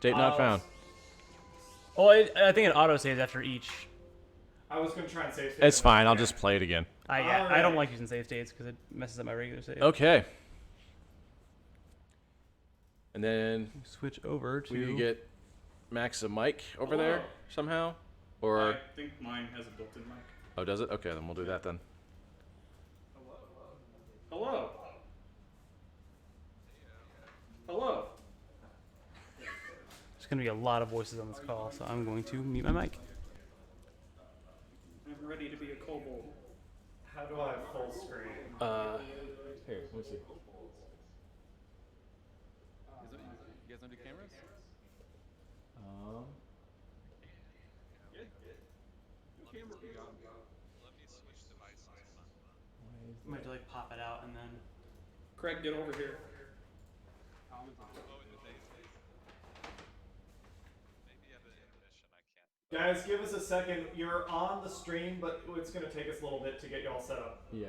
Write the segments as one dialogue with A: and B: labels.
A: State not found.
B: Well, I think it auto saves after each.
C: I was gonna try and save state.
A: It's fine. I'll just play it again.
B: I don't like using save states because it messes up my regular save.
A: Okay. And then
B: Switch over to.
A: we get Max a mic over there somehow, or
C: I think mine has a built-in mic.
A: oh, does it? Okay, then we'll do that then.
C: Hello. Hello.
B: There's going to be a lot of voices on this call, so I'm going to mute my mic.
C: I'm ready to be a kobold. How do I full screen?
A: Here, let me see.
D: You guys don't do cameras?
E: Let me switch devices.
B: I'm going to like pop it out and then.
C: Craig, get over here.
E: Oh, in the day space. Maybe you have an intermission. I can't.
C: Guys, give us a second. You're on the stream, but it's gonna take us a little bit to get y'all set up.
A: Yeah.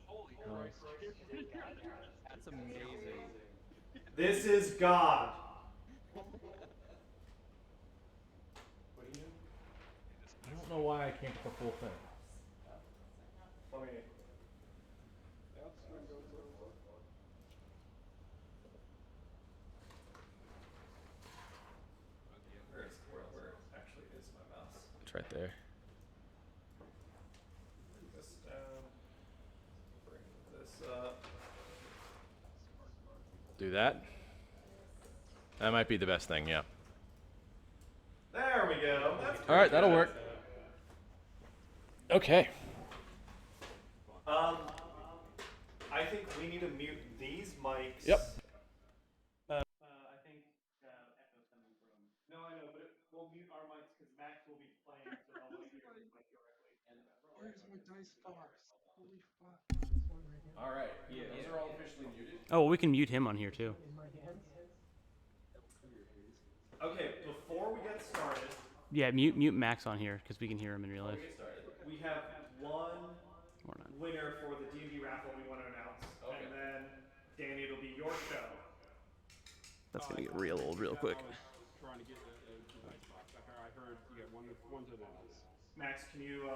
E: Holy Christ.
D: That's amazing.
C: This is God.
A: I don't know why I can't get the full thing.
C: Let me. Where actually is my mouse?
A: It's right there.
C: Bring this down. Bring this up.
A: Do that. That might be the best thing. Yeah.
C: There we go. That's
A: All right, that'll work. Okay.
C: I think we need to mute these mics.
A: Yep.
B: I think echo's coming from.
C: No, I know, but we'll mute our mics because Max will be playing, so I'll let you hear the mic directly.
D: Where's my dice bars? Holy fuck.
A: All right. Yeah, those are all officially muted.
B: Oh, well, we can mute him on here too.
C: Okay, before we get started,
B: Yeah, mute Max on here because we can hear him in real life.
C: we have one
B: Or not.
C: winner for the Dnd Raffle we want to announce, and then Danny, it'll be your show.
B: That's gonna get real old real quick.
F: I was trying to get the dice box. I heard you got one to announce.
C: Max, can you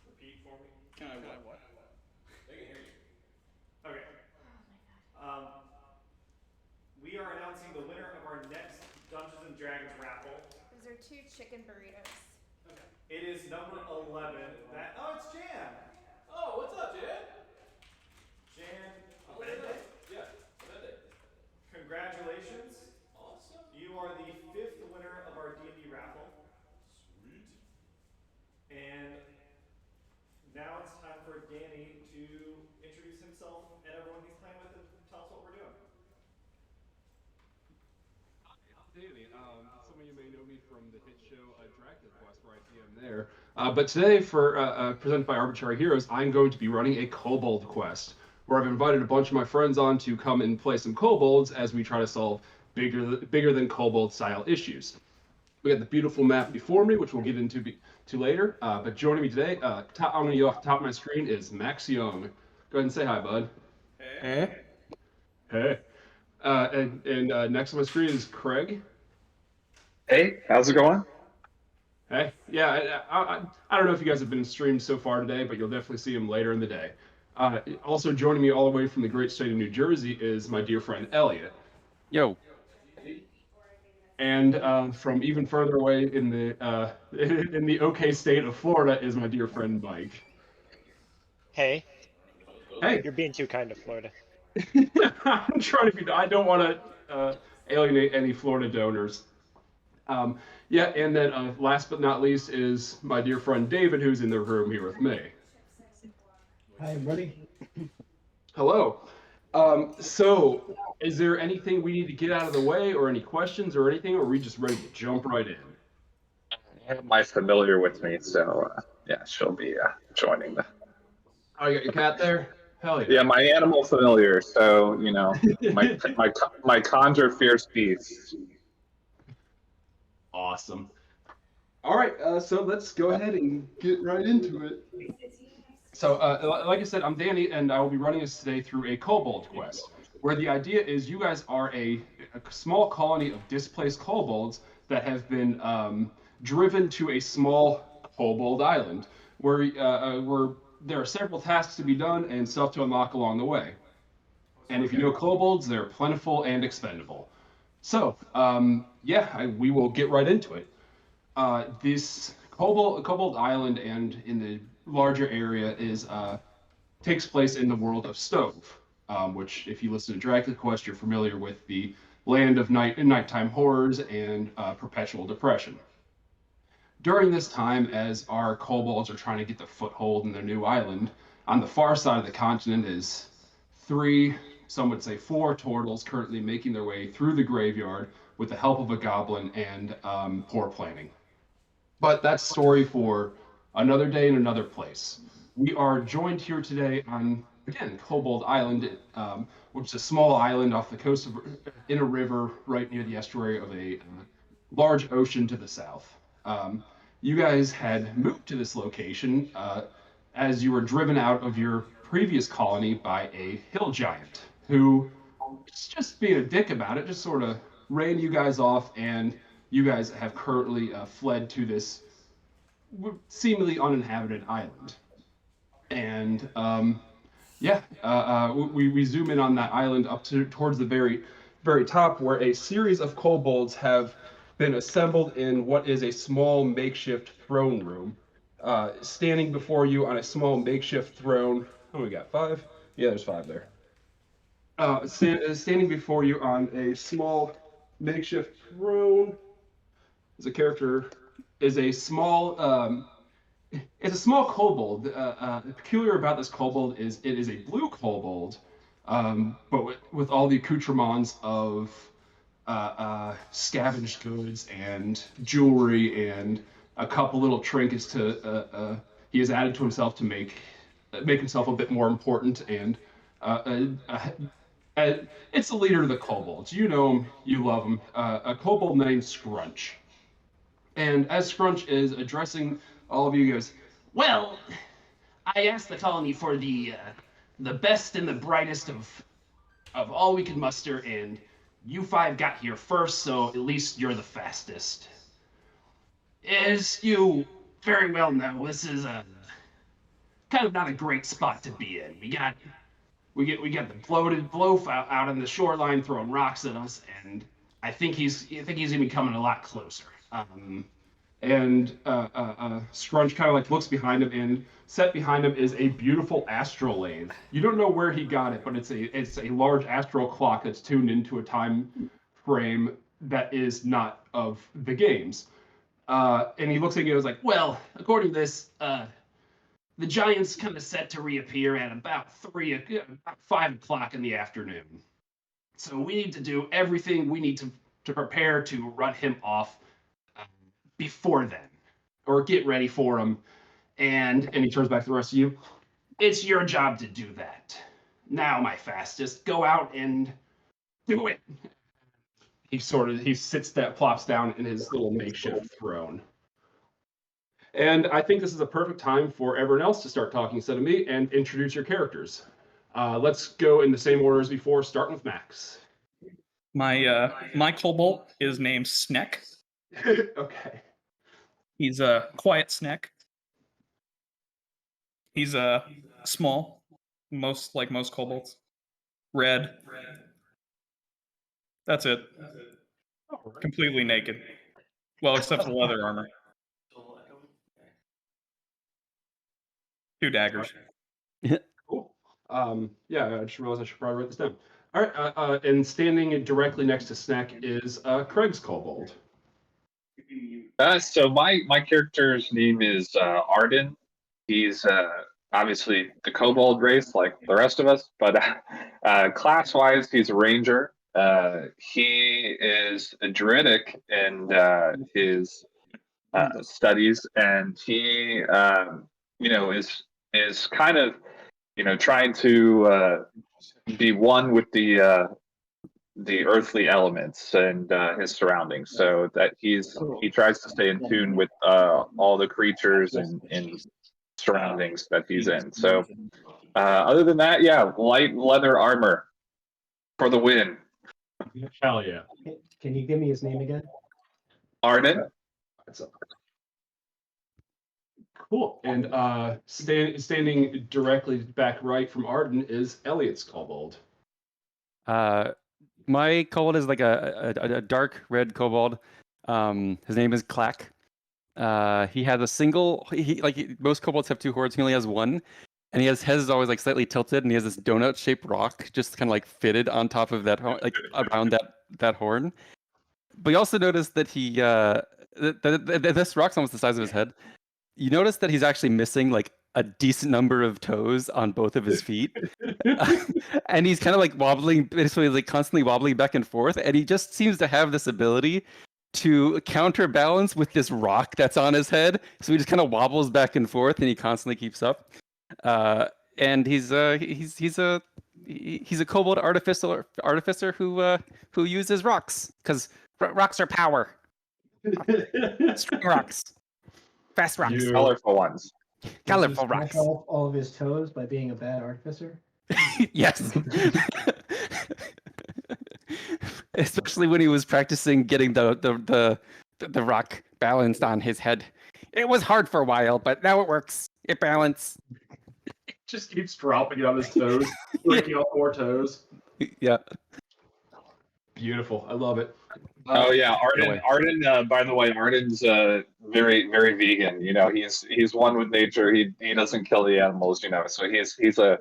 C: repeat for me?
F: Can I what?
A: They can hear you.
C: Okay. We are announcing the winner of our next Dungeons and Dragons raffle.
G: Those are 2 chicken burritos.
C: It is number 11. Oh, it's Jan.
A: Oh, what's up, Jan?
C: Jan,
A: Yeah, Monday.
C: congratulations.
A: Awesome.
C: You are the 5th winner of our D&D raffle.
A: Sweet.
C: And now it's time for Danny to introduce himself and everyone he's playing with and tell us what we're doing.
F: Danny, some of you may know me from the hit show Dracula Quest, where I DM there. But today, for presented by Arbitrary Heroes, I'm going to be running a Kobold Quest, where I've invited a bunch of my friends on to come and play some kobolds as we try to solve bigger than kobold style issues. We got the beautiful map before me, which we'll get into later. But joining me today, I'm going to go off the top of my screen, is Max Young. Go ahead and say hi, bud.
C: Hey.
F: Hey. And next on my screen is Craig.
H: Hey, how's it going?
F: Hey, yeah, I don't know if you guys have been streamed so far today, but you'll definitely see him later in the day. Also joining me all the way from the great state of New Jersey is my dear friend Elliot.
D: Yo.
F: And from even further away in the OK state of Florida is my dear friend Mike.
I: Hey,
F: Hey,
I: you're being too kind to Florida.
F: I'm trying to be. I don't want to alienate any Florida donors. Yeah, and then last but not least is my dear friend David, who's in the room here with me.
J: Hi, everybody.
F: Hello. So, is there anything we need to get out of the way, or any questions, or anything, or are we just ready to jump right in?
H: I have my familiar with me, so yeah, she'll be joining the.
F: Oh, you got your cat there? Hell yeah.
H: Yeah, my animal familiar. So you know, my conjure fierce beast.
F: Awesome. All right, so let's go ahead and get right into it. So, like I said, I'm Danny, and I will be running us today through a Kobold Quest, where the idea is you guys are a small colony of displaced kobolds that have been driven to a small Kobold Island, where there are several tasks to be done and stuff to unlock along the way. And if you know kobolds, they're plentiful and expendable. So, we will get right into it. This Kobold Island and in the larger area takes place in the world of Stove, which, if you listen to Dracula Quest, you're familiar with the land of nighttime horrors and perpetual depression. During this time, as our kobolds are trying to get the foothold in their new island, on the far side of the continent is 3, some would say 4 turtles currently making their way through the graveyard with the help of a goblin and poor planning. But that's a story for another day in another place. We are joined here today on, again, Kobold Island, which is a small island off the coast in a river right near the estuary of a large ocean to the south. You guys had moved to this location as you were driven out of your previous colony by a hill giant who, just being a dick about it, just sort of ran you guys off, and you guys have currently fled to this seemingly uninhabited island. And we zoom in on that island up towards the very, very top, where a series of kobolds have been assembled in what is a small makeshift throne room. Standing before you on a small makeshift throne. Oh, we got 5? Yeah, there's 5 there. Standing before you on a small makeshift throne is a small kobold. Peculiar about this kobold is it is a blue kobold, but with all the accoutrements of scavenged goods and jewelry and a couple little trinkets he has added to himself to make himself a bit more important, and it's the leader of the kobolds. You know him, you love him, a kobold named Scrunch. And as Scrunch is addressing all of you, he goes,
K: "Well, I asked the colony for the best and the brightest of all we could muster, and you 5 got here first, so at least you're the fastest. As you very well know, this is kind of not a great spot to be in. We got the bloated blow out on the shoreline throwing rocks at us, and I think he's gonna be coming a lot closer."
F: Scrunch kind of like looks behind him, and set behind him is a beautiful astrolabe. You don't know where he got it, but it's a large astral clock that's tuned into a time frame that is not of the games. And he looks at you and is like,
K: "Well, according to this, the giant's kind of set to reappear at about 5 o'clock in the afternoon. So we need to do everything we need to prepare to run him off before then, or get ready for him. And he turns back to the rest of you. It's your job to do that. Now, my fastest, go out and do it."
F: He plops down in his little makeshift throne. And I think this is a perfect time for everyone else to start talking instead of me and introduce your characters. Let's go in the same order as before, starting with Max.
B: My kobold is named Sneck.
F: Okay.
B: He's a quiet snack. He's small, most kobolds. Red. That's it. Completely naked. Well, except for the leather armor. 2 daggers.
F: Cool. I just realized I should probably write this down. All right, and standing directly next to Snack is Craig's kobold.
H: So my character's name is Arden. He's obviously the kobold race like the rest of us, but class-wise, he's a ranger. He is a druidic in his studies, and he is kind of trying to be one with the earthly elements and his surroundings, so that he tries to stay in tune with all the creatures and surroundings that he's in. So other than that, light leather armor for the win.
F: Hell yeah.
J: Can you give me his name again?
H: Arden.
F: That's up. Cool. And standing directly back right from Arden is Elliot's kobold.
D: My kobold is like a dark red kobold. His name is Clack. He has a single. Most kobolds have two horns. He only has one, and his head is always like slightly tilted, and he has this donut-shaped rock just kind of like fitted on top of that, like around that horn. But you also notice that this rock's almost the size of his head. You notice that he's actually missing like a decent number of toes on both of his feet. And he's kind of like wobbling, basically like constantly wobbling back and forth. And he just seems to have this ability to counterbalance with this rock that's on his head. So he just kind of wobbles back and forth, and he constantly keeps up. And he's a kobold artificer who uses rocks because rocks are power. String rocks, fast rocks,
H: Colorful ones.
D: colorful
J: Does he
D: rocks.
J: scratch off all of his toes by being a bad artificer?
D: Yes. Especially when he was practicing getting the rock balanced on his head. It was hard for a while, but now it works. It balanced.
F: Just keeps dropping it on his toes, breaking off more toes.
D: Yeah.
F: Beautiful. I love it.
H: Oh yeah, Arden.
D: way.
H: Arden. By the way, Arden's very vegan. You know, he's one with nature. He doesn't kill the animals. You know, so he's a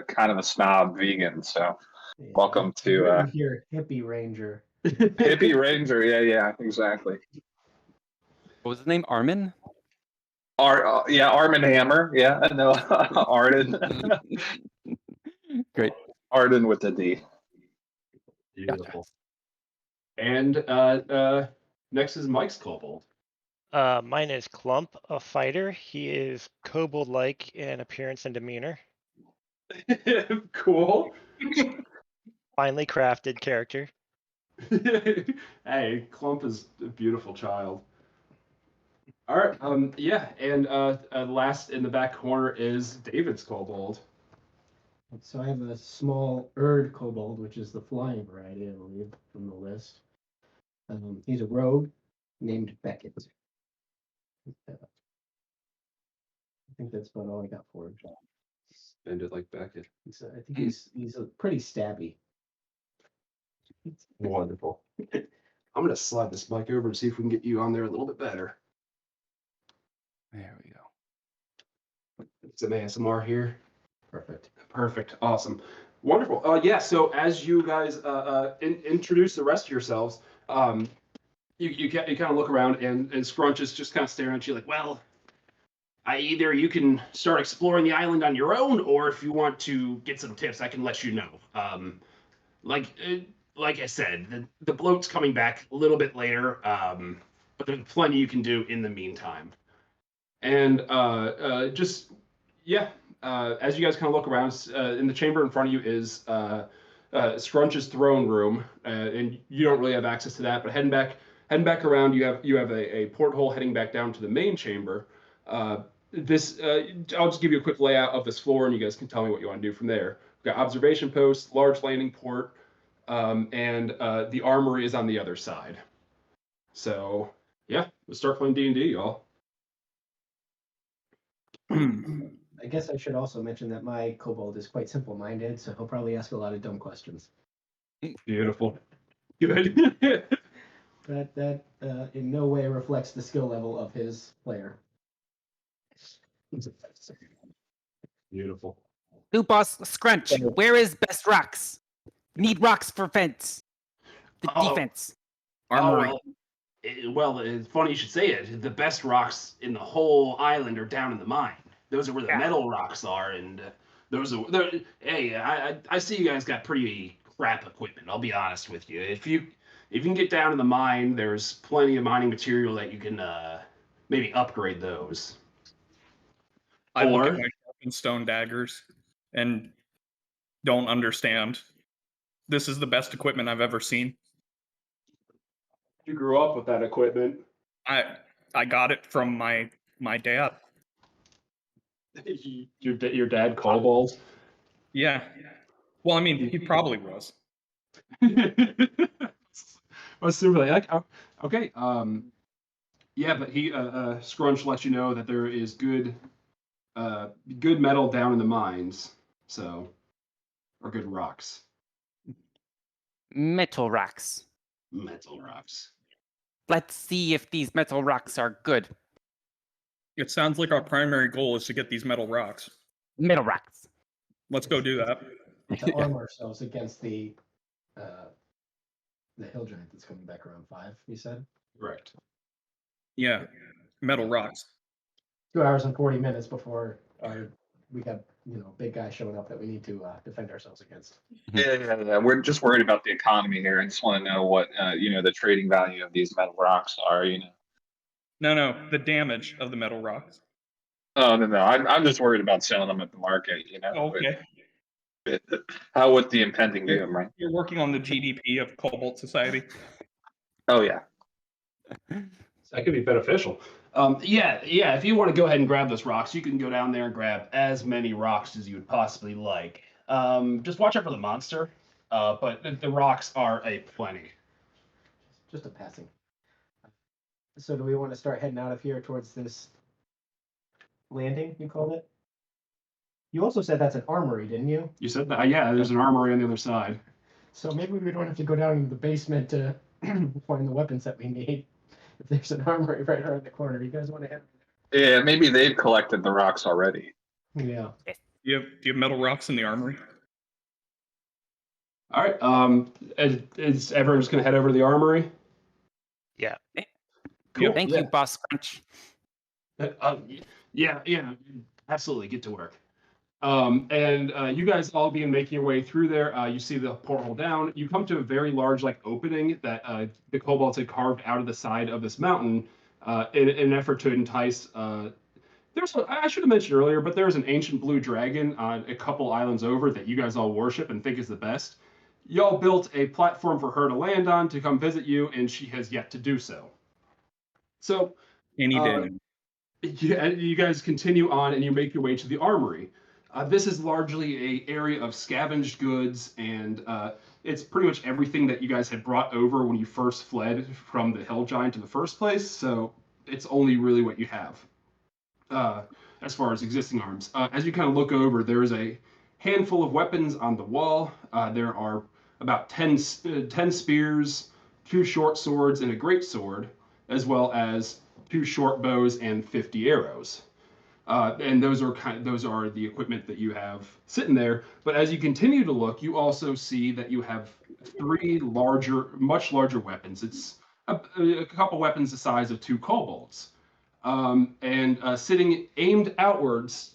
H: kind of a snob vegan. So
J: Yeah.
H: welcome to
J: Here, hippie ranger.
H: hippie ranger. Yeah, exactly.
D: What was his name? Armin?
H: Arm and Hammer. Yeah, no, Arden.
D: Great.
H: Arden with a D.
F: Beautiful. And next is Mike's kobold.
I: Mine is Clump, a fighter. He is kobold-like in appearance and demeanor.
F: Cool.
I: Finely crafted character.
F: Hey, Clump is a beautiful child. All right. And last in the back corner is David's kobold.
J: So I have a small Erd kobold, which is the flying variety, I believe, from the list. He's a rogue named Beckett. I think that's about all I got for him.
F: Spend it like Beckett.
J: I think he's a pretty stabby.
F: Wonderful. I'm gonna slide this mic over and see if we can get you on there a little bit better.
D: There we go.
F: Some ASMR here. Perfect. Awesome. Wonderful. So as you guys introduce the rest of yourselves, you kind of look around and Scrunch is just kind of staring at you like, well, either you can start exploring the island on your own, or if you want to get some tips, I can let you know. Like I said, the bloat's coming back a little bit later, but there's plenty you can do in the meantime. And as you guys kind of look around, in the chamber in front of you is Scrunch's throne room, and you don't really have access to that. But heading back around, you have a porthole heading back down to the main chamber. I'll just give you a quick layout of this floor, and you guys can tell me what you want to do from there. We've got observation post, large landing port, and the armory is on the other side. So yeah, let's start playing D&D, y'all.
J: I guess I should also mention that my kobold is quite simple-minded, so he'll probably ask a lot of dumb questions.
F: Beautiful. Good.
J: That in no way reflects the skill level of his player.
F: Beautiful.
L: New boss Scrunch, where is best rocks? Need rocks for fence. The defense. Armory.
K: It's funny you should say it. The best rocks in the whole island are down in the mine. Those are where the metal rocks are, and hey, I see you guys got pretty crap equipment. I'll be honest with you. If you can get down in the mine, there's plenty of mining material that you can maybe upgrade those.
B: I look at my sharpened stone daggers and don't understand. This is the best equipment I've ever seen.
F: You grew up with that equipment.
B: I got it from my dad.
F: Your dad kobold?
B: Yeah. Well, I mean, he probably was.
F: was super like, okay, yeah, but he Scrunch lets you know that there is good metal down in the mines, so or good rocks.
L: Metal rocks.
F: Metal rocks.
L: Let's see if these metal rocks are good.
B: It sounds like our primary goal is to get these metal rocks.
L: Metal rocks.
B: Let's go do that.
J: To arm ourselves against the hill giant that's coming back around 5, you said?
F: Correct.
B: Yeah, metal rocks.
J: 2 hours and 40 minutes before we got big guy showing up that we need to defend ourselves against.
H: Yeah. We're just worried about the economy here. I just want to know what the trading value of these metal rocks are.
B: No, the damage of the metal rocks.
H: Oh no, I'm just worried about selling them at the market.
B: Okay.
H: How with the impending doom, right?
B: You're working on the GDP of Cobalt Society.
H: Oh yeah.
F: That could be beneficial. Yeah. If you want to go ahead and grab those rocks, you can go down there and grab as many rocks as you would possibly like. Just watch out for the monster. But the rocks are a plenty.
J: Just a passing. So do we want to start heading out of here towards this landing, you called it? You also said that's an armory, didn't you?
F: You said that. Yeah, there's an armory on the other side.
J: So maybe we don't have to go down into the basement to find the weapons that we need. If there's an armory right around the corner, you guys want to head?
H: Yeah, maybe they've collected the rocks already.
J: Yeah.
B: Do you have metal rocks in the armory?
F: All right. Is everyone just gonna head over to the armory?
I: Yeah.
F: Cool.
L: Thank you, Boss Crunch.
F: Yeah, absolutely. Get to work. And you guys all begin making your way through there. You see the porthole down. You come to a very large opening that the kobolds had carved out of the side of this mountain in an effort to entice. I should have mentioned earlier, but there's an ancient blue dragon on a couple islands over that you guys all worship and think is the best. Y'all built a platform for her to land on to come visit you, and she has yet to do so. So,
B: Any day.
F: Yeah, you guys continue on and you make your way to the armory. This is largely an area of scavenged goods, and it's pretty much everything that you guys had brought over when you first fled from the Hill Giant in the first place, so it's only really what you have as far as existing arms. As you kind of look over, there's a handful of weapons on the wall. There are about 10 spears, 2 short swords, and a great sword, as well as 2 short bows and 50 arrows. And those are the equipment that you have sitting there. But as you continue to look, you also see that you have 3 much larger weapons. It's a couple weapons the size of 2 kobolds, and sitting aimed outwards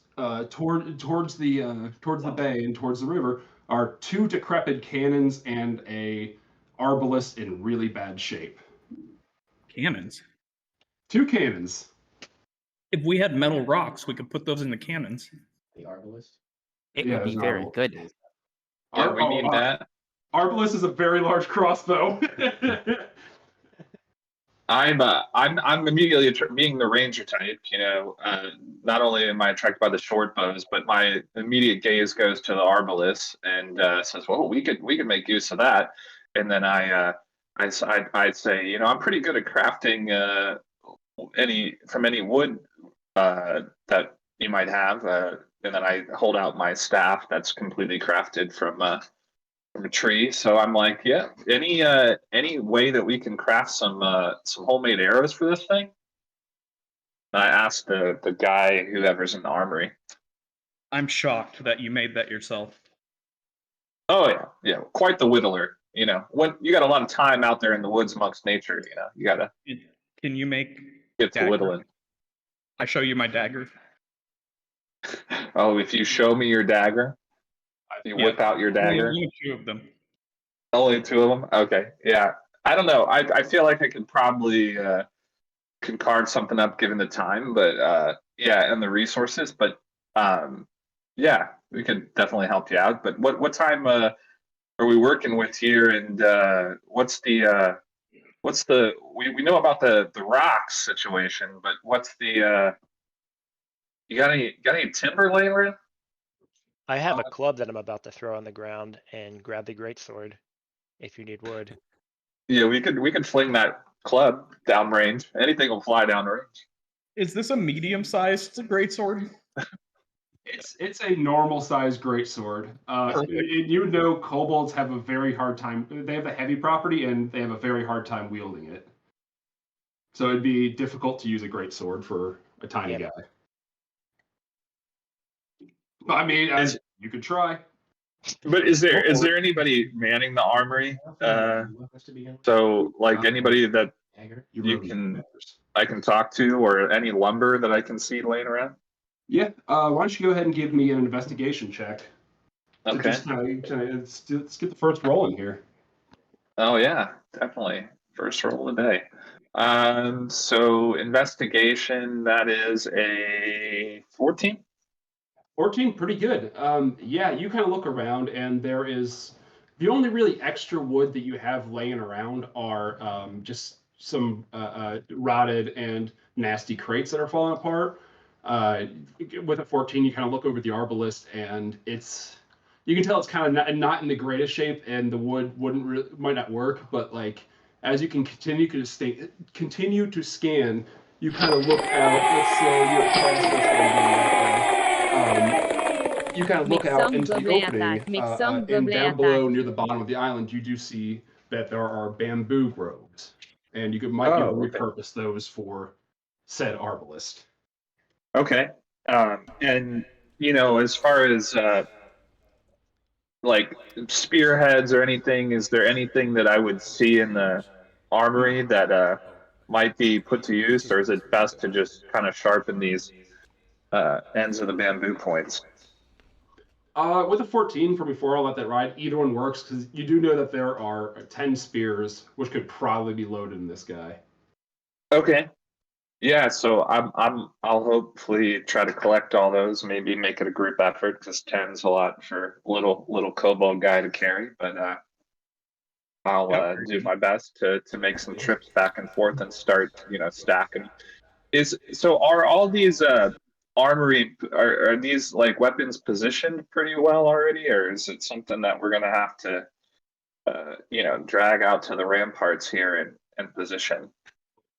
F: towards the bay and towards the river are 2 decrepit cannons and a arbalist in really bad shape.
B: Cannons?
F: 2 cannons.
B: If we had metal rocks, we could put those in the cannons.
J: The arbalist?
L: It would be very good.
H: We need that.
F: Arbalist is a very large crossbow.
H: I'm immediately being the ranger type. Not only am I attracted by the short bows, but my immediate gaze goes to the arbalist and says, "Well, we could make use of that." And then I'd say, I'm pretty good at crafting any wood that you might have, and then I hold out my staff that's completely crafted from a tree. So I'm like, yeah, any way that we can craft some homemade arrows for this thing? And I asked the guy, whoever's in the armory.
B: I'm shocked that you made that yourself.
H: Oh yeah, quite the whittler. When you got a lot of time out there in the woods amongst nature, you gotta.
B: Can you make?
H: Get to whittling.
B: I show you my dagger.
H: Oh, if you show me your dagger, you whip out your dagger.
B: Only 2 of them.
H: Only 2 of them? Okay, yeah. I don't know. I feel like I could probably card something up given the time, but and the resources. But yeah, we could definitely help you out. But what time are we working with here? And what's the we know about the rocks situation, but what's the you got any timber laying around?
I: I have a club that I'm about to throw on the ground and grab the greatsword. if you need wood.
H: Yeah, we could fling that club downrange. Anything will fly downrange.
B: Is this a medium-sized greatsword?
F: It's a normal sized greatsword. You know, kobolds have a very hard time. They have the heavy property, and they have a very hard time wielding it. So it'd be difficult to use a greatsword for a tiny
I: Yep.
F: guy. I mean, you could try.
H: But is there anybody manning the armory? So like anybody that I can talk to, or any lumber that I can see laying around?
F: Yeah. Why don't you go ahead and give me an investigation check?
H: Okay.
F: Let's get the first roll in here.
H: Oh yeah, definitely. First roll of the day. So investigation, that is a 14.
F: 14, pretty good. Yeah, you kind of look around, and there is the only really extra wood that you have laying around are just some rotted and nasty crates that are falling apart. With a 14, you kind of look over the arbalist, and you can tell it's kind of not in the greatest shape, and the wood might not work. But like as you can continue to scan, you kind of look out. Let's say you're across this way. You kind of look out into the opening, and down below near the bottom of the island, you do see that there are bamboo groves, and you might be able to repurpose those for said arbalist.
H: Okay. And you know, as far as like spearheads or anything, is there anything that I would see in the armory that might be put to use, or is it best to just kind of sharpen these ends of the bamboo points?
F: With a 14 from before, I'll let that ride. Either one works, because you do know that there are 10 spears, which could probably be loaded in this guy.
H: Okay. Yeah, so I'll hopefully try to collect all those. Maybe make it a group effort, because 10's a lot for little kobold guy to carry. But I'll do my best to make some trips back and forth and start stacking. Are all these armory are these like weapons positioned pretty well already, or is it something that we're gonna have to drag out to the ramparts here and position?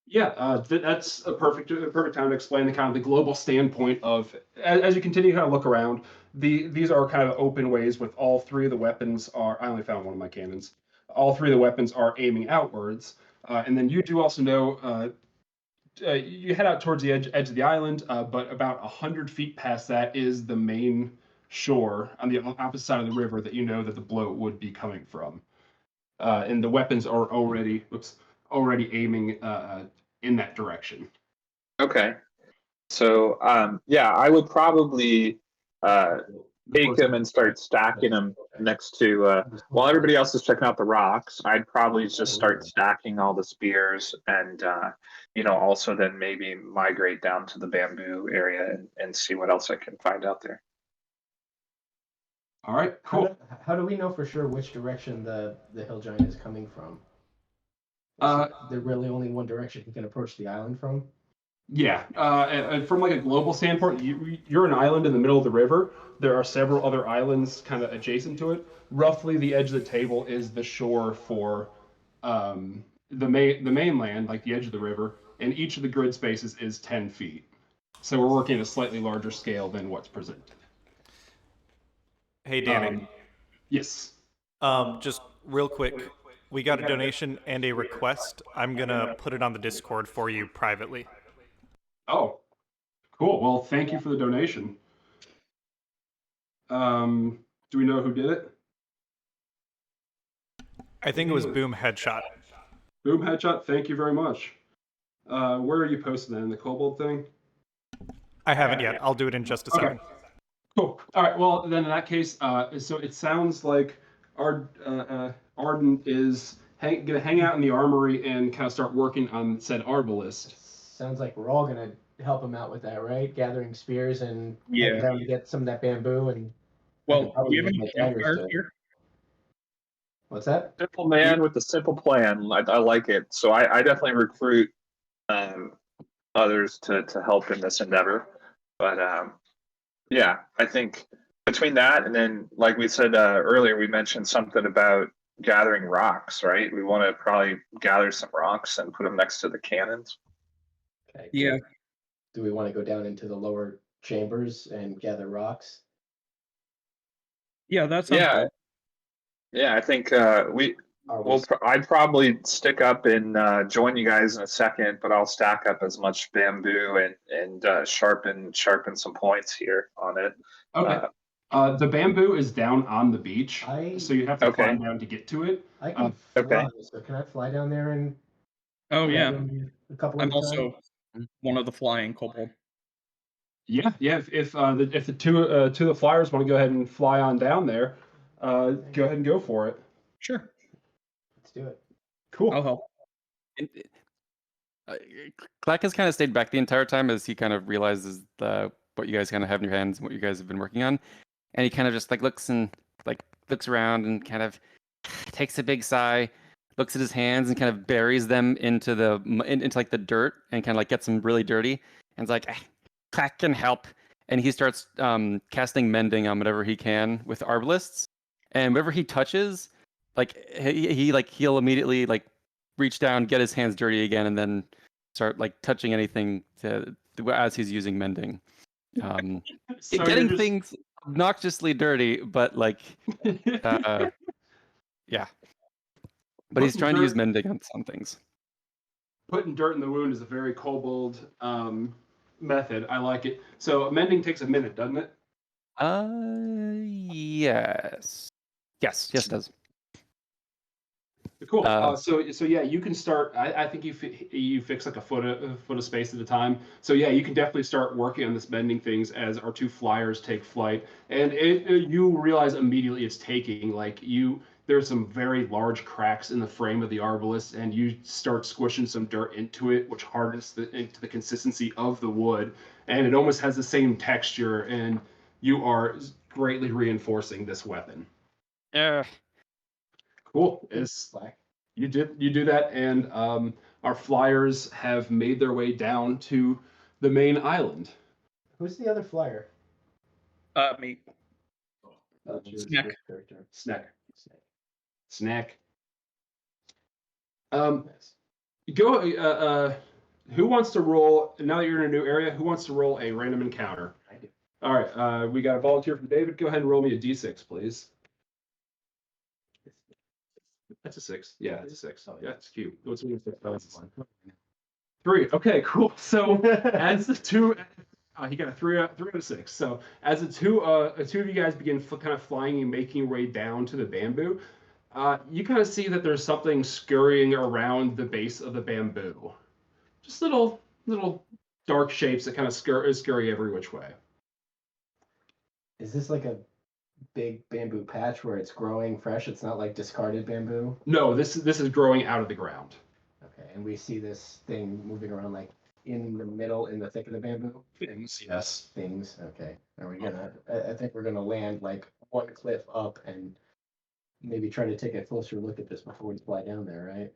F: Yeah, that's a perfect time to explain the kind of the global standpoint of as you continue to kind of look around. These are kind of open ways with all three of the weapons are. I only found one of my cannons. All three of the weapons are aiming outwards, and then you do also know. You head out towards the edge of the island, but about 100 feet past that is the main shore on the opposite side of the river that you know that the bloat would be coming from, and the weapons are already aiming in that direction.
H: Okay, so yeah, I would probably take them and start stacking them next to while everybody else is checking out the rocks. I'd probably just start stacking all the spears, and also then maybe migrate down to the bamboo area and see what else I can find out there.
F: All right, cool.
J: How do we know for sure which direction the hill giant is coming from? There's really only one direction he can approach the island from?
F: Yeah, and from like a global standpoint, you're an island in the middle of the river. There are several other islands kind of adjacent to it. Roughly, the edge of the table is the shore for the mainland, like the edge of the river, and each of the grid spaces is 10 feet. So we're working at a slightly larger scale than what's presented.
C: Hey, Danny.
F: Yes.
C: Just real quick, we got a donation and a request. I'm going to put it on the Discord for you privately.
F: Oh, cool. Well, thank you for the donation. Do we know who did it?
C: I think it was Boom Headshot.
F: Boom Headshot, thank you very much. Where are you posting that, in the Kobold thing?
C: I haven't yet. I'll do it in just a second.
F: Cool. All right. Well, then in that case, so it sounds like Arden is going to hang out in the armory and kind of start working on said arbalist.
J: Sounds like we're all going to help him out with that, right? Gathering spears and
B: yeah,
J: down to get some of that bamboo and.
B: Well, do you have any campfires here?
J: What's that?
H: Simple man with a simple plan. I like it. So I definitely recruit others to help in this endeavor. But yeah, I think between that and then, like we said earlier, we mentioned something about gathering rocks, right? We want to probably gather some rocks and put them next to the cannons.
J: Okay.
B: Yeah.
J: Do we want to go down into the lower chambers and gather rocks?
B: Yeah, that sounds
H: Yeah,
B: good.
H: yeah. I think
J: Are we
H: I'd probably stick up and join you guys in a second, but I'll stack up as much bamboo and sharpen some points here on it.
F: Okay. The bamboo is down on the beach, so you have to
H: Okay.
F: climb down to get to it.
J: I can fly, so can I fly down there and
B: Oh yeah,
J: a couple
B: I'm
J: at a time?
B: also one of the flying kobold.
F: Yeah. If the two of the flyers want to go ahead and fly on down there, go ahead and go for it.
B: Sure.
J: Let's do it.
F: Cool.
B: I'll help.
D: Clack has kind of stayed back the entire time as he kind of realizes what you guys kind of have in your hands and what you guys have been working on, and he kind of just looks around and kind of takes a big sigh, looks at his hands and kind of buries them into the dirt and kind of gets them really dirty, and is like, Clack can help, and he starts casting mending on whatever he can with arbalists, and whatever he touches, he'll immediately reach down, get his hands dirty again, and then start touching anything as he's using mending.
F: So
D: getting things obnoxiously dirty, but yeah. But he's trying to use mending on some things.
F: Putting dirt in the wound is a very kobold method. I like it. So mending takes a minute, doesn't it?
D: Yes. Yes, it does.
F: Cool. So yeah, you can start. I think you fix like a foot of space at a time. So yeah, you can definitely start working on this bending things as our two flyers take flight, and you realize immediately it's taking there's some very large cracks in the frame of the arbalist, and you start squishing some dirt into it, which hardens into the consistency of the wood, and it almost has the same texture, and you are greatly reinforcing this weapon.
D: Yeah.
F: Cool. You do that, and our flyers have made their way down to the main island.
J: Who's the other flyer?
B: Me.
F: Snack. Go. Who wants to roll? Now that you're in a new area, who wants to roll a random encounter?
J: I do.
F: All right. We got a volunteer from David. Go ahead and roll me a d6, please. That's a 6. Yeah, it's a 6. Yeah, it's cute. What's your 6? 3. Okay, cool. So as the two, he got a 3 out of 6. So as the two of you guys begin kind of flying and making your way down to the bamboo, you kind of see that there's something scurrying around the base of the bamboo. Just little dark shapes that kind of scurry every which way.
J: Is this like a big bamboo patch where it's growing fresh? It's not like discarded bamboo?
F: No, this is growing out of the ground.
J: Okay, and we see this thing moving around in the middle, in the thick of the bamboo?
F: Things, yes.
J: Things, okay. Are we gonna, I think we're gonna land one cliff up and maybe try to take a closer look at this before we fly down there, right?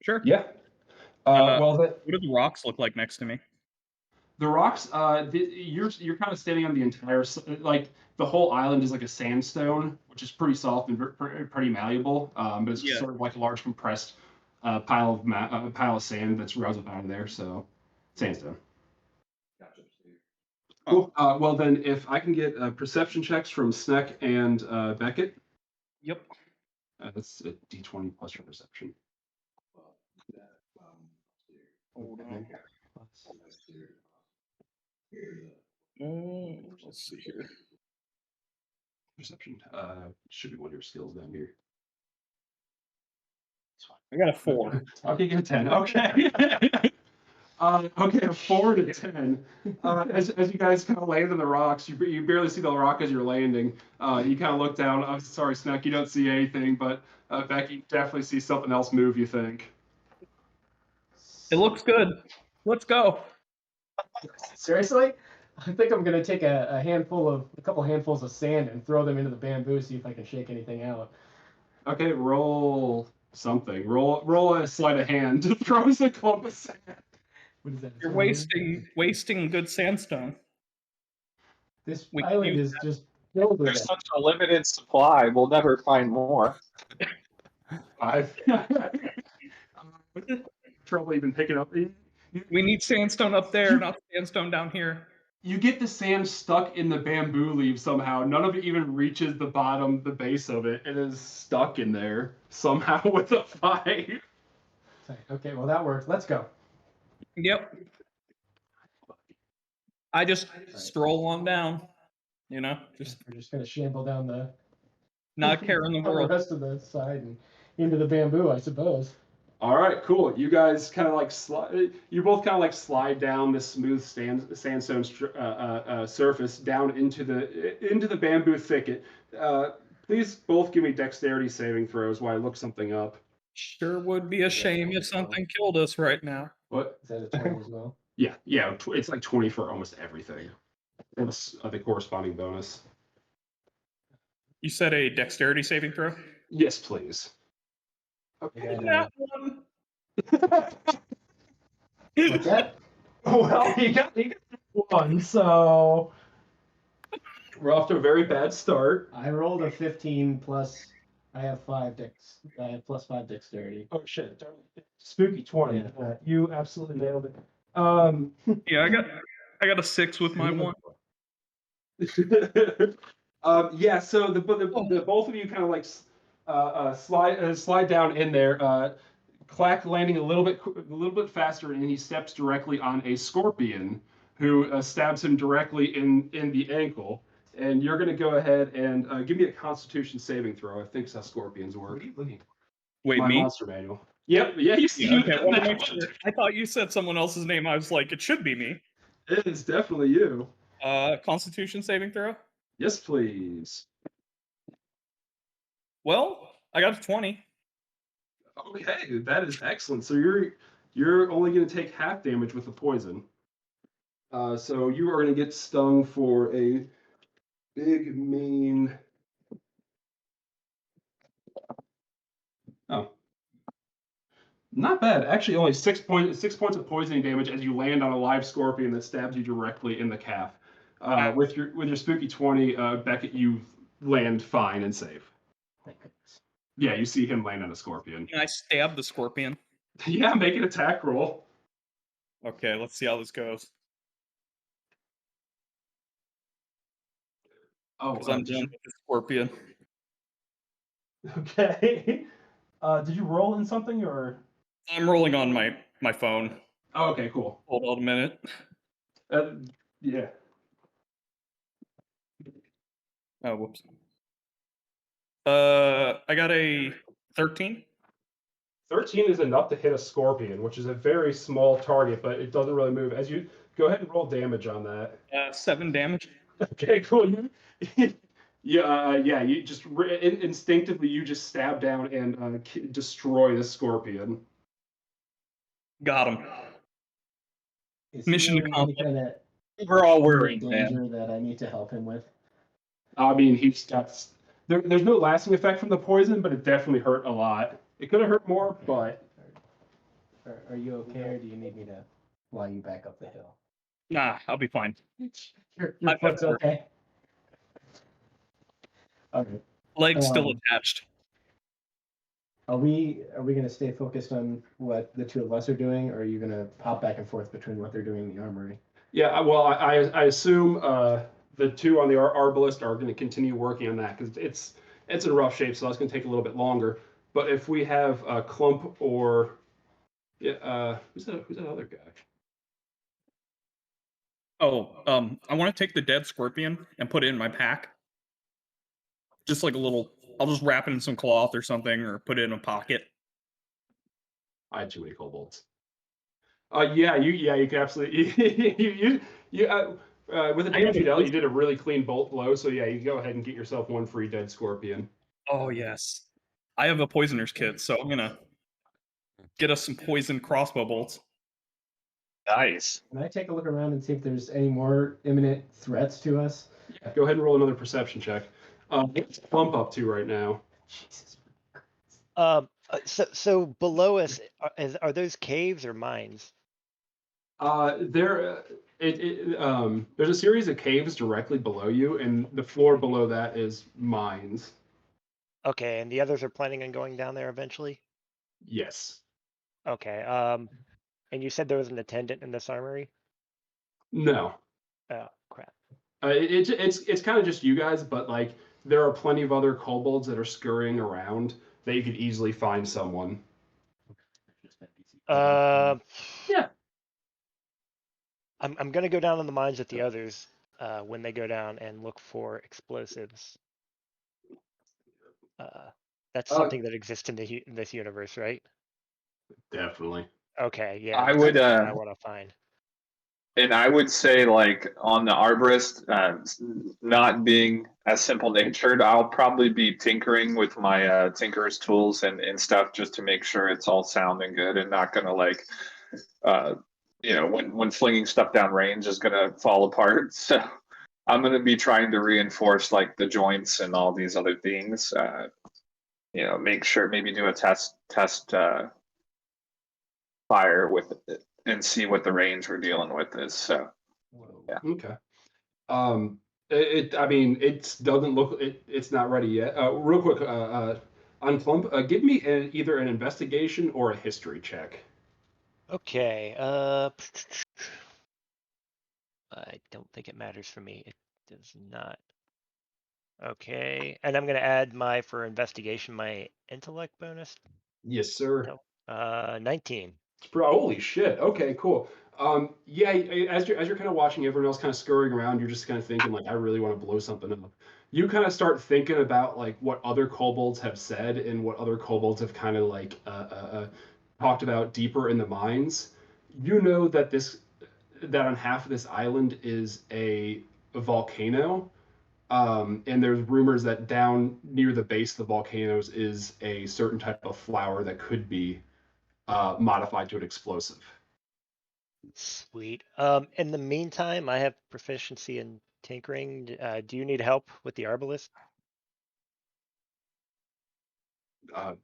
B: Sure.
F: Yeah.
B: What do the rocks look like next to me?
F: The rocks, you're kind of standing on the entire, the whole island is like a sandstone, which is pretty soft and pretty malleable. But it's sort of like a large compressed pile of sand that's rose up out of there. So sandstone. Gotcha. Cool. Well then, if I can get perception checks from Sneck and Beckett.
B: Yep.
F: That's a d20 plus your perception.
B: Hold on. Let's see here.
F: Perception should be one of your skills down here.
B: I got a 4.
F: Okay, get a 10. Okay. Okay, a 4 to 10. As you guys kind of land on the rocks, you barely see the rock as you're landing. You kind of look down. I'm sorry, Snuck, you don't see anything, but Becky definitely sees something else move, you think.
B: It looks good. Let's go.
J: Seriously? I think I'm gonna take a couple handfuls of sand and throw them into the bamboo, see if I can shake anything out.
F: Okay, roll something. Roll a sleight of hand to throw us a clump of sand.
J: What is that?
B: You're wasting good sandstone.
J: This island is just
H: There's such a limited supply. We'll never find more.
F: I've trouble even picking up.
B: We need sandstone up there, not sandstone down here.
F: You get the sand stuck in the bamboo leaves somehow. None of it even reaches the bottom, the base of it. It is stuck in there somehow with a fight.
J: Okay, well that worked. Let's go.
B: Yep. I just stroll on down. You know, just
J: We're just gonna shamble down the
B: not a care in the
J: the
B: world.
J: rest of the side and into the bamboo, I suppose.
F: All right, cool. You guys kind of like slide. You both kind of like slide down this smooth sandstone surface down into the bamboo thicket. Please both give me dexterity saving throws while I look something up.
B: Sure would be a shame if something killed us right now.
F: What?
J: Is that a 20 as well?
F: Yeah. It's like 20 for almost everything. Plus the corresponding bonus.
B: You said a dexterity saving throw?
F: Yes, please.
J: Okay.
B: That one.
J: What's that?
F: Well, he got one, so we're off to a very bad start.
J: I rolled a 15 plus. I have 5 dex. I have plus 5 dexterity.
F: Oh shit! Spooky 20.
J: Yeah.
F: You absolutely nailed it.
B: Yeah, I got a 6 with my one.
F: Yeah. So the both of you kind of like slide down in there. Clack landing a little bit faster, and he steps directly on a scorpion, who stabs him directly in the ankle. And you're going to go ahead and give me a Constitution saving throw. I think that's how scorpions work. What are you looking for?
B: Wait,
F: My
B: me?
F: monster manual. Yep. Yeah. You see.
B: Yeah, okay, well, make sure. I thought you said someone else's name. I was like, it should be me.
F: It is definitely you.
B: Constitution saving throw?
F: Yes, please.
B: Well, I got a 20.
F: Okay, that is excellent. So you're only going to take half damage with the poison. So you are going to get stung for a big mean. Oh, not bad. Actually, only 6 points of poisoning damage as you land on a live scorpion that stabs you directly in the calf. With your spooky 20, Beckett, you land fine and safe.
J: Thank goodness.
F: Yeah, you see him land on a scorpion.
B: Can I stab the scorpion?
F: Yeah, make an attack roll.
B: Okay, let's see how this goes.
F: Oh,
B: Because I'm done with the scorpion.
F: Okay. Did you roll in something or?
B: I'm rolling on my phone.
F: Oh, okay, cool.
B: Hold on a minute.
F: Yeah.
B: Oh, whoops. I got a 13.
F: 13 is enough to hit a scorpion, which is a very small target, but it doesn't really move. As you go ahead and roll damage on that.
B: 7 damage.
F: Okay, cool. Yeah, you just instinctively you just stab down and destroy the scorpion.
B: Got him.
J: Is
B: Mission
J: he in any
B: accomplished.
J: kind of
H: We're all worried,
J: danger
H: man.
J: that I need to help him with?
F: I mean, he's got. There's no lasting effect from the poison, but it definitely hurt a lot. It could have hurt more, but.
J: Are you okay, or do you need me to fly you back up the hill?
B: Nah, I'll be fine.
J: Your
B: I've
J: foot's
B: got
J: okay. Okay.
B: Leg's still attached.
J: Are we going to stay focused on what the two of us are doing, or are you going to hop back and forth between what they're doing in the armory?
F: Yeah, well, I assume the two on the arbalist are going to continue working on that because it's in rough shape, so that's going to take a little bit longer. But if we have Clump or who's that other guy?
B: Oh, I want to take the dead scorpion and put it in my pack. Just like a little. I'll just wrap it in some cloth or something, or put it in a pocket.
F: I had too many kobolds. You can absolutely with the damage you dealt, you did a really clean bolt blow. So yeah, you go ahead and get yourself one free dead scorpion.
B: Oh yes, I have a poisoner's kit, so I'm gonna get us some poison crossbow bolts.
H: Nice.
J: Can I take a look around and see if there's any more imminent threats to us?
F: Yeah, go ahead and roll another perception check. What's Clump up to right now?
J: Jesus.
I: So below us, are those caves or mines?
F: There's a series of caves directly below you, and the floor below that is mines.
I: Okay, and the others are planning on going down there eventually?
F: Yes.
I: Okay, and you said there was an attendant in this armory?
F: No.
I: Oh, crap.
F: It's kind of just you guys, but like there are plenty of other kobolds that are scurrying around that you could easily find someone.
I: Yeah.
F: Yeah.
I: I'm gonna go down in the mines with the others when they go down and look for explosives. That's something that exists in in this universe, right?
F: Definitely.
I: Okay, yeah.
H: I would,
I: That's what I want to find.
H: and I would say, like, on the arborist, not being as simple natured, I'll probably be tinkering with my tinkerer's tools and stuff just to make sure it's all sounding good and not gonna like, when flinging stuff down range is gonna fall apart. So I'm gonna be trying to reinforce like the joints and all these other things. Make sure maybe do a test fire with it and see what the range we're dealing with is. So yeah.
F: Okay. I mean, it doesn't look. It's not ready yet. Real quick, on Clump, give me either an investigation or a history check.
I: Okay. I don't think it matters for me. It does not. Okay, and I'm gonna add for investigation my intellect bonus.
F: Yes, sir.
I: 19.
F: Holy shit. Okay, cool. Yeah, as you're kind of watching everyone else kind of scurrying around, you're just kind of thinking like, I really want to blow something up. You kind of start thinking about like what other kobolds have said and what other kobolds have kind of like talked about deeper in the mines. You know that on half of this island is a volcano. And there's rumors that down near the base of the volcanoes is a certain type of flower that could be modified to an explosive.
I: Sweet. In the meantime, I have proficiency in tinkering. Do you need help with the arbalist?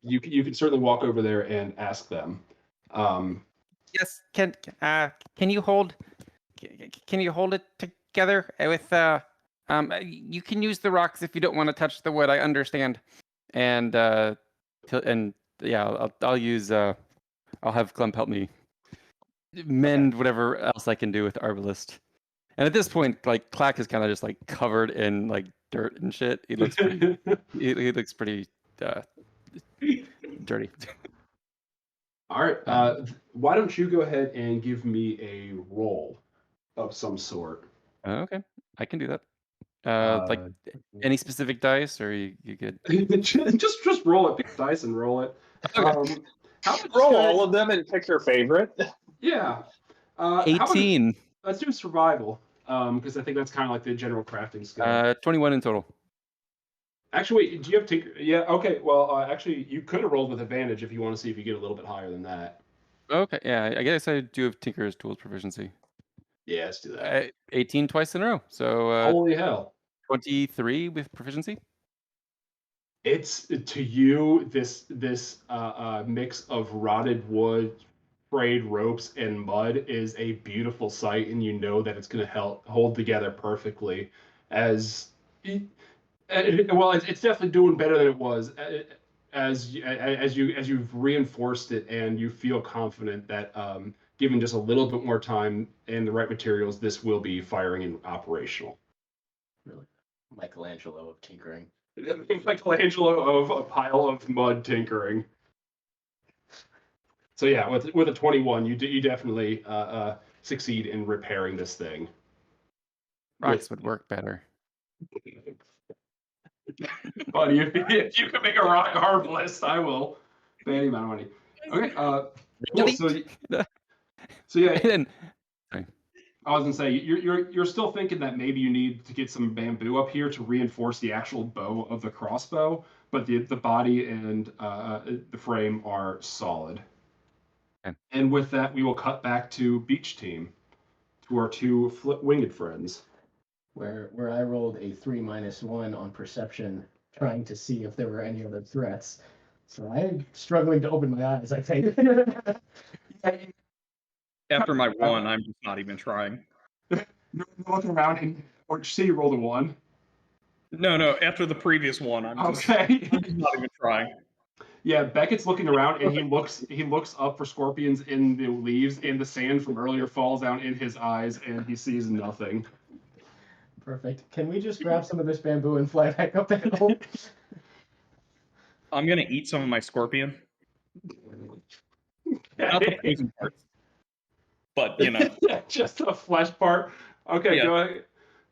F: You can certainly walk over there and ask them.
L: Yes. Can you hold? Can you hold it together with You can use the rocks if you don't want to touch the wood. I understand. And yeah, I'll use I'll have Clump help me mend whatever else I can do with the arbalist. And at this point, like Clack is kind of just like covered in like dirt and shit. He looks pretty. he looks pretty dirty.
F: All right. Why don't you go ahead and give me a roll of some sort?
L: Okay, I can do that. Like any specific dice, or you good?
F: just roll it, pick the dice and roll it.
L: Okay.
H: Roll all of them and pick your favorite.
F: Yeah.
L: 18.
F: Let's do survival, because I think that's kind of like the general crafting skill.
L: 21 in total.
F: Actually, wait, do you have tinker? Yeah. Okay. Well, actually, you could have rolled with advantage if you want to see if you get a little bit higher than that.
L: Okay, yeah, I guess I do have Tinker's Tools proficiency.
F: Yeah, let's do that.
L: 18 twice in a row. So
F: Holy hell.
L: 23 with proficiency.
F: It's to you this mix of rotted wood, frayed ropes, and mud is a beautiful sight, and you know that it's going to help hold together perfectly. It's definitely doing better than it was as you've reinforced it, and you feel confident that given just a little bit more time and the right materials, this will be firing and operational.
J: Really, Michelangelo of tinkering.
F: Michelangelo of a pile of mud tinkering. So yeah, with a 21, you definitely succeed in repairing this thing.
L: Rocks would work better.
F: Buddy, if you can make a rock arbalist, I will pay any amount of money. Okay. Cool. So yeah. I was gonna say you're still thinking that maybe you need to get some bamboo up here to reinforce the actual bow of the crossbow, but the body and the frame are solid.
L: Okay.
F: And with that, we will cut back to Beach Team, to our two winged friends.
J: Where I rolled a 3-1 on perception, trying to see if there were any other threats. So I'm struggling to open my eyes, I think.
B: After my 1, I'm just not even trying.
F: You're looking around and or you say you rolled a 1.
B: No. After the previous one, I'm just not even trying.
F: Yeah, Beckett's looking around and he looks up for scorpions in the leaves, and the sand from earlier falls down in his eyes, and he sees nothing.
J: Perfect. Can we just grab some of this bamboo and fly back up the hill?
B: I'm gonna eat some of my scorpion. Not the poison parts, but you know.
F: Just a flesh part. Okay,
B: Yeah.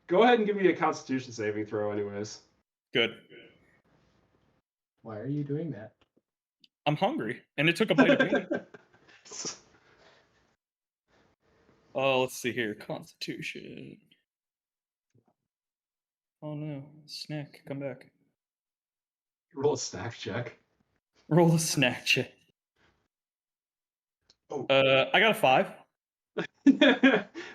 F: Go ahead and give me a Constitution saving throw, anyways.
B: Good.
J: Why are you doing that?
B: I'm hungry, and it took a bite of me. Oh, let's see here. Constitution. Oh no, snack, come back.
F: Roll a snack check.
B: Roll a snack check.
F: Oh.
B: I got a 5.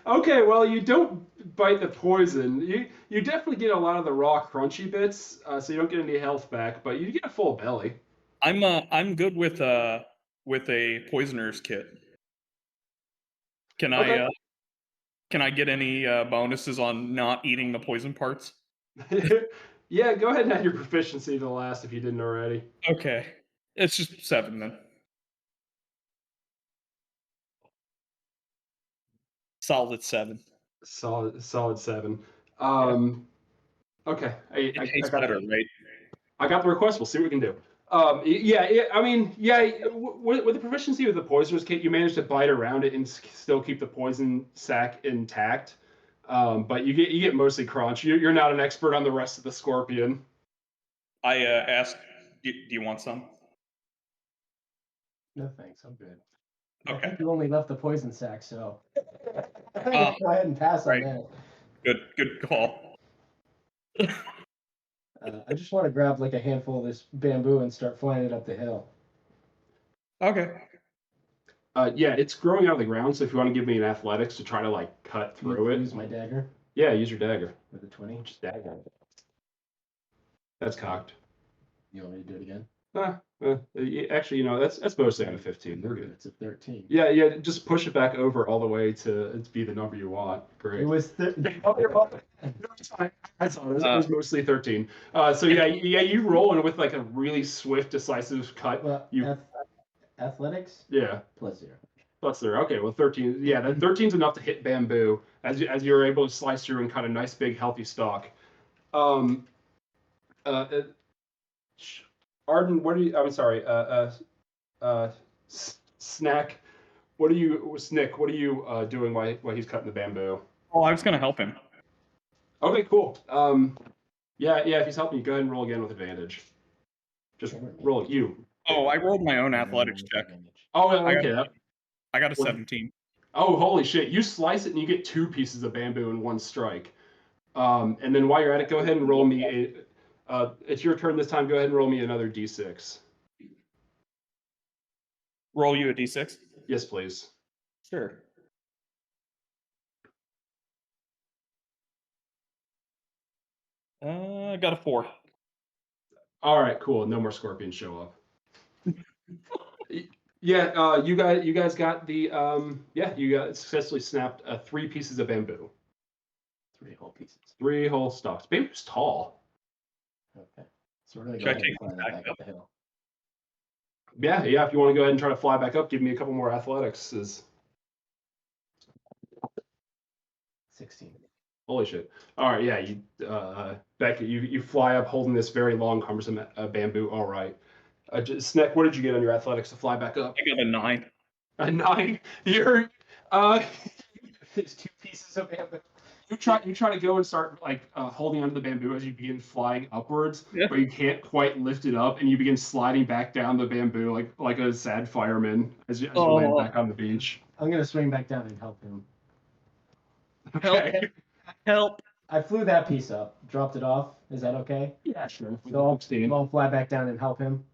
F: Okay, well, you don't bite the poison. You definitely get a lot of the raw, crunchy bits, so you don't get any health back, but you get a full belly.
B: I'm good with a poisoner's kit. Can I get any bonuses on not eating the poison parts?
F: Yeah, go ahead and add your proficiency to the last if you didn't already.
B: Okay, it's just 7 then. Solid 7.
F: Solid 7. Okay, I
B: tastes
F: got
B: better,
F: the,
B: right?
F: I got the request. We'll see what we can do. With the proficiency with the poisoner's kit, you manage to bite around it and still keep the poison sac intact. But you get mostly crunch. You're not an expert on the rest of the scorpion.
B: I asked, do you want some?
J: No thanks, I'm good.
B: Okay.
J: I think you only left the poison sack, so I'm gonna go ahead and pass on that.
B: Good call.
J: I just want to grab like a handful of this bamboo and start flying it up the hill.
B: Okay.
F: Yeah, it's growing out of the ground, so if you want to give me an athletics to try to like cut through it.
J: Use my dagger
F: Yeah, use your dagger.
J: with a 20.
F: Just dagger. That's cocked.
J: You want me to do it again?
F: Actually, that's mostly on a 15. We're good.
J: It's a 13.
F: Yeah, just push it back over all the way to be the number you want. Great.
J: It was
F: It was mostly 13. So you roll and with like a really swift, decisive cut.
J: Well,
F: You
J: athletics
F: yeah.
J: +0.
F: +0. Okay, well 13. Yeah, then 13's enough to hit bamboo as you're able to slice through and cut a nice big healthy stalk. Arden, what are you? I'm sorry. Snack. Snick? What are you doing while he's cutting the bamboo?
B: Oh, I was gonna help him.
F: Okay, cool. Yeah. If he's helping you, go ahead and roll again with advantage. Just roll you.
B: Oh, I rolled my own athletics check.
F: Oh, okay.
B: I got a 17.
F: Oh, holy shit! You slice it and you get 2 pieces of bamboo in one strike. And then while you're at it, go ahead and roll me it's your turn this time. Go ahead and roll me another d6.
B: Roll you a d6?
F: Yes, please.
B: Sure. I got a 4.
F: All right, cool. No more scorpions show up. Yeah, you guys got the you got successfully snapped 3 pieces of bamboo.
J: 3 whole pieces.
F: 3 whole stalks. Bamboo's tall.
J: Okay. So we're gonna
B: Should
J: go
B: I
J: ahead
B: take
J: and fly
B: them
J: that
B: back
J: back up the hill.
F: Yeah. If you want to go ahead and try to fly back up, give me a couple more athletics.
J: 16.
F: Holy shit! All right, yeah. You Becky, you fly up holding this very long, cumbersome bamboo. All right. Sneck, what did you get on your athletics to fly back up?
B: I got a 9.
F: A 9. You're there's 2 pieces of bamboo. You try to go and start like holding onto the bamboo as you begin flying upwards, but you can't quite lift it up, and you begin sliding back down the bamboo like a sad fireman as you land back on the beach.
J: I'm gonna swing back down and help him.
F: Okay.
B: Help!
J: I flew that piece up, dropped it off. Is that okay?
F: Yeah, sure.
J: So I'll fly back down and help him.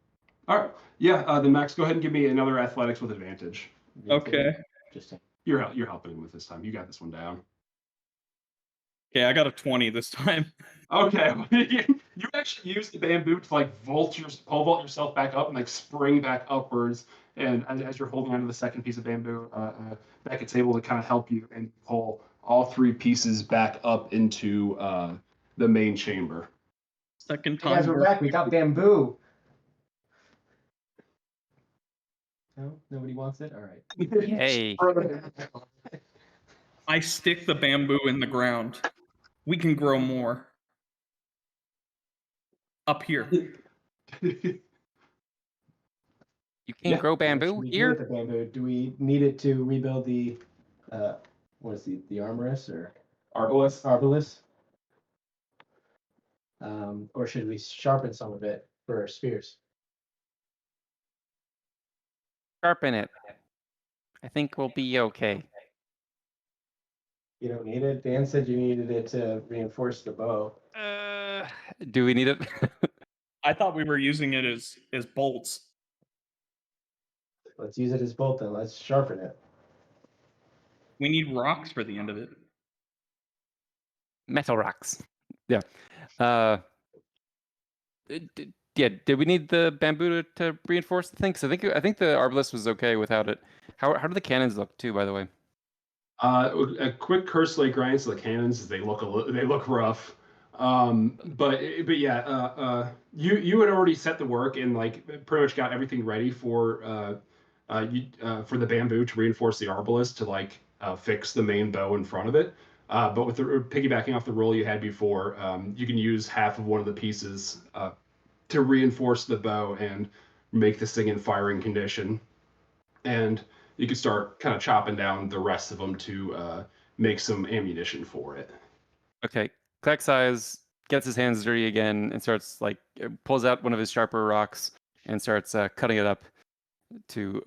F: All right. Yeah. Then Max, go ahead and give me another athletics with advantage.
B: Okay.
J: Just
F: You're helping him with this time. You got this one down.
B: Okay, I got a 20 this time.
F: Okay. You actually use the bamboo to like pole vault yourself back up and like spring back upwards. And as you're holding onto the second piece of bamboo, Beckett's able to kind of help you and pull all three pieces back up into the main chamber.
B: Second
J: Hey guys,
B: time.
J: we're back. We got bamboo. No, nobody wants it. All right.
L: Hey.
B: I stick the bamboo in the ground. We can grow more. Up here.
L: You can grow
J: What should
L: bamboo
J: we do
L: here?
J: with the bamboo? Do we need it to rebuild the what is the armorist or arbalist? Or should we sharpen some of it for spears?
L: Sharpen it. I think we'll be okay.
J: You don't need it. Dan said you needed it to reinforce the bow.
L: Do we need it?
B: I thought we were using it as bolts.
J: Let's use it as bolt then. Let's sharpen it.
B: We need rocks for the end of it.
L: Metal rocks. Yeah. Yeah. Did we need the bamboo to reinforce the thing? Because I think the arbalist was okay without it. How do the cannons look too? By the way.
F: A quick curse lay grinds to the cannons. They look rough. But yeah, you had already set the work and like pretty much got everything ready for the bamboo to reinforce the arbalist to like fix the main bow in front of it. But with the piggybacking off the roll you had before, you can use half of one of the pieces to reinforce the bow and make this thing in firing condition. And you can start kind of chopping down the rest of them to make some ammunition for it.
L: Okay. Kleck's eyes gets his hands dirty again and starts like pulls out one of his sharper rocks and starts cutting it up to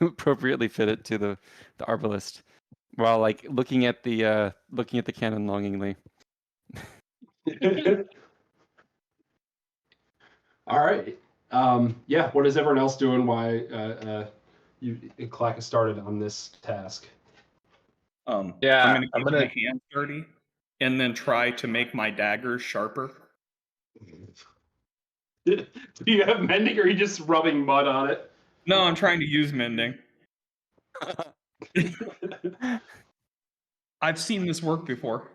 L: appropriately fit it to the arbalist, while like looking at the cannon longingly.
F: All right. Yeah. What is everyone else doing? Why Clack has started on this task?
H: Yeah,
B: I'm gonna get my hands dirty and then try to make my daggers sharper.
F: Do you have mending, or are you just rubbing mud on it?
B: No, I'm trying to use mending. I've seen this work before.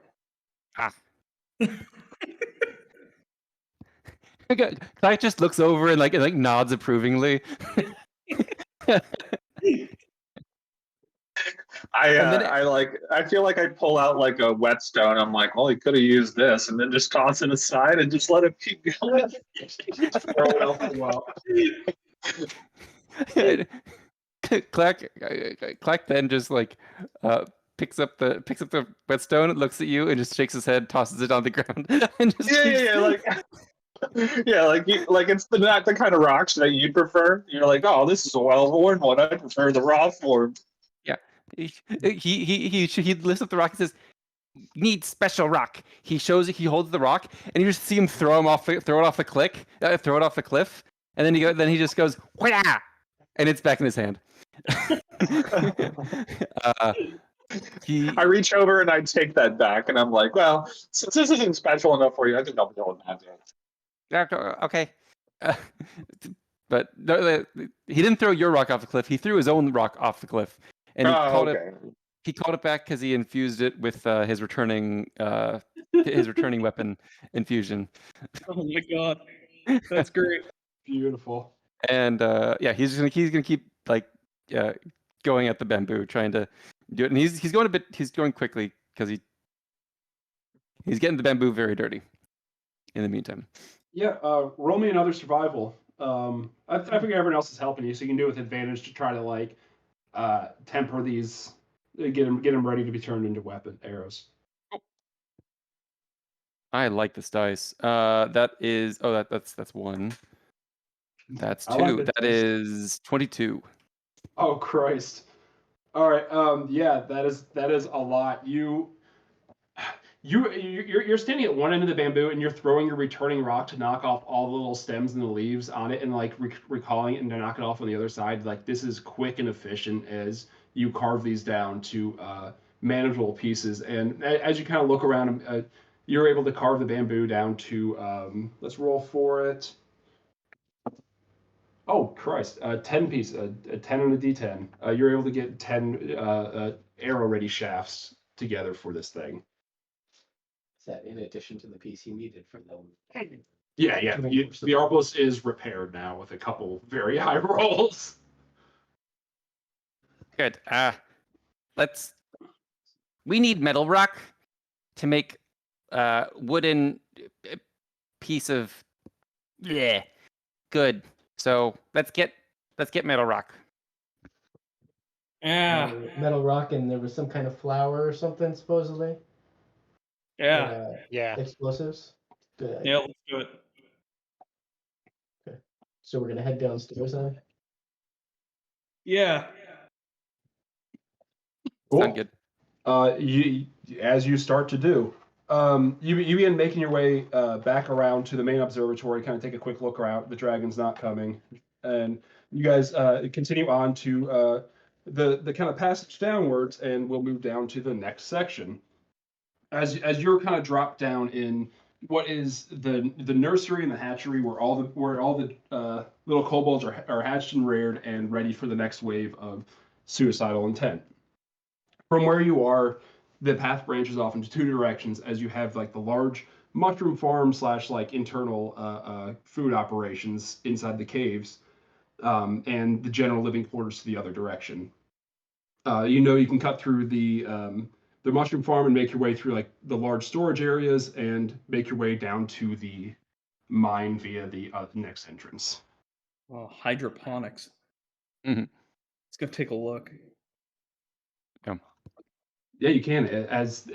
L: Clark just looks over and like nods approvingly.
H: I feel like I pull out like a whetstone. I'm like, well, he could have used this, and then just toss it aside and just let it keep going.
L: Clark then just like picks up the whetstone, looks at you, and just shakes his head, tosses it on the ground, and just
H: like it's not the kind of rocks that you prefer. You're like, oh, this is a well-worn one. I prefer the raw form.
L: Yeah, he lifts up the rock and says, "Need special rock." He holds the rock, and you just see him throw it off the cliff, and then he just goes, "Wah!" and it's back in his hand.
H: I reach over and I take that back, and I'm like, well, since this isn't special enough for you, I think I'll be able to have it.
L: Okay. But no, he didn't throw your rock off the cliff. He threw his own rock off the cliff, and he called it back because he infused it with his returning weapon infusion.
B: Oh my god, that's great!
F: Beautiful.
L: And yeah, he's gonna keep like going at the bamboo, trying to do it, and he's going quickly because he's getting the bamboo very dirty. In the meantime.
F: Yeah, roll me another survival. I figure everyone else is helping you, so you can do it with advantage to try to like temper these, get them ready to be turned into arrows.
L: I like this dice. That is that's one. That's two. That is 22.
F: Oh Christ! All right. Yeah, that is a lot. You're standing at one end of the bamboo and you're throwing your returning rock to knock off all the little stems and the leaves on it, and like recalling it and to knock it off on the other side. Like this is quick and efficient as you carve these down to manageable pieces. And as you kind of look around, you're able to carve the bamboo down to, let's roll for it. Oh, Christ. 10 pieces, a 10 and a D10. You're able to get 10 arrow-ready shafts together for this thing.
J: Is that in addition to the piece you needed for them?
F: Yeah. The Arbalist is repaired now with a couple very high rolls.
L: Good. We need metal rock to make wooden piece of. Yeah. Good. So let's get metal rock.
B: Yeah.
J: Metal rock, and there was some kind of flour or something supposedly.
B: Yeah.
I: Yeah.
J: Explosives. Good.
B: Yeah, let's do it.
J: Okay. So we're gonna head downstairs then.
B: Yeah.
L: Sound good.
F: You, as you start to do, you begin making your way back around to the main observatory, kind of take a quick look around. The dragon's not coming, and you guys continue on to the kind of passage downwards, and we'll move down to the next section. As you're kind of dropped down in what is the nursery and the hatchery, where all the little kobolds are hatched and reared and ready for the next wave of suicidal intent. From where you are, the path branches off into two directions, as you have like the large mushroom farm / like internal food operations inside the caves, and the general living quarters to the other direction. You can cut through the mushroom farm and make your way through like the large storage areas and make your way down to the mine via the next entrance.
B: Oh, hydroponics.
L: Mhm.
B: Let's go take a look.
F: Yeah, you can. As you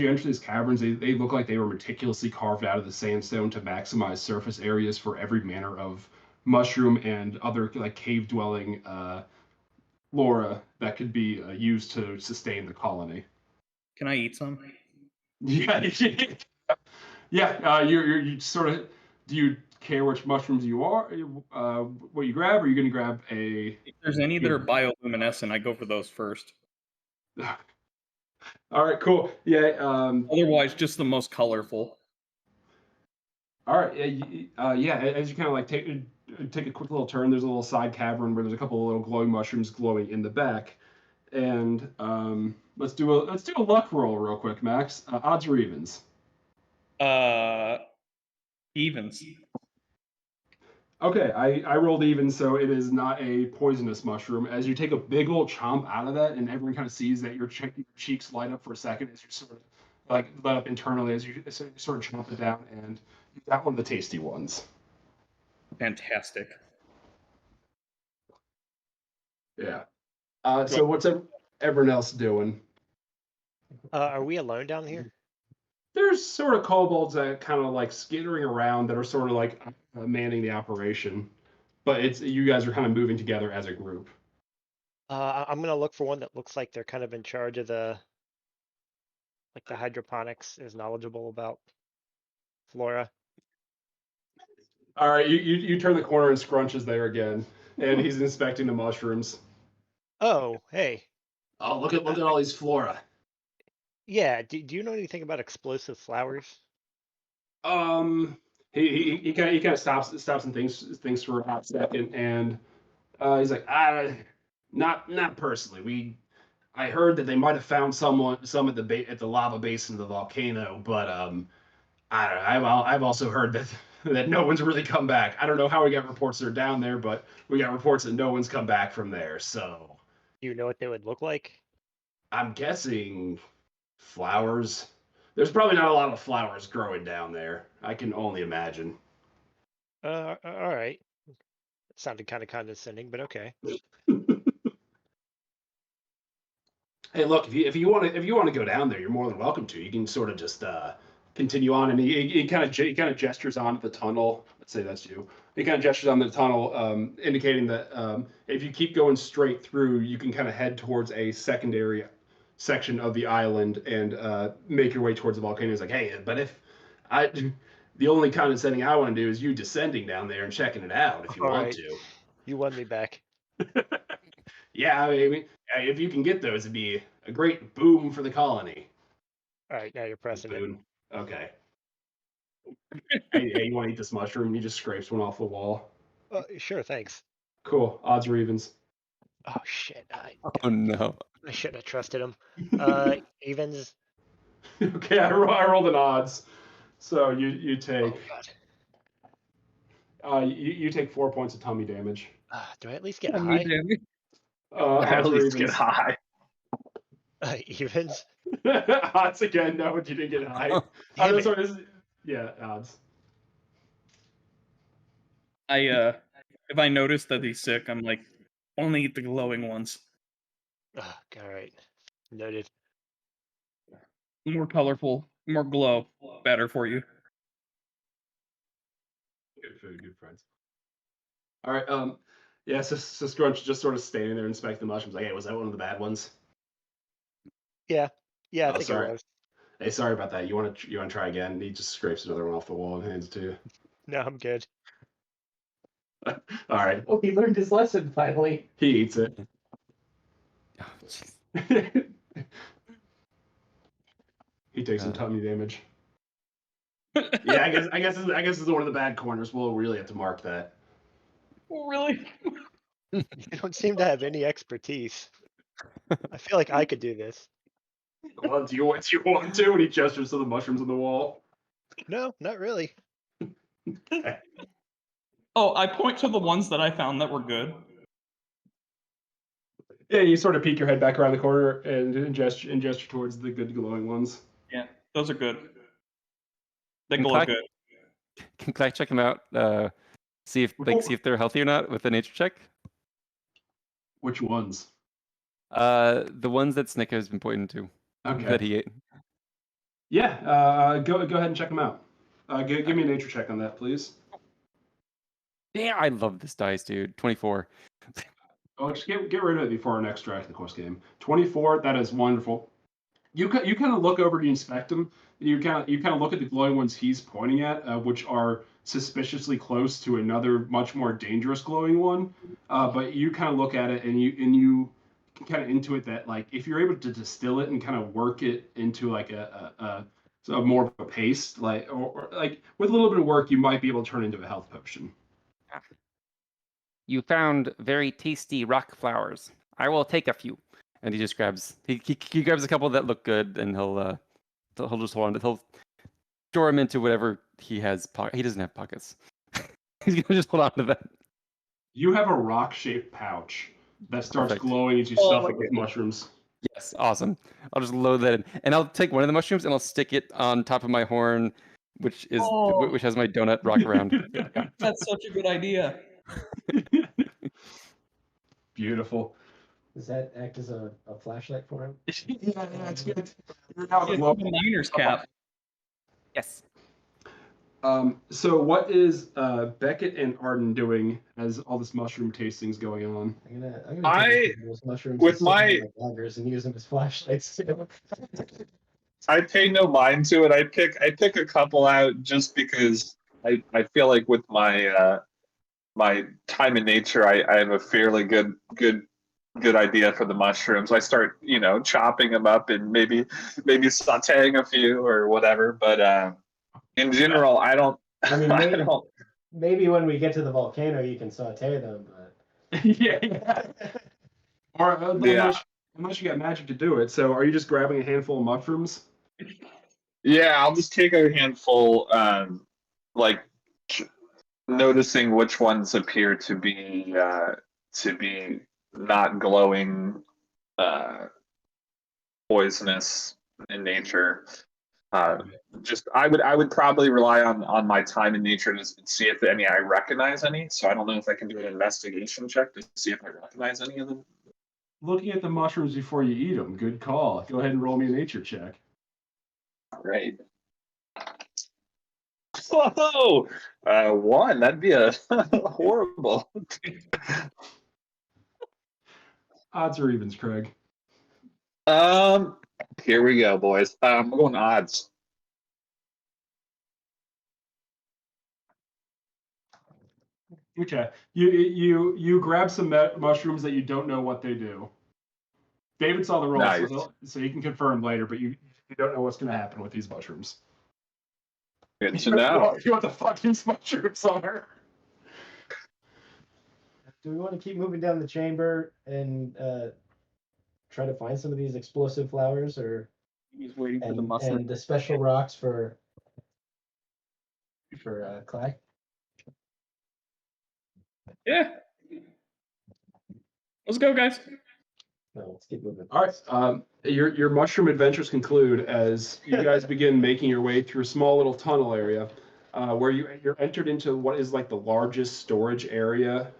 F: enter these caverns, they look like they were meticulously carved out of the sandstone to maximize surface areas for every manner of mushroom and other like cave dwelling flora that could be used to sustain the colony.
B: Can I eat some?
F: Yeah, yeah. You sort of. Do you care which mushrooms you are? What you grab? Or are you going to grab a?
B: If there's any that are bioluminescent, I go for those first.
F: All right, cool. Yeah.
B: Otherwise, just the most colorful.
F: All right. Yeah. As you kind of like take a quick little turn, there's a little side cavern where there's a couple of little glowing mushrooms glowing in the back, and let's do a luck roll real quick, Max. Odds or evens?
B: Evens.
F: Okay, I rolled even, so it is not a poisonous mushroom. As you take a big old chomp out of that, and everyone kind of sees that your cheeks light up for a second as you sort of like light up internally as you sort of chomp it down, and you got one of the tasty ones.
B: Fantastic.
F: Yeah. So what's everyone else doing?
I: Are we alone down here?
F: There's sort of kobolds that kind of like skittering around that are sort of like manning the operation, but it's you guys are kind of moving together as a group.
I: I'm gonna look for one that looks like they're kind of in charge of the hydroponics, is knowledgeable about flora.
F: All right, you turn the corner and Scrunch is there again, and he's inspecting the mushrooms.
I: Oh, hey.
F: Oh, look at all these flora.
I: Yeah. Do you know anything about explosive flowers?
F: He kind of stops and thinks for a hot second, and he's like, not personally. I heard that they might have found some at the lava basin of the volcano, but I don't know. I've also heard that no one's really come back. I don't know how we got reports they're down there, but we got reports that no one's come back from there. So,
I: Do you know what they would look like?
F: I'm guessing flowers. There's probably not a lot of flowers growing down there. I can only imagine.
I: All right. It sounded kind of condescending, but okay.
F: Hey, look, if you want to go down there, you're more than welcome to. You can sort of just continue on, and he kind of gestures onto the tunnel. Let's say that's you. He kind of gestures on the tunnel, indicating that if you keep going straight through, you can kind of head towards a secondary section of the island and make your way towards the volcano. He's like, hey, but the only condescending I want to do is you descending down there and checking it out if you
I: All
F: want
I: right.
F: to.
I: You won me back.
F: Yeah, I mean, if you can get those, it'd be a great boom for the colony.
I: All right, now you're pressing it.
F: Okay. Hey, you want to eat this mushroom? He just scrapes one off the wall.
I: Sure, thanks.
F: Cool. Odds or evens?
I: Oh shit!
L: Oh no.
I: I shouldn't have trusted him. Evens.
F: Okay, I rolled an odds. So you take
I: Oh god.
F: you take 4 points of tummy damage.
I: Do I at least get
B: Tummy
I: high?
B: damage.
H: At
F: Odds or
H: least get
F: evens?
H: high.
I: Evens.
F: Odds again. No, you didn't get high.
I: Damn
F: I'm
I: it.
F: sorry. Yeah, odds.
B: If I notice that he's sick, I'm like, only eat the glowing ones.
I: All right. Noted.
B: More colorful, more glow, better for you.
F: Good food, good friends. All right. Yeah. So Scrunch just sort of standing there inspecting the mushrooms. Like, hey, was that one of the bad ones?
I: Yeah. Yeah, I
F: Oh,
I: think
F: sorry.
I: it was.
F: Hey, sorry about that. You want to try again? And he just scrapes another one off the wall and hands it to you.
I: No, I'm good.
F: All right.
J: Oh, he learned his lesson finally.
F: He eats it.
L: Oh, jeez.
F: He takes some tummy damage. Yeah, I guess this is one of the bad corners. We'll really have to mark that.
B: Really?
I: You don't seem to have any expertise. I feel like I could do this.
F: Well, do you want to? And he gestures to the mushrooms on the wall.
I: No, not really.
B: Oh, I point to the ones that I found that were good.
F: Yeah, you sort of peek your head back around the corner and gesture towards the good glowing ones.
B: Yeah, those are good. They
L: Can
B: glow
L: Clack-
B: good.
L: Can Clack check them out? See if they're healthy or not with a nature check.
F: Which ones?
L: The ones that Snick has been pointing to.
F: Okay.
L: That he ate.
F: Yeah. Go ahead and check them out. Give me a nature check on that, please.
L: Yeah, I love this dice, dude. 24.
F: Oh, just get rid of it before our next Dragon Quest game. 24. That is wonderful. You kind of look over to inspect them. And you kind of look at the glowing ones he's pointing at, which are suspiciously close to another much more dangerous glowing one. But you kind of look at it and you kind of intuit that, like, if you're able to distill it and kind of work it into like a more of a paste, like or like with a little bit of work, you might be able to turn it into a health potion.
L: You found very tasty rock flowers. I will take a few. And he just grabs he grabs a couple that look good, and he'll just hold on to. He'll store them into whatever he has. He doesn't have pockets. He's gonna just hold on to that.
F: You have a rock-shaped pouch that starts
L: Perfect.
F: glowing as you stuff it with mushrooms.
L: Yes, awesome. I'll just load that in, and I'll take one of the mushrooms and I'll stick it on top of my horn, which has my donut rock around.
B: That's such a good idea.
F: Beautiful.
J: Does that act as a flashlight for him?
F: Yeah, it's good. You're now
B: It's a miner's cap.
L: Yes.
F: So what is Beckett and Arden doing as all this mushroom tasting's going on?
J: I'm gonna take those mushrooms
H: with
J: and stick them
H: my-
J: in my daggers and use them as flashlights too.
H: I pay no mind to it. I pick a couple out just because I feel like with my my time in nature, I have a fairly good idea for the mushrooms. I start chopping them up and maybe sautéing a few or whatever. But in general, I don't.
J: I mean,
H: I
J: maybe,
H: don't.
J: maybe when we get to the volcano, you can saute them, but
F: Yeah. Or unless you got magic to do it. So are you just grabbing a handful of mushrooms?
H: Yeah, I'll just take a handful, like noticing which ones appear to be not glowing, poisonous in nature. Just I would probably rely on my time in nature to see if I recognize any. So I don't know if I can do an investigation check to see if I recognize any of them.
F: Looking at the mushrooms before you eat them. Good call. Go ahead and roll me a nature check.
H: Great. Whoa! One. That'd be a horrible.
F: Odds or evens, Craig?
H: Here we go, boys. I'm going odds.
F: Okay. You grab some mushrooms that you don't know what they do. David saw the rolls,
H: Nice.
F: so he can confirm later, but you don't know what's going to happen with these mushrooms.
H: Good to know.
F: You know what the fuck these mushrooms are?
J: Do we want to keep moving down the chamber and try to find some of these explosive flowers, or
B: He's waiting for the mushroom.
J: and the special rocks for Clack?
B: Yeah. Let's go, guys.
J: No, let's keep moving.
F: All right. Your mushroom adventures conclude as you guys begin making your way through a small little tunnel area, where you're entered into what is like the largest storage area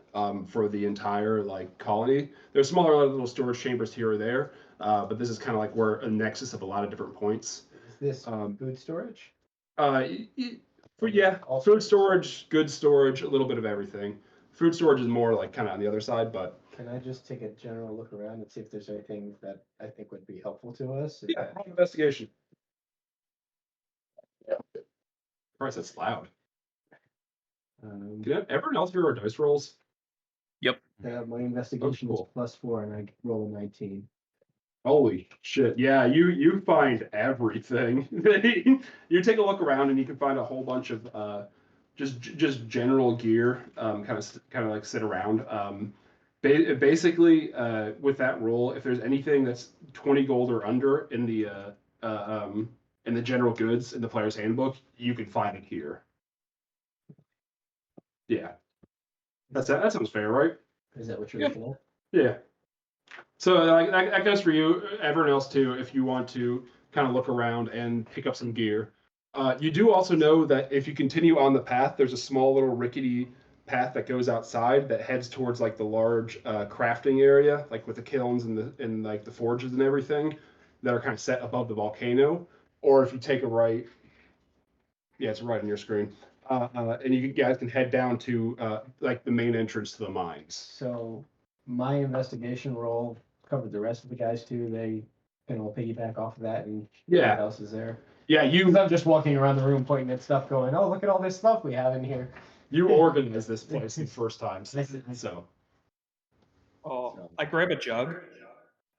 F: for the entire like colony. There's smaller little storage chambers here or there, but this is kind of like where a nexus of a lot of different points.
J: Is this food storage?
F: Food storage, goods storage, a little bit of everything. Food storage is more like kind of on the other side, but
J: Can I just take a general look around and see if there's anything that I think would be helpful to us?
F: yeah, roll investigation. Christ, that's loud. Can everyone else hear our dice rolls?
J: My investigation
F: cool.
J: is +4 and I roll a 19.
F: Holy shit! Yeah, you find everything. You take a look around and you can find a whole bunch of just general gear, kind of like sit around. Basically, with that roll, if there's anything that's 20 gold or under in the general goods in the player's handbook, you can find it here. Yeah, that sounds fair, right?
J: Is that what you're
F: Yeah.
J: looking at?
F: Yeah. So like that goes for you, everyone else too, if you want to kind of look around and pick up some gear. You do also know that if you continue on the path, there's a small little rickety path that goes outside that heads towards like the large crafting area, like with the kilns and like the forges and everything that are kind of set above the volcano. Or if you take a right, yeah, it's right on your screen, and you guys can head down to like the main entrance to the mines.
J: So my investigation roll covered the rest of the guys too. They can all piggyback off of that and
F: Yeah.
J: what else is there?
F: Yeah,
J: Because I'm just walking around the room pointing at stuff going, oh, look at all this stuff we have in here.
F: you organized this place the first time, so.
B: Oh, I grab a jug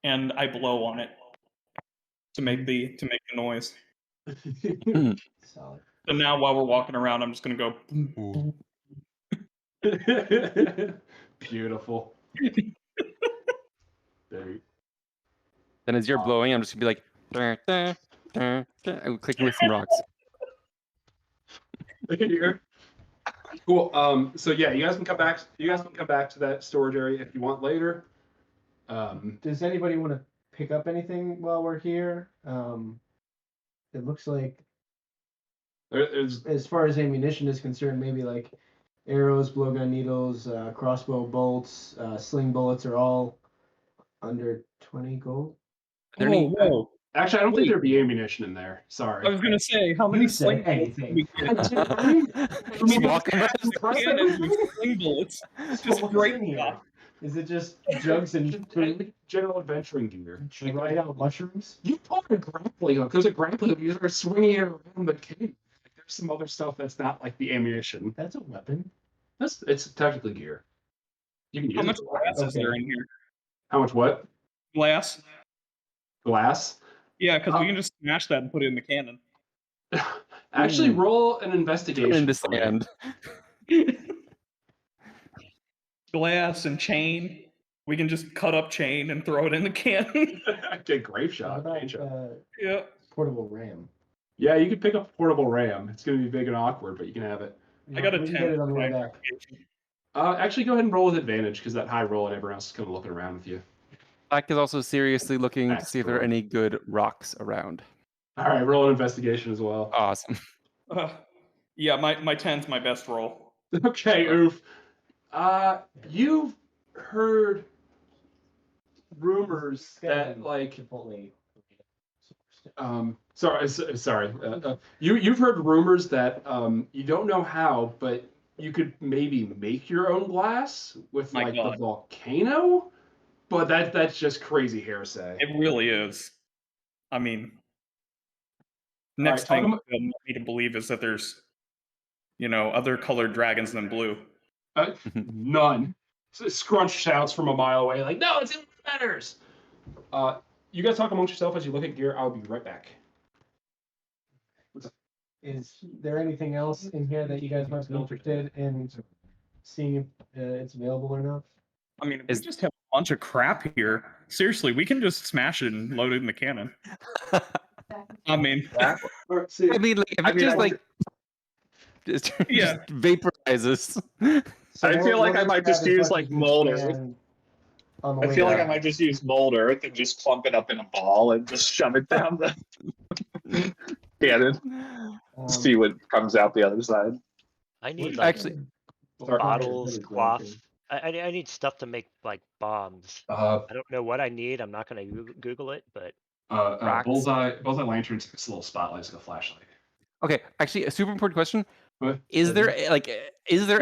B: and I blow on it to make the noise.
J: Solid.
B: And now while we're walking around, I'm just gonna go.
F: Beautiful. There.
D: Then as you're blowing, I'm just gonna be like, "Dun, dun, dun, dun," I'm clicking with some rocks.
F: Cool. So yeah, you guys can come back. You guys can come back to that storage area if you want later.
J: Does anybody want to pick up anything while we're here? It looks like,
F: There's
J: as far as ammunition is concerned, maybe like arrows, blowgun needles, crossbow bolts, sling bullets are all under 20 gold.
B: Whoa.
F: actually I don't think there'd be ammunition in there. Sorry.
B: I was gonna say, how many
J: You said
B: sling
J: anything.
B: bullets do we get?
D: Just walking around.
B: Cannons with sling bullets.
J: So
B: Just
J: what's
B: great
J: in here?
B: stuff.
J: Is it just jugs and food?
F: General adventuring gear.
J: Should I write out mushrooms?
F: You pull a grappling hook. There's a grappling hook. You start swinging it around the cave. There's some other stuff that's not like the ammunition.
J: That's a weapon.
F: It's technically gear. You can use
B: How
F: it.
B: much glass is there in here?
F: How much what?
B: Glass?
F: Glass?
B: Yeah, because we can just smash that and put it in the cannon.
F: Actually, roll an
D: Turn
F: investigation.
D: into
F: for me.
D: sand.
B: Glass and chain. We can just cut up chain and throw it in the cannon.
F: Okay, grape
J: How
F: shot.
J: about
F: Great shot.
B: Yeah.
J: portable ram?
F: Yeah, you can pick up a portable ram. It's going to be big and awkward, but you can have it.
B: I got a
J: We can
B: 10.
J: get it on the way back.
F: Actually, go ahead and roll with advantage because that high roll and everyone else is kind of looking around with you.
D: Black is also seriously looking to
F: That's
D: see if there are
F: cool.
D: any good rocks around.
F: All right, roll an investigation as well.
D: Awesome.
B: Yeah, my 10's my best roll.
F: Okay, oof. You've heard rumors that like
J: Chipotle.
F: sorry. You've heard rumors that you don't know how, but you could maybe make your own glass with
B: My
F: like
B: God.
F: the volcano, but that's just crazy hearsay.
B: It really is. I mean, next
F: Alright,
B: thing they'll want me to believe is that there's, other colored dragons than blue.
F: None. Scrunch shouts from a mile away, like, no, it's matters. You guys talk amongst yourself as you look at gear. I'll be right back.
J: is there anything else in here that you guys might be interested in seeing if it's available or not?
B: I mean, we just have a bunch of crap here. Seriously, we can just smash it and load it in the cannon. I mean,
D: I mean, like, if it just like just vaporizes.
J: So
H: I feel like I might just use like mold earth. I feel like I
J: might.
H: might just use mold earth and just clump it up in a ball and just shove it down the cannon. See what comes out the other side.
I: I need like
D: Actually,
I: bottles, cloth. I need stuff to make like bombs. I don't know what I need. I'm not gonna Google it, but
F: bullseye lantern's like a little spotlight, it's like a flashlight.
D: okay, actually, a super important question:
F: What?
D: is there
F: Yeah,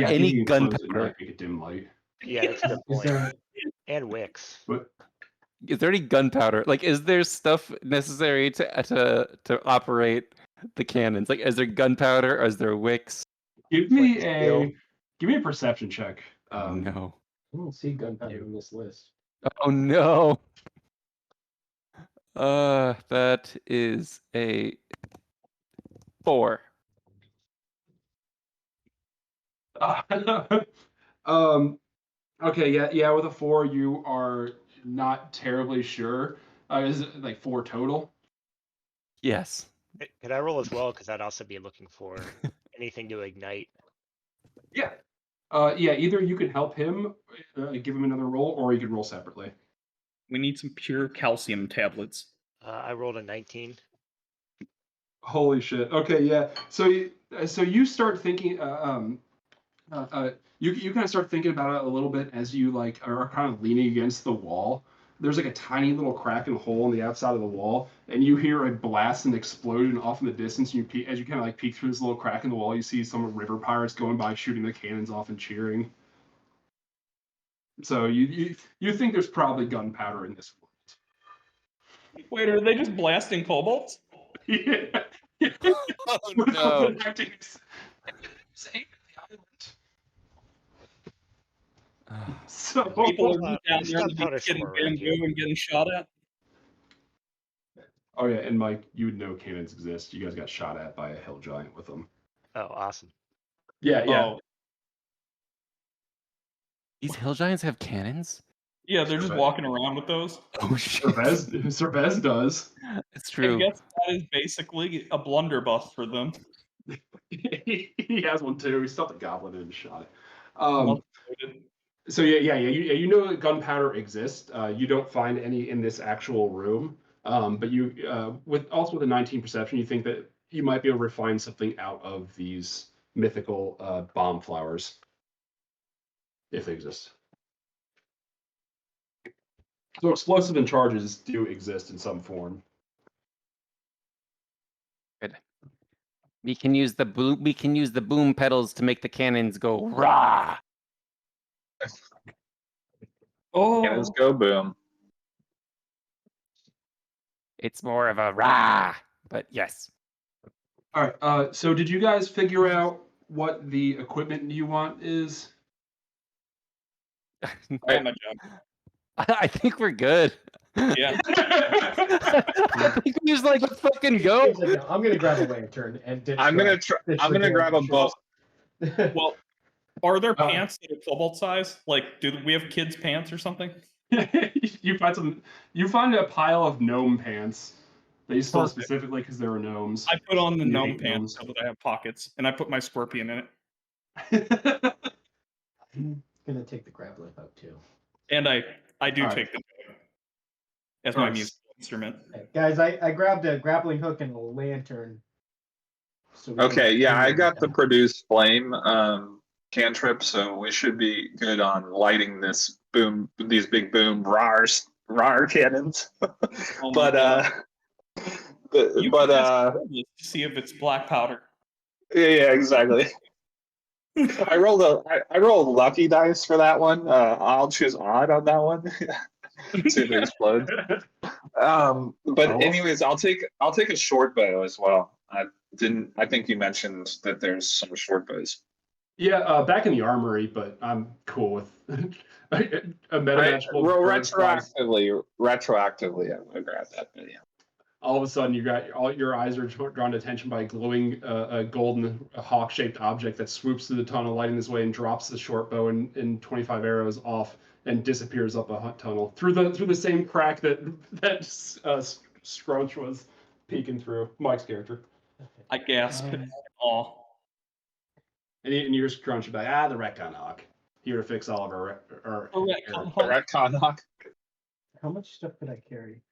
D: any
F: you can close it,
D: gunpowder?
F: make it dim light.
I: yeah, that's a good
J: Is
I: point.
J: there
I: And wicks.
F: What?
D: Is there any gunpowder? Like, is there stuff necessary to operate the cannons? Like, is there gunpowder or is there wicks?
F: Give me a perception check.
D: No.
J: I don't see gunpowder on this list.
D: Oh no. That is a 4.
F: Okay, yeah, with a 4, you are not terribly sure. Is it like 4 total?
D: Yes.
I: Could I roll as well? Because I'd also be looking for anything to ignite.
F: Yeah. Yeah, either you can help him, give him another roll, or you can roll separately.
B: we need some pure calcium tablets.
I: I rolled a 19.
F: Holy shit. Okay, yeah. So you start thinking, you kind of start thinking about it a little bit as you like are kind of leaning against the wall. There's like a tiny little crack and hole in the outside of the wall, and you hear a blast and explosion off in the distance. And as you kind of like peek through this little crack in the wall, you see some river pirates going by, shooting the cannons off and cheering. So you think there's probably gunpowder in this world.
B: Wait, are they just blasting kobolds?
F: Yeah.
D: Oh no.
F: So
B: People are down there
I: It's
B: in the
I: gunpowder
B: beach getting
I: somewhere around
B: bamboo and getting shot at.
F: Oh yeah, and Mike, you would know cannons exist. You guys got shot at by a hill giant with them.
I: Oh, awesome.
F: Yeah.
B: Oh,
D: These hill giants have cannons?
B: yeah, they're just walking around with those.
D: Oh shit.
F: Cervez does.
D: It's
B: I
D: true.
B: guess that is basically a blunderbuss for them.
F: He has one too. He stuffed a goblin in and shot it.
B: Well,
F: So you know that gunpowder exists. You don't find any in this actual room, but you with a 19 perception, you think that you might be able to refine something out of these mythical bomb flowers, if they exist. So explosive and charges do exist in some form.
D: Good. We can use the boom pedals to make the cannons go rah.
H: Cannons go boom.
D: It's more of a rah, but yes.
F: All right. So did you guys figure out what the equipment you want is?
B: I got my job.
D: I think we're good.
B: Yeah.
D: I think we just like let's fucking go.
J: I'm gonna grab a lantern and ditch.
H: I'm gonna grab a boat.
B: Well, are there pants that are kobold size? Like, do we have kids' pants or something?
F: You find a pile of gnome pants. They stole specifically because there were gnomes.
B: I put on the
F: You
B: gnome
F: hate
B: pants so that I have pockets, and I put my scorpion in it.
J: I'm gonna take the grappling hook too.
B: And I do
F: All right.
B: take the as
F: All
B: my
F: right.
B: musical instrument.
J: Okay, guys, I grabbed a grappling hook and a lantern. So we
H: Okay,
J: can-
H: yeah, I got the produce flame cantrip, so we should be good on lighting these big boom rar cannons.
B: Oh my
H: But
B: God. You
H: but
B: can ask to see if it's black powder.
H: yeah, exactly. I rolled a lucky dice for that one. I'll choose odd on that one. See if it explodes. But anyways, I'll take a short bow as well. I think you mentioned that there's some short bows.
F: Yeah, back in the armory, but I'm cool with a meta match.
H: Retroactively, I'm gonna grab that. But yeah.
F: all of a sudden, you got all your eyes are drawn to attention by a glowing, a golden hawk-shaped object that swoops through the tunnel, lighting this way, and drops the short bow and 25 arrows off and disappears up a tunnel through the same crack that Scrunch was peeking through. Mike's character.
B: I gasp in awe.
F: And you're Scrunch like, the Retcon Hawk, here to fix all of our
B: Retcon
H: The Retcon Hawk.
J: How much stuff could I carry?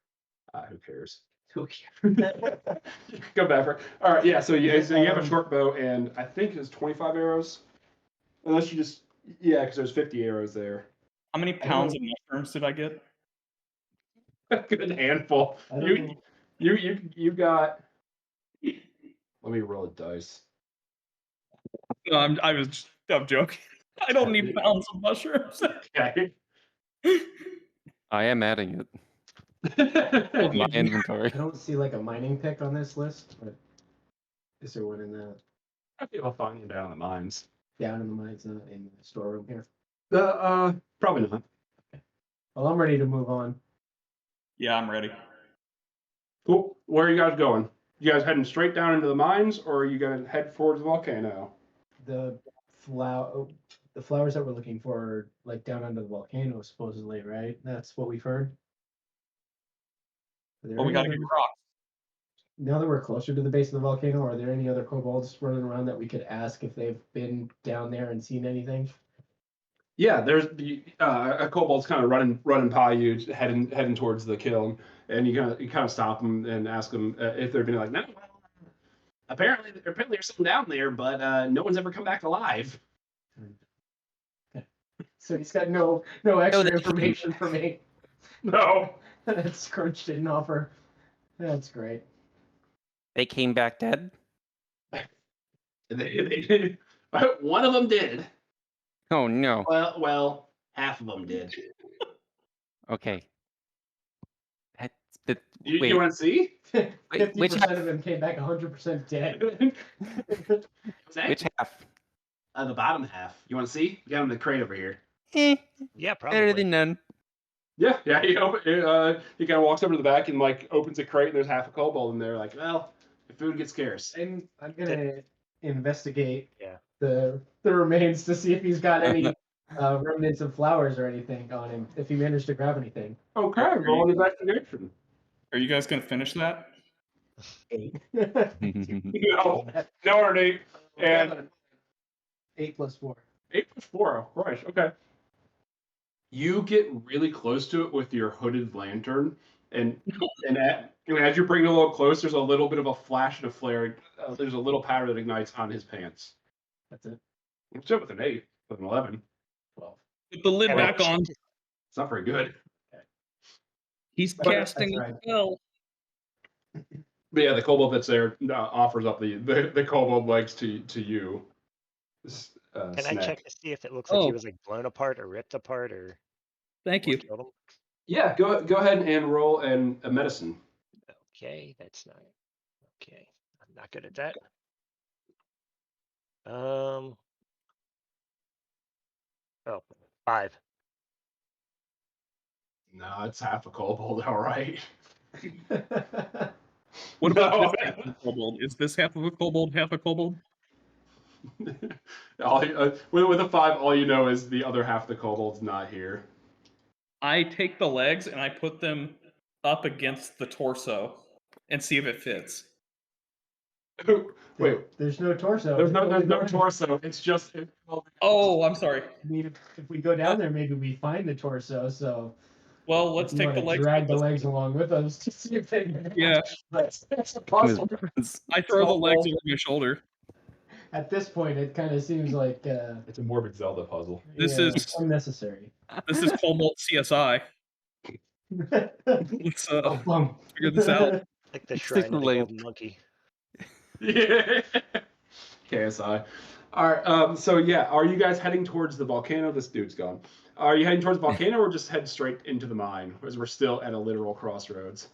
F: Who cares?
J: Who cares?
F: Go back for all right. Yeah, so you have a short bow, and I think it's 25 arrows, unless you just because there's 50 arrows there.
B: How many pounds of mushrooms did I get?
F: A good handful. You got. Let me roll a dice.
B: No, I'm joking. I don't need pounds of mushrooms.
F: Okay.
D: I am adding it. My inventory.
J: I don't see like a mining pick on this list, but is there one in the
F: I think I'll find you down in the mines.
J: down in the mines in the storeroom here?
F: Probably not.
J: Well, I'm ready to move on.
B: Yeah, I'm ready.
F: Cool. Where are you guys going? You guys heading straight down into the mines, or are you gonna head towards the volcano?
J: The flowers that we're looking for are like down under the volcano, supposedly, right? That's what we've heard.
B: Well, we gotta get rocks.
J: Now that we're closer to the base of the volcano, are there any other kobolds running around that we could ask if they've been down there and seen anything?
F: Yeah, there's a kobold's kind of running by you, heading towards the kiln, and you kind of stop them and ask them if they've been like, no, apparently there's something down there, but no one's ever come back alive.
J: So he's got no extra information for me.
F: No,
J: that Scrunch didn't offer. That's great.
D: They came back dead?
F: They one of them did.
D: Oh no.
F: Well, half of them did.
D: Okay.
F: You want to see?
J: 50% of them came back 100% dead.
D: Which half?
F: The bottom half. You want to see? You got them in the crate over here.
I: Yeah, probably.
D: Better than none.
F: Yeah. He kind of walks over to the back and like opens a crate, and there's half a kobold in there. Like, well, if food gets scarce.
J: I'm gonna investigate
I: Yeah.
J: the remains to see if he's got any remnants of flowers or anything on him. If he managed to grab anything.
F: Okay, roll an investigation.
B: Are you guys gonna finish that?
J: 8.
F: No, Nate. And
J: 8 plus 4.
F: 8 plus 4. Right. Okay. You get really close to it with your hooded lantern, and as you bring it a little close, there's a little bit of a flash and a flare. There's a little powder that ignites on his pants.
J: That's it.
F: It's up with an 8, with an 11.
J: 12.
B: Put the lid back on.
F: It's not very good.
B: He's
J: But
B: casting
J: that's
B: a
J: right.
B: spell.
F: But yeah, the kobold that's there offers up the kobold legs to you.
I: Can
F: snack.
I: I check to see if it looks like he
B: Oh.
I: was like blown apart or ripped apart or
B: Thank
I: what
B: you.
I: killed him?
F: Yeah, go ahead and roll a medicine.
I: Okay, that's not okay. I'm not good at that. Oh, 5.
F: No, it's half a kobold, all right.
B: What about
F: No.
B: this half of a kobold? Is this half of a kobold, half a kobold?
F: With a 5, all you know is the other half of the kobold's not here.
B: I take the legs and I put them up against the torso and see if it fits.
F: Wait,
J: There's no torso.
F: there's no torso. It's just.
B: Oh, I'm sorry.
J: If we go down there, maybe we find the torso. So
B: Well, let's
J: if you
B: take the
J: wanna
B: legs.
J: drag the legs along with us to see if they.
B: Yeah.
J: That's a puzzle.
B: I throw the legs over my shoulder.
J: At this point, it kind of seems like
F: It's a morbid Zelda puzzle.
B: This
J: yeah,
B: is
J: unnecessary.
B: this is Kobold CSI. Let's figure this out.
I: Like the
D: Stick
I: shrine of
D: the
I: the
D: leg-
I: golden monkey.
F: Yeah. KSI. All right. So yeah, are you guys heading towards the volcano? This dude's gone. Are you heading towards the volcano, or just head straight into the mine, as we're still at a literal crossroads?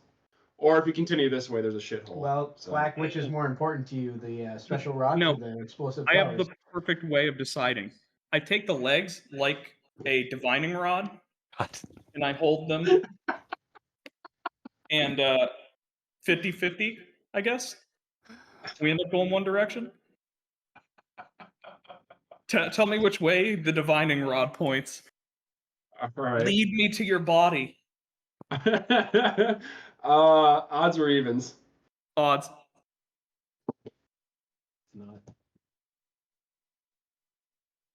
F: Or if you continue this way, there's a shithole.
J: Well,
F: So-
J: Black, which is more important to you, the special rock
B: No.
J: or the explosive
B: I have
J: flowers?
B: the perfect way of deciding. I take the legs like a divining rod and I hold them and 50-50, I guess. We end up going one direction. Tell me which way the divining rod points.
F: All right.
B: Lead me to your body.
F: Odds or evens?
B: Odds.
J: Not.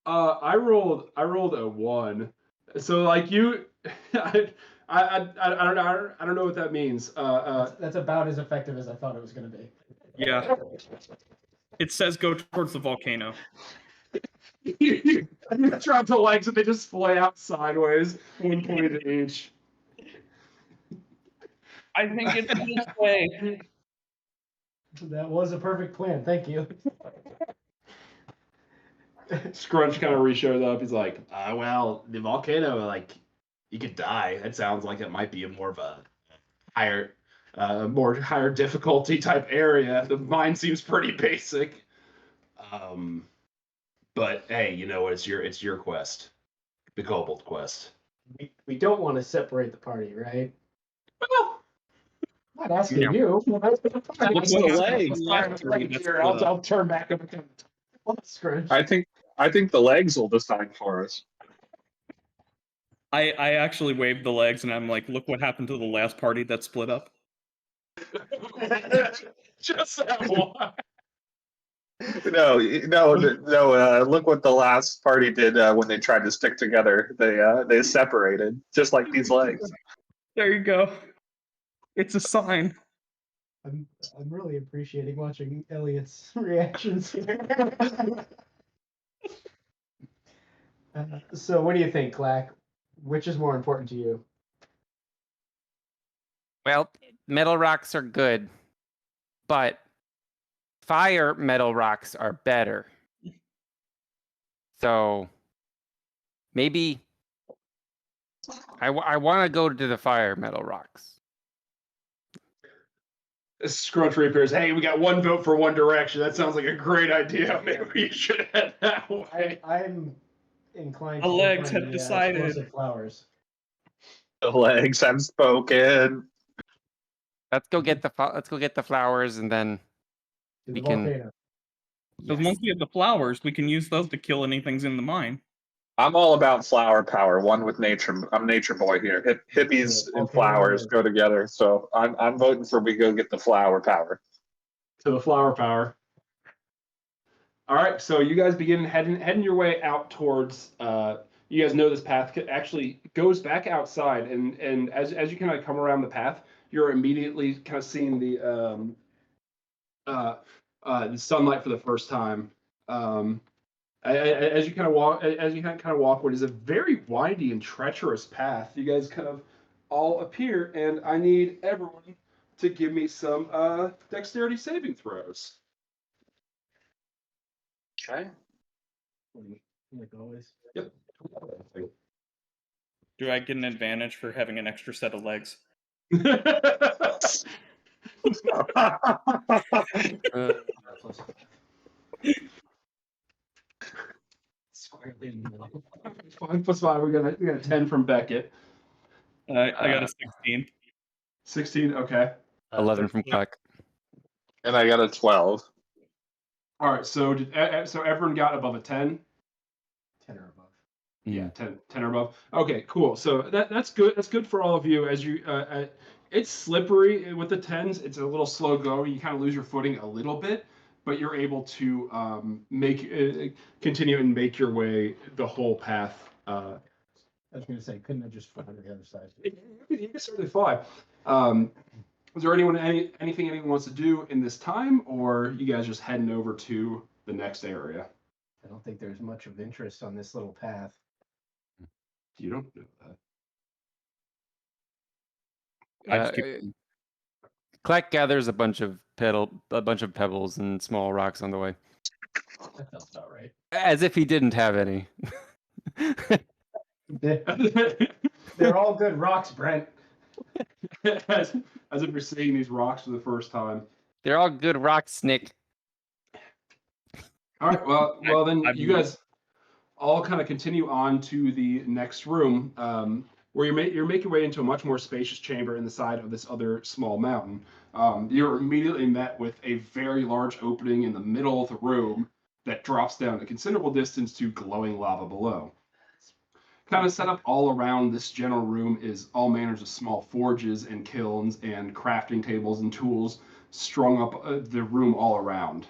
F: I rolled a 1. So like you, I don't know what that means.
J: That's about as effective as I thought it was going to be.
B: Yeah. It says go towards the volcano.
F: You drop the legs and they just splay out sideways, 1 point each.
B: I think it's this way.
J: That was a perfect plan. Thank you.
F: Scrunch kind of re-shows up. He's like, well, the volcano, like, you could die. That sounds like it might be a more of a higher difficulty type area. The mine seems pretty basic. But hey, you know, it's your quest, the Kobold quest.
J: We don't want to separate the party, right?
F: Well,
J: I'm not asking
B: Yeah.
J: you.
B: What's the legs?
F: I'll turn back up again.
J: Scrunch.
H: I think the legs will decide for us.
B: I actually waved the legs and I'm like, look what happened to the last party that split up.
F: Just that one.
H: No. Look what the last party did when they tried to stick together. They separated, just like these legs.
B: There you go. It's a sign.
J: I'm really appreciating watching Elliot's reactions here. So what do you think, Clack? Which is more important to you?
L: Well, metal rocks are good, but fire metal rocks are better. So maybe I want to go to the fire metal rocks.
F: Scrunch reappears. Hey, we got 1 vote for one direction. That sounds like a great idea. Maybe we should head that way.
J: I'm inclined
B: The
J: to
B: legs
J: find
B: have
J: the,
B: decided.
J: explosive flowers.
H: The legs have spoken.
L: Let's go get the flowers and then
J: To the
L: we can-
J: volcano.
B: Because once we have the flowers, we can use those to kill anything's in the mine.
H: I'm all about flower power. One with nature. I'm nature boy here. Hippies and flowers go together. So I'm voting for we go get the flower power.
F: To the flower power. All right, so you guys begin heading your way out towards. You guys know this path actually goes back outside, and as you kind of come around the path, you're immediately kind of seeing the sunlight for the first time. As you kind of walk what is a very windy and treacherous path, you guys kind of all appear, and I need everyone to give me some dexterity saving throws.
H: Okay.
J: Like always.
F: Yep.
B: Do I get an advantage for having an extra set of legs?
J: Squarely in the middle.
F: 5 plus 5. We got a 10 from Beckett.
B: I got a 16.
F: 16. Okay.
L: 11 from
I: 13.
L: Clack.
H: And I got a 12.
F: All right. So so everyone got above a 10.
J: 10 or above.
F: Yeah, 10 or above. Okay, cool. So that's good. That's good for all of you. As you, it's slippery with the 10s. It's a little slow going. You kind of lose your footing a little bit, but you're able to continue and make your way the whole path.
J: I was going to say, couldn't I just fly to the other side?
F: You can certainly fly. Is there anything anyone wants to do in this time, or you guys just heading over to the next area?
J: I don't think there's much of interest on this little path.
F: You don't know that.
L: Clack gathers a bunch of pebbles and small rocks on the way,
J: That felt about right.
L: as if he didn't have any.
J: They're all good rocks, Brent.
F: as if you're seeing these rocks for the first time.
L: They're all good rocks, Nick.
F: All right. Well, then you guys all kind of continue on to the next room. where you're making your way into a much more spacious chamber in the side of this other small mountain. You're immediately met with a very large opening in the middle of the room that drops down a considerable distance to glowing lava below. Kind of set up all around this general room is all manners of small forges and kilns and crafting tables and tools strung up the room all around.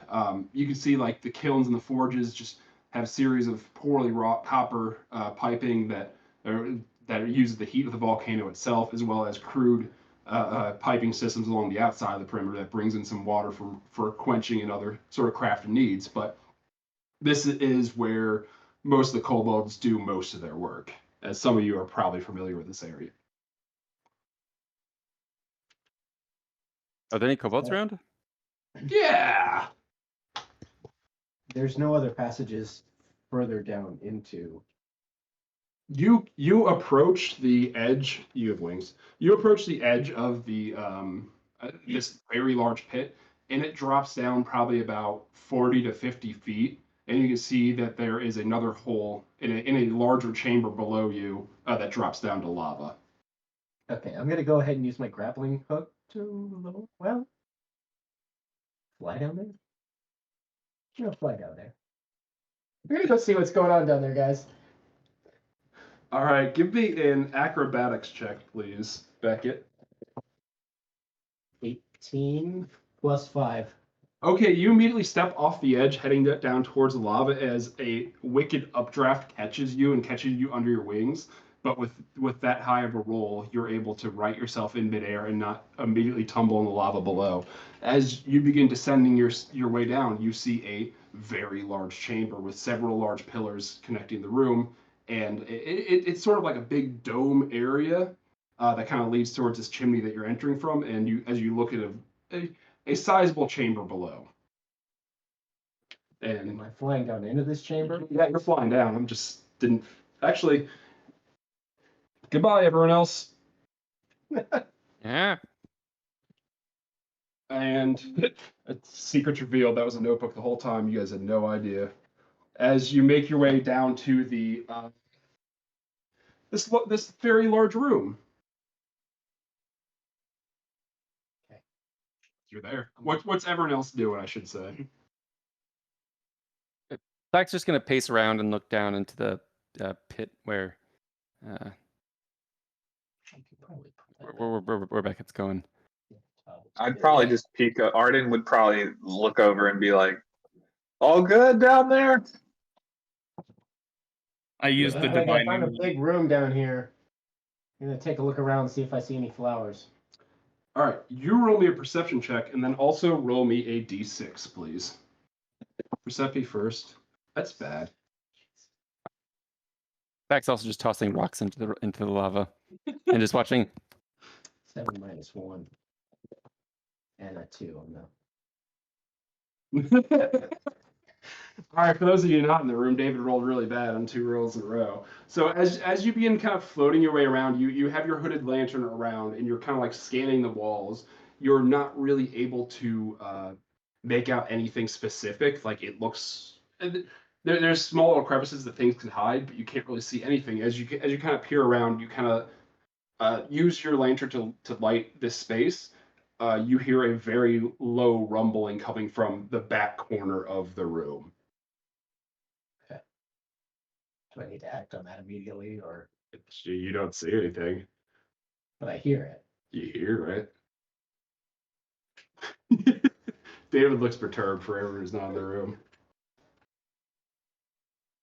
F: You can see like the kilns and the forges just have a series of poorly wrought copper piping that uses the heat of the volcano itself, as well as crude piping systems along the outside of the perimeter that brings in some water for quenching and other sort of crafting needs. But this is where most of the kobolds do most of their work, as some of you are probably familiar with this area.
D: Are there any kobolds around?
F: Yeah.
J: There's no other passages further down into.
F: You approach the edge. You have wings. You approach the edge of the this very large pit, and it drops down probably about 40 to 50 feet. And you can see that there is another hole in a larger chamber below you that drops down to lava.
J: Okay, I'm gonna go ahead and use my grappling hook to fly down there. No, fly down there. We're gonna go see what's going on down there, guys.
F: All right, give me an acrobatics check, please, Beckett.
J: 18 plus 5.
F: Okay, you immediately step off the edge, heading down towards the lava as a wicked updraft catches you under your wings. But with that high of a roll, you're able to right yourself in midair and not immediately tumble in the lava below. As you begin descending your way down, you see a very large chamber with several large pillars connecting the room, and it's sort of like a big dome area that kind of leads towards this chimney that you're entering from. And as you look at a sizable chamber below. And
J: am I flying down into this chamber?
F: Yeah, you're flying down. I'm just didn't actually. Goodbye, everyone else.
D: Yeah.
F: And a secret's revealed. That was a notebook the whole time. You guys had no idea. As you make your way down to the this very large room.
J: Okay.
F: You're there. What's everyone else doing? I should say.
D: Black's just gonna pace around and look down into the pit where where Beckett's going.
H: I'd probably just peek. Arden would probably look over and be like, "All good down there?"
B: I use the
J: I
B: divine.
J: found a big room down here. I'm gonna take a look around and see if I see any flowers.
F: All right, you roll me a perception check, and then also roll me a d6, please. Percepi first. That's bad.
D: Black's also just tossing rocks into the lava and just watching.
J: 7 minus 1. And a 2 on
F: All right, for those of you not in the room, David rolled really bad on 2 rolls in a row. So as you begin kind of floating your way around, you have your hooded lantern around, and you're kind of like scanning the walls. You're not really able to make out anything specific. Like it looks, there's small little crevices that things can hide, but you can't really see anything. As you kind of peer around, you kind of use your lantern to light this space. You hear a very low rumbling coming from the back corner of the room.
J: Okay. Do I need to act on that immediately, or?
F: You don't see anything.
J: But I hear it.
F: You hear it. David looks perturbed for everyone who's not in the room.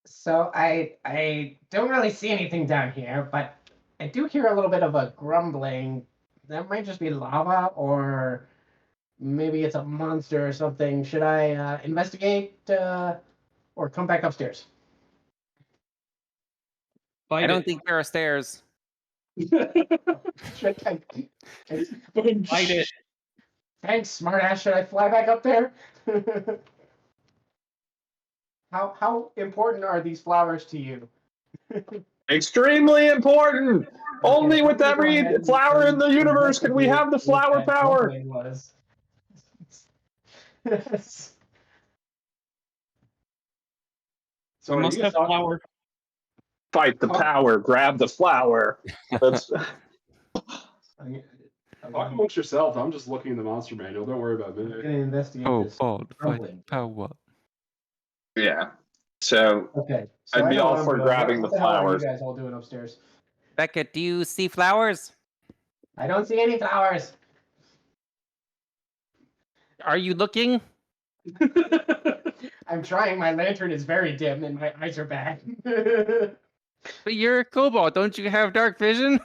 J: So I don't really see anything down here, but I do hear a little bit of a grumbling. That might just be lava, or maybe it's a monster or something. Should I investigate or come back upstairs?
D: I don't think there are stairs.
J: Should I,
B: Fight it.
J: Thanks, smartass. Should I fly back up there? How important are these flowers to you?
H: Extremely important. Only with every flower in the universe can we have the flower power.
B: So we must have flower.
H: Fight the power, grab the flower. That's
F: Talk amongst yourself. I'm just looking in the monster manual. Don't worry about
J: I'm
F: me.
J: gonna investigate this.
L: Kobold, fight
J: Grumbling.
L: power.
H: yeah. So
J: Okay. So
H: I'd
J: I
H: be
J: know
H: all
J: what I'm
H: for
J: doing.
H: grabbing
J: What
H: the
J: the hell are you
H: flowers.
J: guys all doing upstairs?
L: Beckett, do you see flowers?
J: I don't see any flowers.
L: Are you looking?
J: I'm trying. My lantern is very dim and my eyes are bad.
L: But you're a kobold. Don't you have dark vision?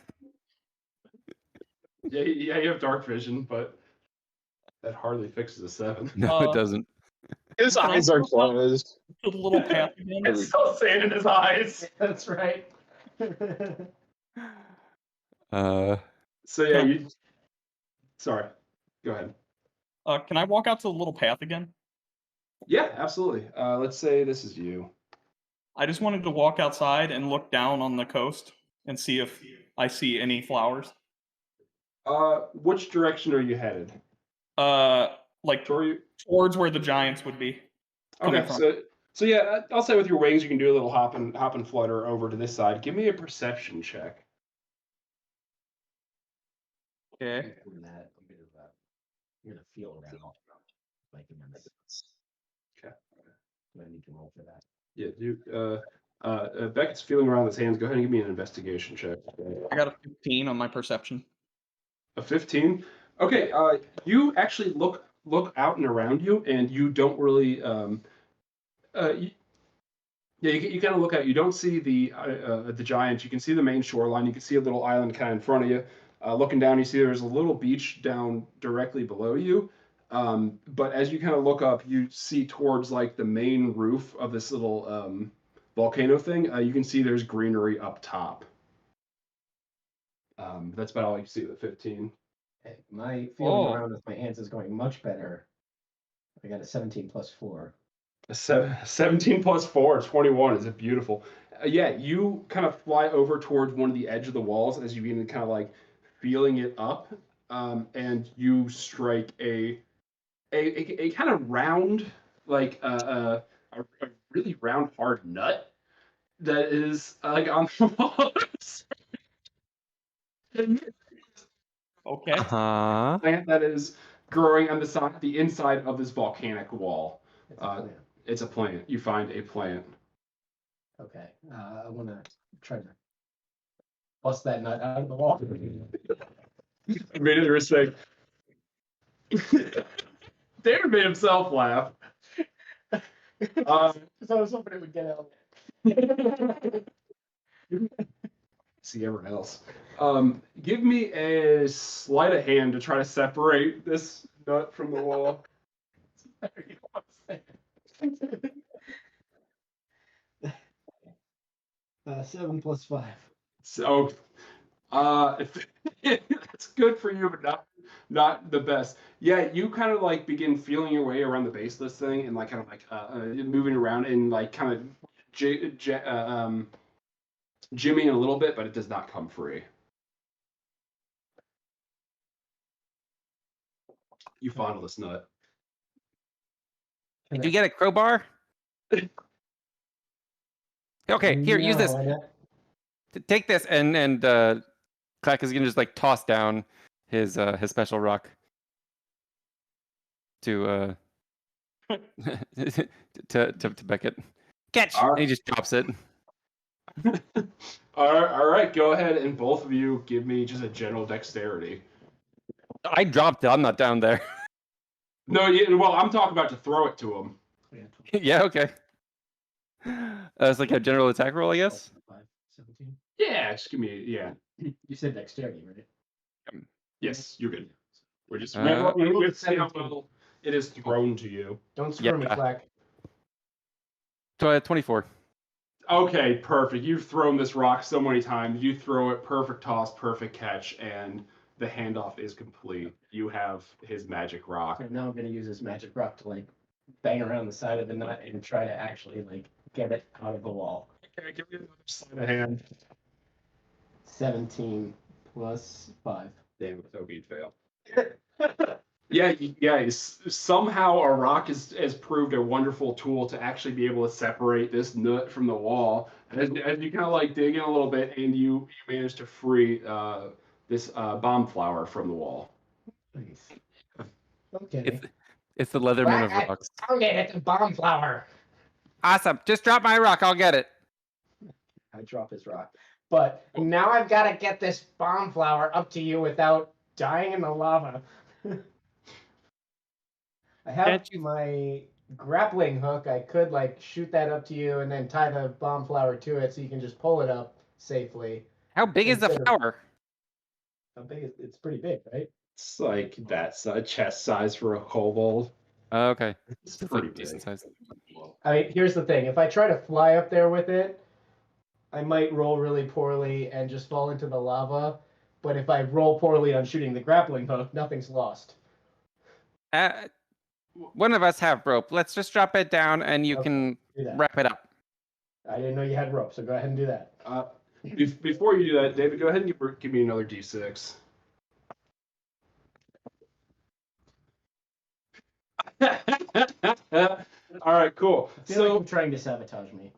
F: Yeah, you have dark vision, but that hardly fixes a 7.
L: No, it doesn't.
H: His
B: Can I
H: eyes are
B: go up
H: closed.
B: to the little path again?
F: It's still sand in his eyes.
J: That's right.
F: So yeah, you. Sorry. Go ahead.
B: Can I walk out to the little path again?
F: Yeah, absolutely. Let's say this is you.
B: I just wanted to walk outside and look down on the coast and see if I see any flowers.
F: Which direction are you headed?
B: Like
F: Tori?
B: towards where the giants would be. coming
F: Okay,
B: from.
F: so yeah, I'll say with your wings you can do a little hop and flutter over to this side. Give me a perception check.
B: Okay.
J: I'm gonna feel around. Like
F: Okay.
J: I need to roll for that.
F: Yeah, Beckett's feeling around his hands. Go ahead and give me an investigation check.
B: I got a 15 on my perception.
F: A 15. Okay, you actually look out and around you, and you don't really. You kind of look out. You don't see the giants. You can see the main shoreline. You can see a little island kind of in front of you. Looking down, you see there's a little beach down directly below you. But as you kind of look up, you see towards like the main roof of this little volcano thing. You can see there's greenery up top. That's about all you see with 15.
J: Okay, my feeling around with my hands is going much better. I got a 17 plus 4.
F: 17 plus 4, 21. Is it beautiful? Yeah, you kind of fly over towards one of the edge of the walls as you begin kind of like feeling it up, and you strike a kind of round, like a really round, hard nut that is like on the wall.
B: Okay.
F: Plant that is growing on the inside of this volcanic wall. It's a plant. You find a plant.
J: Okay, I want to try to bust that nut out of the wall.
F: Made it respect. David made himself laugh.
J: Because I was hoping it would get out.
F: See everyone else. Give me a sleight of hand to try to separate this nut from the wall.
J: 7 plus 5.
F: So, it's good for you, but not the best. Yeah, you kind of like begin feeling your way around the base of this thing and like kind of like moving around and like kind of jimmying a little bit, but it does not come free. You fondle this nut.
L: Did you get a crowbar? Okay, here, use this. Take this, and Clack is gonna just like toss down his special rock to to Beckett. Catch! And he just drops it.
F: All right, go ahead and both of you give me just a general dexterity.
L: I dropped it. I'm not down there.
F: No, well, I'm talking about to throw it to him.
L: Yeah, okay. It's like a general attack roll, I guess.
J: 17.
F: Yeah, just give me
J: You said dexterity, right?
F: Yes, you're good. We're just
L: Uh,
F: we'll see how well it is thrown to you.
J: Don't screw me,
L: Yeah.
J: Clack.
L: 24.
F: Okay, perfect. You've thrown this rock so many times. You throw it, perfect toss, perfect catch, and the handoff is complete. You have his magic rock.
J: So now I'm gonna use this magic rock to like bang around the side of the nut and try to actually like get it out of the wall.
F: Okay, give me another sleight of hand.
J: 17 plus 5.
F: Damn, with Obi fail. Yeah. Somehow a rock has proved a wonderful tool to actually be able to separate this nut from the wall. as you kind of like dig in a little bit, and you manage to free this bomb flower from the wall.
J: Nice. Okay.
L: It's the Leatherman of
J: I
L: rocks.
J: found it. It's a bomb flower.
L: Awesome. Just drop my rock. I'll get it.
J: I drop his rock. But now I've got to get this bomb flower up to you without dying in the lava. I have my grappling hook. I could like shoot that up to you and then tie the bomb flower to it so you can just pull it up safely.
L: How big is the flower?
J: How big is it's pretty big, right?
F: It's like that's a chest size for a kobold.
L: Okay.
F: It's
L: It's
F: pretty
L: like
F: big.
L: decent size.
J: I mean, here's the thing. If I try to fly up there with it, I might roll really poorly and just fall into the lava. But if I roll poorly on shooting the grappling hook, nothing's lost.
L: One of us have rope. Let's just drop it down and you
J: Okay,
L: can
J: do that.
L: wrap it up.
J: I didn't know you had rope, so go ahead and do that.
F: Before you do that, David, go ahead and give me another d6. All right, cool.
J: I feel like you're trying to sabotage me.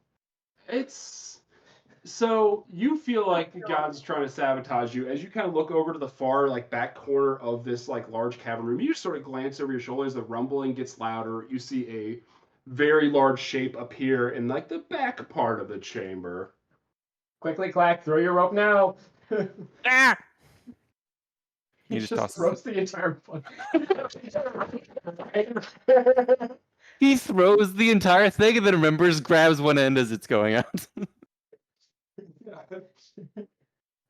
F: So you feel like God's trying to sabotage you as you kind of look over to the far like back corner of this like large cavern room. You just sort of glance over your shoulder as the rumbling gets louder. You see a very large shape appear in like the back part of the chamber.
J: Quickly, Clack, throw your rope now.
L: Ah!
J: He
L: just
J: just
L: tosses
J: throws the entire
L: He throws the entire thing and then remembers, grabs one end as it's going out.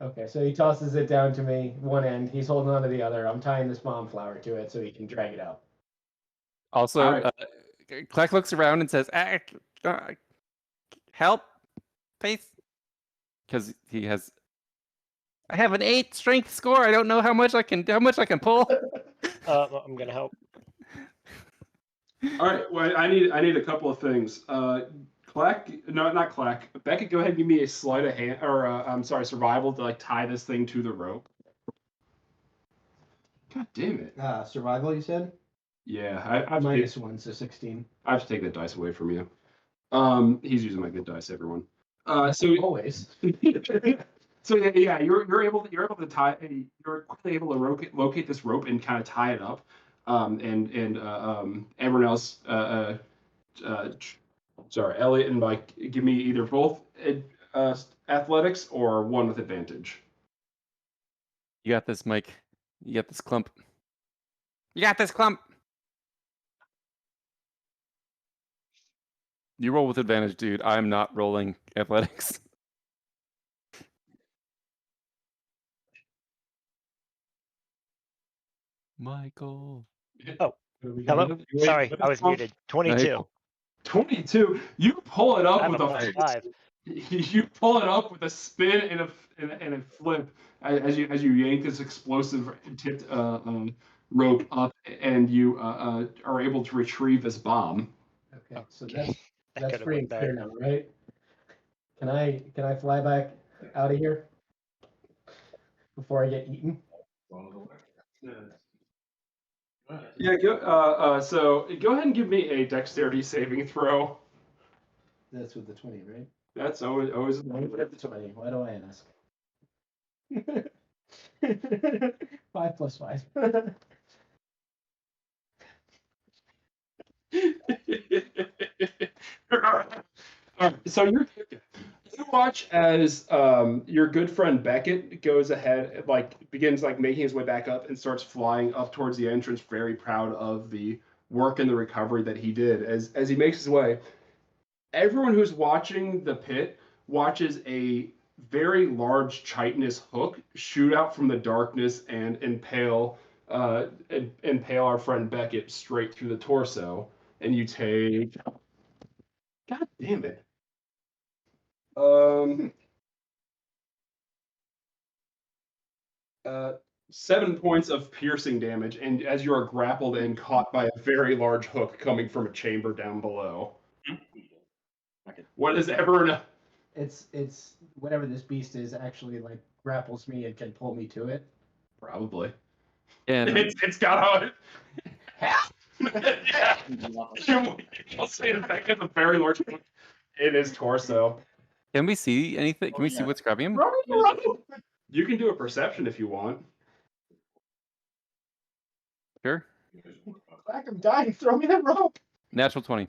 J: Okay, so he tosses it down to me, one end. He's holding on to the other. I'm tying this bomb flower to it so he can drag it out.
L: Also,
F: right.
L: Clack looks around and says, help, please. Because he has... I have an 8 strength score. I don't know how much I can pull.
I: I'm gonna help.
F: All right, well, I need a couple of things. Clack, no, not Clack. Beckett, go ahead and give me a sleight of hand, or I'm sorry, survival to like tie this thing to the rope. God damn it.
J: Survival, you said?
F: Yeah, I
J: -1, so 16.
F: I have to take that dice away from you. He's using my good dice, everyone. So
J: Always.
F: So yeah, you're able to tie. You're quickly able to locate this rope and kind of tie it up. And everyone else, sorry, Elliot and Mike, give me either both athletics or one with advantage.
L: You got this, Mike. You got this, Clump. You got this, Clump. You roll with advantage, dude. I'm not rolling athletics. Michael.
I: Oh, hello. Sorry, I was muted. 22.
F: 22. You pull it
I: I
F: up
I: have
F: with
I: a
F: a
I: +5.
F: You pull it up with a spin and a flip as you yank this explosive tipped rope up, and you are able to retrieve this bomb.
J: Okay, so
I: Okay.
J: that's
I: could've
J: free and
I: went
J: clear now, right? Can I fly back out of here before I get eaten?
F: Yeah, go. So go ahead and give me a dexterity saving throw.
J: That's with the 20, right?
F: That's always.
J: The 20. Why do I ask? 5 plus 5.
F: So you watch as your good friend Beckett goes ahead, begins making his way back up and starts flying up towards the entrance, very proud of the work and the recovery that he did. As he makes his way, everyone who's watching the pit watches a very large chitinous hook shoot out from the darkness and impale our friend Beckett straight through the torso. And you take... God damn it. 7 points of piercing damage, and as you are grappled and caught by a very large hook coming from a chamber down below. What is everyone?
J: It's whatever this beast is actually grapples me and can pull me to it.
F: Probably.
L: And
F: It's got how it. Yeah. You'll see the fact that a very large hook in his torso.
L: Can we see anything? Can we see what's grabbing him?
F: You can do a perception if you want.
L: Sure.
J: Clack, I'm dying. Throw me the rope.
L: Natural 20.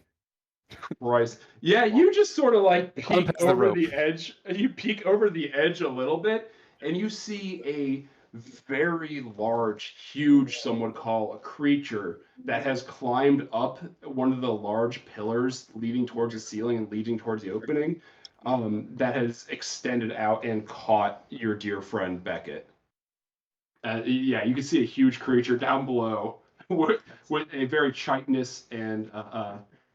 F: Christ. Yeah, you just sort of like
L: Climb
F: peek
L: past the
F: over
L: rope.
F: the edge. You peek over the edge a little bit, and you see a very large, huge, some would call a creature that has climbed up one of the large pillars leading towards the ceiling and leading towards the opening. That has extended out and caught your dear friend Beckett. Yeah, you can see a huge creature down below with a very chitinous and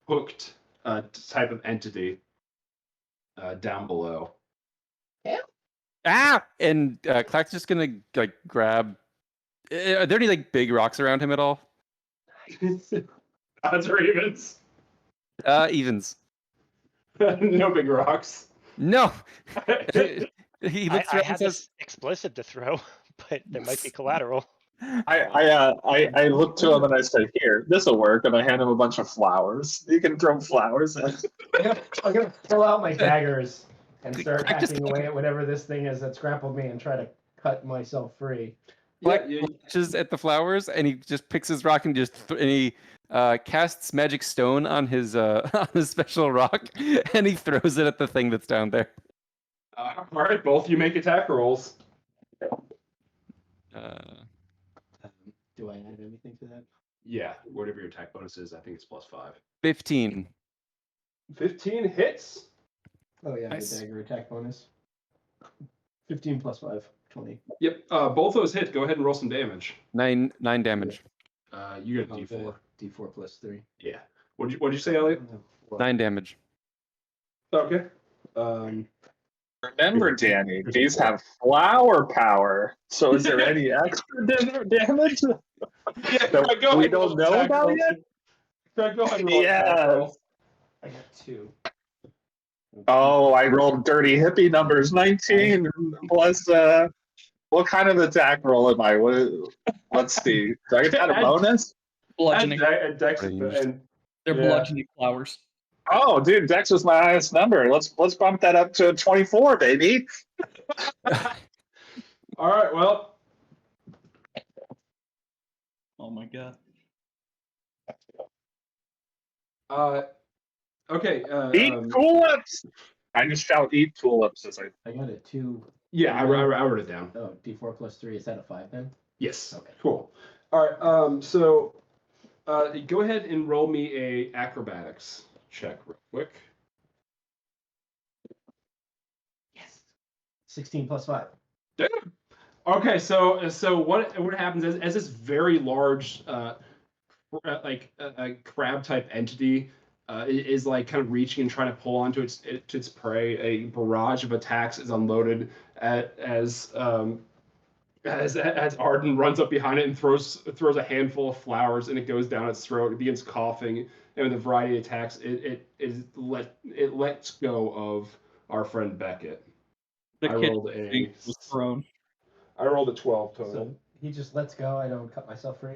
F: hooked type of entity down below.
L: Ah! And Clack's just gonna like grab. Are there any like big rocks around him at all?
F: Odds or evens?
L: Evens.
F: No big rocks.
L: No. He looks
I: I
L: around and
I: had
L: says,
I: this explosive to throw, but there might be collateral.
H: I look to him and I say, "Here, this will work," and I hand him a bunch of flowers. You can throw flowers at.
J: I'm gonna pull out my daggers and start
L: Clack just
J: hacking away at whatever this thing is that's grappled me and try to cut myself free.
L: Clack launches at the flowers, and he just picks his rock and and he casts magic stone on his on his special rock, and he throws it at the thing that's down there.
F: All right, both you make attack rolls.
J: Do I add anything to that?
F: Yeah, whatever your attack bonus is, I think it's +5.
L: 15.
F: 15 hits.
J: Oh yeah,
L: Nice.
J: the dagger attack bonus. 15 plus 5, 20.
F: Yep, both those hit. Go ahead and roll some damage.
L: 9 damage.
F: You get a
J: Okay.
F: D4.
J: D4 plus 3.
F: Yeah. What'd you say, Elliot?
L: 9 damage.
F: Okay.
H: Remember, Danny, these have flower power. So is there any extra damage that we don't know about yet?
F: Go ahead and roll attack
H: Yeah.
F: roll.
J: I got 2.
H: Oh, I rolled dirty hippie numbers. 19 plus. What kind of attack roll am I? Let's see. Do I get that a bonus?
B: Bludgeoning.
F: And Dex
L: Ranged.
F: and
B: They're
F: yeah.
B: bludgeoning flowers.
H: Oh, dude, Dex was my highest number. Let's bump that up to 24, baby.
F: all right. Well,
B: Oh my god.
F: okay.
H: Eat tulips. I just shout "eat tulips" as I.
J: I got a 2.
F: Yeah, I wrote it down.
J: Oh, D4 plus 3. Is that a 5 then?
F: Yes.
J: Okay.
F: Cool. All right. So, go ahead and roll me a acrobatics check real quick.
J: Yes. 16 plus 5.
F: Okay. So what happens is, as this very large, a crab type entity is like kind of reaching and trying to pull onto its prey, a barrage of attacks is unloaded as Arden runs up behind it and throws a handful of flowers, and it goes down its throat. It begins coughing, and with a variety of attacks, it lets go of our friend Beckett.
B: The
F: I
B: kid
F: rolled a
B: was thrown.
F: 12 total.
J: So he just lets go. I don't cut myself free.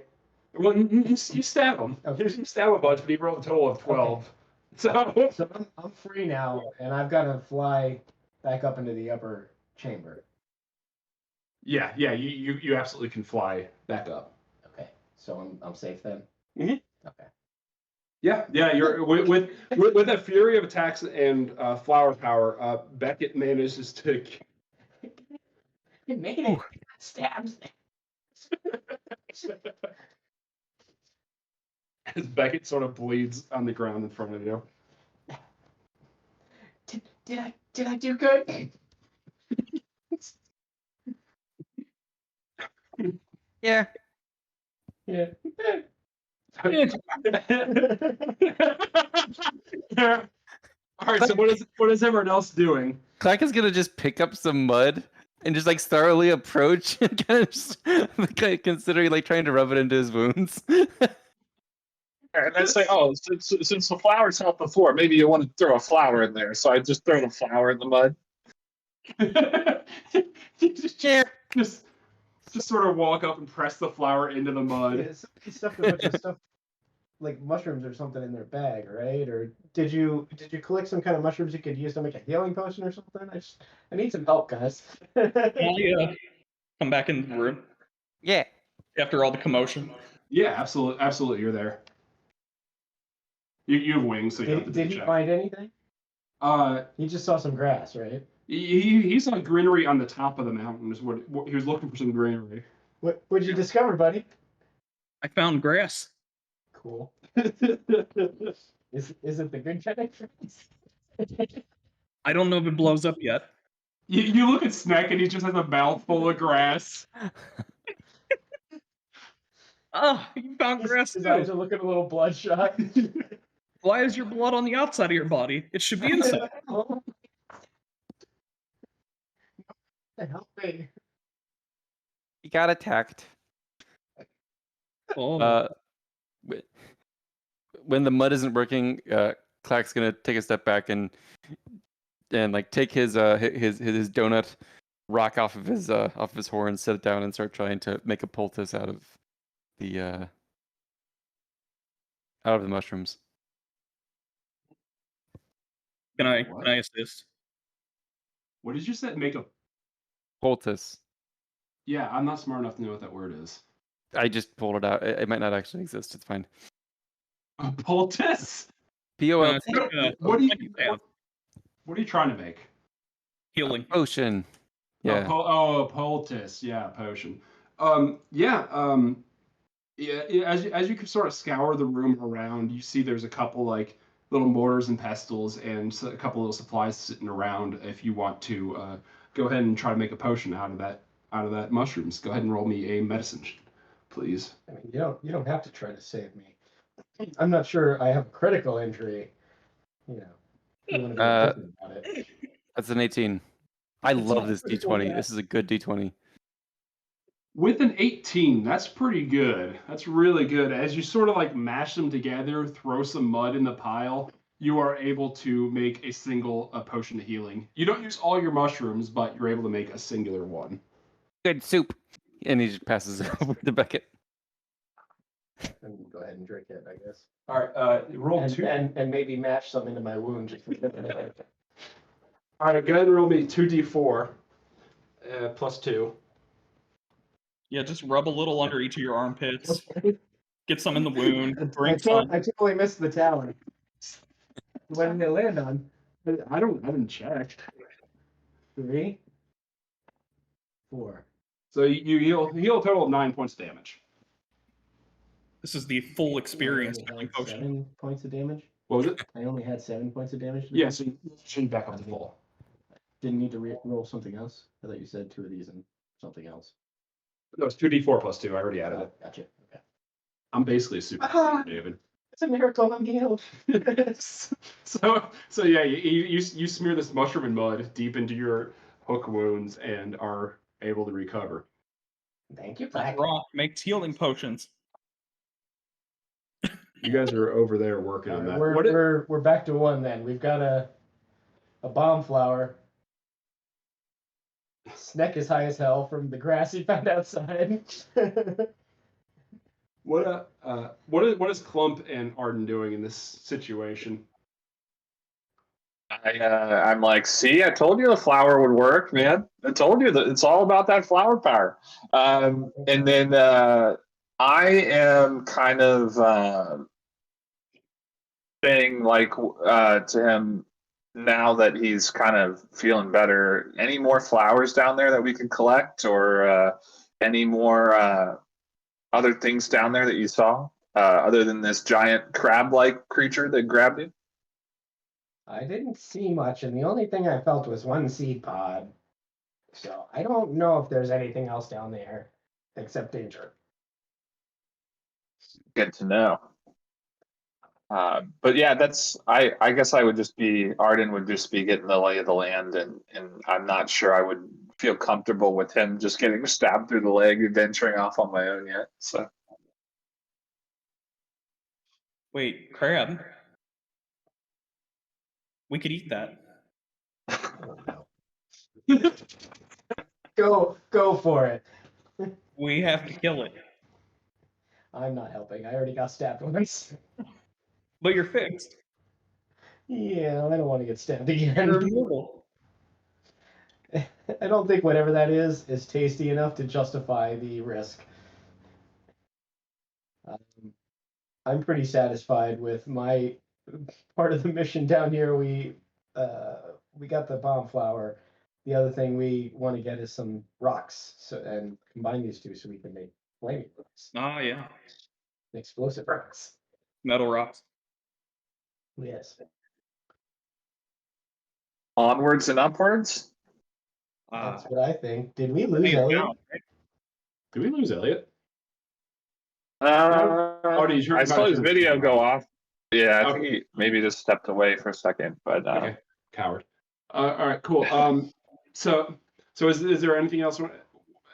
F: Well, you stab him.
J: Okay.
F: You stab a bunch, but he rolled a total of 12.
J: Okay. So I'm free now, and I've got to fly back up into the upper chamber.
F: Yeah, you absolutely can fly back up.
J: Okay. So I'm safe then.
F: Mhm.
J: Okay.
F: Yeah, you're with a fury of attacks and flower power. Beckett manages to.
J: You made it. Stabs.
F: As Beckett sort of bleeds on the ground in front of you.
J: Did I do good?
L: Yeah.
J: Yeah.
F: All right. So what is everyone else doing?
L: Clack is gonna just pick up some mud and just like thoroughly approach and kind of just, considering like trying to rub it into his wounds.
H: And I say, "Oh, since the flowers help before, maybe you want to throw a flower in there." So I just throw the flower in the mud.
F: just sort of walk up and press the flower into the mud.
J: He stuffed a bunch of stuff like mushrooms or something in their bag, right? Or did you collect some kind of mushrooms you could use to make a healing potion or something? I need some help, guys.
B: Yeah. Come back in the room
D: Yeah.
B: after all the commotion.
F: Yeah, absolutely, you're there. You have wings, so you don't have to
J: Did
F: do
J: he
F: check.
J: find anything? He just saw some grass, right?
F: He saw greenery on the top of the mountain. Is what he was looking for, some greenery.
J: What'd you discover, buddy?
B: I found grass.
J: Cool. Is it the good kind of grass?
B: I don't know if it blows up yet.
F: You look at Snack and he just has a mouthful of grass.
B: Oh, you found grass
J: His eyes
B: too.
J: are looking a little bloodshot.
B: Why is your blood on the outside of your body? It should be inside.
J: Help me.
D: He got attacked.
B: Oh.
D: When the mud isn't working, Clack's gonna take a step back and like take his donut rock off of his horn, set it down, and start trying to make a poultice out of the mushrooms.
B: Can I assist?
F: What did you say? Make a...
D: Poultice.
F: Yeah, I'm not smart enough to know what that word is.
D: I just pulled it out. It might not actually exist. It's fine.
F: A poultice?
D: POLT.
F: What are you trying to make?
B: Healing.
D: Potion. Yeah.
F: A poultice. Yeah, potion. As you can sort of scour the room around, you see there's a couple like little mortars and pestles and a couple little supplies sitting around. If you want to go ahead and try to make a potion out of that mushrooms, go ahead and roll me a medicine, please.
J: I mean, you don't have to try to save me. I'm not sure I have a critical injury. You want to be different about it.
D: That's an 18. I love this D20. This is a good D20.
F: With an 18, that's pretty good. That's really good. As you sort of like mash them together, throw some mud in the pile, you are able to make a potion of healing. You don't use all your mushrooms, but you're able to make a singular one.
D: Good soup. And he just passes it over the bucket.
J: And go ahead and drink it, I guess.
F: All right, roll
J: and,
F: 2.
J: And maybe match something to my wound. Just
F: All right, go ahead and roll me 2d4 plus 2.
B: Yeah, just rub a little under each of your armpits. Get some in the wound. Drink
J: I
B: some.
J: totally missed the tower. When did they land on?
F: I haven't checked.
J: 3, 4.
F: So you heal a total of 9 points of damage.
B: This is the full experience
J: I only
B: healing
J: had
B: potion.
J: 7 points of damage.
F: What was it?
J: I only had 7 points of damage.
F: Yeah, so you back up to full.
J: Didn't need to roll something else. I thought you said 2 of these and something else.
F: No, it's 2d4 plus 2. I already added it.
J: Gotcha. Okay.
F: I'm basically a super David.
J: It's a miracle I'm healed.
F: So yeah, you smear this mushroom and mud deep into your hook wounds and are able to recover.
J: Thank you, Black.
B: Rock makes healing potions.
F: You guys are over there working on that.
J: We're back to 1 then. We've got a bomb flower. Sneck is high as hell from the grass he found outside.
F: What is Clump and Arden doing in this situation?
H: I'm like, see, I told you the flower would work, man. I told you that it's all about that flower power. And then I am kind of saying like to him, now that he's kind of feeling better, any more flowers down there that we can collect, or any more other things down there that you saw, other than this giant crab-like creature that grabbed you?
J: I didn't see much, and the only thing I felt was 1 seed pod. So I don't know if there's anything else down there except danger.
H: Good to know. But yeah, I guess I would just be, Arden would just be getting the lay of the land, and I'm not sure I would feel comfortable with him just getting stabbed through the leg and venturing off on my own yet. So
B: Wait, crab? We could eat that.
J: Go for it.
B: We have to kill it.
J: I'm not helping. I already got stabbed once.
B: But you're fixed.
J: Yeah, I don't want to get stabbed again.
B: You're immortal.
J: I don't think whatever that is tasty enough to justify the risk. I'm pretty satisfied with my part of the mission down here. We got the bomb flower. The other thing we want to get is some rocks, and combine these two so we can make flaming rocks,
B: Ah, yeah.
J: explosive rocks.
B: Metal rocks.
J: Yes.
H: Onwards and upwards.
J: That's what I think. Did we lose
B: Hey,
J: Elliot?
B: now, right?
F: Did we lose Elliot?
H: I saw his video go off. Yeah, I think
F: Okay.
H: he maybe just stepped away for a second, but
F: Okay, coward. All right, cool. So is there anything else?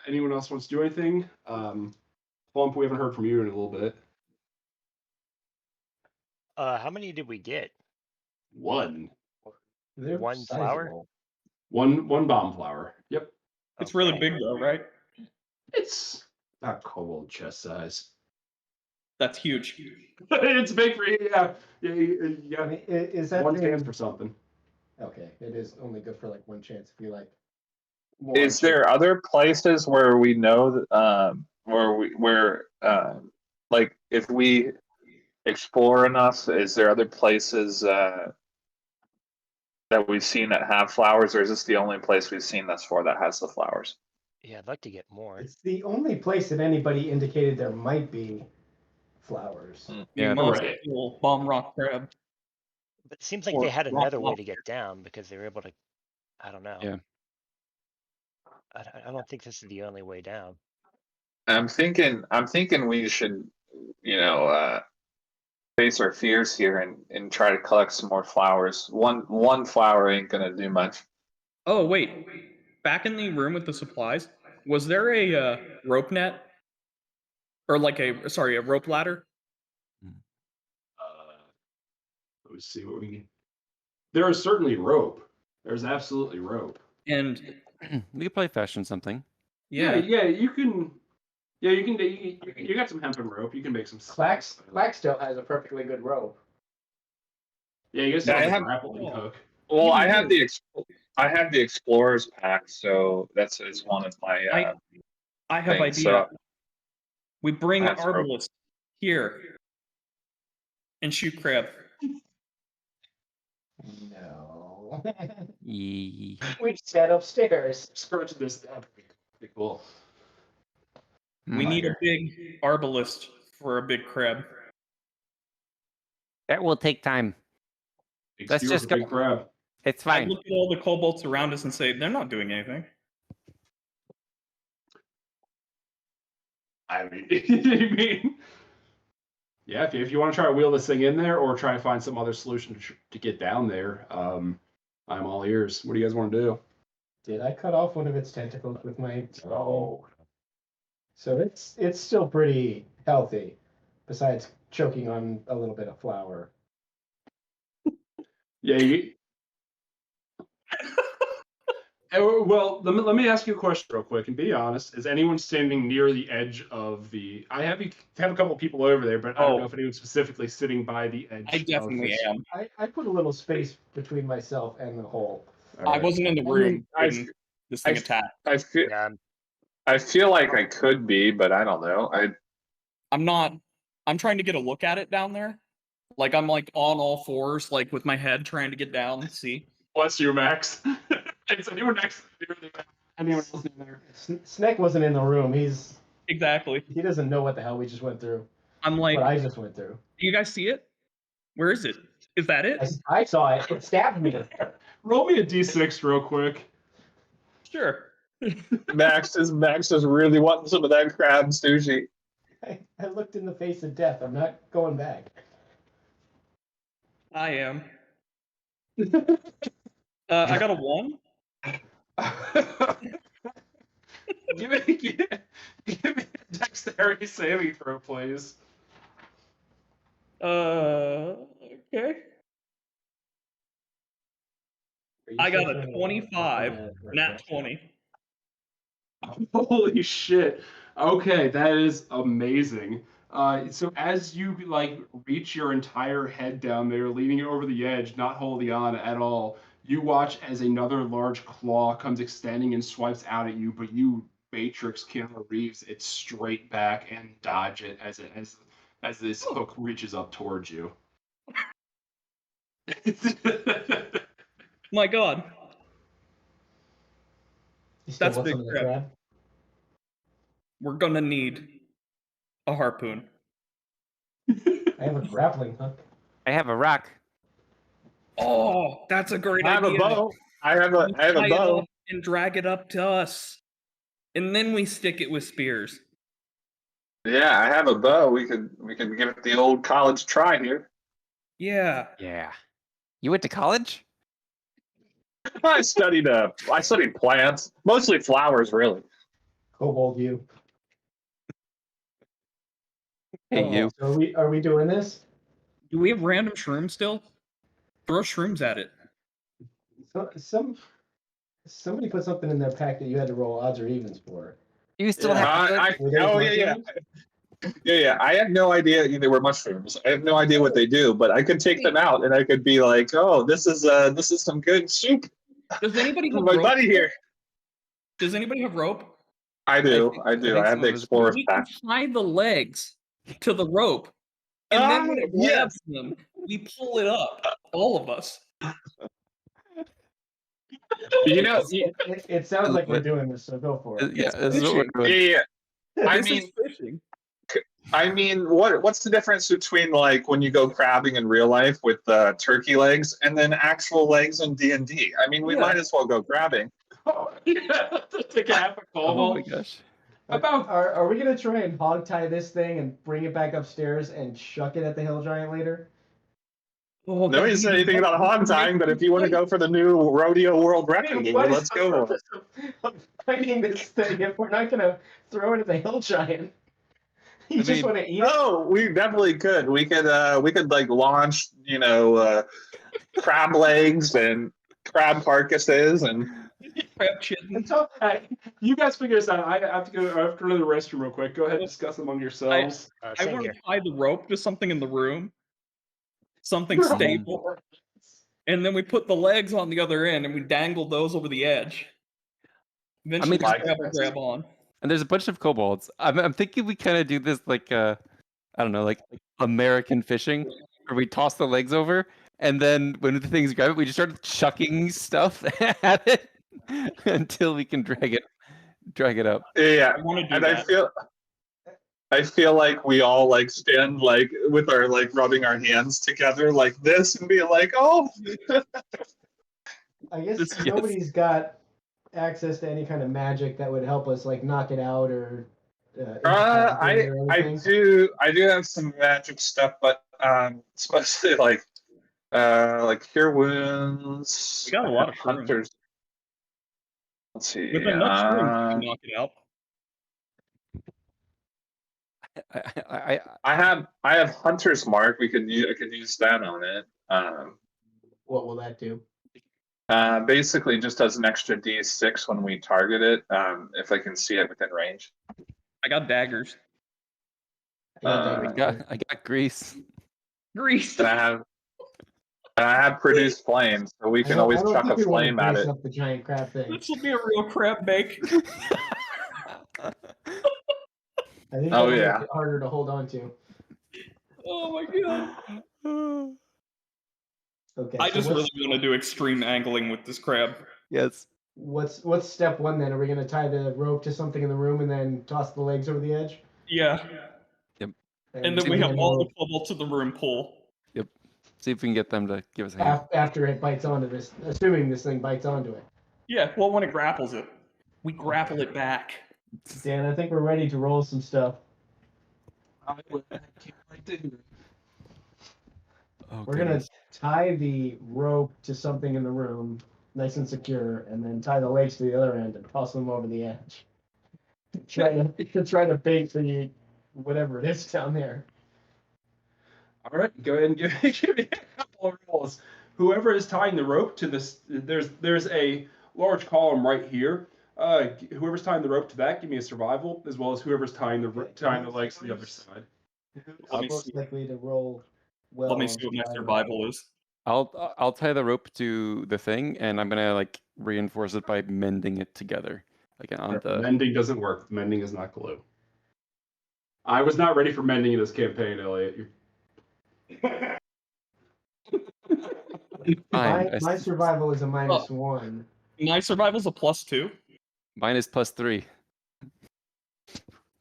F: Anyone else wants to do anything? Plump, we haven't heard from you in a little bit.
I: How many did we get?
F: One.
J: They're
I: One flower?
J: sizable.
F: One bomb flower. Yep.
B: It's really
I: Okay.
B: big though, right?
F: It's not kobold chest size.
B: That's huge.
F: It's big for you. Yeah.
J: I mean, is that
F: One
J: thing-
F: chance for something.
J: Okay, it is only good for like one chance if you like.
H: is there other places where we know that, like if we explore enough, is there other places that we've seen that have flowers, or is this the only place we've seen thus far that has the flowers?
I: Yeah, I'd like to get more.
J: It's the only place that anybody indicated there might be flowers.
B: You
L: Yeah,
B: must
F: right.
B: kill bomb rock crab.
I: But it seems like
B: Or
I: they had
B: rock
I: another way to
B: lobster.
I: get down because they were able to. I don't know.
L: Yeah.
I: I don't think this is the only way down.
H: I'm thinking we should, face our fears here and try to collect some more flowers. One flower ain't gonna do much.
B: Oh wait, back in the room with the supplies, was there a rope net, or like a rope ladder?
F: Let me see what we can. There is certainly rope. There's absolutely rope.
B: And
L: We could probably fashion something.
B: yeah,
F: You can. Yeah, you can. You got some hemp and rope. You can make some.
J: Clack still has a perfectly good rope.
F: Yeah, you guys
H: Yeah, I
F: have
H: have-
F: a grappling hook.
H: Well, I have the explorer's pack, so it's one of my.
B: I have
H: things,
B: idea.
H: so-
B: We bring
H: That's rope.
B: Arbalist here and shoot crab.
J: No.
L: Yee.
J: We just got upstairs.
F: Scratch this down. Pretty cool.
B: We need a big Arbalist for a big crab.
L: That will take time. Let's
F: Excuse
L: just
F: the big
L: go.
F: crab.
L: It's
B: I
L: fine.
B: look at all the kobolds around us and say they're not doing anything.
F: I mean, you mean, yeah. If you want to try to wheel this thing in there, or try to find some other solution to get down there, I'm all ears. What do you guys want to do?
J: Did I cut off one of its tentacles with my? Oh. So it's still pretty healthy, besides choking on a little bit of flour.
F: Yeah. Well, let me ask you a question real quick and be honest. Is anyone standing near the edge of the? I have a couple of people over there, but I don't know if anyone's specifically sitting by the edge.
B: I definitely am.
J: I put a little space between myself and the hole.
B: I wasn't in the room when this thing
H: I-
B: attacked.
I: Yeah,
H: I feel like I could be, but I don't know.
B: I'm not. I'm trying to get a look at it down there. Like I'm like on all fours, like with my head trying to get down and see.
F: Bless you, Max. Is anyone next? Anyone else in there?
J: Snake wasn't in the room.
B: Exactly.
J: He doesn't know what the hell we just went through.
B: I'm like,
J: What I just went through.
B: do you guys see it? Where is it? Is that it?
J: I saw it. It stabbed me.
F: Roll me a d6 real quick.
B: Sure.
H: Max is really wanting some of that crab sushi.
J: I looked in the face of death. I'm not going back.
B: I am. I got a 1.
F: give me a dexterity saving throw, please.
B: Okay. I got a 25, nat 20.
F: Holy shit. Okay, that is amazing. So as you like reach your entire head down there, leaning it over the edge, not holding on at all, you watch as another large claw comes extending and swipes out at you, but you Matrix Keanu Reeves it straight back and dodge it as this hook reaches up towards you.
B: My God.
J: You still
B: That's
J: want
B: big
J: some of the
B: crap.
J: crab?
B: We're gonna need a harpoon.
J: I have a grappling hook.
L: I have a rock.
B: Oh, that's a great
H: I have
B: idea.
H: a bow. I have a
B: Tie it
H: bow.
B: up and drag it up to us. And then we stick it with spears.
H: Yeah, I have a bow. We could give it the old college try here.
B: Yeah.
L: Yeah. You went to college?
H: I studied plants, mostly flowers, really.
J: Kobold you.
L: Hey, you.
J: So are we doing this?
B: Do we have random shrooms still? Throw shrooms at it.
J: So, somebody put something in their pack that you had to roll odds or evens for.
L: You still have to
J: Were those
H: yeah.
J: mushrooms?
H: Yeah. I have no idea they were mushrooms. I have no idea what they do, but I could take them out and I could be like, "Oh, this is some good soup."
B: Does anybody have
H: My
B: rope?
H: buddy here.
B: Does anybody have rope?
H: I do. I
L: think
H: have
L: some
H: the
L: of us-
H: explorer's
B: We can
H: pack.
B: tie the legs to the rope. And then when it
H: yes.
B: grabs them, we pull it up. All of us.
H: You know,
J: It sounds like we're doing this, so go for it.
L: Yeah, this is what we're doing.
H: yeah. I
B: This
H: mean,
B: is fishing.
H: what's the difference between like when you go crabbing in real life with turkey legs and then actual legs in D&D? I mean, we might as well go crabbing.
F: Oh, yeah, take a half a
L: Oh
F: kobold.
L: my gosh.
F: About
J: Are we gonna try and hog tie this thing and bring it back upstairs and chuck it at the hill giant later?
B: Oh,
H: Nobody said anything about hog tying, but if you want to go for the new rodeo world record,
J: What is
H: let's
J: the
H: go.
J: purpose of fighting this thing if we're not gonna throw it at the hill giant? You just
L: mean-
J: want to eat it?
H: Oh, we definitely could. We could like launch, crab legs and crab carcasses and
B: crab chicken.
F: until you guys figure this out. I have to go to the restroom real quick. Go ahead and discuss among yourselves.
B: I
I: Same
B: want to
I: here.
B: tie the rope to something in the room. Something stable. And then we put the legs on the other end and we dangle those over the edge. Eventually,
H: like
B: the crab will
H: this.
B: grab on.
L: And there's a bunch of kobolds. I'm thinking we kind of do this like I don't know, like American fishing, where we toss the legs over, and then when the things grab it, we just start chucking stuff at it until we can drag it up.
H: Yeah,
B: I want to do
H: and
B: that.
H: I feel like we all like stand like with our like rubbing our hands together like this and be like, oh.
J: I guess
L: Yes.
J: nobody's got access to any kind of magic that would help us like knock it out or.
H: I do have some magic stuff, but especially like cure wounds.
B: We got a lot of
H: hunters. Let's see.
B: With enough shrooms, we can knock it out.
L: I
H: I have hunter's mark. I could use that on it.
J: What will that do?
H: Basically just does an extra D6 when we target it, if I can see it within range.
B: I got daggers.
L: I got grease.
B: Grease.
H: And I have produced flames, so we can always chuck a flame at it.
J: Up the giant crab thing.
B: This will be a real crab bake.
J: I think
H: Oh,
J: that'll make
H: yeah.
J: it harder to hold on to.
B: Oh my god.
J: Okay.
B: I
J: so
B: just
J: what's-
B: really want to do extreme angling with this crab.
L: Yes.
J: What's step one then? Are we gonna tie the rope to something in the room and then toss the legs over the edge?
B: Yeah. And then we have all the kobolds in the room pull.
L: Yep. See if we can get them to give us a hand.
J: after it bites onto this, assuming this thing bites onto it.
B: Yeah, well, when it grapples it, we grapple it back.
J: Dan, I think we're ready to roll some stuff.
F: I can't wait to hear it.
L: Oh,
J: We're gonna tie the rope to something in the room, nice and secure, and then tie the legs to the other end and toss them over the edge. Try to bait the whatever it is down there.
F: All right, go ahead and give me a couple of rolls. Whoever is tying the rope to this, there's a large column right here. Whoever's tying the rope to that, give me a survival, as well as whoever's tying the legs to the other side.
B: Let me
J: most
B: see.
J: likely to roll well.
B: Let me
J: on
B: see what my
J: survival.
B: survival is.
D: I'll tie the rope to the thing, and I'm gonna like reinforce it by mending it together. Like on the.
F: Mending doesn't work. Mending is not glue. I was not ready for mending in this campaign, Elliot.
D: Fine.
J: My survival is a -1.
B: My survival's a +2.
D: Mine is +3.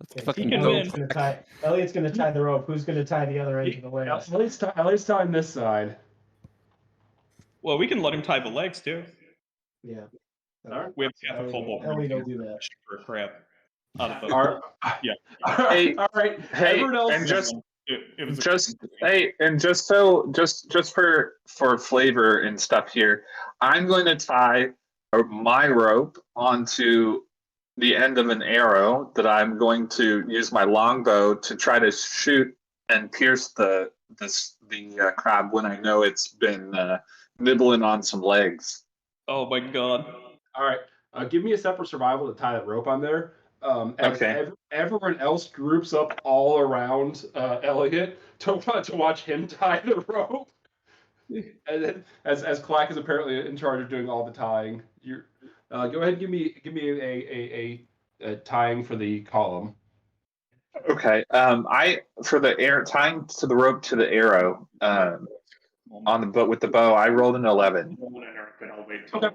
D: That's
J: Okay,
D: fucking
B: can
D: dope.
B: win.
J: Elliot's gonna tie the rope. Who's gonna tie the other end of the legs?
F: Elliot's tying this side.
B: Well, we can let him tie the legs too.
J: Yeah.
F: Alright.
B: We have half a kobold.
J: Elliot will do that.
B: For a crab. Out of the. Yeah.
H: Hey,
F: All right.
H: hey,
F: Everyone else.
H: and just
B: It was
H: just hey, and just for flavor and stuff here, I'm going to tie my rope onto the end of an arrow that I'm going to use my longbow to try to shoot and pierce the crab when I know it's been nibbling on some legs.
B: Oh my god.
F: All right. Give me a separate survival to tie that rope on there. As
H: Okay.
F: everyone else groups up all around Elliot to watch him tie the rope. And then, as Clack is apparently in charge of doing all the tying, you go ahead and give me a tying for the column.
H: Okay. I for the tying to the rope to the arrow on the boat with the bow, I rolled an 11.
F: Okay.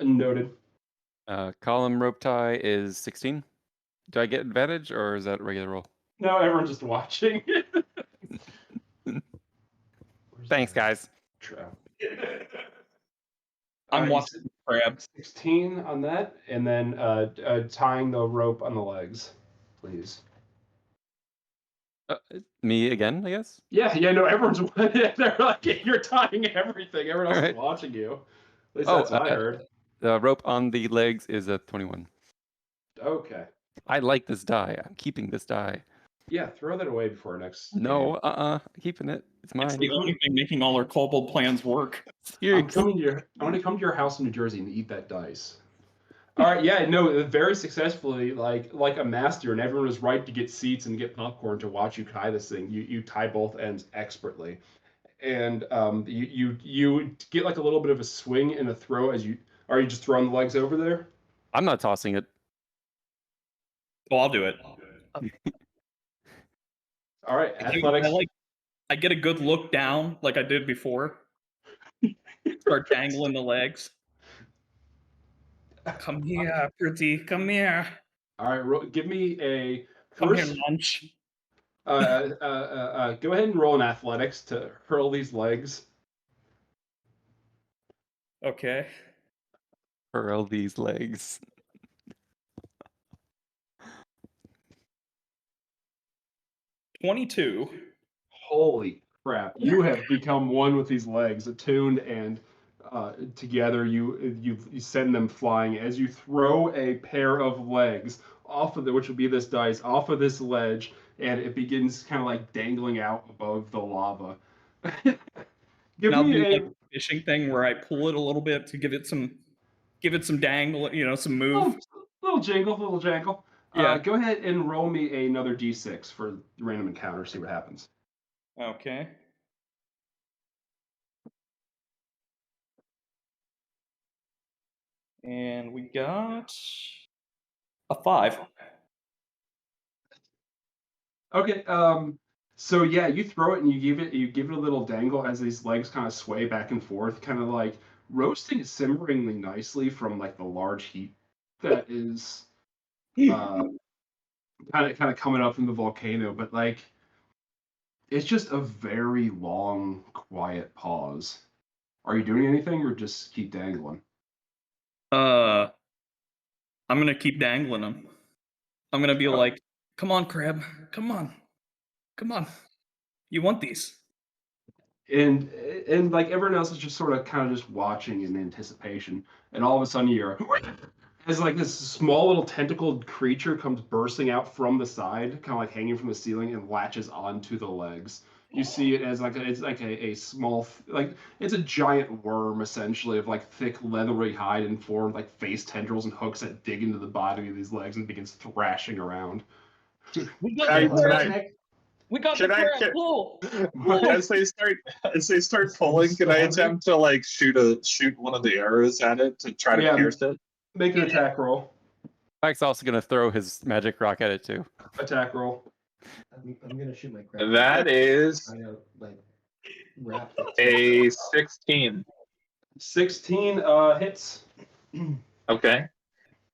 F: Noted.
D: Column rope tie is 16. Do I get advantage or is that regular roll?
F: No, everyone's just watching.
D: Thanks, guys.
B: I'm watching crab.
F: 16 on that, and then tying the rope on the legs, please.
D: Me again, I guess.
F: Yeah, no, everyone's they're like you're tying everything. Everyone else
D: Alright.
F: is watching you. At least that's what I heard.
D: The rope on the legs is a 21.
F: Okay.
D: I like this die. I'm keeping this die.
F: Yeah, throw that away before next.
D: No, keeping it. It's mine.
B: It's the only thing making all our kobold plans work.
F: I'm going to come to your house in New Jersey and eat that dice. All right, yeah, no, very successfully, like a master, and everyone was right to get seats and get popcorn to watch you tie this thing. You tie both ends expertly, and you get like a little bit of a swing and a throw as you are you just throwing the legs over there.
D: I'm not tossing it.
B: Oh, I'll do it.
F: All right, athletics.
B: I get a good look down like I did before. Start dangling the legs. Come here, pretty. Come here.
F: All right, give me a
B: Come
F: first.
B: here, lunch.
F: Go ahead and roll an athletics to hurl these legs.
B: Okay.
D: Hurl these legs.
B: $22.
F: Holy crap! You have become one with these legs, attuned, and together you send them flying as you throw a pair of legs off of which would be this dice, off of this ledge, and it begins kind of like dangling out above the lava.
B: I'll do like a fishing thing where I pull it a little bit to give it some dangle, some move.
F: Little jangle.
B: Yeah.
F: Go ahead and roll me another d6 for random encounter. See what happens.
B: Okay. And we got a 5.
F: Okay. So yeah, you throw it and you give it a little dangle as these legs kind of sway back and forth, kind of like roasting simmeringly nicely from like the large heat that is kind of coming up from the volcano. But like, it's just a very long, quiet pause. Are you doing anything or just keep dangling?
B: I'm gonna keep dangling them. I'm gonna be like, come on, crab. Come on. You want these?
F: And like everyone else is just sort of kind of just watching in anticipation, and all of a sudden you're as like this small little tentacled creature comes bursting out from the side, kind of like hanging from the ceiling, and latches onto the legs. You see it as like it's like a small, like it's a giant worm essentially of like thick leathery hide and 4 like face tendrils and hooks that dig into the body of these legs and begins thrashing around. We
H: got the crab.
J: Nick?
F: We got
H: Can
F: the
H: I-
F: crab.
H: can-
F: Pull.
H: As they start pulling, can I attempt to like shoot one of the arrows at it to try to
F: Yeah.
H: pierce it?
F: Make an attack roll.
L: Mike's also gonna throw his magic rock at it too.
F: Attack roll.
J: I'm gonna shoot my crab.
H: That is
J: I know, like wrap
H: a 16.
F: 16 hits.
H: Okay.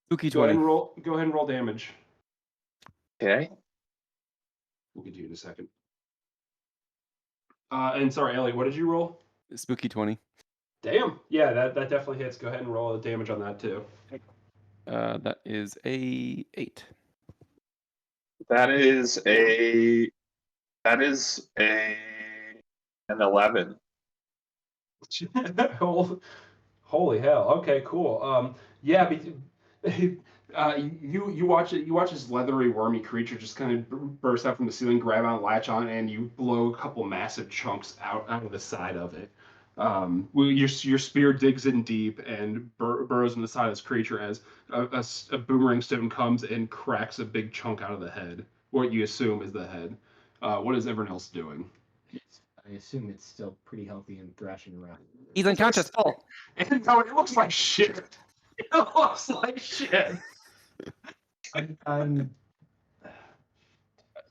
L: Spooky
F: Go ahead
L: 20.
F: and roll. Go ahead and roll damage.
H: Okay.
F: We'll get to you in a second. And sorry, Ellie, what did you roll?
L: Spooky 20.
F: Damn. Yeah, that definitely hits. Go ahead and roll the damage on that too.
L: That is a 8.
H: That is an 11.
F: Holy hell. Okay, cool. Yeah, you watch this leathery, wormy creature just kind of burst out from the ceiling, grab on, latch on, and you blow a couple massive chunks out of the side of it. Your spear digs in deep and burrows in the side of this creature as a boomerang stone comes and cracks a big chunk out of the head. What you assume is the head. What is everyone else doing?
J: I assume it's still pretty healthy and thrashing around.
L: He's unconscious. Paul.
F: And no, it looks like shit. It looks like shit.
J: I'm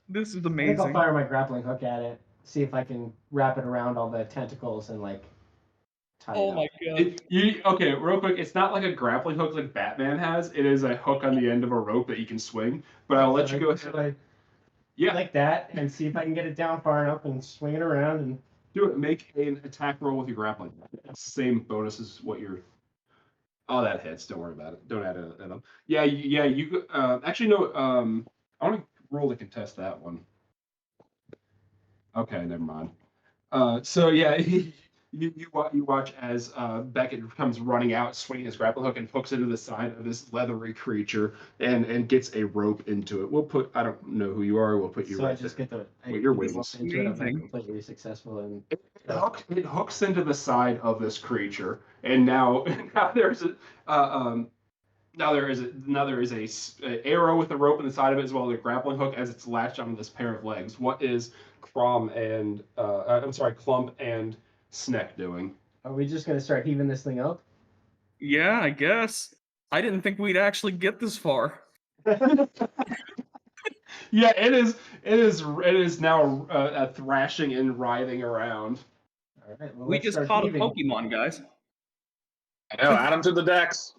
B: This is
J: I think I'll
B: amazing.
J: fire my grappling hook at it. See if I can wrap it around all the tentacles and like tie it
B: Oh
J: up.
B: my god.
F: Okay, real quick. It's not like a grappling hook like Batman has. It is a hook on the end of a rope that you can swing. But I'll let you go ahead. Yeah,
J: Like that, and see if I can get it down far enough and swing it around. And
F: do it. Make an attack roll with your grappling. It's the same bonus as what you're. Oh, that hits. Don't worry about it. Don't add it up. Yeah. You actually no. I want to roll to contest that one. Okay, never mind. So yeah, you watch as Beckett comes running out, swinging his grapple hook and hooks into the side of this leathery creature and gets a rope into it. I don't know who you are. We'll put you
J: so
F: right
J: I just
F: there.
J: get the
F: With your
J: get
F: wings.
J: into it. I'm not
B: Amazing.
J: completely successful in.
F: It hooks into the side of this creature, and now there's a now there is a arrow with a rope in the side of it as well as a grappling hook as it's latched onto this pair of legs. What is Clump and Sneck doing?
J: Are we just gonna start heaving this thing up?
B: Yeah, I guess. I didn't think we'd actually get this far.
F: Yeah, it is now thrashing and writhing around.
J: All right. Well,
B: We
J: let's
B: just
J: start
B: caught a
J: heaving.
B: Pokemon, guys.
H: I know. Add him to the decks.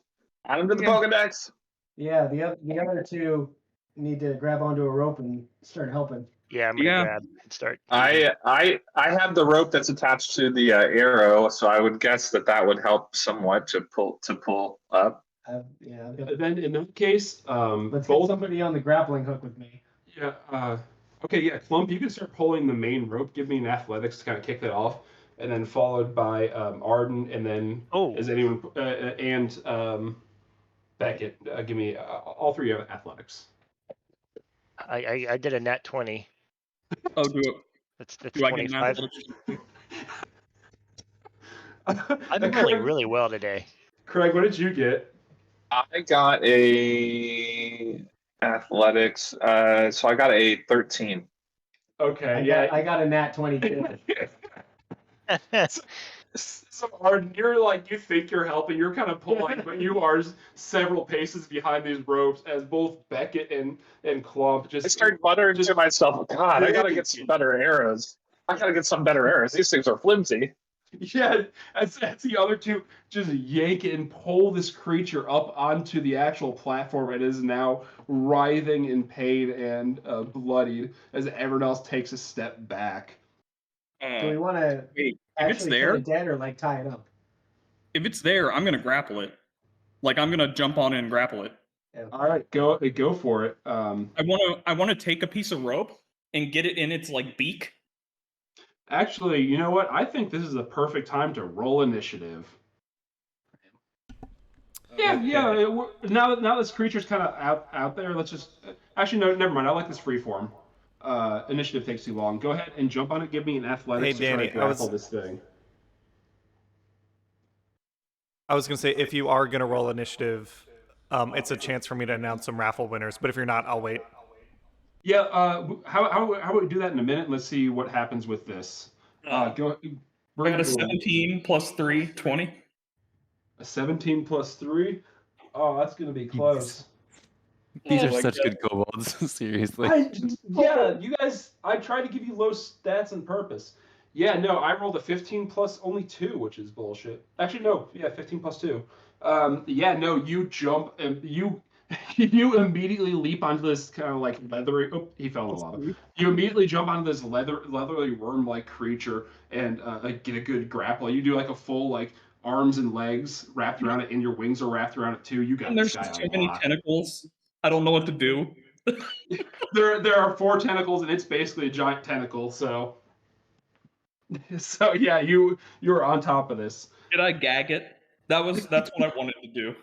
H: Add him to the
B: Yeah.
H: Pokedex.
J: Yeah, the other two need to grab onto a rope and start helping.
I: Yeah, I'm gonna
B: Yeah.
I: grab and start.
H: I have the rope that's attached to the arrow, so I would guess that would help somewhat to pull up.
J: Yeah. I've got,
F: Then in that case,
J: let's get somebody on the grappling hook with me.
F: Yeah. Okay. Yeah. Clump, you can start pulling the main rope. Give me an athletics to kind of kick that off, and then followed by Arden, and then is anyone and Beckett. Give me all three of athletics.
I: I did a nat 20.
B: Oh, do it.
I: That's
B: Do I get an
I: 25. I'm rolling really well today.
F: Craig, what did you get?
H: I got a athletics, so I got a 13.
F: Okay.
J: I got a nat 22.
F: So Arden, you think you're helping, you're kind of pulling, but you are several paces behind these ropes as both Beckett and Clump just.
H: I started muttering to myself, God, I gotta get some better arrows. These things are flimsy.
F: Yeah, as the other two just yank and pull this creature up onto the actual platform. It is now writhing in pain and bloodied as everyone else takes a step back.
J: Do we want to actually
B: there?
J: put it dead or like tie it up?
B: If it's there, I'm gonna grapple it. Like I'm gonna jump on it and grapple it.
J: Yeah.
F: All right, go for it.
B: I wanna take a piece of rope and get it in its like beak.
F: Actually, you know what? I think this is the perfect time to roll initiative. Yeah. Now that this creature's kind of out there, let's just. Actually, no, never mind. I like this freeform. Initiative takes too long. Go ahead and jump on it. Give me an athletics
C: Hey,
F: to try
C: Danny,
F: to grapple this thing.
C: I was gonna say if you are gonna roll initiative, it's a chance for me to announce some raffle winners. But if you're not, I'll wait.
F: Yeah. How about we do that in a minute? Let's see what happens with this. Go.
B: I got a 17 plus 3, 20.
F: A 17 plus 3. Oh, that's gonna be close.
L: These
B: Oh
L: are
B: my
L: such
B: God.
L: good kobolds. Seriously.
F: Yeah, you guys. I tried to give you low stats on purpose. Yeah, no, I rolled a 15 plus only 2, which is bullshit. Actually, no. Yeah, 15 plus 2. Yeah, no, you jump and you you immediately leap onto this kind of like leathery. Oh, he fell in the lava. You immediately jump onto this leathery worm-like creature and get a good grapple. You do like a full like arms and legs wrapped around it, and your wings are wrapped around it too. You got
B: And
F: this
B: there's
F: guy
B: just
F: on
B: so many
F: lock.
B: tentacles. I don't know what to do.
F: There are 4 tentacles, and it's basically a giant tentacle. So yeah, you're on top of this.
B: Did I gag it? That's what I wanted to do.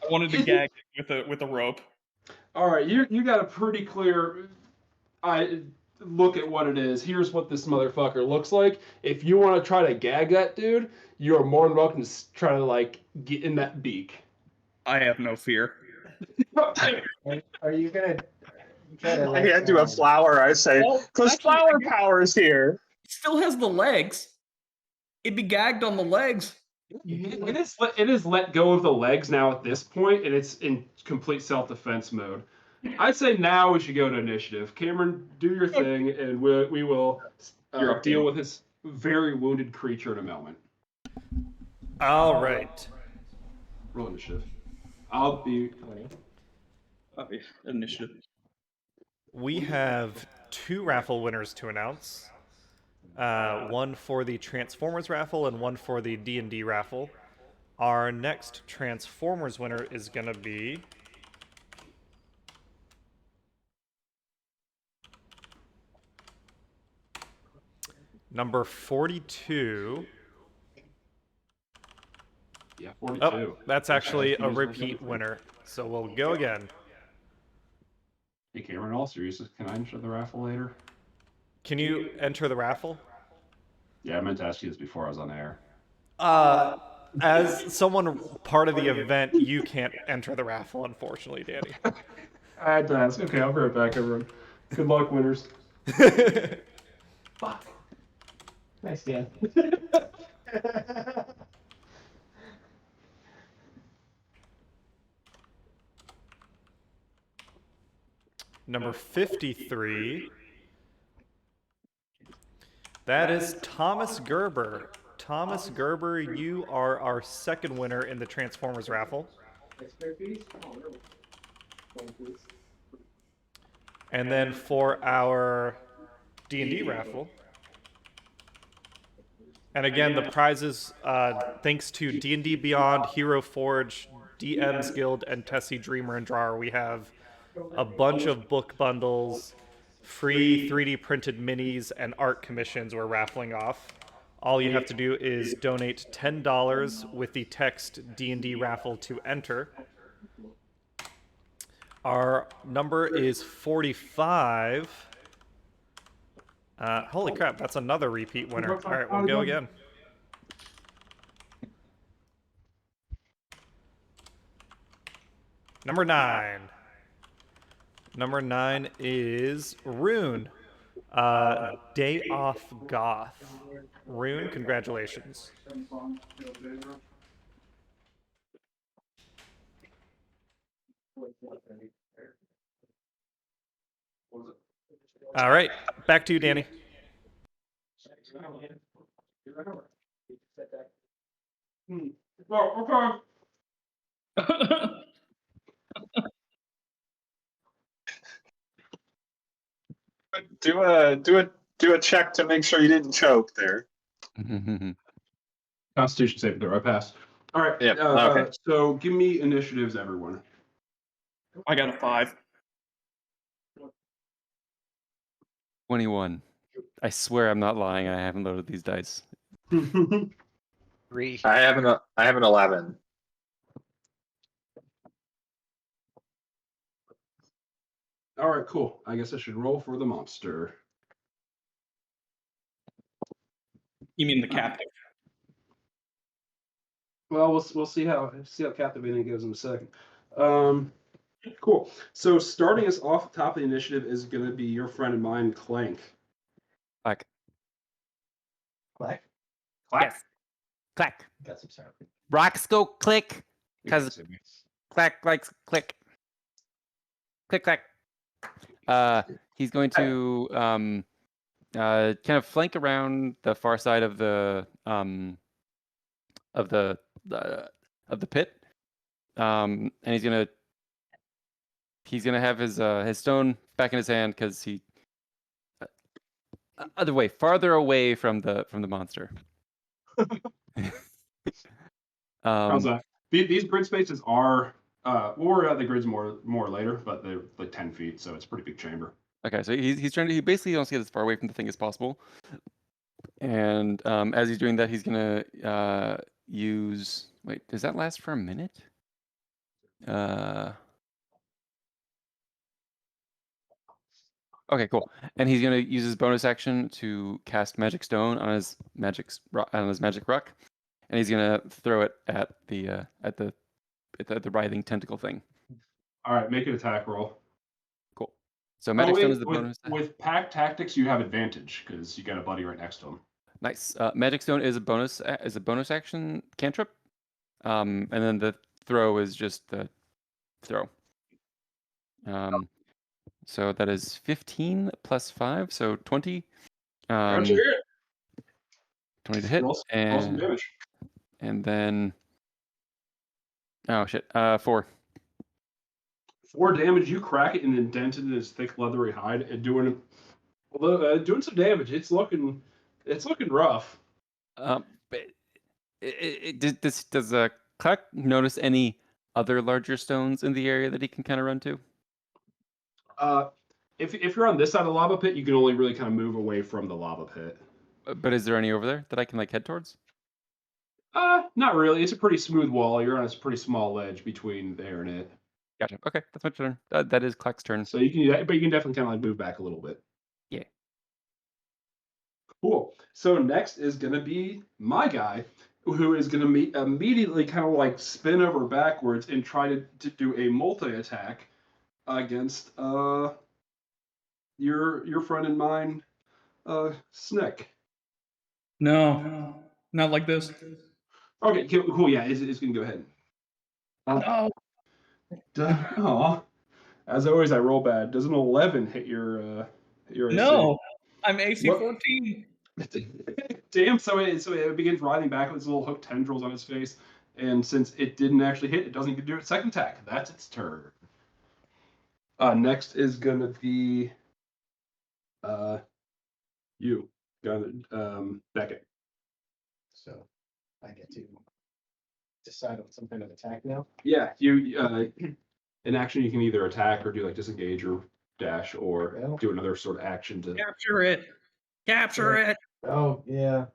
B: I wanted to gag it with a rope.
F: All right, you got a pretty clear look at what it is. Here's what this motherfucker looks like. If you want to try to gag that dude, you are more than welcome to try to like get in that beak.
B: I have no fear.
J: Are you gonna try to
H: I
J: like?
H: hand you a flower. I say,
B: Well,
H: because
B: actually,
H: flower power is here.
B: It still has the legs. It'd be gagged on the legs.
F: It is let go of the legs now at this point, and it's in complete self-defense mode. I'd say now we should go to initiative. Cameron, do your thing, and we will deal with this very wounded creature in a moment.
C: All right.
F: Roll initiative. I'll be
J: 20.
B: Initiative.
C: We have 2 raffle winners to announce. One for the Transformers raffle and one for the D&D raffle. Our next Transformers winner is going to be number 42.
F: Yeah, 42.
C: Oh, that's actually a repeat winner. So we'll go again.
F: Hey, Cameron, all serious, can I enter the raffle later?
C: Can you enter the raffle?
F: Yeah, I meant to ask you this before I was on air.
C: As someone part of the event, you can't enter the raffle, unfortunately, Danny.
F: I had to ask. Okay, I'll be right back, everyone. Good luck, winners.
J: Fuck. Nice, Dan.
C: Number 53. That is Thomas Gerber. Thomas Gerber, you are our second winner in the Transformers raffle. And then for our D&D raffle. And again, the prizes, thanks to D&D Beyond, Hero Forge, DM's Guild, and Tessie Dreamer and Drawer, we have a bunch of book bundles, free 3D printed minis, and art commissions we're raffling off. All you have to do is donate $10 with the text D&D raffle to enter. Our number is 45. Holy crap, that's another repeat winner. All right, we'll go again. Number 9. Number 9 is Rune. Day Off Goth. Rune, congratulations. All right, back to you, Danny.
F: Oh, okay.
H: Do a check to make sure you didn't choke there.
F: Constitution saving throw. I passed. All right.
H: Yeah. Okay.
F: So give me initiatives, everyone.
B: I got a 5.
L: 21. I swear I'm not lying. I haven't loaded these dice.
I: 3.
H: I have an 11.
F: All right, cool. I guess I should roll for the monster.
B: You mean the captive?
F: Well, we'll see how captivating it goes in a second. Cool. So starting us off top of the initiative is going to be your friend and mine, Clank.
L: Clack.
J: Clack.
F: Clack.
L: Yes. Clack.
J: Got some sound.
L: Rocks go click. Because
F: Okay,
L: clack likes click. Click clack. He's going to kind of flank around the far side of the pit. And he's gonna have his stone back in his hand because he other way, farther away from the monster.
F: How's that? These grid spaces are we'll worry about the grids more later, but they're like 10 feet, so it's a pretty big chamber.
L: Okay, so he's trying to, he basically wants to get as far away from the thing as possible. And as he's doing that, he's gonna use. Wait, does that last for a minute? Okay, cool. And he's gonna use his bonus action to cast Magic Stone on his magic rock, and he's gonna throw it at the writhing tentacle thing.
F: All right, make an attack roll.
L: Cool. So Magic Stone is the
F: with,
L: bonus.
F: With Pack Tactics, you have advantage because you got a buddy right next to him.
L: Nice. Magic Stone is a bonus action cantrip, and then the throw is just the throw. So that is 15 plus 5, so 20. 20 to hit,
F: Roll some damage.
L: and then oh shit, 4.
F: 4 damage. You crack it and indent it in his thick leathery hide, and doing some damage. It's looking rough.
L: Does Clark notice any other larger stones in the area that he can kind of run to?
F: If you're on this side of the lava pit, you can only really kind of move away from the lava pit.
L: But is there any over there that I can like head towards?
F: Not really. It's a pretty smooth wall. You're on a pretty small ledge between there and it.
L: Gotcha. Okay, that's my turn. That is Clark's turn.
F: So you can do that, but you can definitely kind of like move back a little bit.
L: Yeah.
F: Cool. So next is gonna be my guy, who is gonna immediately kind of like spin over backwards and try to do a multi attack against your friend and mine, Snick.
B: No, not like this.
F: Okay, cool. Yeah, it's gonna go ahead.
B: No.
F: Oh, as always, I roll bad. Does an 11 hit your AC?
B: No, I'm AC 14.
F: Damn. So it begins writhing back with its little hooked tendrils on its face, and since it didn't actually hit, it doesn't get to do its second attack. That's its turn. Next is gonna be you, Beckett.
J: So I get to decide on some kind of attack now.
F: Yeah, you in action you can either attack or do like disengage or dash or do another sort of action to
B: capture it. Capture it.
J: Oh yeah.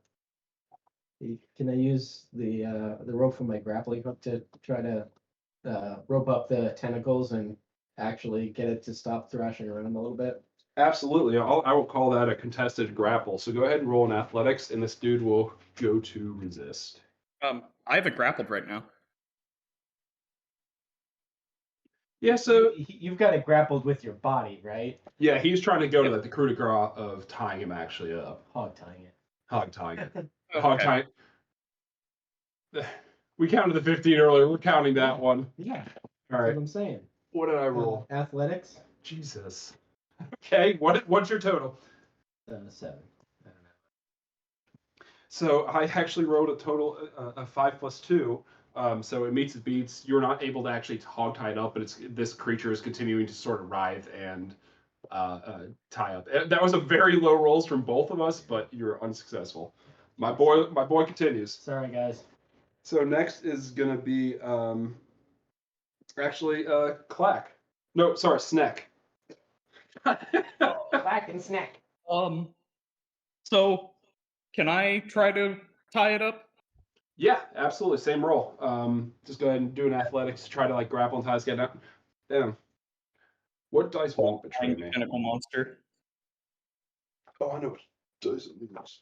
J: Can I use the rope from my grappling hook to try to rope up the tentacles and actually get it to stop thrashing around a little bit?
F: Absolutely. I will call that a contested grapple. So go ahead and roll in athletics, and this dude will go to resist.
B: I have it grappled right now.
F: Yeah, so
J: you've got it grappled with your body, right?
F: Yeah, he's trying to go to the coup de grace of tying him actually up.
J: Hog tying it.
F: Hog tying it. Hog tying. We counted the 15 earlier. We're counting that one.
J: Yeah.
F: All right.
J: That's what I'm saying.
F: What did I roll?
J: Athletics.
F: Jesus. Okay. What's your total?
J: 7. I don't know.
F: So I actually rolled a total of 5 plus 2. So it meets its beats. You're not able to actually hog tie it up, but this creature is continuing to sort of writhe and tie up. That was a very low rolls from both of us, but you're unsuccessful. My boy continues.
J: Sorry, guys.
F: So next is gonna be actually Clack. No, sorry, Snack.
J: Clack and Snack.
B: So can I try to tie it up?
F: Yeah, absolutely. Same roll. Just go ahead and do an athletics to try to like grapple and tie this guy down. Damn. What dice won't betray me?
B: Tentacle monster.
F: Oh, I know what dice it means.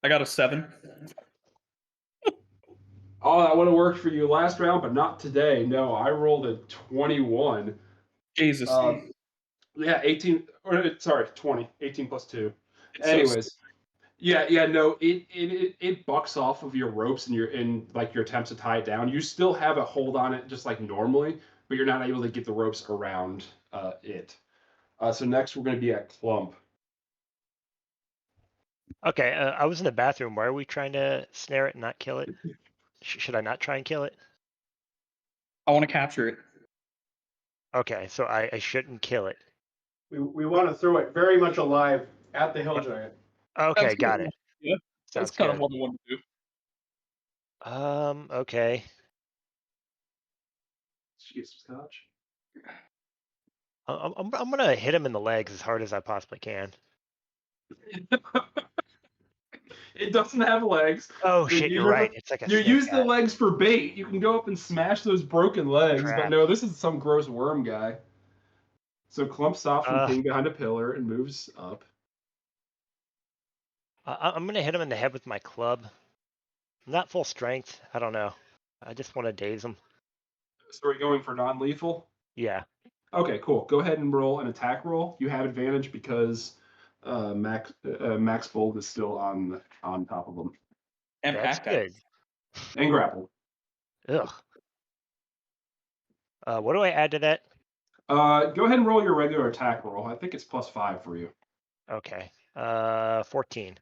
B: I got a 7.
F: Oh, that would have worked for you last round, but not today. No, I rolled a 21.
B: Jesus.
F: Yeah, 18. Or sorry, 20. 18 plus 2.
B: It's so
F: Anyways, yeah, no, it bucks off of your ropes and your attempts to tie it down. You still have a hold on it just like normally, but you're not able to get the ropes around it. So next we're going to be at Clump.
I: Okay, I was in the bathroom. Why are we trying to snare it and not kill it? Should I not try and kill it?
B: I want to capture it.
I: Okay, so I shouldn't kill it.
C: We want to throw it very much alive at the hill giant.
I: Okay,
B: That's
I: got
B: good.
I: it.
B: Yeah, that's
I: Sounds
B: kind
I: good.
B: of what I want to do.
I: Okay.
F: Did you get some scotch?
I: I'm gonna hit him in the legs as hard as I possibly can.
F: It doesn't have legs.
I: Oh shit, you're right. It's like a
F: You
I: snake
F: use the
I: guy.
F: legs for bait. You can go up and smash those broken legs, but
I: Crap.
F: no, this is some gross worm guy. So Clump stops from being behind a pillar and moves up.
I: I'm gonna hit him in the head with my club. I'm not full strength. I don't know. I just want to daze him.
F: So we're going for non-lethal?
I: Yeah.
F: Okay, cool. Go ahead and roll an attack roll. You have advantage because Max Bold is still on top of him.
B: And
I: That's
B: pack
I: good.
F: And grapple.
I: Ugh. What do I add to that?
F: Go ahead and roll your regular attack roll. I think it's +5 for you.
I: Okay. 14.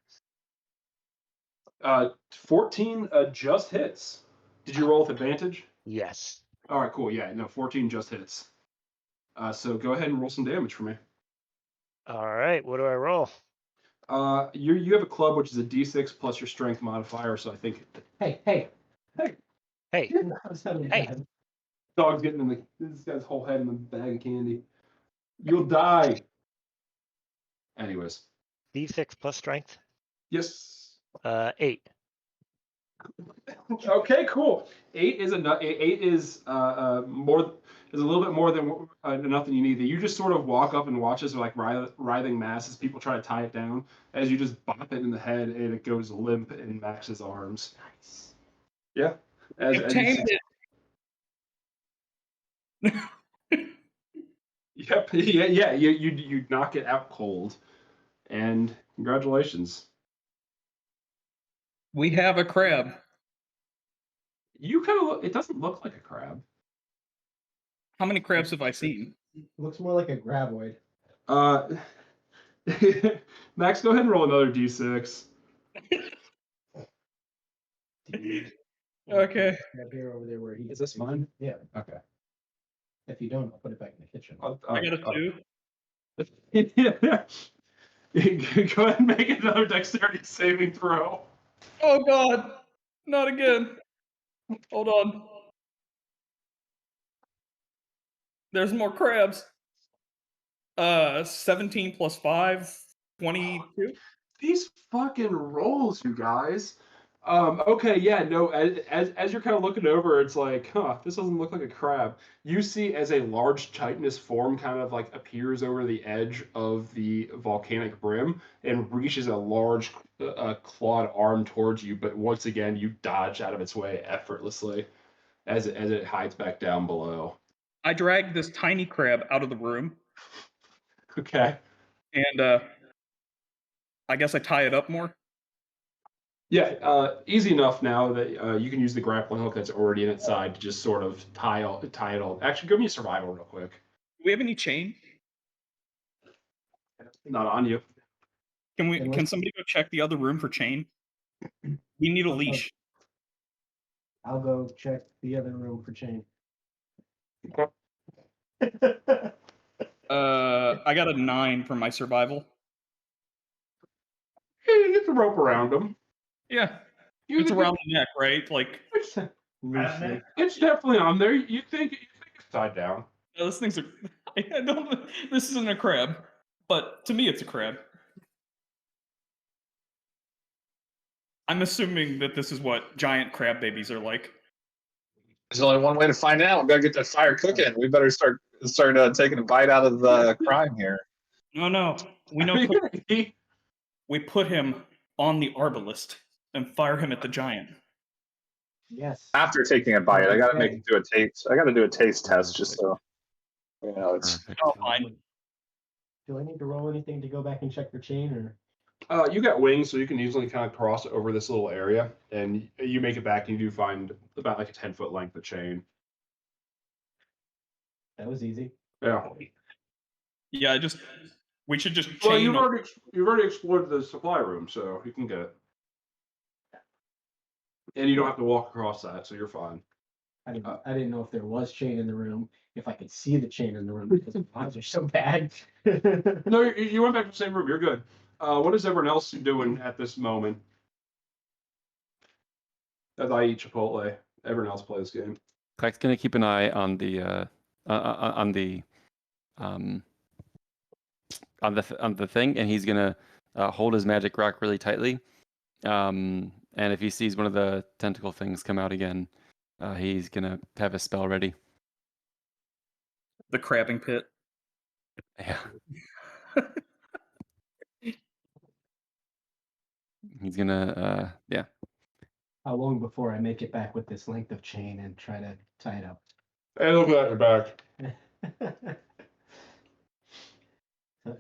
F: 14 just hits. Did you roll with advantage?
I: Yes.
F: All right, cool. Yeah, no, 14 just hits. So go ahead and roll some damage for me.
I: All right. What do I roll?
F: You have a club which is a D6 plus your strength modifier. So I think.
J: Hey.
I: Hey.
J: Hey.
F: Dog's getting this guy's whole head in the bag of candy. You'll die. Anyways.
I: D6 plus strength.
F: Yes.
I: 8.
F: Okay, cool. 8 is enough. 8 is more. Is a little bit more than enough that you need. You just sort of walk up and watch this like writhing mass as people try to tie it down. As you just bop it in the head and it goes limp in Max's arms.
J: Nice.
F: Yeah. As Yep. Yeah. You knock it out cold, and congratulations.
B: We have a crab.
F: You kind of look. It doesn't look like a crab.
B: How many crabs have I seen?
J: Looks more like a graboid.
F: Max, go ahead and roll another d6.
B: Okay.
J: Crab here over there where he
F: Is this mine?
J: Yeah.
F: Okay.
J: If you don't, I'll put it back in the kitchen.
B: I got a 2.
F: Go ahead and make another dexterity saving throw.
B: Oh god. Not again. Hold on. There's more crabs. 17 plus 5, 22.
F: These fucking rolls, you guys. Okay, yeah, no, as you're kind of looking over, it's like, this doesn't look like a crab. You see as a large chitinous form kind of like appears over the edge of the volcanic brim and reaches a large clawed arm towards you, but once again, you dodge out of its way effortlessly as it hides back down below.
B: I dragged this tiny crab out of the room.
F: Okay.
B: And I guess I tie it up more.
F: Yeah, easy enough now that you can use the grappling hook that's already in its side to just sort of tie it all. Actually, give me a survival real quick.
B: Do we have any chain?
F: Not on you.
B: Can somebody go check the other room for chain? We need a leash.
J: I'll go check the other room for chain.
B: I got a 9 for my survival.
F: You get the rope around them.
B: Yeah. It's around the neck, right? Like
F: it's definitely on there. You think it's tied down.
B: no, those things are this isn't a crab. But to me it's a crab. I'm assuming that this is what giant crab babies are like.
H: There's only one way to find out. We gotta get that fire cooking. We better start taking a bite out of the crime here.
B: No. We know we put him on the arbalist and fire him at the giant.
J: Yes.
H: After taking a bite, I gotta do a taste. I gotta do a taste test just so it's.
L: Perfect.
B: Oh, fine.
J: Do I need to roll anything to go back and check for chain, or?
F: You got wings, so you can easily kind of cross over this little area, and you make it back, and you do find about like a 10-foot length of chain.
J: That was easy.
F: Yeah.
B: Yeah, we should just
F: Well,
B: chain.
F: you've already explored the supply room, so you can get it. And you don't have to walk across that, so you're fine.
J: I didn't know if there was chain in the room, if I could see the chain in the room because the odds are so bad.
F: No, you went back to the same room. You're good. What is everyone else doing at this moment? As I eat Chipotle, everyone else plays this game.
L: Clack's gonna keep an eye on the thing, and he's gonna hold his magic rock really tightly. And if he sees one of the tentacle things come out again, he's gonna have a spell ready.
B: The crabbing pit.
L: Yeah. He's gonna yeah.
J: How long before I make it back with this length of chain and try to tie it up?
F: Hey, look at your back.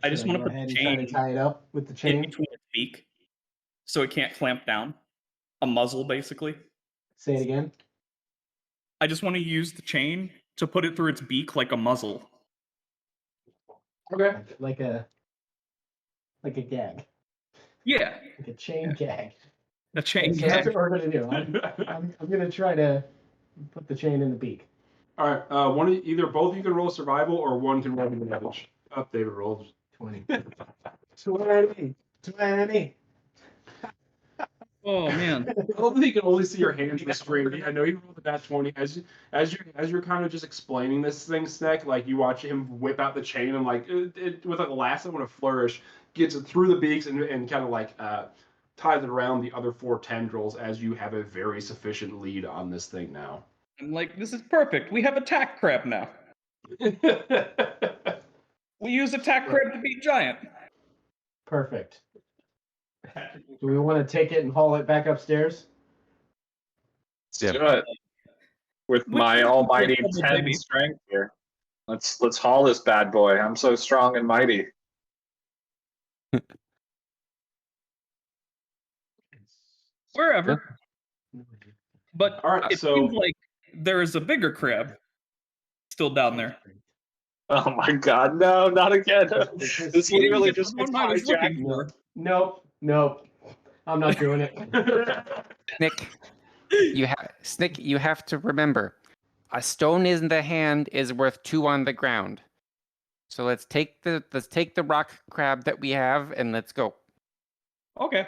B: I just want to put the chain
J: tie it up with the
B: in
J: chain
B: between its beak, so it can't clamp down. A muzzle, basically.
J: Say it again.
B: I just want to use the chain to put it through its beak like a muzzle.
F: Okay.
J: Like a gag.
B: Yeah.
J: Like a chain gag.
B: A chain
J: So that's
B: gag.
J: what we're gonna do. I'm gonna try to put the chain in the beak.
F: All right. Both of you can roll survival, or one can roll damage. David rolls
J: 20. 20.
B: Oh man.
F: I love that you can only see your hands in the screen. I know you rolled the nat 20. As you're kind of just explaining this thing, Sneck, like you watch him whip out the chain and like with like a lasso and a flourish, gets it through the beaks and kind of like ties it around the other 4 tendrils as you have a very sufficient lead on this thing now.
B: I'm like, this is perfect. We have attack crab now. We use attack crab to beat giant.
J: Perfect. Do we want to take it and haul it back upstairs?
H: Let's do it. With my almighty 10 strength here. Let's haul this bad boy. I'm so strong and mighty.
B: Wherever. But
F: all right,
B: it seems like there is a bigger crab still down there.
H: Oh my god, no, not again. This literally just gets hijacked.
J: Nope. I'm not doing it.
M: Snick, you have to remember, a stone in the hand is worth 2 on the ground. So let's take the rock crab that we have and let's go.
B: Okay.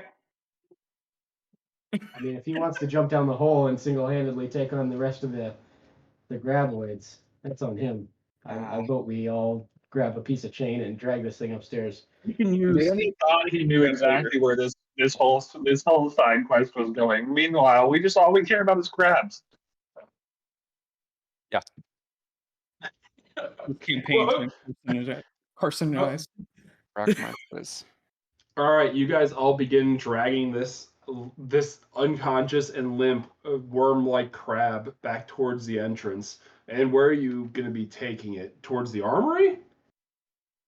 J: I mean, if he wants to jump down the hole and single-handedly take on the rest of the graboids, that's on him. I vote we all grab a piece of chain and drag this thing upstairs.
B: You can use.
H: Danny thought he knew exactly where this whole side quest was going. Meanwhile, all we care about is crabs.
L: Yeah.
B: Campaign carcinized.
M: Rock monsters.
F: All right, you guys all begin dragging this unconscious and limp worm-like crab back towards the entrance. And where are you going to be taking it? Towards the armory?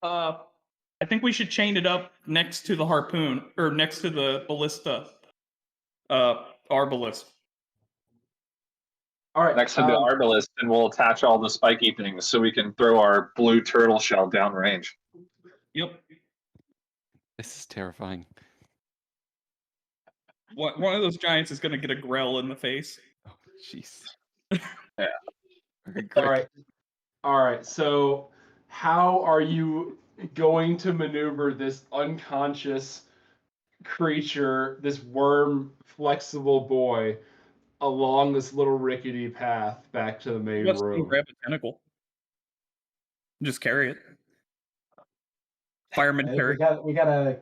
B: I think we should chain it up next to the harpoon, or next to the ballista. Arbalist.
F: All right.
H: Next to the arbalist, and we'll attach all the spiky things so we can throw our blue turtle shell downrange.
B: Yep.
L: This is terrifying.
B: One of those giants is going to get a grell in the face.
L: Oh, jeez.
H: Yeah.
F: All right. So, how are you going to maneuver this unconscious creature, this worm, flexible boy, along this little rickety path back to the main room?
B: Grab a tentacle. Just carry it. Fireman carry.
J: We got a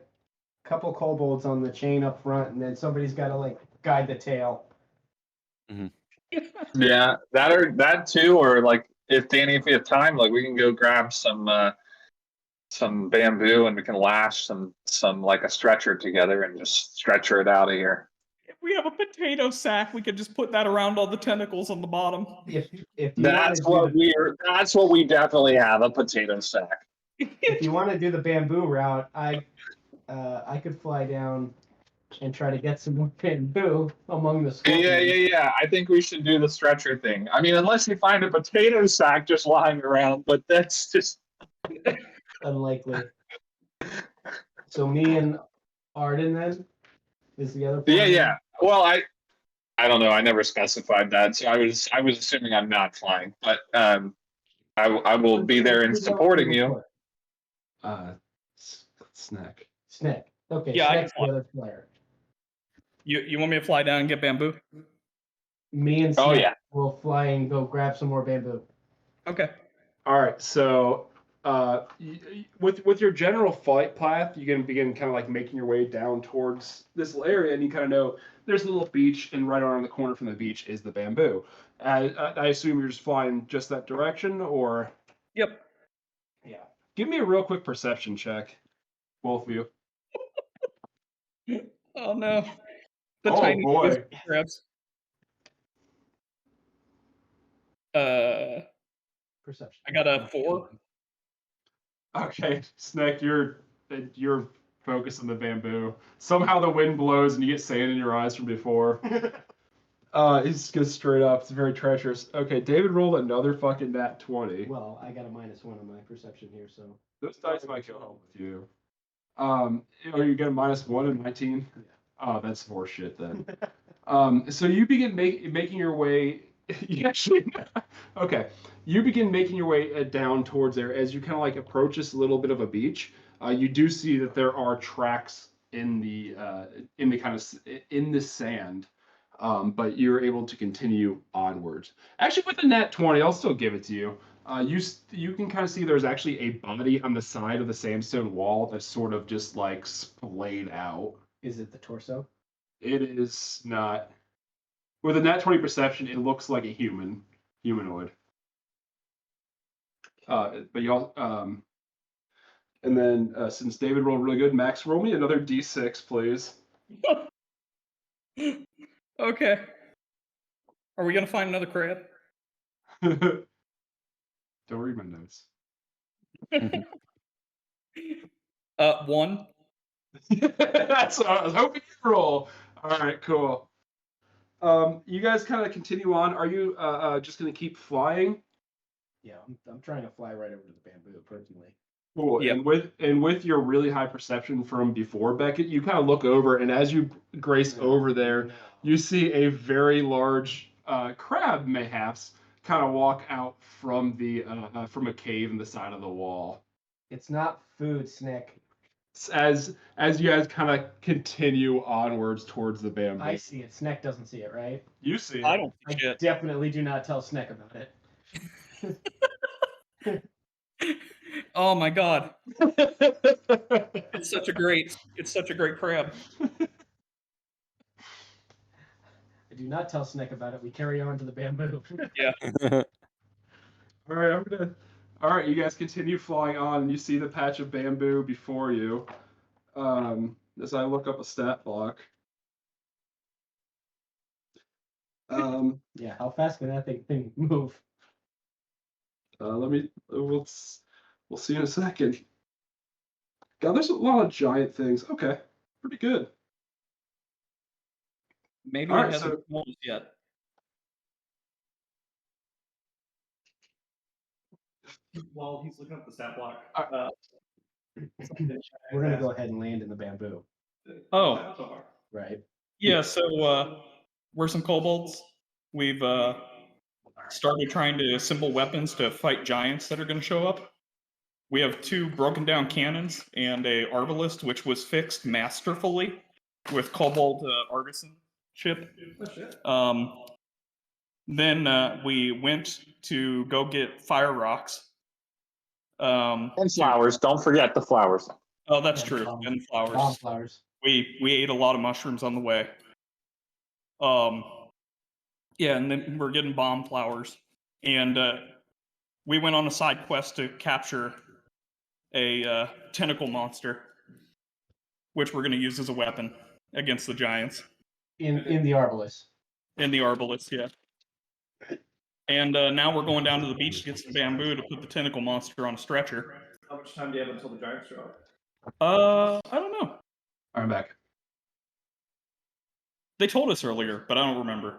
J: couple kobolds on the chain up front, and then somebody's got to like guide the tail.
L: Mm-hmm.
H: Yeah, that too, or like if you have time, like we can go grab some bamboo and we can lash some like a stretcher together and just stretcher it out of here.
B: We have a potato sack. We could just put that around all the tentacles on the bottom.
J: If you
H: That's what we definitely have, a potato sack.
J: if you want to do the bamboo route, I could fly down and try to get some more bamboo among the scorpions.
H: Yeah. I think we should do the stretcher thing. I mean, unless you find a potato sack just lying around, but that's just
J: Unlikely. So me and Arden then is the other plan?
H: Yeah. Well, I don't know. I never specified that, so I was assuming I'm not flying, but I will be there in supporting you.
F: Snack.
J: Snack. Okay,
B: Yeah,
J: Snack's the other player.
B: You want me to fly down and get bamboo?
J: Me and Snack
H: Oh, yeah.
J: will fly and go grab some more bamboo.
B: Okay.
F: All right, so with your general flight path, you can begin kind of like making your way down towards this area, and you kind of know there's a little beach, and right around the corner from the beach is the bamboo. I assume you're just flying just that direction, or?
B: Yep.
F: Yeah. Give me a real quick perception check, both of you.
B: Oh no.
F: Oh, boy.
B: Crabs.
J: Perception.
B: I got a 4.
F: Okay, Snack, you're focused on the bamboo. Somehow the wind blows and you get sand in your eyes from before. It just goes straight up. It's very treacherous. Okay, David rolled another fucking nat 20.
J: Well, I got a -1 on my perception here, so.
F: Those dice might go home with you. Or you get a -1 and 19?
J: Yeah.
F: Oh, that's horseshit then. So you begin making your way. You actually, okay. You begin making your way down towards there as you kind of like approach this little bit of a beach. You do see that there are tracks in the sand, but you're able to continue onwards. Actually, with the nat 20, I'll still give it to you. You can kind of see there's actually a body on the side of the sandstone wall that's sort of just like splayed out.
J: Is it the torso?
F: It is not. With a nat 20 perception, it looks like a humanoid. But y'all, and then since David rolled really good, Max, roll me another d6, please.
B: Okay. Are we gonna find another crab?
F: Don't read my notes.
B: 1.
F: That's what I was hoping you'd roll. All right, cool. You guys kind of continue on. Are you just going to keep flying?
J: Yeah, I'm trying to fly right over to the bamboo personally.
F: Cool.
B: Yep.
F: And with your really high perception from before, Beckett, you kind of look over, and as you grace over there, you see a very large crab, mayhaps, kind of walk out from from a cave in the side of the wall.
J: It's not food, Snick.
F: As you guys kind of continue onwards towards the bamboo.
J: I see it. Sneck doesn't see it, right?
F: You see it.
B: I don't
J: I
B: see shit.
J: definitely do not tell Sneck about it.
B: Oh my god. It's such a great crab.
J: I do not tell Sneck about it. We carry on to the bamboo.
B: Yeah.
F: All right, you guys continue flying on, and you see the patch of bamboo before you. As I look up a stat block.
J: Yeah, how fast can that thing move?
F: We'll see in a second. God, there's a lot of giant things. Okay, pretty good.
B: Maybe
F: All
B: it
F: right,
B: hasn't closed yet. While he's looking up the stat block.
J: We're gonna go ahead and land in the bamboo.
B: Oh.
J: Right.
B: Yeah, so we're some kobolds. We've started trying to assemble weapons to fight giants that are going to show up. We have 2 broken down cannons and a arbalist, which was fixed masterfully with kobold artisanship. Then we went to go get fire rocks.
H: And flowers. Don't forget the flowers.
B: Oh, that's true. And flowers.
J: Bomb flowers.
B: We ate a lot of mushrooms on the way. Yeah, and then we're getting bomb flowers. And we went on a side quest to capture a tentacle monster, which we're going to use as a weapon against the giants.
J: In the Arbalest.
B: In the Arbalest, yeah. And now we're going down to the beach to get some bamboo to put the tentacle monster on a stretcher.
C: How much time do you have until the Giants show up?
B: I don't know. I'm back. They told us earlier, but I don't remember.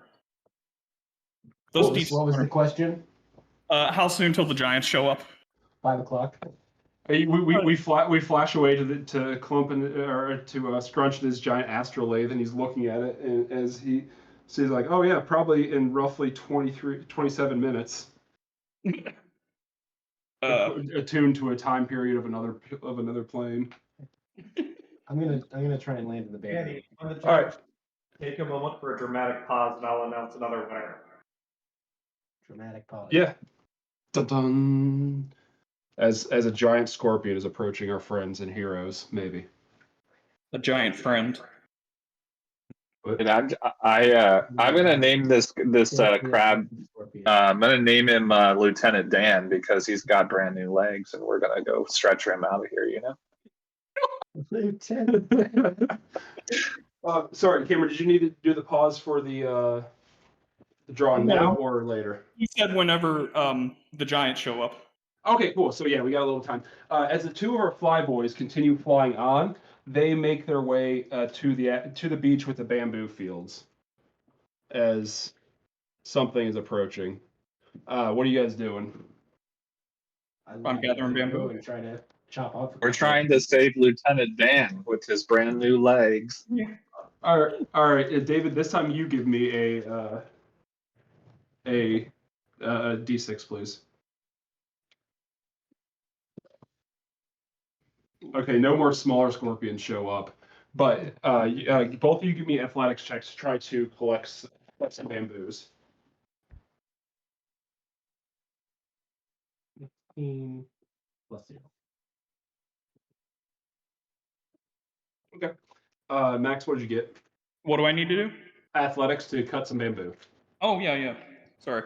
J: What was the question?
B: How soon till the Giants show up?
J: 5 o'clock.
F: We flash away to Clump or to Scrunch in his giant astral lathe, and he's looking at it, and as he says, like, "Oh yeah, probably in roughly 27 minutes." Attuned to a time period of another plane.
J: I'm gonna try and land in the bamboo.
C: Danny, on the
F: All right.
C: Giants, take a moment for a dramatic pause, and I'll announce another winner.
J: Dramatic pause.
F: Yeah. Dun dun. As a giant scorpion is approaching our friends and heroes, maybe.
B: A giant friend.
H: And I'm gonna name this crab. I'm gonna name him Lieutenant Dan because he's got brand new legs, and we're gonna go stretch him out of here. You know.
J: Lieutenant.
F: Sorry, Cameron. Did you need to do the pause for the drawing now or later?
B: He said whenever the Giants show up.
F: Okay, cool. So yeah, we got a little time. As the two of our flyboys continue flying on, they make their way to the beach with the bamboo fields. As something is approaching. What are you guys doing?
B: I'm gathering bamboo
J: and trying to chop off.
H: We're trying to save Lieutenant Dan with his brand new legs.
F: All right, David. This time you give me a D6, please. Okay, no more smaller scorpions show up, but both of you give me athletics checks to try to collect some bamboos.
J: 15 plus 0.
F: Okay. Max, what did you get?
B: What do I need to do?
F: Athletics to cut some bamboo.
B: Oh yeah. Sorry.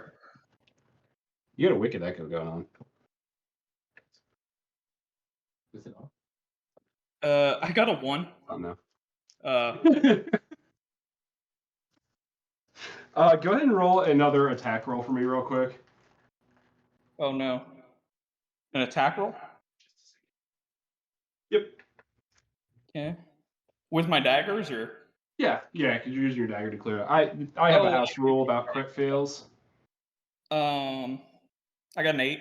F: You got a wicked echo going on.
J: Is it off?
B: I got a 1.
F: Oh no.
B: Uh,
F: Go ahead and roll another attack roll for me real quick.
B: oh no. An attack roll?
F: Yep.
B: Okay. With my daggers or?
F: Yeah, because you're using your dagger to clear it. I have a house rule about crit fails.
B: I got an 8.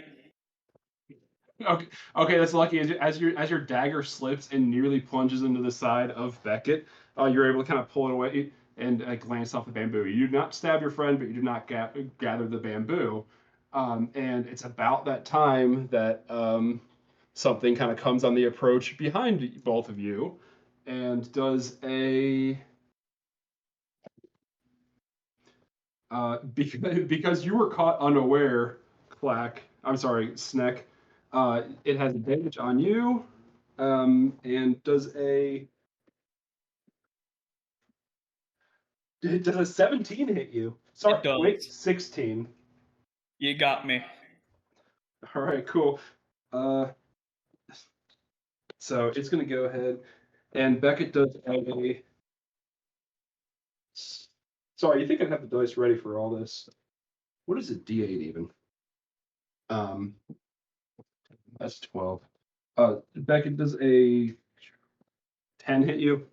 F: Okay, that's lucky. As your dagger slips and nearly plunges into the side of Beckett, you're able to kind of pull it away and glance off the bamboo. You do not stab your friend, but you do not gather the bamboo. And it's about that time that something kind of comes on the approach behind both of you, and does a because you were caught unaware, Sneck. It has advantage on you, and does a 17 hit you? Sorry,
B: It does.
F: wait, 16.
B: You got me.
F: All right, cool. So it's gonna go ahead, and Beckett does a. Sorry, you think I'd have the dice ready for all this? What is a D8 even? That's 12. Beckett, does a 10 hit you?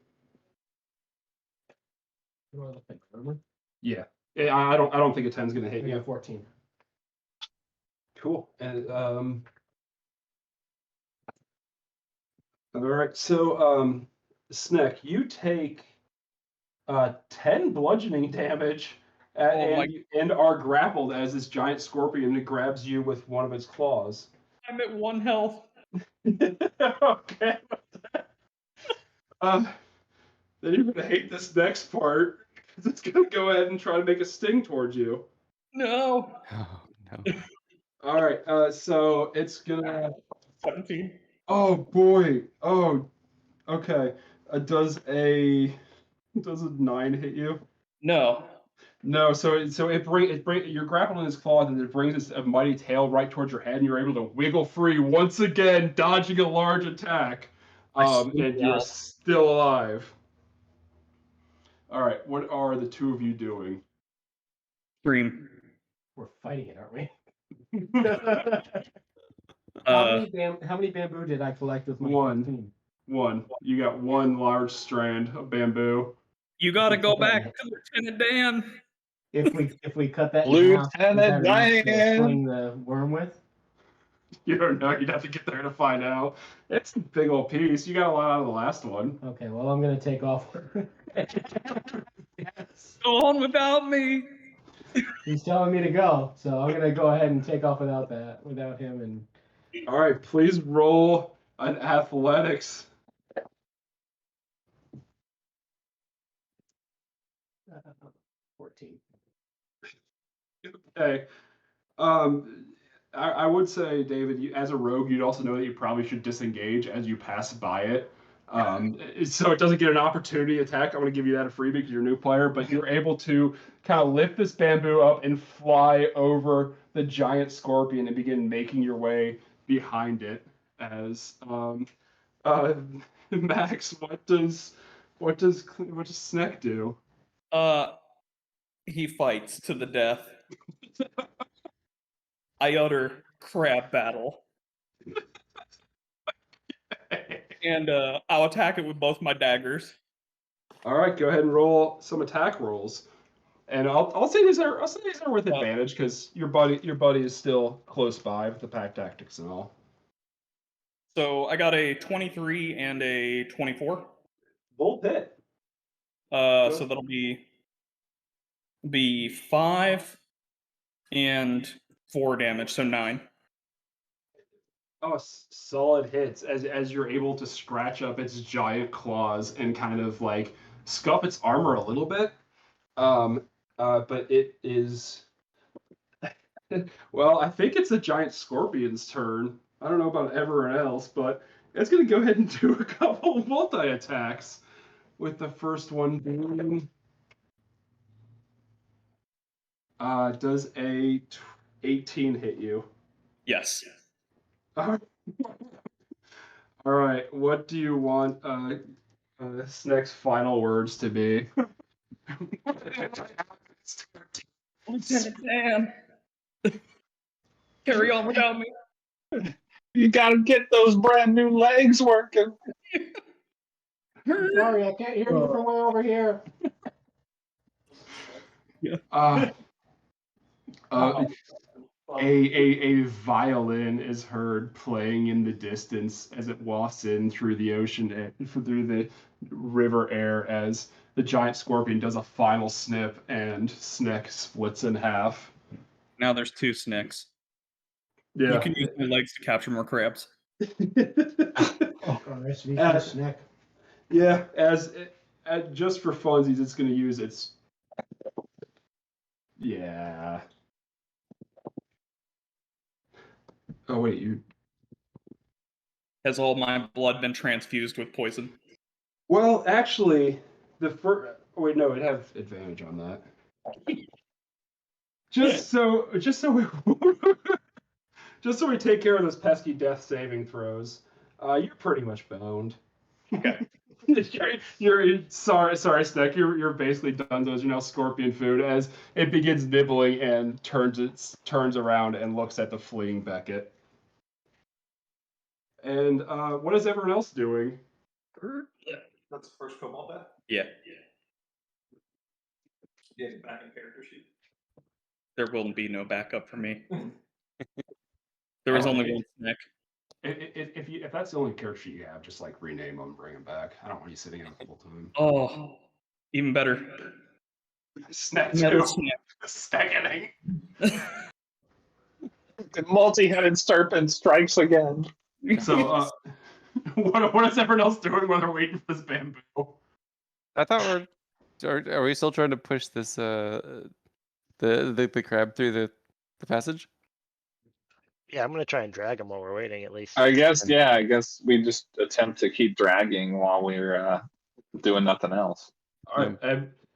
F: Yeah. I don't think a 10's gonna hit you.
J: 14.
F: Cool. And all right. So Sneck, you take 10 bludgeoning damage and are grappled as this giant scorpion grabs you with one of its claws.
B: I'm at 1 health.
F: Okay. Then you're gonna hate this next part because it's gonna go ahead and try to make a sting towards you.
B: No.
D: Oh no.
F: All right. So it's gonna.
B: 17.
F: Oh boy. Oh. Okay. Does a 9 hit you?
B: No.
F: No. So it bring you're grappling his claw, and it brings a mighty tail right towards your head, and you're able to wiggle free once again, dodging a large attack. And you're still alive. All right, what are the two of you doing?
B: Stream.
J: We're fighting it, aren't we?
B: Uh,
J: how many bamboo did I collect with my
F: One.
J: 15?
F: One. You got one large strand of bamboo.
B: you gotta go back to Lieutenant Dan.
J: If we cut that in half, is that
H: Lieutenant
J: enough to
H: Dan.
J: sling the worm with?
F: You don't know. You'd have to get there to find out. It's a big old piece. You got a lot out of the last one.
J: Okay, well I'm gonna take off. Yes.
B: Go on without me.
J: He's telling me to go, so I'm gonna go ahead and take off without him. And
F: All right, please roll an athletics.
J: 14.
F: Okay. I would say, David, you, as a rogue, you'd also know that you probably should disengage as you pass by it. So it doesn't get an opportunity attack. I'm going to give you that a freebie because you're a new player, but you're able to kind of lift this bamboo up and fly over the giant scorpion and begin making your way behind it. As Max, what does Sneck do?
B: He fights to the death. I utter crab battle. And I'll attack it with both my daggers.
F: All right, go ahead and roll some attack rolls, and I'll say these are with advantage because your buddy is still close by with the pack tactics and all.
B: So I got a 23 and a 24.
F: Bolt hit.
B: So that'll be 5 and 4 damage, so 9.
F: Oh, solid hits as you're able to scratch up its giant claws and kind of like scuff its armor a little bit. But it is well, I think it's a giant scorpion's turn. I don't know about everyone else, but it's gonna go ahead and do a couple multi attacks. With the first one being does a 18 hit you?
B: Yes.
F: All right, what do you want this next final words to be?
B: Lieutenant Dan. Carry on without me.
H: You gotta get those brand new legs working.
J: Sorry, I can't hear you from way over here.
F: A violin is heard playing in the distance as it wafts in through the ocean, through the river air, as the giant scorpion does a final snip and Sneck splits in half.
B: Now there's 2 Snicks.
F: Yeah.
B: You can use my legs to capture more crabs.
J: Snack.
F: Yeah, just for funsies, it's going to use its. Yeah. Oh wait, you.
B: Has all my blood been transfused with poison?
F: Well, actually, the first. Oh, wait, no, it'd have advantage on that. Just so we take care of those pesky death saving throws. You're pretty much boned.
B: Okay.
F: you're sorry, Sneck. You're basically done. Those are now scorpion food as it begins nibbling and turns around and looks at the fleeing Beckett. And what is everyone else doing?
B: That's the first Kobold death? Yeah. Yeah, back in character sheet. There will be no backup for me. There was only one Snick.
F: If that's the only character sheet you have, just like rename them, bring them back. I don't want you sitting in the whole time.
B: Oh, even better.
F: Snack
B: Another
F: too.
B: Snick.
F: Stacking.
H: The multi-headed serpent strikes again.
F: So, what is everyone else doing while they're waiting for this bamboo?
L: I thought are we still trying to push this the crab through the passage?
I: Yeah, I'm gonna try and drag him while we're waiting, at least.
H: I guess we just attempt to keep dragging while we're doing nothing else.
F: All right,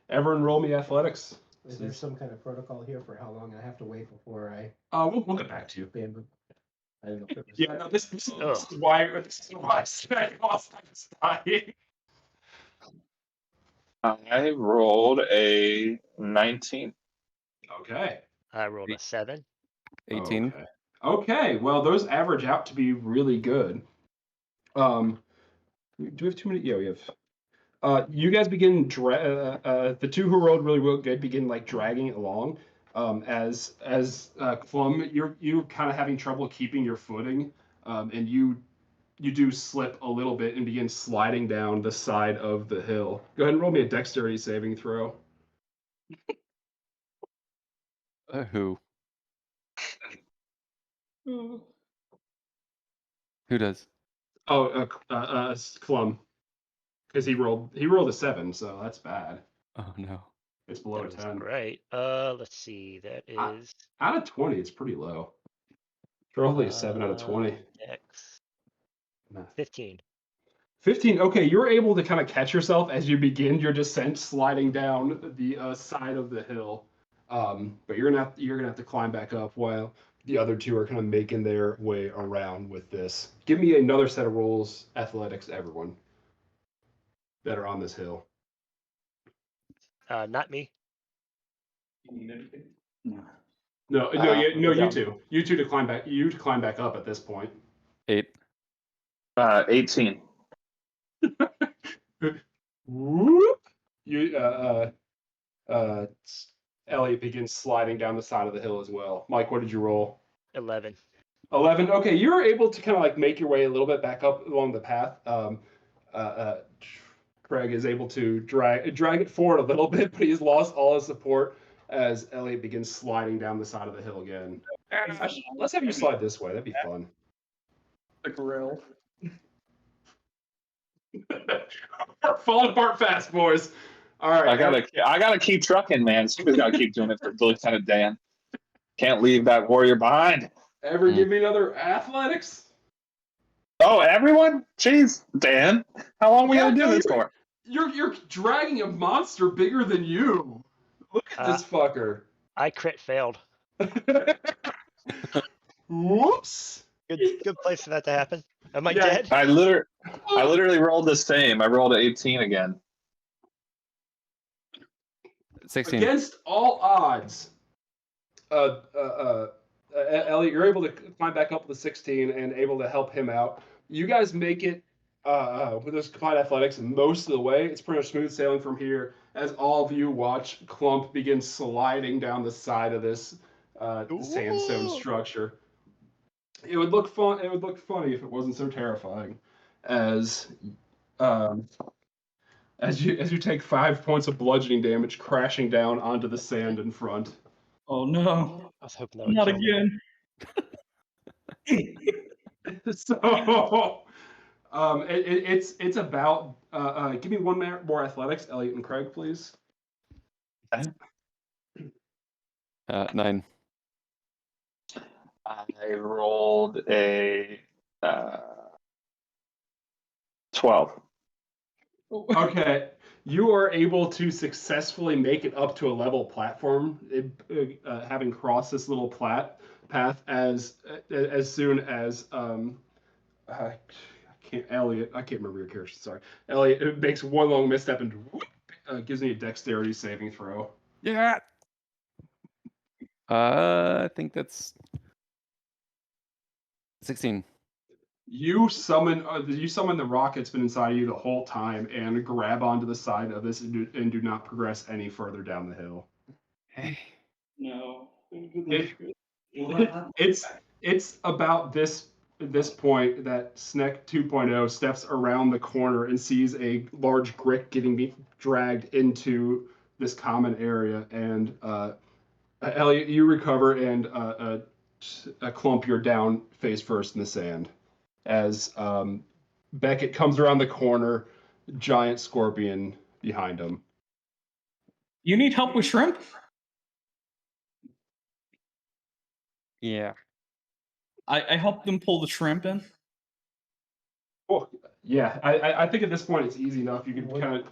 F: everyone, roll me athletics.
J: Is there some kind of protocol here for how long I have to wait before I
F: We'll get back to you.
J: bamboo? I don't know if it was.
F: Yeah, no, this is why Snack lost dying.
H: I rolled a 19.
F: Okay.
I: I rolled a 7.
L: 18.
F: Okay. Okay. Well, those average out to be really good. Do we have too many? Yeah, we have. You guys begin the two who rolled really good begin like dragging it along. As Clum, you're kind of having trouble keeping your footing, and you do slip a little bit and begin sliding down the side of the hill. Go ahead and roll me a dexterity saving throw.
L: Who? Who does?
F: Oh, Clum, because he rolled a 7, so that's bad.
L: Oh no.
F: It's below a
I: That was
F: 10.
I: great. Let's see. That is
F: Out of 20, it's pretty low. Probably a 7 out of 20.
I: Dex.
F: Nah.
I: 15.
F: 15. Okay, you're able to kind of catch yourself as you begin your descent, sliding down the side of the hill. But you're gonna have to climb back up while the other two are kind of making their way around with this. Give me another set of rolls, athletics, everyone that are on this hill.
I: Not me.
F: No, you two. You two to climb back. You to climb back up at this point.
L: 8.
H: 18.
F: Whoop. Elliot begins sliding down the side of the hill as well. Mike, what did you roll?
I: 11.
F: 11. Okay, you're able to kind of like make your way a little bit back up along the path. Craig is able to drag it forward a little bit, but he's lost all his support as Elliot begins sliding down the side of the hill again. Let's have you slide this way. That'd be fun.
B: The grill.
F: We're falling apart fast, boys. All right.
H: I gotta keep trucking, man. Somebody's gotta keep doing it for Lieutenant Dan. Can't leave that warrior behind.
F: Ever give me another athletics?
H: Oh, everyone? Jeez, Dan. How long are we gonna do this for?
F: You're dragging a monster bigger than you. Look at this fucker.
I: I crit failed.
F: Whoops.
I: Good place for that to happen. Am I dead?
H: I literally rolled the same. I rolled an 18 again.
L: 16.
F: Against all odds, Elliot, you're able to climb back up to the 16 and able to help him out. You guys make it with this combined athletics most of the way. It's pretty much smooth sailing from here as all of you watch Clump begin sliding down the side of this sandstone structure. It would look fun. It would look funny if it wasn't so terrifying, as you take 5 points of bludgeoning damage, crashing down onto the sand in front.
B: Oh no!
I: I was hoping that would
B: Not
I: kill me.
B: again.
F: So, it's about. Give me one more athletics, Elliot and Craig, please.
L: 9.
H: I rolled a 12.
F: Okay, you are able to successfully make it up to a level platform, having crossed this little path as soon as I can't remember your character. Sorry, Elliot. It makes one long misstep and whoop, gives me a dexterity saving throw.
L: Yeah. I think that's 16.
F: You summon the rock that's been inside of you the whole time and grab onto the side of this and do not progress any further down the hill.
B: No.
F: It's about this point that Sneck 2.0 steps around the corner and sees a large brick getting dragged into this common area, and Elliot, you recover and a clump, you're down face first in the sand. As Beckett comes around the corner, giant scorpion behind him.
B: You need help with shrimp?
L: Yeah.
B: I helped them pull the shrimp in.
F: Oh, yeah. I think at this point it's easy enough. You can kind of.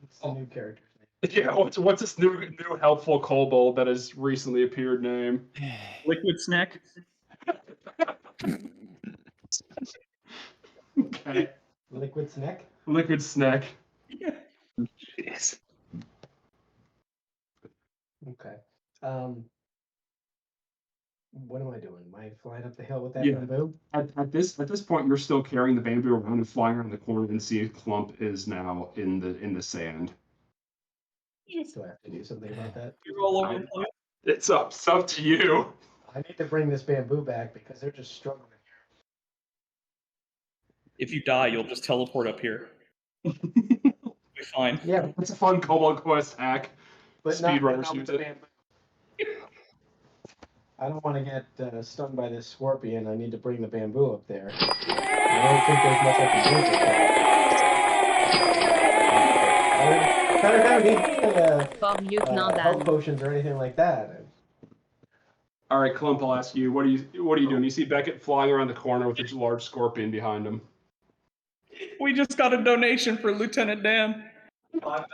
J: It's a new character.
F: Yeah. What's this new helpful kobold that has recently appeared name?
B: Liquid snack.
F: Okay.
J: Liquid snack.
F: Liquid snack.
H: guys.
J: Okay. What am I doing? Am I flying up the hill with that
F: Yeah.
J: bamboo?
F: At this point, you're still carrying the bamboo around and flying around the corner, and see a clump is now in the sand.
J: Do I have to do something about that?
B: You're all over the place.
F: It's up to you.
J: I need to bring this bamboo back because they're just struggling here.
B: If you die, you'll just teleport up here. Be fine.
J: Yeah,
F: It's a fun Kobold Quest hack.
J: but not
F: Speedrunners
J: with
F: use
J: the
F: it.
J: bamboo. I don't want to get stung by this scorpion. I need to bring the bamboo up there. I don't think there's much I can do with that. I don't need health potions or anything like that.
F: All right, Clump, I'll ask you. What are you doing? You see Beckett flying around the corner with a large scorpion behind him.
B: We just got a donation for Lieutenant Dan. $5.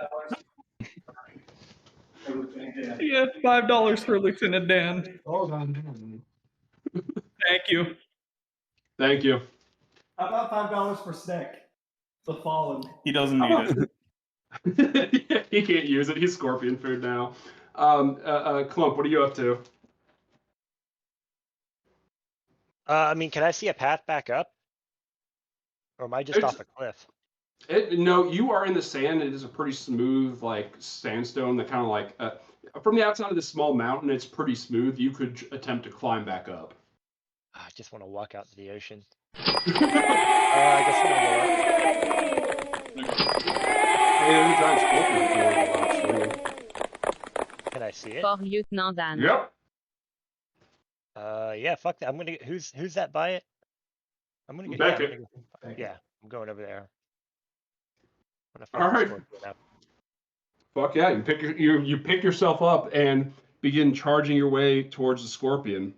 B: Yeah, $5 for Lieutenant Dan.
J: Hold on.
B: Thank you.
F: Thank you.
N: How about $5 for Snick, the Fallen?
B: He doesn't need it.
F: He can't use it. He's scorpion food now. Clump, what are you up to?
I: I mean, can I see a path back up? Or am I just off a cliff?
F: No, you are in the sand. It is a pretty smooth, like, sandstone that kind of like, from the outside of this small mountain, it's pretty smooth. You could attempt to climb back up.
I: I just want to walk out to the ocean. I guess I'm gonna go up.
F: Hey, there's a giant scorpion.
I: Can I see it?
O: For Lieutenant Dan.
F: Yep.
I: Yeah, fuck that. I'm gonna. Who's that by it? I'm gonna get.
F: Beckett.
I: Yeah, I'm going over there.
F: All right. Fuck yeah! You pick yourself up and begin charging your way towards the scorpion.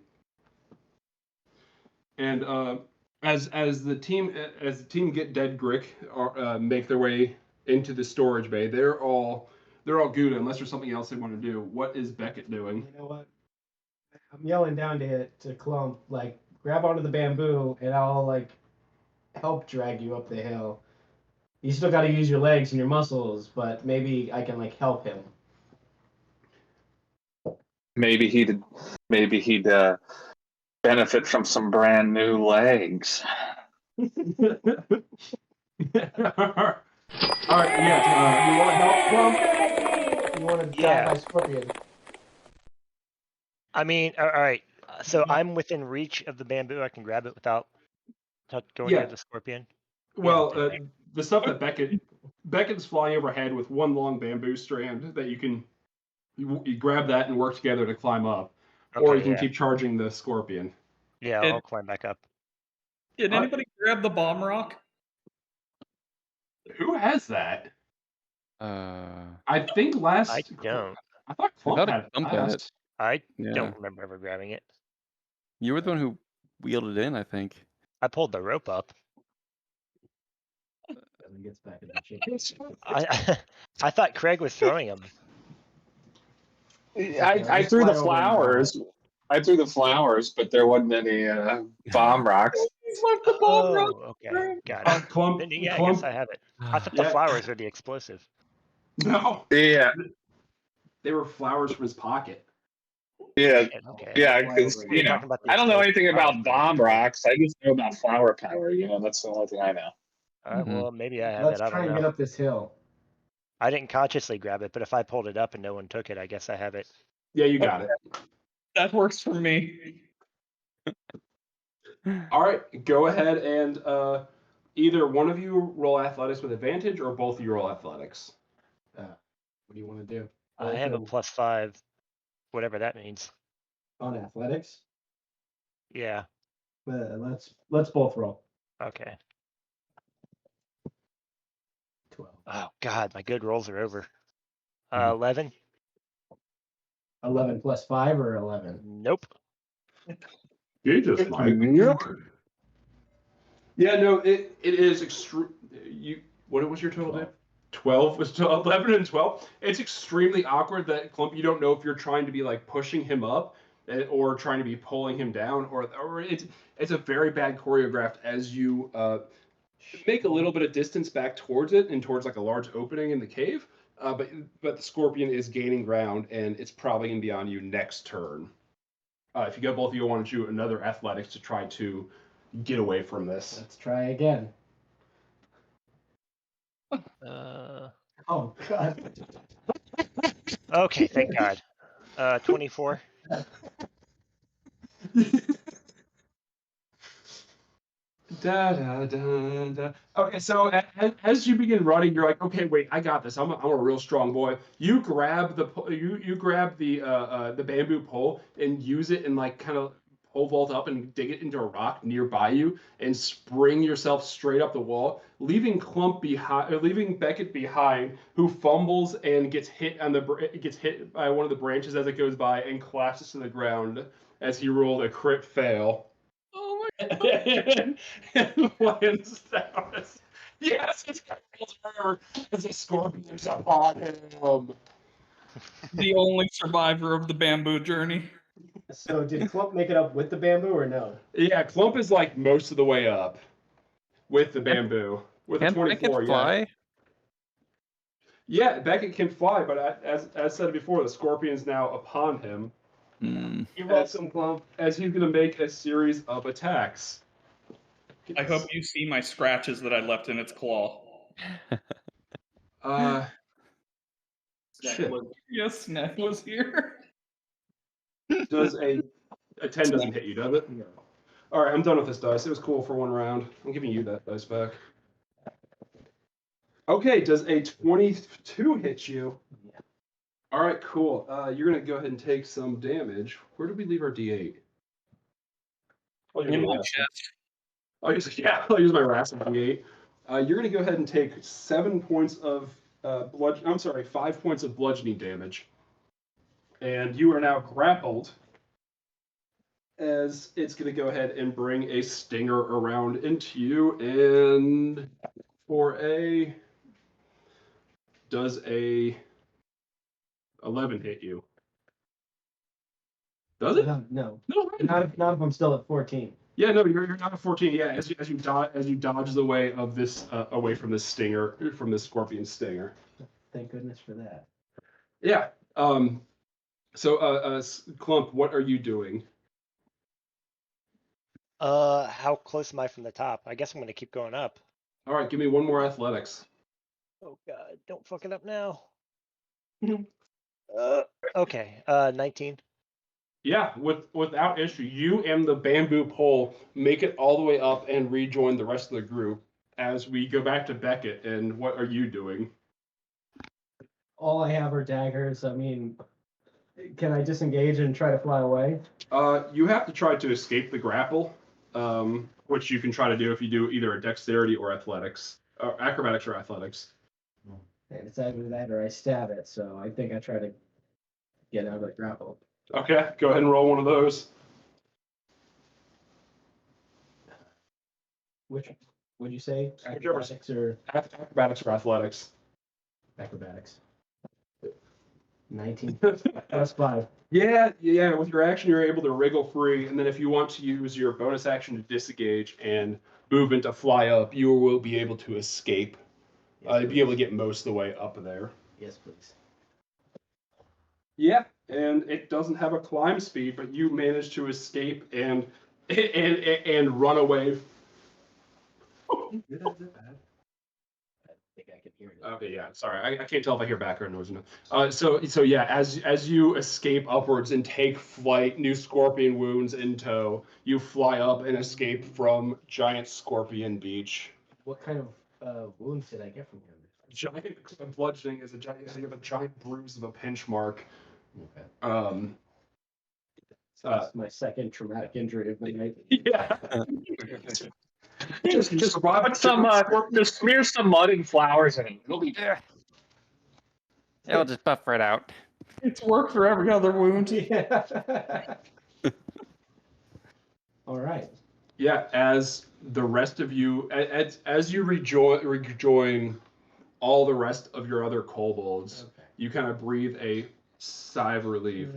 F: And as the team get dead Grick or make their way into the storage bay, they're all good unless there's something else they want to do. What is Beckett doing?
J: You know what? I'm yelling down to Clump, like, grab onto the bamboo and I'll, like, help drag you up the hill. You still got to use your legs and your muscles, but maybe I can, like, help him.
H: Maybe he'd benefit from some brand new legs.
F: All right, yeah. You want to help, Clump?
J: You want to die by scorpion?
I: I mean, all right. So I'm within reach of the bamboo. I can grab it without going near the scorpion.
F: Well, the stuff that Beckett's flying overhead with one long bamboo strand that you grab that and work together to climb up, or you can keep charging the scorpion.
I: Yeah, I'll climb back up.
B: Did anybody grab the bomb rock?
F: Who has that? I think last.
I: I don't.
F: I thought Clump had
D: it.
I: I don't remember ever grabbing it.
D: You were the one who wheeled it in, I think.
I: I pulled the rope up.
J: Gets back in the chicken.
I: I thought Craig was throwing them.
H: I threw the flowers. But there wasn't any bomb rocks.
I: Okay, got it.
F: Clump,
I: I guess I have it. I thought the flowers were the explosive.
F: No.
H: Yeah.
F: They were flowers from his pocket.
H: Yeah.
I: Okay.
H: Yeah, because I don't know anything about bomb rocks. I just know about flower power. That's the only thing I know.
I: All right, well, maybe I have
J: Let's
I: it. I
J: try
I: don't
J: and
I: know.
J: get up this hill.
I: I didn't consciously grab it, but if I pulled it up and no one took it, I guess I have it.
F: Yeah, you got it.
B: That works for me.
F: All right, go ahead and either one of you roll athletics with advantage, or both of you roll athletics.
J: What do you want to do?
I: I have a +5, whatever that means.
J: On athletics?
I: Yeah.
J: Let's both roll.
I: Okay.
J: 12.
I: Oh God, my good rolls are over. 11.
J: 11 plus 5 or 11?
I: Nope.
F: You just like. Yeah, no, it is extreme. What was your total, Dave? 12 was 11 and 12. It's extremely awkward that Clump, you don't know if you're trying to be like pushing him up or trying to be pulling him down, or it's a very bad choreographed as you make a little bit of distance back towards it and towards like a large opening in the cave. but the scorpion is gaining ground, and it's probably going to be on you next turn. If you go both of you, I want to do another athletics to try to get away from this.
J: Let's try again. Oh God.
I: Okay, thank God. 24.
F: Da, da, da, da. Okay, so as you begin running, you're like, okay, wait, I got this. I'm a real strong boy. You grab you grab the bamboo pole and use it and like kind of pole vault up and dig it into a rock nearby you and spring yourself straight up the wall, leaving leaving Beckett behind, who fumbles and gets hit by one of the branches as it goes by and collapses to the ground as he rolled a crit fail.
B: Oh my
F: and lands down. Yes, it's her as a scorpion's upon him.
B: The only survivor of the bamboo journey.
J: So did Clump make it up with the bamboo or no?
F: Yeah, Clump is like most of the way up with the bamboo. With a
L: Can
F: 24,
L: Beckett fly?
F: Yeah, Beckett can fly, but as said before, the scorpion's now upon him.
L: Hmm.
J: You're welcome, Clump.
F: As he's going to make a series of attacks.
B: I hope you see my scratches that I left in its claw.
F: Shit.
B: Yes, Snack was here.
F: Does a 10 doesn't hit you, does it?
J: No.
F: All right, I'm done with this dice. It was cool for one round. I'm giving you that dice back. Okay, does a 22 hit you?
J: Yeah.
F: All right, cool. You're gonna go ahead and take some damage. Where did we leave our D8? Oh,
B: In my chest.
F: I'll use my Raffle D8. You're gonna go ahead and take 7 points of 5 points of bludgeoning damage, and you are now grappled. As it's going to go ahead and bring a stinger around into you, and does a 11 hit you? Does it?
J: No.
F: No.
J: Not if I'm still at 14.
F: Yeah, no, you're not at 14. Yeah, as you dodge the way of this away from this stinger, from this scorpion stinger.
J: Thank goodness for that.
F: Yeah. So, Clump, what are you doing?
I: How close am I from the top? I guess I'm gonna keep going up.
F: All right, give me one more athletics.
I: Oh God, don't fuck it up now. Okay, 19.
F: Yeah, without issue, you and the bamboo pole make it all the way up and rejoin the rest of the group. As we go back to Beckett, and what are you doing?
J: All I have are daggers. I mean, can I disengage and try to fly away?
F: You have to try to escape the grapple, which you can try to do if you do either a dexterity or athletics, acrobatics or athletics.
J: And it's either that or I stab it. So I think I try to get out of the grapple.
F: Okay, go ahead and roll one of those.
J: Which would you say?
F: Whichever.
J: Acrobatics or
F: Acrobatics or athletics.
J: acrobatics? 19 plus 5.
F: Yeah. With your action, you're able to wriggle free, and then if you want to use your bonus action to disengage and movement to fly up, you will be able to escape.
J: Yes,
F: Be able to get most of the way up there.
J: Yes, please.
F: Yeah, and it doesn't have a climb speed, but you manage to escape and run away.
J: I think I can hear it.
F: Okay, yeah, sorry, I can't tell if I hear background noise or not. So yeah, as you escape upwards and take flight, new scorpion wounds in tow, you fly up and escape from Giant Scorpion Beach.
J: What kind of wounds did I get from him?
F: Giant bludgeoning is you have a giant bruise of a pinch mark.
J: Okay. That's my second traumatic injury of the night.
F: Yeah. just
H: Put some, just smear some mud and flowers in it. It'll be there.
M: It'll just buffer it out.
B: It's worked for every other wound.
J: Yeah. All right.
F: Yeah, as the rest of you, as you rejoin all the rest of your other kobolds,
J: Okay.
F: you kind of breathe a sigh of relief.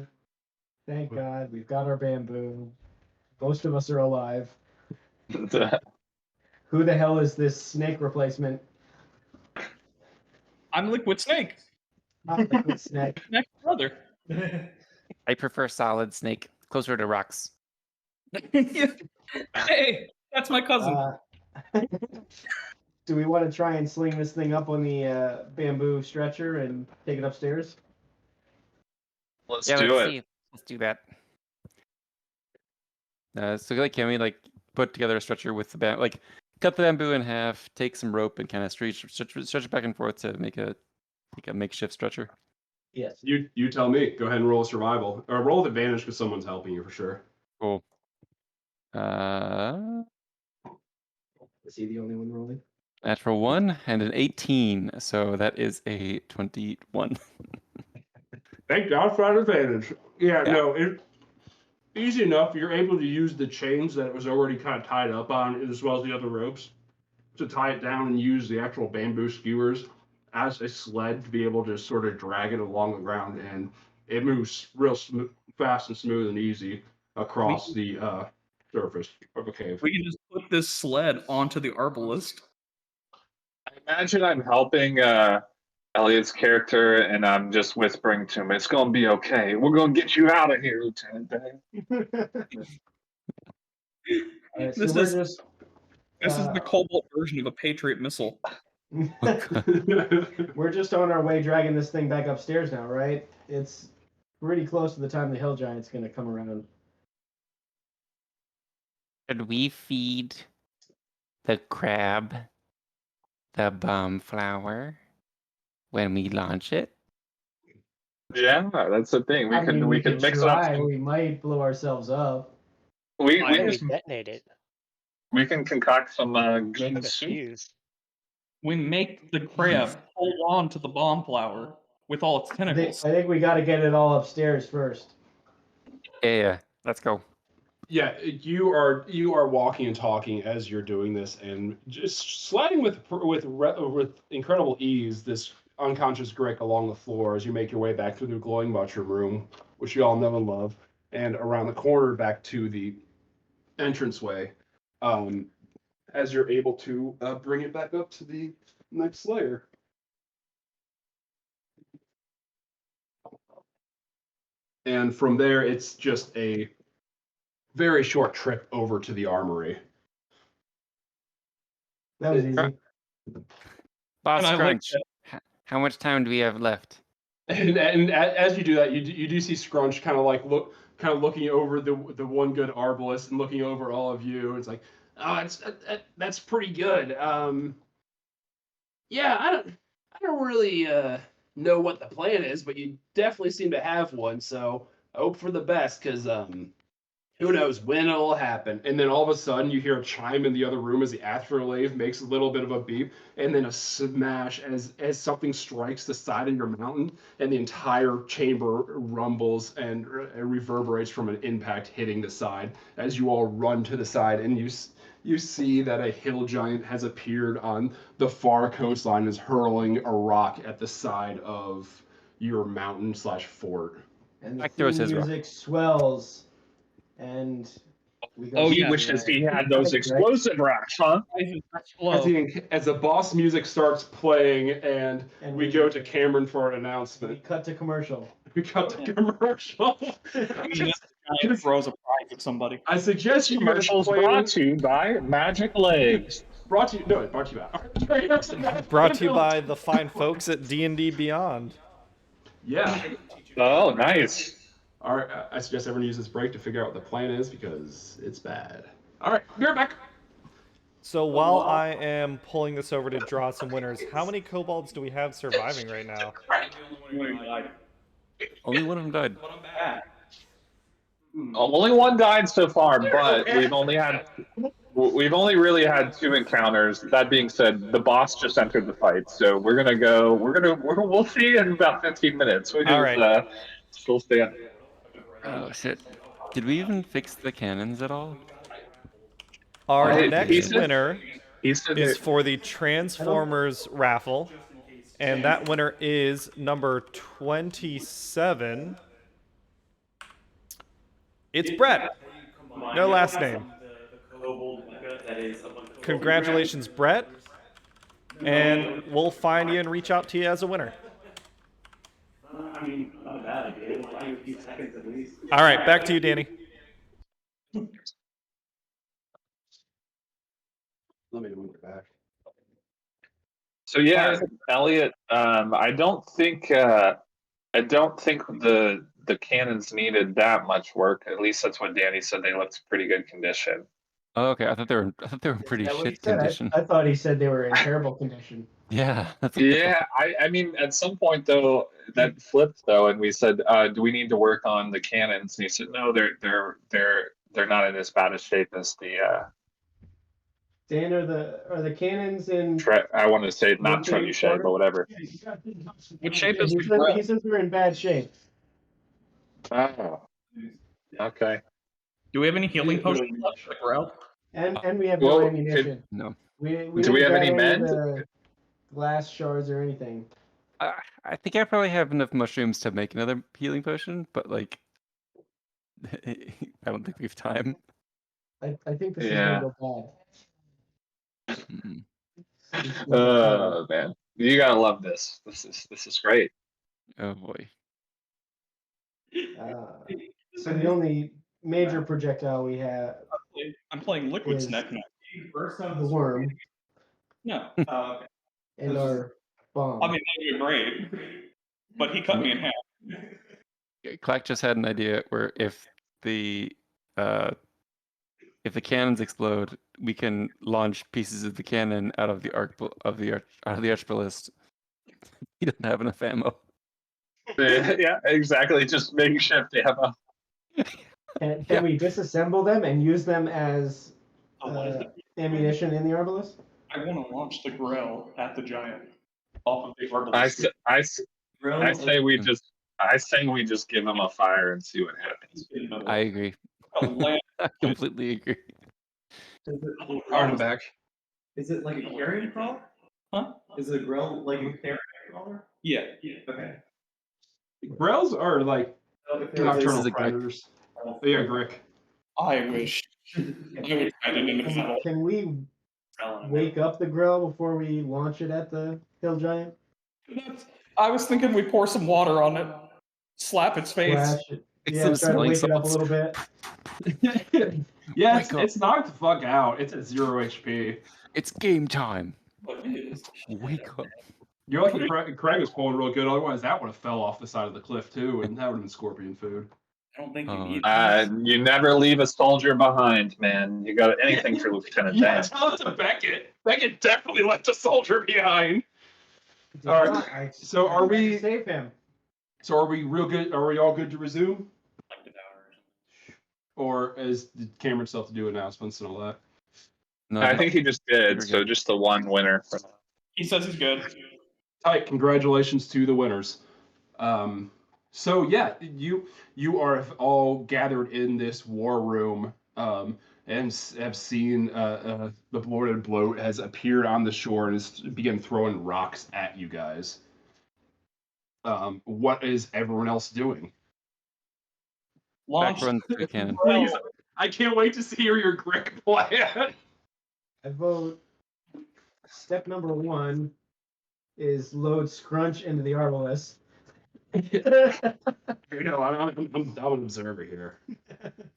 J: Thank God we've got our bamboo. Most of us are alive. Who the hell is this snake replacement?
B: I'm Liquid Snake.
J: Tropical snake.
B: Next brother.
M: I prefer solid snake, closer to rocks.
B: Hey, that's my cousin.
J: Do we want to try and sling this thing up on the bamboo stretcher and take it upstairs?
H: Let's
M: Yeah,
H: do
M: let's
H: it.
M: see. Let's do that.
D: So like, can we like put together a stretcher with the like cut the bamboo in half, take some rope, and kind of stretch it back and forth to make a makeshift stretcher?
J: Yes.
F: You tell me. Go ahead and roll a survival or roll with advantage because someone's helping you for sure.
D: Cool.
J: Is he the only one rolling?
D: Natural 1 and an 18, so that is a 21.
F: Thank God for that advantage. Yeah,
D: Yeah.
F: no, easy enough. You're able to use the chains that it was already kind of tied up on, as well as the other ropes, to tie it down and use the actual bamboo skewers as a sled to be able to sort of drag it along the ground, and it moves real fast and smooth and easy across the surface of a cave.
B: We can just put this sled onto the arbalist.
H: I imagine I'm helping Elliot's character, and I'm just whispering to him, "It's gonna be okay. We're gonna get you out of here, Lieutenant Dan."
J: Alright, so
B: This
J: we're
B: is-
J: just.
B: This is the Kobold version of a Patriot missile.
J: We're just on our way dragging this thing back upstairs now, right? It's pretty close to the time the hill giant's gonna come around.
M: Should we feed the crab the bomb flower when we launch it?
H: Yeah, that's the thing. We
J: I
H: can
J: mean,
H: we can mix
J: try.
H: it up.
J: We might blow ourselves up.
H: We
I: Why don't we
H: can
I: detonate it?
H: we can concoct some
I: Put
H: good
I: a
H: soup.
I: fuse.
B: We make the crab hold on to the bomb flower with all its
J: I
B: tentacles.
J: think we got to get it all upstairs first.
M: Yeah, let's go.
F: Yeah, you are walking and talking as you're doing this, and just sliding with incredible ease this unconscious Grick along the floor as you make your way back through the glowing mushroom room, which you all know and love, and around the corner back to the entranceway. As you're able to bring it back up to the next layer. And from there, it's just a very short trip over to the armory.
J: That was easy.
M: Boss
B: And I like
M: Crunch, how much time do we have left?
F: And as you do that, you do see Scrunch kind of looking over the one good arbalist and looking over all of you. It's like, oh, that's pretty good. Yeah, I don't really know what the plan is, but you definitely seem to have one. So I hope for the best, because who knows when it'll happen. And then all of a sudden you hear a chime in the other room as the astrolabe makes a little bit of a beep, and then a smash as something strikes the side of your mountain, and the entire chamber rumbles and reverberates from an impact hitting the side as you all run to the side, and you see that a hill giant has appeared on the far coastline, is hurling a rock at the side of your mountain / fort.
J: And the
D: Mike throws
J: theme
D: his rock.
J: music swells, and we go.
B: Oh,
H: He
B: yeah.
H: wishes he had those explosive rocks, huh?
F: As the boss music starts playing, and
J: And
F: we go to Cameron for an announcement.
J: We cut to commercial.
F: We cut to commercial.
B: Giant throws a prize at somebody.
F: I suggest you guys
H: Commercials
F: play
H: brought to you by Magic Legs.
F: brought to you by
C: Brought to you by the fine folks at D&D Beyond.
F: Yeah.
H: Oh, nice.
F: All right. I suggest everyone use this break to figure out what the plan is, because it's bad. All right. Be right back.
C: So while I am pulling this over to draw some winners, how many kobolds do we have surviving right now?
D: Only one of them died.
H: Only one died so far, but we've only really had 2 encounters. That being said, the boss just entered the fight, so we'll see in about 15 minutes.
C: All right.
H: Still stand.
D: Oh shit! Did we even fix the cannons at all?
C: Our
H: He
C: next
H: said-
C: winner
H: He said
C: is
H: that-
C: for the Transformers raffle, and that winner is number 27. It's Brett. No last name. Congratulations, Brett. And we'll find you and reach out to you as a winner.
N: I mean, not a bad idea. It'll allow you a few seconds at least.
C: All right, back to you, Danny.
F: Let me move it back.
H: So yeah, Elliot, I don't think the cannons needed that much work. At least that's what Danny said. They looked pretty good condition.
L: Oh, okay, I thought they were in pretty
J: Is that what he
L: shit
J: said?
L: condition.
J: I thought he said they were in terrible condition.
L: Yeah, that's what
H: Yeah, I mean, at some point though, that flipped though, and we said, "Do we need to work on the cannons?" And he said, "No, they're not in as bad a shape as the."
J: Dan, are the cannons in?
H: I want to say not
J: rotating
H: trebuchet,
J: order?
H: but whatever.
F: What shape
J: Yeah,
F: is
J: he
F: the
J: says,
F: grill?
J: he says they're in bad shape.
H: Oh, okay.
B: Do we have any healing potions left for the grill?
J: And we have
H: Well,
J: no ammunition.
L: No.
J: We
H: Do we
J: didn't
H: have
J: grab
H: any
J: of
H: mend?
J: the glass shards or anything.
L: I think I probably have enough mushrooms to make another healing potion, but like, I don't think we have time.
J: I think this
H: Yeah.
J: is gonna go bad.
L: Mm.
H: Oh man, you gotta love this. This is great.
L: Oh boy.
J: So the only major projectile we have
B: I'm playing Liquid
J: is
B: Snake now.
J: the worm
B: No.
N: Okay.
J: and our bomb.
B: I mean, that'd be great. But he cut me in half.
L: Clack just had an idea where if the cannons explode, we can launch pieces of the cannon out of the arch ballist. He doesn't have enough ammo.
H: Yeah, exactly. Just makeshift ammo.
J: Can we disassemble them and use them as ammunition in the arbalist?
B: I want to launch the grill at the giant off of the arbalist.
H: I say we just give him a fire and see what happens.
L: I agree. I completely agree.
B: I'm back.
N: Is it like a carrion crawler?
B: Huh?
N: Is the grill like a carrion crawler?
B: Yeah.
N: Okay.
F: Grills are like nocturnal
L: is a Grick.
F: predators. Yeah, Grick.
B: I wish. I didn't know.
J: Can we wake up the grill before we launch it at the hill giant?
B: I was thinking we pour some water on it, slap its face.
J: Splash it.
L: Make
J: Yeah,
L: some
J: try to
L: smelling
J: wake it up a
L: salts.
J: little bit.
F: Yeah,
L: Wake up.
F: it's knocked the fuck out. It's at 0 HP.
L: It's game time. Wake up.
F: You're lucky Craig was pulling real good. Otherwise, that would have fell off the side of the cliff too, and that would have been scorpion food.
B: I don't think
L: Oh,
B: you need
H: You never leave a soldier behind, man. You got anything for Lieutenant
F: Yeah,
H: Dan.
F: tell it to Beckett. Beckett definitely left a soldier behind. All right. So are we?
J: Save him.
F: So are we real good? Are we all good to resume? Or did Cameron still have to do announcements and all that?
L: No,
H: I think he just did. So just the one winner for now.
B: He says he's good.
F: Tight. Congratulations to the winners. So yeah, you are all gathered in this war room, and have seen the bloated bloat has appeared on the shore and has begun throwing rocks at you guys. What is everyone else doing?
L: back run the cannon.
F: Please, I can't wait to see your Grick plan.
J: I vote step number 1 is load Scrunch into the arbalist.
F: You know, I'm an observer here.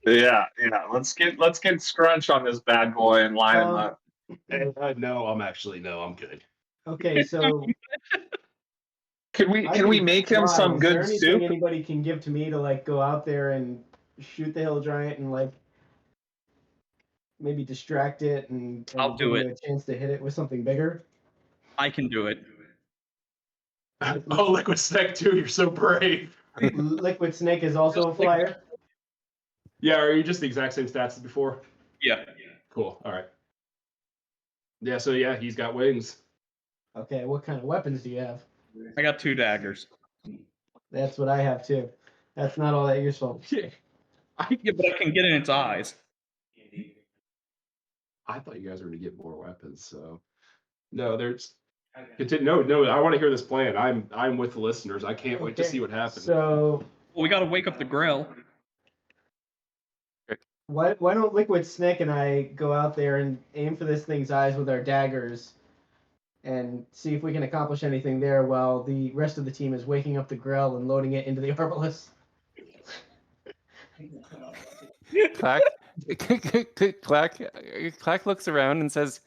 H: Yeah. Let's get Scrunch on this bad boy and line him up.
F: No, I'm good.
J: Okay, so
H: Can we make him some
J: is there
H: good
J: anything
H: soup?
J: anybody can give to me to like go out there and shoot the hill giant and like maybe distract it and
O: I'll
J: give
O: do
J: you
O: it.
J: a chance to hit it with something bigger?
O: I can do it.
F: Oh, Liquid Snake too. You're so brave.
J: Liquid Snake is also a flyer.
F: Yeah, are you just the exact same stats as before?
O: Yeah.
F: Cool. All right. Yeah. So yeah, he's got wings.
J: Okay, what kind of weapons do you have?
O: I got 2 daggers.
J: That's what I have too. That's not all that useful.
O: Yeah, but I can get in its eyes.
F: I thought you guys were going to get more weapons. So no, there's. No. I want to hear this plan. I'm with the listeners. I can't wait to see what happens.
J: So
O: Well, we got to wake up the grill.
J: why don't Liquid Snake and I go out there and aim for this thing's eyes with our daggers and see if we can accomplish anything there while the rest of the team is waking up the Grell and loading it into the Arbalest.
M: Clack, Clack looks around and says,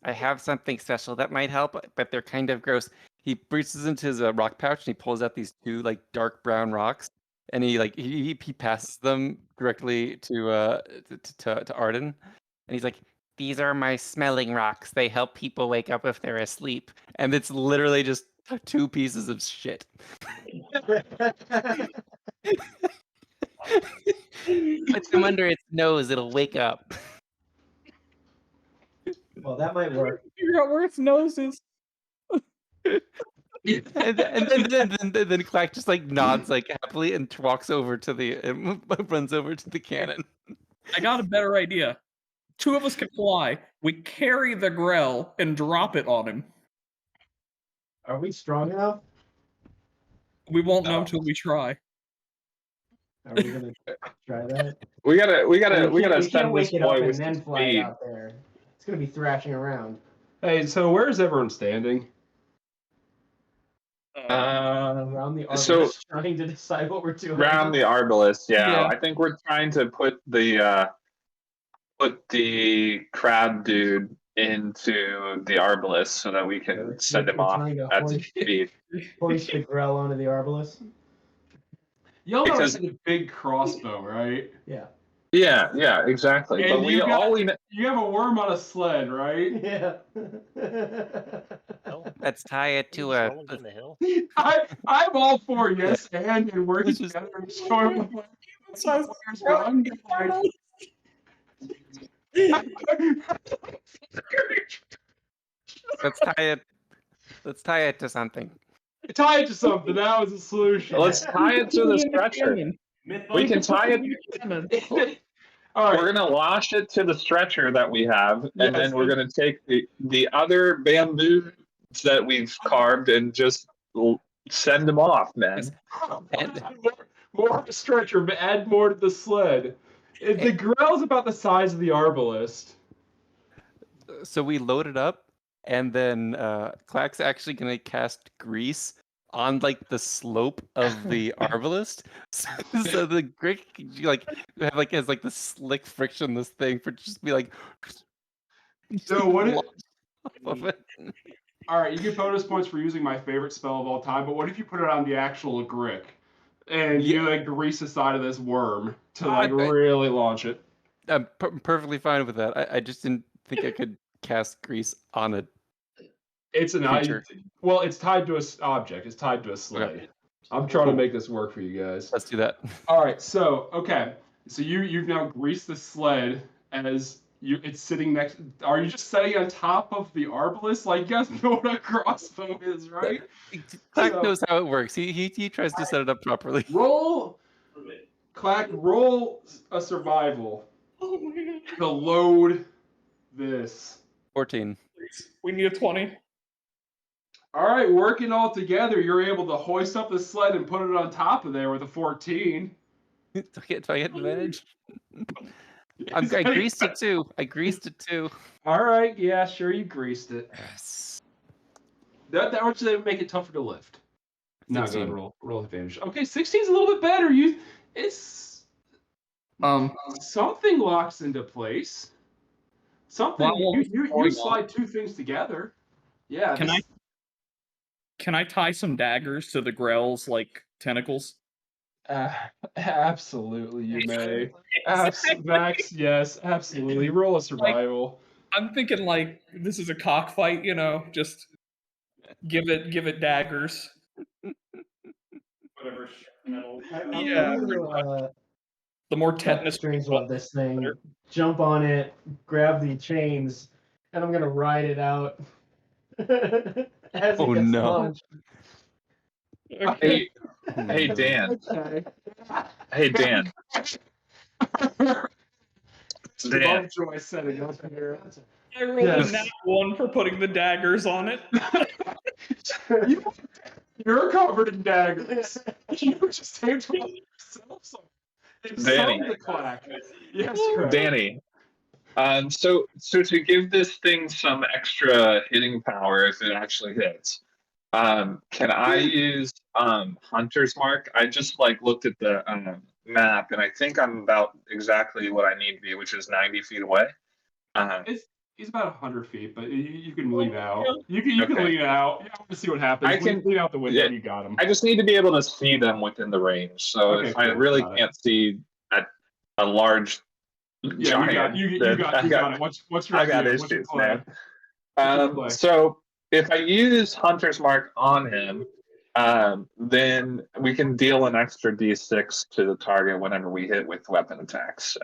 M: I have something special that might help, but they're kind of gross. He reaches into his rock pouch and he pulls out these two like dark brown rocks, and he passes them directly to Arden, and he's like, "These are my smelling rocks. They help people wake up if they're asleep." And it's literally just two pieces of shit. Put them under its nose, it'll wake up.
J: Well, that might work.
O: Figure out where its nose is.
M: and then Clack just like nods like happily and walks over to runs over to the cannon.
O: I got a better idea. Two of us can fly. We carry the Grell and drop it on him.
J: Are we strong enough?
O: We won't know till we try.
J: Are we gonna try that?
H: We gotta
J: We
H: send
J: can't
H: this
J: wake it up
H: boy
J: and
H: with
J: then
H: some
J: fly it
H: speed.
J: out there. It's gonna be thrashing around.
F: Hey, so where's everyone standing?
J: Around the Arbalest,
H: So
J: trying to decide what we're doing.
H: around the Arbalest,
O: Yeah.
H: I think we're trying to put the crab dude into the Arbalest so that we can send him
J: we're
H: off
J: trying to
H: at speed.
J: hoist the Grell onto the Arbalest.
F: Y'all know
H: Because-
F: it's a big crossbow, right?
J: Yeah.
H: Yeah, exactly.
F: And
H: But we
F: you have a worm on a sled, right?
J: Yeah.
I: Oh,
M: Let's tie it to
I: he's
M: a.
I: rolling down the hill.
F: I'm all for yes and working together and showing up.
M: Let's tie it to something.
F: Tie it to something. That was a solution.
H: Let's tie it to the stretcher. We can tie it.
F: All right.
H: We're gonna lash it to the stretcher that we have, and
F: Yes.
H: then we're gonna take the other bamboo that we've carved and just send them off, man.
F: More of a stretcher, but add more to the sled. The Grell's about the size of the Arbalest.
M: So we load it up, and then Clack's actually gonna cast grease on like the slope of the Arbalest, so the Grick has like the slick friction, this thing for just be like.
F: So what?
M: Of it.
F: All right, you get bonus points for using my favorite spell of all time. But what if you put it on the actual Grick, and you like grease the side of this worm to like really launch it?
M: I'm perfectly fine with that. I just didn't think I could cast grease on it.
F: It's an
M: Creature.
F: well, it's tied to a object. It's tied to a sled.
M: Okay.
F: I'm trying to make this work for you guys.
M: Let's do that.
F: All right, so you've now greased the sled as it's sitting next. Are you just setting on top of the Arbalest? Like you guys know what a crossbow is, right?
M: Clack
F: So-
M: knows how it works. He tries to set it up properly.
F: Roll a survival to load this.
M: 14.
O: We need a 20.
F: All right, working all together, you're able to hoist up the sled and put it on top of there with a 14.
M: Do I get advantage? I greased it too.
F: All right, yeah, sure, you greased it.
M: Yes.
F: That would make it tougher to lift. No, go
M: 16.
F: ahead, roll advantage. Okay, 16's a little bit better. It's something locks into place. Something
O: Well,
F: you slide two things together. Yeah.
O: Can I tie some daggers to the Grell's like tentacles?
F: Absolutely, you may. Max, yes, absolutely. Roll a survival.
O: I'm thinking like this is a cockfight, just give it daggers.
N: Whatever. Metal.
O: Yeah, the more tetanus
J: strings of this thing, jump on it, grab the chains, and I'm gonna ride it out. As
M: Oh,
J: it gets
M: no.
J: launched.
H: Hey, Dan.
J: Okay.
H: Hey, Dan. Dan.
F: Lovejoy setting up here.
O: I rolled
F: Yes.
O: a nat 1 for putting the daggers on it.
F: You're covered in daggers. You just saved yourself some.
H: Danny.
F: The clack. Yes, correct.
H: Danny, So to give this thing some extra hitting power if it actually hits, can I use Hunter's Mark? I just like looked at the map and I think I'm about exactly what I need to be, which is 90 feet away.
F: He's about 100 feet, but you can lean out. You can
H: Okay.
F: lean out. You want to see what happens.
H: I can-
F: lean out the window.
H: yeah.
F: You got him.
H: I just need to be able to see them within the range. So
F: Okay,
H: if I
F: cool,
H: really
F: got it.
H: can't see a large giant,
F: you
H: then
F: got it. What's your
H: I got
F: idea? What's your
H: issues,
F: plan?
H: man. So if I use Hunter's Mark on him, then we can deal an extra D6 to the target whenever we hit with weapon attacks. So,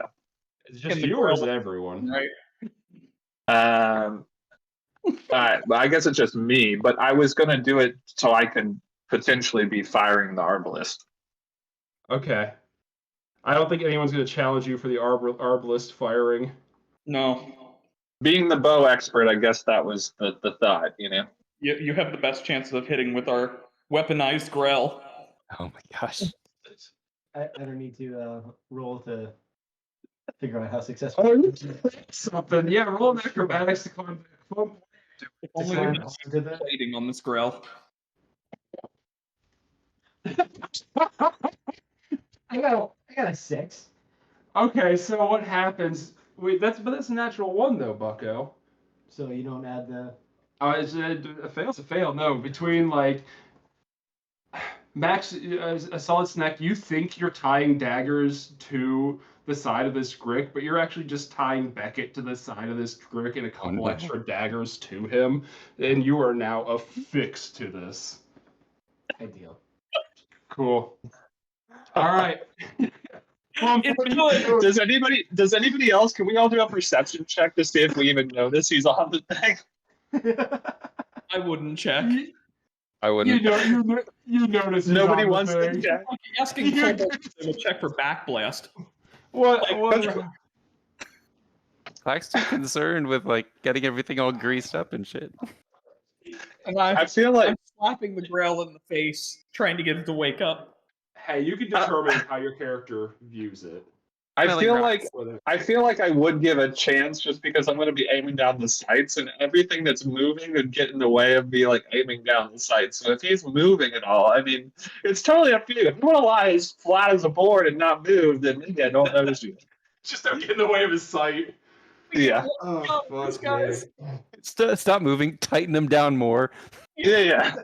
F: It's just you or is it everyone?
O: Right.
H: I guess it's just me, but I was gonna do it so I can potentially be firing the Arbalist.
F: Okay. I don't think anyone's going to challenge you for the Arbalist firing.
O: No.
H: Being the bow expert, I guess that was the thought, you know.
O: You have the best chances of hitting with our weaponized Grell.
L: Oh my gosh.
J: I don't need to roll to figure out how successful.
F: Something. Yeah, roll an acrobatics to climb.
O: If only we had plating on this Grell.
J: I got a 6.
F: Okay, so what happens? Wait, that's a natural 1 though, Bucko.
J: So you don't add the.
F: It's a fail's a fail. No, between like Max, a solid snack. You think you're tying daggers to the side of this Grick, but you're actually just tying Beckett to the side of this Grick and a couple extra daggers to him, and you are now affixed to this.
J: Ideal.
F: Cool. All right.
H: Does anybody else? Can we all do a perception check to see if we even notice he's on the thing?
O: I wouldn't check.
L: I wouldn't.
F: You notice.
H: Nobody wants to check.
O: Like asking Kobold to check for backblast.
F: What?
L: Clack's too concerned with like getting everything all greased up and shit.
O: And
H: I feel like
O: I'm slapping the Grell in the face, trying to get it to wake up.
F: Hey, you can determine how your character views it.
H: I feel like I would give a chance just because I'm going to be aiming down the sights and everything that's moving would get in the way of me like aiming down the sights. So if he's moving at all, I mean, it's totally up to you. If you want to lie as flat as a board and not move, then maybe I don't notice you.
F: Just don't get in the way of his sight.
H: Yeah.
F: Oh, fuck, guys.
L: Stop moving. Tighten them down more.
H: Yeah.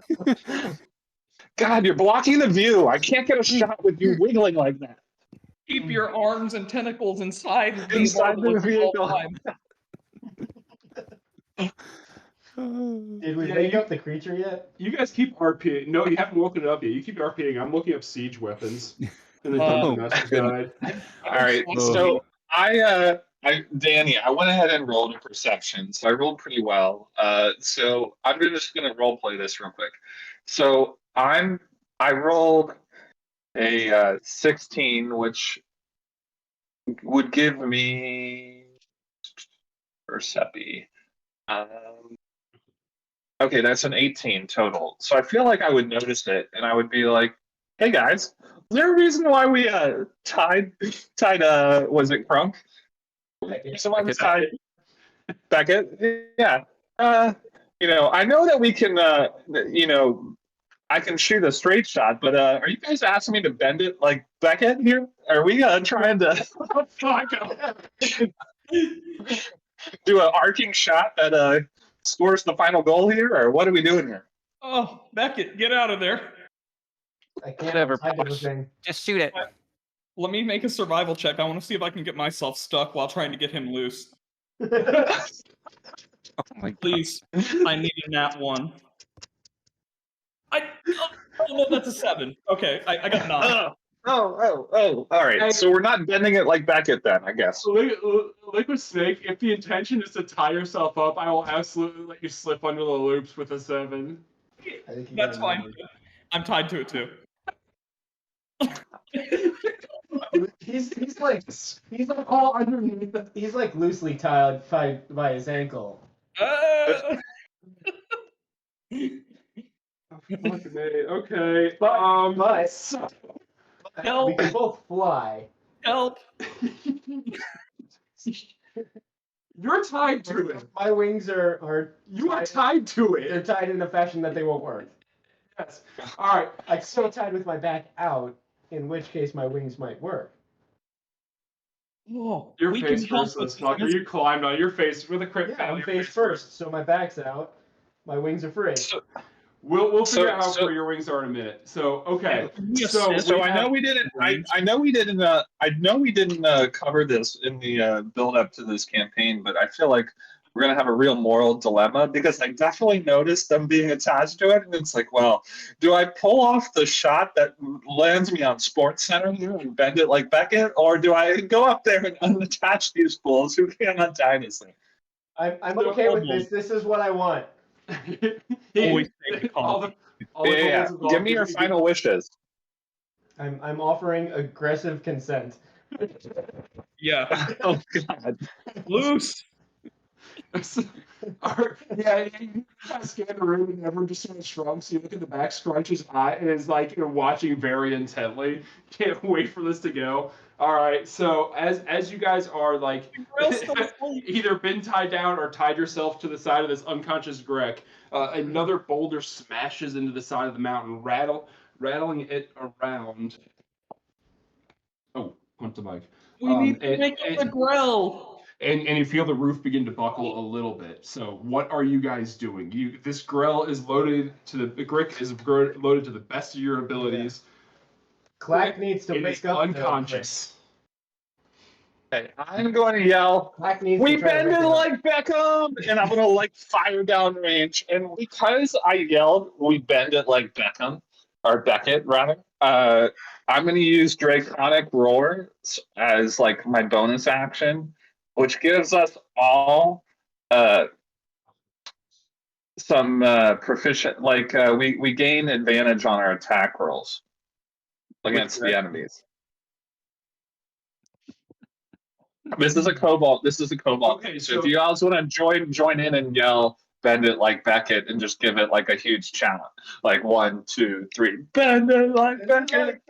H: God, you're blocking the view. I can't get a shot with you wiggling like that.
O: Keep your arms and tentacles inside
H: the vehicle.
J: Did we wake up the creature yet?
F: You guys keep RPing. No, you haven't woken it up yet. You keep RPing. I'm looking up siege weapons in the Dungeon Master's Guide.
H: All right. So Danny, I went ahead and rolled a perception. So I rolled pretty well. So I'm just going to role play this real quick. So I rolled a 16, which would give me Percepi. Okay, that's an 18 total. So I feel like I would notice it, and I would be like, "Hey guys, is there a reason why we tied was it Crunk? Someone tied Beckett? Yeah. I know that we can I can shoot a straight shot, but are you guys asking me to bend it like Beckett here? Are we trying to do an arcing shot that scores the final goal here, or what are we doing here?
O: Oh, Beckett, get out of there.
J: I can't.
L: Whatever.
M: Just shoot it.
O: Let me make a survival check. I want to see if I can get myself stuck while trying to get him loose.
L: Oh my God.
O: Please, I need a nat 1. Oh no, that's a 7. Okay, I got 9.
H: Oh, all right. So we're not bending it like Beckett then, I guess.
F: Liquid Snake, if the intention is to tie yourself up, I will absolutely let you slip under the loops with a 7.
O: That's fine. I'm tied to it too.
J: He's like all underneath. He's like loosely tied by his ankle.
F: Fuck me. Okay.
J: But
O: Help.
J: we can both fly.
O: Help.
F: You're tied to it.
J: My wings are
F: You are tied to it.
J: they're tied in a fashion that they won't work.
F: Yes. All right.
J: I'm so tied with my back out, in which case my wings might work.
O: Oh,
F: You're
O: we
F: face
O: can help
F: first,
O: with
F: motherfucker.
O: this.
F: You climbed on your face with a crit
J: Yeah,
F: fail.
J: I'm
F: You're
J: face first, so my back's out. My wings are free.
F: We'll
H: So-
F: figure out how
H: so-
F: free your wings are in a minute. So okay.
O: Can we
F: So
O: assist?
H: So
F: we
H: I know
F: have-
H: we didn't. I know we didn't. I know we didn't cover this in the build up to this campaign, but I feel like we're gonna have a real moral dilemma because I definitely noticed them being attached to it, and it's like, well, do I pull off the shot that lands me on Sports Center here and bend it like Beckett, or do I go up there and unattach these fools who can't untie this thing?
J: I'm okay with this. This is what I want.
O: Always take the call.
F: all the
H: Yeah,
F: kobolds
H: give me your final wishes.
J: I'm offering aggressive consent.
O: Yeah.
H: Oh God.
O: Loose.
F: Yeah, you kind of scan the room and everyone just sort of shrugs. So you look at the back, scrunch his eye, and is like watching very intently. Can't wait for this to go. All right, so as you guys are like either been tied down or tied yourself to the side of this unconscious Grek, another boulder smashes into the side of the mountain, rattling it around. Oh, went to Mike.
O: We need to make it the grill.
F: And you feel the roof begin to buckle a little bit. So what are you guys doing? This grill is loaded to the Grick is loaded to the best of your abilities.
J: Clack needs to
F: It
J: wake
F: is
J: up.
F: unconscious.
H: Okay, I'm going to yell.
J: Clack needs
H: We
J: to try to
H: bend
J: wake
H: it
J: up.
H: like Beckham, and I'm gonna like fire down range. And because I yelled, "We bend it like Beckham," or Beckett rather. I'm gonna use Draconic Roar as like my bonus action, which gives us all some proficient. Like we gain advantage on our attack rolls against the enemies. This is a kobold. This is a kobold.
F: Okay,
H: so
F: so-
H: if you guys want to join in and yell, bend it like Beckett, and just give it like a huge challenge, like 1, 2, 3, bend it like Beckett.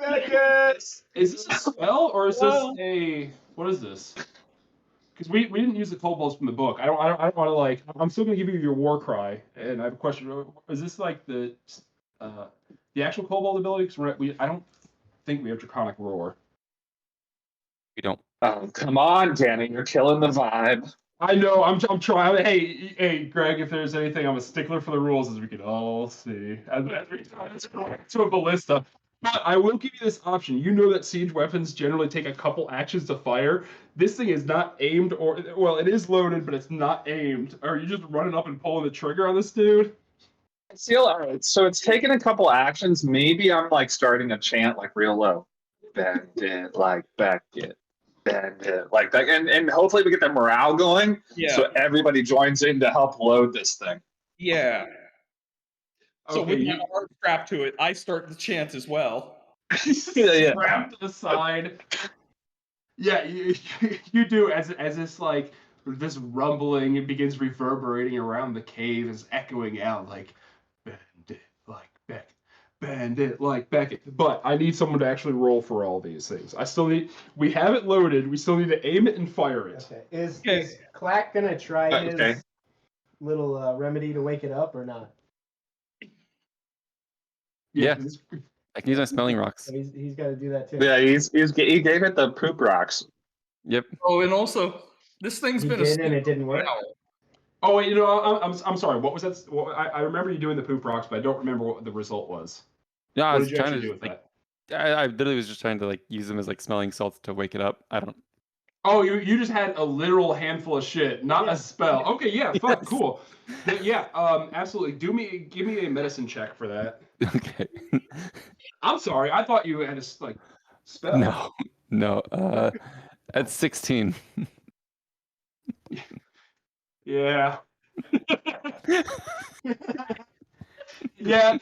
F: Is this a spell or is this what is this? Because we didn't use the kobolds from the book. I don't want to like. I'm still gonna give you your war cry, and I have a question. Is this like the actual kobold ability? Because I don't think we have Draconic Roar.
D: We don't.
H: Oh, come on, Danny, you're killing the vibe.
F: I know. I'm trying. Hey, Greg. If there's anything, I'm a stickler for the rules, as we can all see. As we to a ballista. But I will give you this option. You know that siege weapons generally take a couple actions to fire. This thing is not aimed, or well, it is loaded, but it's not aimed. Are you just running up and pulling the trigger on this dude?
H: All right, so it's taken a couple actions. Maybe I'm like starting a chant like real low. Bend it like Beckett. Bend it like that. And hopefully we get the morale going.
O: Yeah.
H: So everybody joins in to help load this thing.
O: Yeah. So
F: Okay,
O: with my arm strapped to it, I start the chant as well.
H: Yeah.
F: Strapped to the side. Yeah, you do as this like this rumbling it begins reverberating around the cave, is echoing out like bend it like Beckett, bend it like Beckett. But I need someone to actually roll for all these things. We have it loaded. We still need to aim it and fire it.
J: Okay. Is Clack gonna try his
H: Okay.
J: little remedy to wake it up or not?
D: Yeah. I can use my smelling rocks.
J: So he's got to do that too.
H: Yeah, he gave it the poop rocks.
D: Yep.
O: Oh, and also, this thing's
J: He
O: been
J: did, and it didn't work.
F: Oh wait, I'm sorry. What was that? Well, I remember you doing the poop rocks, but I don't remember what the result was.
D: Yeah, I
F: What
D: was
F: did you
D: trying
F: actually
D: to
F: do with
D: like,
F: that?
D: I literally was just trying to like use them as like smelling salts to wake it up. I don't.
F: Oh, you just had a literal handful of shit, not
J: Yeah.
F: a spell. Okay, yeah, fuck,
D: Yes.
F: cool. Yeah, absolutely. Give me a medicine check for that.
D: Okay.
F: I'm sorry, I thought you had a like spell.
D: No. At 16.
F: Yeah. Yeah.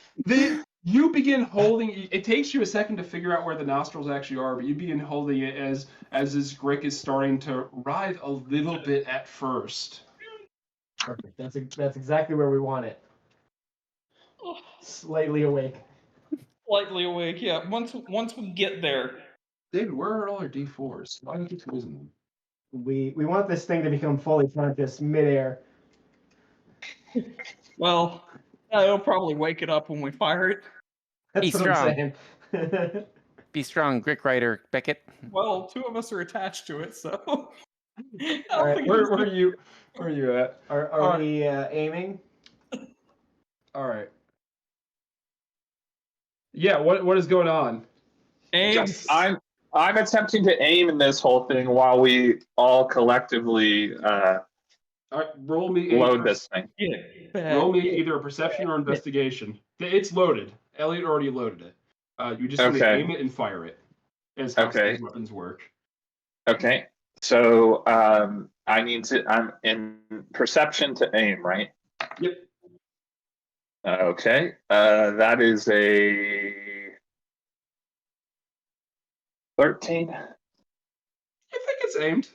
F: You begin holding. It takes you a second to figure out where the nostrils actually are, but you begin holding it as this Grick is starting to writhe a little bit at first.
J: Perfect. That's exactly where we want it. Slightly awake.
O: Slightly awake, yeah. Once we get there.
F: David, where are all our D4s? Why don't you keep losing them?
J: we want this thing to become fully conscious midair.
O: Well, it'll probably wake it up when we fire it.
J: That's
M: Be
J: what
M: strong.
J: I'm saying.
M: Be strong, Grick Rider Beckett.
O: Well, 2 of us are attached to it, so.
J: All right,
F: Where are you at?
J: Are we aiming?
F: All right. Yeah, what is going on?
O: Aim.
H: Yes, I'm attempting to aim in this whole thing while we all collectively
F: All right, roll me
H: load this thing.
F: Roll me either a perception or investigation. It's loaded. Elliot already loaded it. You just want to
H: Okay.
F: aim it and fire it. Is how
H: Okay.
F: these weapons work.
H: Okay, so I'm in perception to aim, right?
F: Yep.
H: Okay, that is a 13.
F: I think it's aimed.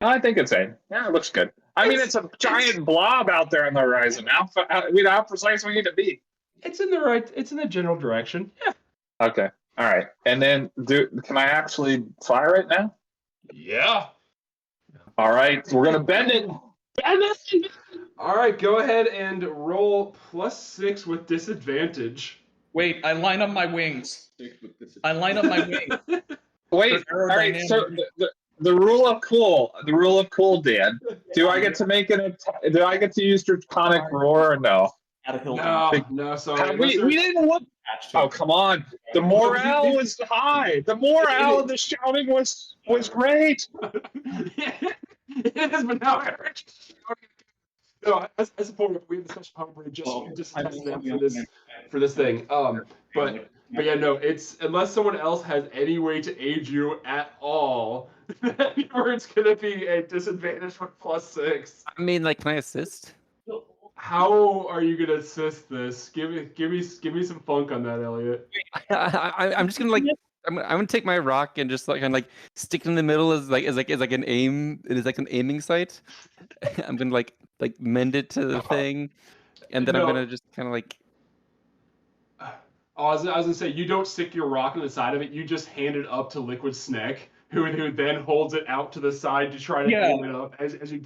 H: I think it's aimed. Yeah, it looks good. I mean, it's a giant blob out there on the horizon. How precise we need to be.
F: It's in the general direction. Yeah.
H: Okay, all right. And then, can I actually fire it now?
F: Yeah.
H: All right, we're gonna bend it. Bend it.
F: All right, go ahead and roll +6 with disadvantage.
O: Wait, I line up my wings. I line up my wings.
H: Wait. All right. So the rule of cool, Dan. Do I get to make do I get to use Draconic Roar or no?
F: No, sorry.
H: We didn't look. Oh, come on. The morale was high. The morale of the shouting was great.
F: It is, but now I heard you. No, as a form we have a special power brain just test them for this thing. But yeah, no, it's unless someone else has any way to aid you at all, or it's gonna be a disadvantage with +6.
M: I mean, like, can I assist?
F: How are you gonna assist this? Give me some funk on that, Elliot.
M: I'm just gonna I'm gonna take my rock and just kind of stick it in the middle as an aim. It is like an aiming sight. I'm gonna like mend it to the thing, and then I'm gonna just kind of
F: Oh, I was gonna say you don't stick your rock on the side of it. You just hand it up to Liquid Snake, who then holds it out to the side to try to aim it up as you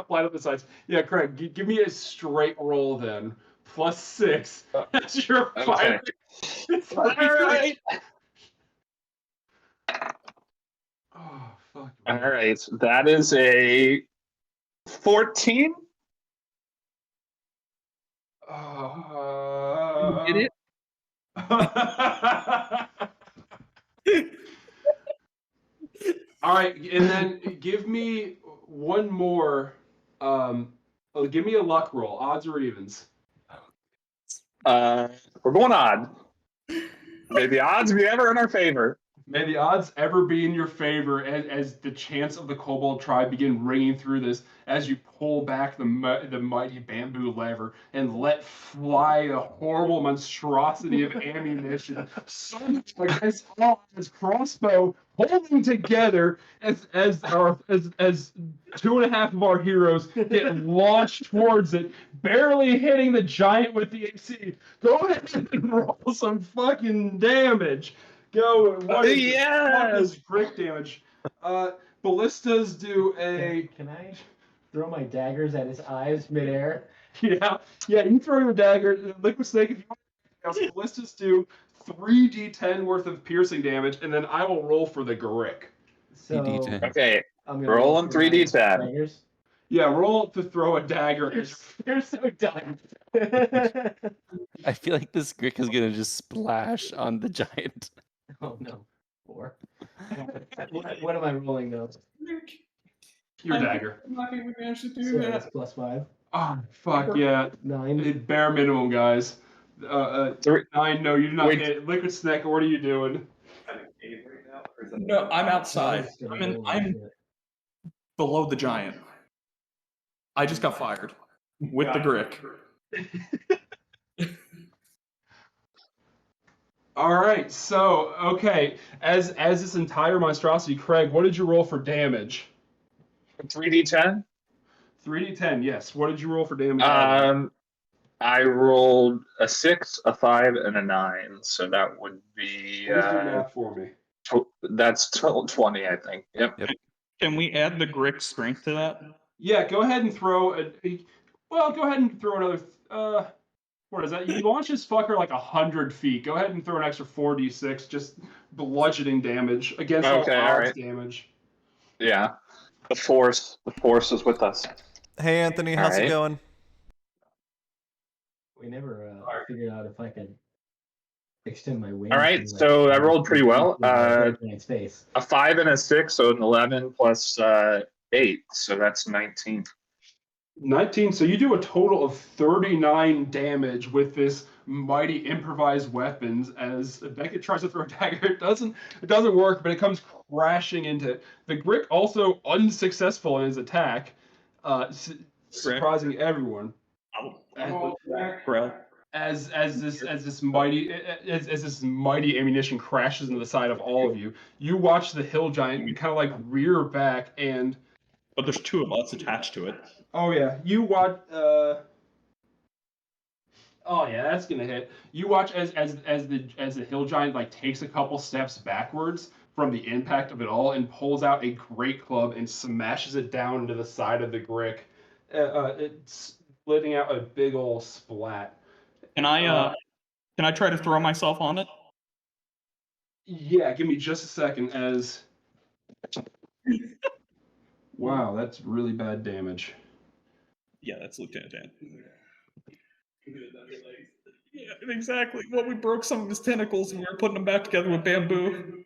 F: line up the sides. Yeah, Craig, give me a straight roll then. +6. That's your fire.
H: All right.
F: Oh fuck.
H: All right. That is a 14.
O: Did it?
F: All right, and then give me one more. Give me a luck roll, odds or evens.
H: We're going odd. May the odds be ever in our favor.
F: May the odds ever be in your favor as the chants of the Kobold tribe begin ringing through this as you pull back the mighty bamboo lever and let fly a horrible monstrosity of ammunition. So much against all this crossbow holding together as 2.5 of our heroes get launched towards it, barely hitting the giant with the AC. Go ahead and roll some fucking damage. Go. What is great damage? Ballistas do a.
J: Can I throw my daggers at his eyes midair?
F: Yeah. You throw your dagger, Liquid Snake. If you want, ballistas do 3d10 worth of piercing damage, and then I will roll for the Grick.
J: So
H: Okay.
J: I'm gonna
H: Rolling
J: for my
H: 3d10.
J: daggers.
F: Yeah, roll to throw a dagger.
J: You're so dumb.
M: I feel like this Grick is gonna just splash on the giant.
J: Oh no, 4. What am I rolling though?
F: Your dagger.
O: I'm lucky we managed to do
J: So
O: that.
J: that's +5.
F: Oh fuck yeah!
J: 9.
F: Bare minimum, guys. 9. No, you do not
H: Wait.
F: hit. Liquid Snake. What are you doing?
O: No, I'm outside. I'm below the giant. I just got fired with the Grick.
F: All right, so okay, as this entire monstrosity, Craig, what did you roll for damage?
H: 3d10.
F: 3d10, yes. What did you roll for damage?
H: I rolled a 6, a 5, and a 9. So that would be
F: Please do math for me.
H: That's 20, I think. Yep.
O: Can we add the Grick strength to that?
F: Yeah, go ahead and throw well, go ahead and throw another. What is that? You launch this fucker like 100 feet. Go ahead and throw an extra 4d6, just bludgeoning damage against all odds damage.
H: Yeah. The force is with us.
P: Hey Anthony, how's it going?
J: We never figured out if I could extend my wings.
H: All right, so I rolled pretty well.
J: Space.
H: A 5 and a 6, so an 11 plus 8, so that's 19.
F: 19. So you do a total of 39 damage with this mighty improvised weapons. As Beckett tries to throw a dagger, it doesn't work, but it comes crashing into it. The Grick also unsuccessful in his attack, surprising everyone. As this mighty ammunition crashes into the side of all of you, you watch the hill giant kind of like rear back and.
O: But there's 2 of us attached to it.
F: Oh yeah, you watch. Oh yeah, that's gonna hit. You watch as the hill giant like takes a couple steps backwards from the impact of it all and pulls out a great club and smashes it down into the side of the Grick. It's letting out a big old splat.
O: Can I try to throw myself on it?
F: Yeah, give me just a second. As wow, that's really bad damage.
O: Yeah, that's Lieutenant Dan. Yeah, exactly. Well, we broke some of his tentacles and we were putting them back together with bamboo.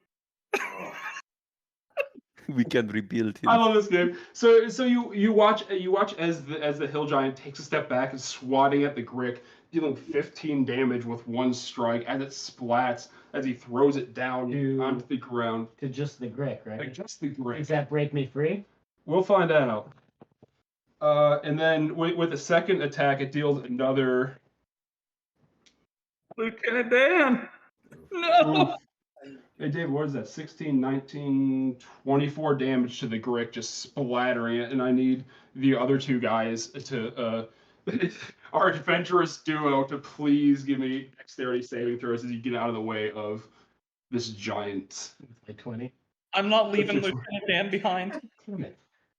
L: We can rebuild him.
F: I love this game. So you watch as the hill giant takes a step back and swatting at the Grick, dealing 15 damage with one strike as it splats as he throws it down onto the ground.
J: To just the Grick, right?
F: Like just the Grick.
J: Does that break me free?
F: We'll find out. And then with a second attack, it deals another.
O: Lieutenant Dan! No!
F: Hey, Dave, what is that? 16, 19, 24 damage to the Grick, just splattering it. And I need the other 2 guys to, our adventurous duo, to please give me dexterity saving throws as you get out of the way of this giant.
J: Like 20.
O: I'm not leaving Lieutenant Dan behind.
J: Damn it.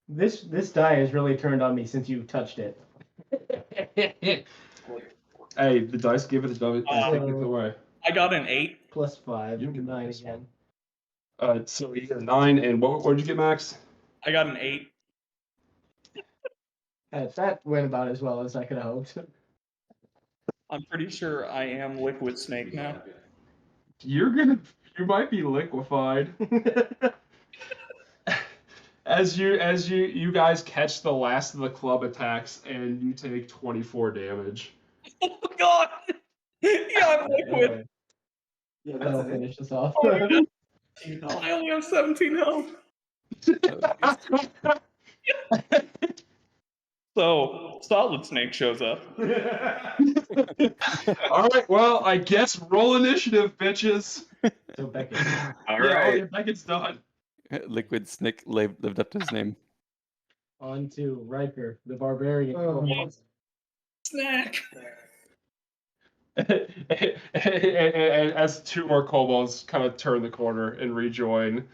J: This die has really turned on me since you touched it.
F: Hey, the dice give it a W. Take it away.
O: I got an 8.
J: Plus 5.
F: You can
J: 9 again.
F: So you get a 9, and what did you get, Max?
O: I got an 8.
J: That went about as well as I could have hoped.
O: I'm pretty sure I am Liquid Snake now.
F: You might be liquefied. As you guys catch the last of the club attacks, and you take 24 damage.
O: Oh God! Yeah, I'm liquid.
J: Yeah, that'll finish us off.
O: I only have 17 health. So, Solid Snake shows up.
F: All right, well, I guess roll initiative, bitches.
J: So Beckett.
H: All right.
F: Yeah, Beckett's done.
L: Liquid Snake lived up to his name.
J: On to Riker, the barbarian.
F: Oh.
O: Snack.
F: As 2 more kobolds kind of turn the corner and rejoin,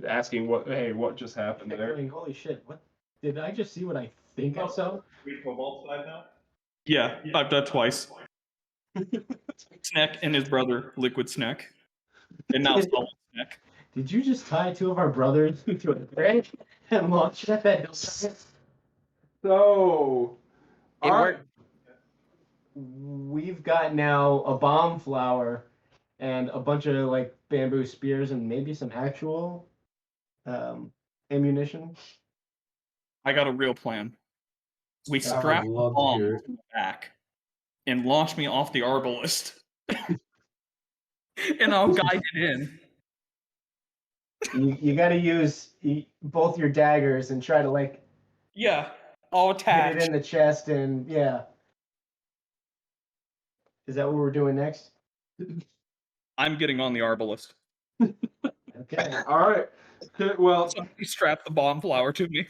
F: asking what just happened there.
J: Like, holy shit! What did I just see? What I think I saw?
O: Yeah, I've done twice. Snack and his brother, Liquid Snack. And now Solid Snack.
J: Did you just tie 2 of our brothers to a thread and launch that hill?
F: So,
J: we've got now a bomb flower and a bunch of like bamboo spears and maybe some actual ammunition.
O: I got a real plan. We strap the bomb to the back and launch me off the arbalist. And I'll guide it in.
J: You got to use both your daggers and try to like.
O: Yeah, I'll attach.
J: Get it in the chest and yeah. Is that what we're doing next?
O: I'm getting on the arbalist.
J: Okay.
F: All right. Well,
O: somebody strap the bomb flower to me.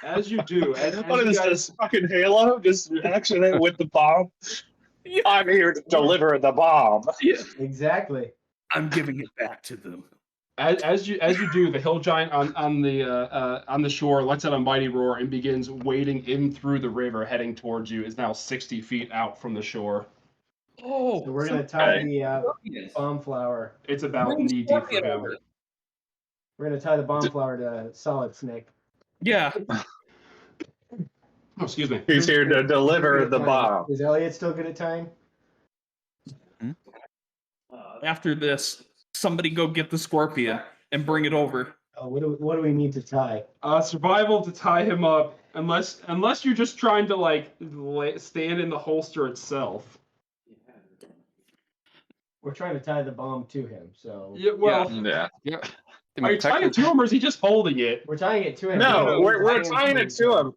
F: As you do,
H: what is this fucking Halo? Just action it with the bomb. Yeah. I'm here to deliver the bomb.
O: Yeah.
J: Exactly.
O: I'm giving it back to them.
F: As you do, the hill giant on the shore lets out a mighty roar and begins wading in through the river, heading towards you. Is now 60 feet out from the shore.
O: Oh,
J: So we're gonna tie the bomb flower.
F: It's about knee deep for him.
J: We're gonna tie the bomb flower to Solid Snake.
O: Yeah.
F: Oh, excuse me.
H: He's here to deliver the bomb.
J: Is Elliot still good at tying?
O: After this, somebody go get the scorpion and bring it over.
J: Oh, what do we need to tie?
F: Survival to tie him up, unless you're just trying to like stand in the holster itself.
J: We're trying to tie the bomb to him, so.
F: Yeah, well,
H: Yeah.
F: are you tying it to him or is he just holding it?
J: We're tying it to him.
H: No, we're tying it to him.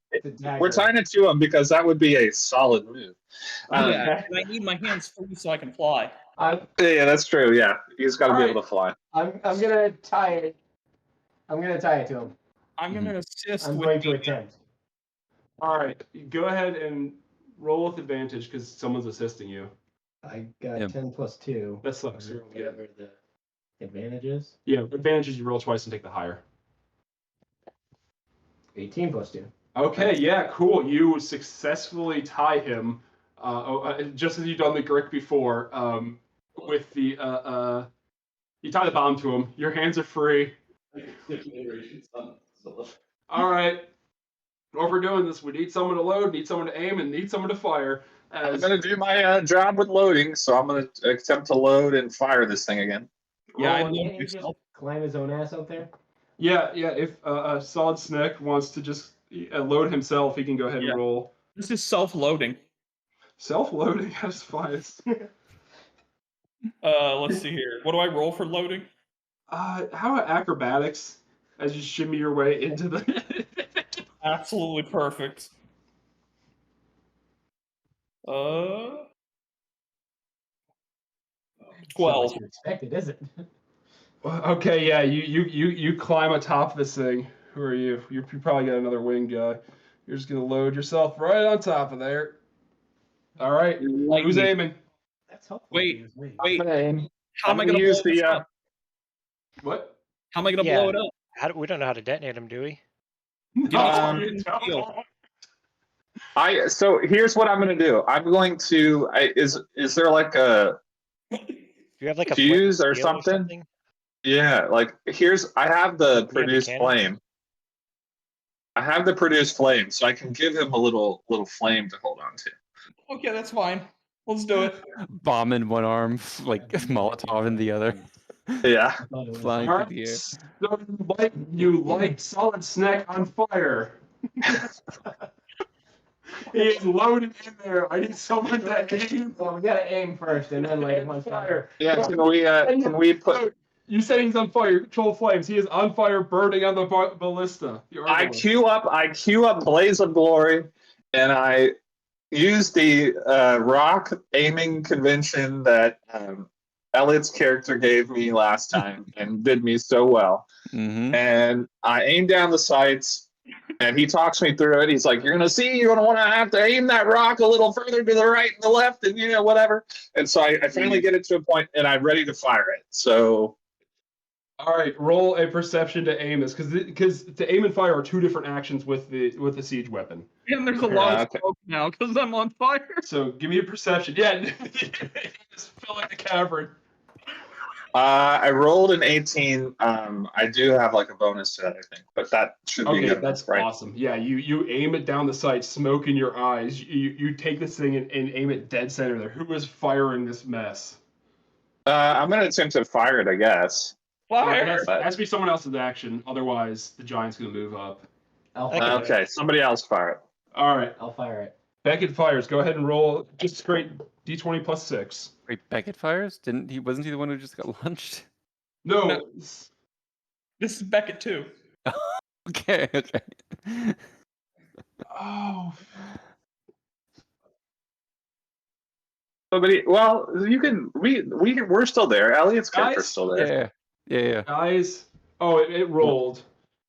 H: We're tying it to him because that would be a solid move.
O: Yeah, and I need my hands free so I can fly.
H: Yeah, that's true. Yeah, he's got to be able to fly.
J: I'm gonna tie it. I'm gonna tie it to him.
O: I'm gonna assist.
J: I'm
O: with
J: going to
O: the-
J: attempt.
F: All right, go ahead and roll with advantage because someone's assisting you.
J: I got 10 plus 2.
F: That sucks.
J: Whatever the advantage is.
F: Yeah, advantage is you roll twice and take the higher.
J: 18 plus 2.
F: Okay, yeah, cool. You successfully tie him, just as you've done the Grick before. With the you tie the bomb to him. Your hands are free. All right. What we're doing this, we need someone to load, need someone to aim, and need someone to fire.
H: I'm going to do my job with loading, so I'm going to attempt to load and fire this thing again.
O: Yeah, I
J: Can't
O: love
J: he just
O: yourself.
J: climb his own ass out there?
F: Yeah. If Solid Snake wants to just load himself, he can go ahead
O: Yeah.
F: and roll.
O: This is self-loading.
F: Self-loading, that's fine.
O: Let's see here. What do I roll for loading?
F: How about acrobatics as you shimmy your way into the...
O: Absolutely perfect. 12.
J: Expected, is it?
F: Okay, yeah, you climb on top of this thing. Who are you? You probably got another wing guy. You're just gonna load yourself right on top of there. All right, who's aiming?
J: That's helpful.
O: Wait.
H: I'm
O: How am I
H: gonna
O: gonna
H: use
O: blow this
H: the
O: up?
F: What?
O: How am I gonna
I: Yeah.
O: blow it up?
I: We don't know how to detonate them, do we?
O: Give me
H: Um,
O: steel.
H: So here's what I'm going to do. I'm going to is there like a
I: Do you have like a
H: fuse or
I: steel
H: something? Yeah, like I have the produce
I: cannon?
H: flame. I have the produce flame, so I can give him a little flame to hold on to.
O: Okay, that's fine. Let's do it.
L: Bomb in one arm, like Molotov in the other.
H: Yeah.
L: Flying
F: All
L: through
F: right,
L: the air.
F: so you light Solid Snake on fire. He's loaded in there. I need someone to aim.
J: Well, we gotta aim first and then light him on fire.
H: Yeah, can we put
F: You said he's on fire. Control flames. He is on fire, burning on the ballista.
H: I queue up Blaze of Glory, and I use the rock aiming convention that Elliot's character gave me last time and did me so well.
L: Mm-hmm.
H: And I aim down the sights, and he talks me through it. He's like, "You're gonna see. You're gonna want to have to aim that rock a little further to the right and the left, and whatever." And so I finally get it to a point, and I'm ready to fire it. So.
F: All right, roll a perception to aim this, because to aim and fire are two different actions with the siege weapon.
O: And there's a lot of smoke now because I'm on fire.
F: So give me a perception. Yeah, just fill in the cavern.
H: I rolled an 18. I do have like a bonus to that, I think, but that should be
F: Okay,
H: good.
F: that's
H: right?
F: awesome. Yeah, you aim it down the sight, smoke in your eyes. You take this thing and aim it dead center there. Who is firing this mess?
H: I'm gonna attempt to fire it, I guess.
F: It has to be someone else's action. Otherwise, the giant's gonna move up.
H: Okay, somebody else fire it.
F: All right,
J: I'll fire it.
F: Beckett fires. Go ahead and roll just straight D20 plus 6.
L: Wait, Beckett fires? Wasn't he the one who just got launched?
F: No.
O: This is Beckett too.
L: Okay.
F: Oh.
H: Well, you can. We're still there. Elliot's character's
F: Guys?
H: still there.
L: Yeah.
F: Guys, it rolled.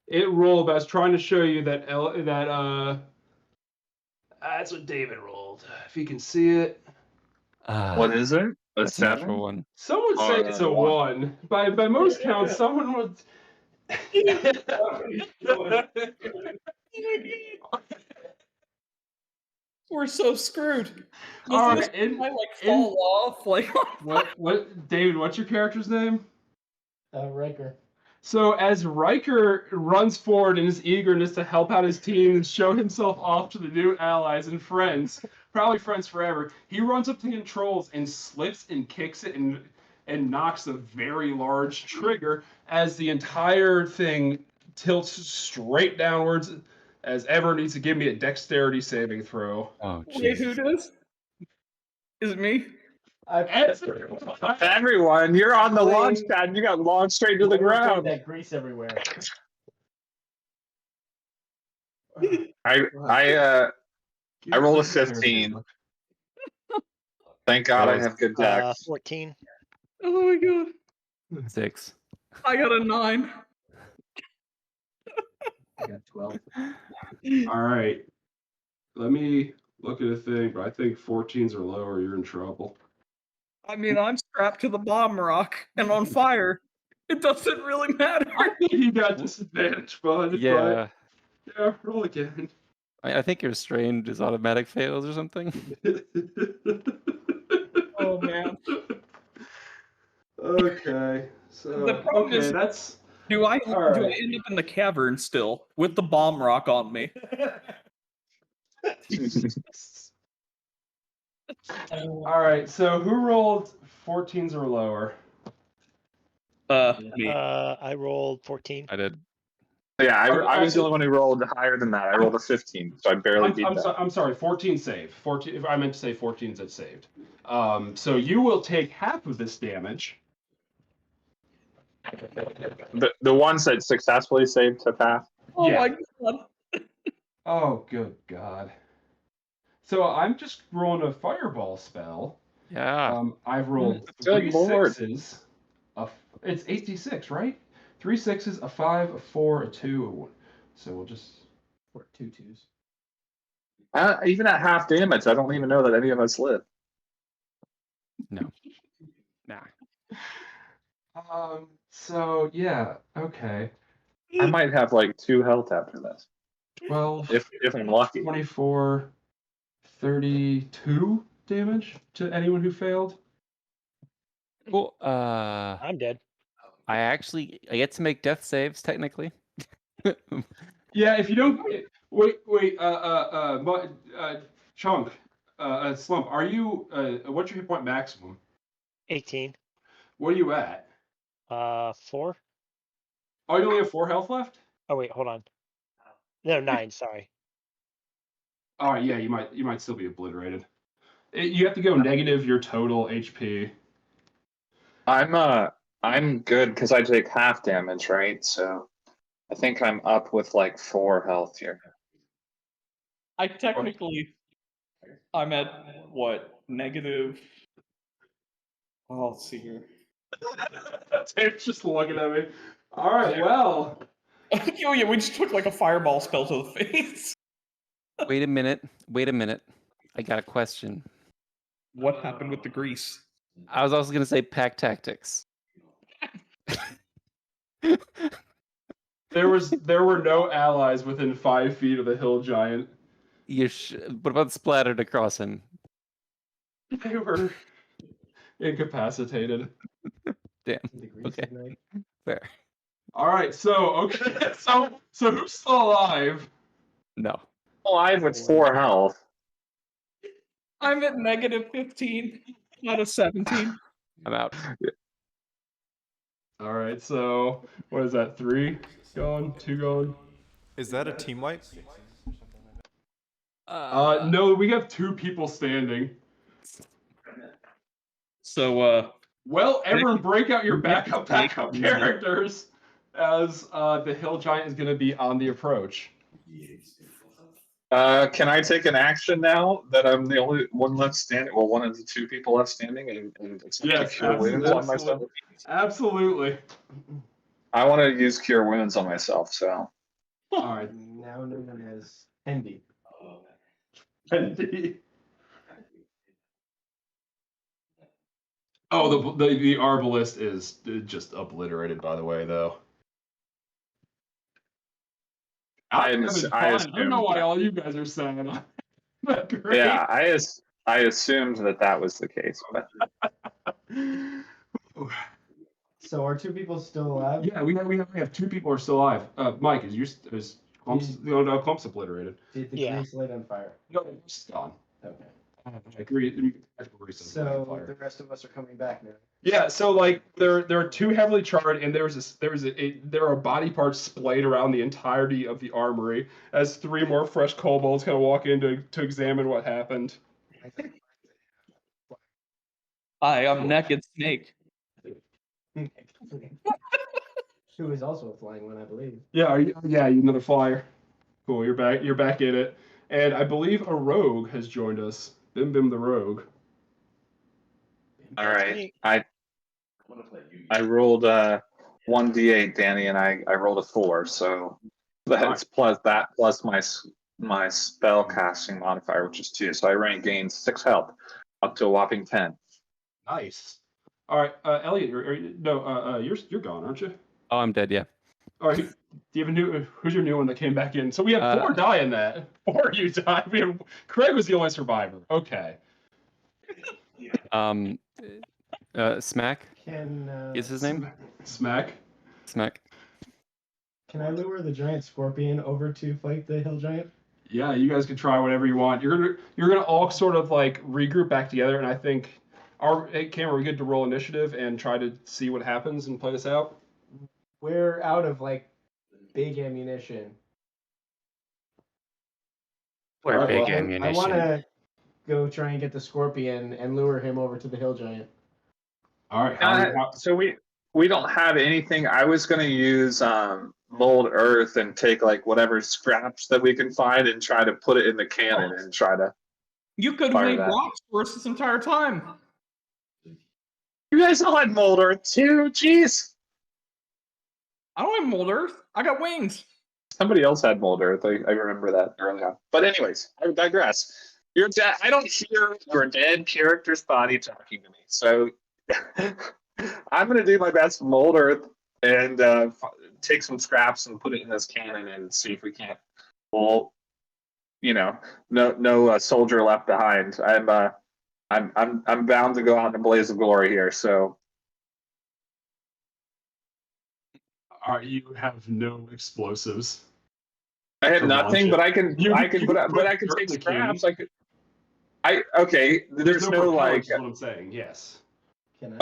F: It rolled, but I was trying to show you that that's what David rolled. If you can see it.
H: What is it? A
L: That's a natural
H: 7?
L: one.
F: Some would say it's a 1. By most counts, someone would.
O: We're so screwed.
F: All
O: Doesn't
F: right,
O: this guy like fall off? Like
F: what, David? What's your character's name?
J: Riker.
F: So as Riker runs forward in his eagerness to help out his team and show himself off to the new allies and friends, probably friends forever, he runs up to the controls and slips and kicks it and knocks a very large trigger as the entire thing tilts straight downwards. As ever needs to give me a dexterity saving throw.
L: Oh,
O: wait, who does? Is it me?
H: Everyone, you're on the launch pad and you got launched straight to the ground.
J: That grease everywhere.
H: I rolled a 15. Thank God I have good dex.
I: 14.
O: Oh my god.
L: 6.
O: I got a 9.
J: I got 12.
F: All right. Let me look at a thing, but I think 14s or lower, you're in trouble.
O: I mean, I'm strapped to the bomb rock and on fire. It doesn't really matter.
F: I think you got disadvantage, bud.
L: Yeah.
F: But yeah, roll again.
L: I think your strain is automatic fails or something.
O: Oh man.
F: Okay. So
O: The problem is,
F: that's
O: do I
F: all right.
O: end up in the cavern still with the bomb rock on me?
F: All right. So who rolled 14s or lower?
O: Me.
I: I rolled 14.
L: I did.
H: Yeah, I was the only one who rolled higher than that. I rolled a 15, so I barely beat that.
F: I'm sorry. 14 save. 14. If I meant to say 14s that saved. So you will take half of this damage.
H: The ones that successfully saved took half.
O: Oh
F: Yeah.
O: my god.
F: Oh, good God. So I'm just rolling a fireball spell.
L: Yeah.
F: I've rolled
H: Good
F: 3
H: lord.
F: 6s. It's 8d6, right? 3 6s, a 5, a 4, a 2, a 1. So we'll just.
J: Or 2 2s.
H: Even at half damage, I don't even know that any of us live.
L: No. Nah.
F: So yeah, okay.
H: I might have like 2 health after this,
F: 12,
H: if I'm lucky.
F: 24, 32 damage to anyone who failed.
L: Well,
I: I'm dead.
L: I get to make death saves technically.
F: Yeah, if you don't wait, Chunk, Slump, are you what's your hit point maximum?
I: 18.
F: What are you at?
I: 4.
F: Oh, you only have 4 health left?
I: Oh wait, hold on. No, 9. Sorry.
F: All right, yeah, you might still be obliterated. You have to go negative your total HP.
H: I'm good because I take half damage, right? So I think I'm up with like 4 health here.
O: I technically, I'm at what, negative? Oh, let's see here.
F: Dave's just looking at me. All right, well.
O: Oh yeah, we just took like a fireball spell to the face.
L: Wait a minute. I got a question.
O: What happened with the grease?
L: I was also gonna say pack tactics.
F: There were no allies within 5 feet of the hill giant.
L: What about splattered across him?
F: They were incapacitated.
L: Damn. Okay. Fair.
F: All right, so who's still alive?
L: No.
H: Alive with 4 health.
O: I'm at negative 15 out of 17.
L: I'm out.
F: All right, so what is that? 3 gone, 2 gone.
P: Is that a team wipe?
F: No, we have 2 people standing.
O: So
F: well, everyone, break out your backup characters, as the hill giant is going to be on the approach.
H: Can I take an action now that I'm the only one left standing? Well, one of the 2 people left standing, and it's
F: Yes,
H: cure wounds on myself.
F: Absolutely.
H: I want to use cure wounds on myself, so.
F: All right.
J: Now known as Endy.
F: Endy. Oh, the Arbalist is just obliterated, by the way, though.
H: I
F: I'm having fun. I don't know
H: assumed
F: why
H: that.
F: all you guys are saying. Great.
H: Yeah, I assumed that was the case, but
J: So are 2 people still alive?
F: Yeah, we have 2 people are still alive. Mike, is Clump's no, Clump's obliterated.
J: Did the
I: Yeah.
J: grease light on fire?
F: No, it's gone.
J: Okay.
F: I agree.
J: So the rest of us are coming back now.
F: Yeah, so like there are 2 heavily charred, and there are body parts splayed around the entirety of the armory as 3 more fresh kobolds kind of walk in to examine what happened.
O: Hi, I'm Naked Snake.
J: Who is also a flying one, I believe.
F: Yeah, you another flyer. Cool, you're back. You're back in it, and I believe a rogue has joined us. Bim the rogue.
H: all right. I rolled 1d8, Danny, and I rolled a 4, so that's plus my spell casting modifier, which is 2. So I gained 6 health up to a whopping 10.
F: Nice. All right, Elliot, you're gone, aren't you?
L: Oh, I'm dead. Yeah.
F: All right, do you have who's your new one that came back in? So we had 4 die in that. 4 you died. Craig was the only survivor. Okay.
L: Smack
J: Can
L: is his name.
F: Smack.
L: Smack.
J: Can I lure the giant scorpion over to fight the hill giant?
F: Yeah, you guys can try whatever you want. You're gonna all sort of like regroup back together, and I think Cam, are we good to roll initiative and try to see what happens and play this out?
J: We're out of like big ammunition.
L: Or
F: Alright,
L: big
F: well,
L: ammunition.
J: I want to go try and get the scorpion and lure him over to the hill giant.
F: All right.
H: So we don't have anything. I was going to use mold earth and take like whatever scraps that we can find and try to put it in the cannon and try to.
O: You could have
H: fire
O: made
H: that.
O: rocks for us this entire time.
H: You guys all had mold earth too. Jeez.
O: I don't have mold earth. I got wings.
H: Somebody else had mold earth. I remember that early on. But anyways, I digress. I don't hear your dead character's body talking to me. So I'm going to do my best to mold earth and take some scraps and put it in this cannon and see if we can't. Well, no soldier left behind. I'm bound to go out in a blaze of glory here. So.
F: You have no explosives.
H: I have nothing, but I can take scraps. There's no like.
F: What I'm saying, yes.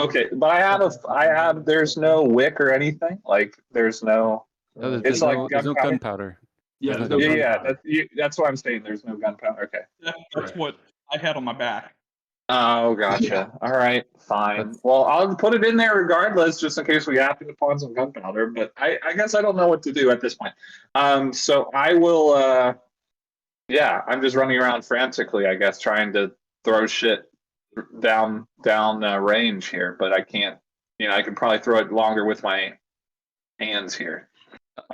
H: Okay, but I have. There's no wick or anything. Like there's no.
L: No,
H: it's like
L: there's no gunpowder.
F: Yeah,
L: There's no gunpowder.
H: That's what I'm saying. There's no gunpowder. Okay.
O: That's what I had on my back.
H: Oh, gotcha. All right, fine. Well, I'll put it in there regardless, just in case we happen to find some gunpowder. But I guess I don't know what to do at this point. So I will. I'm just running around frantically, I guess, trying to throw shit down range here. But I can't. I can probably throw it longer with my hands here.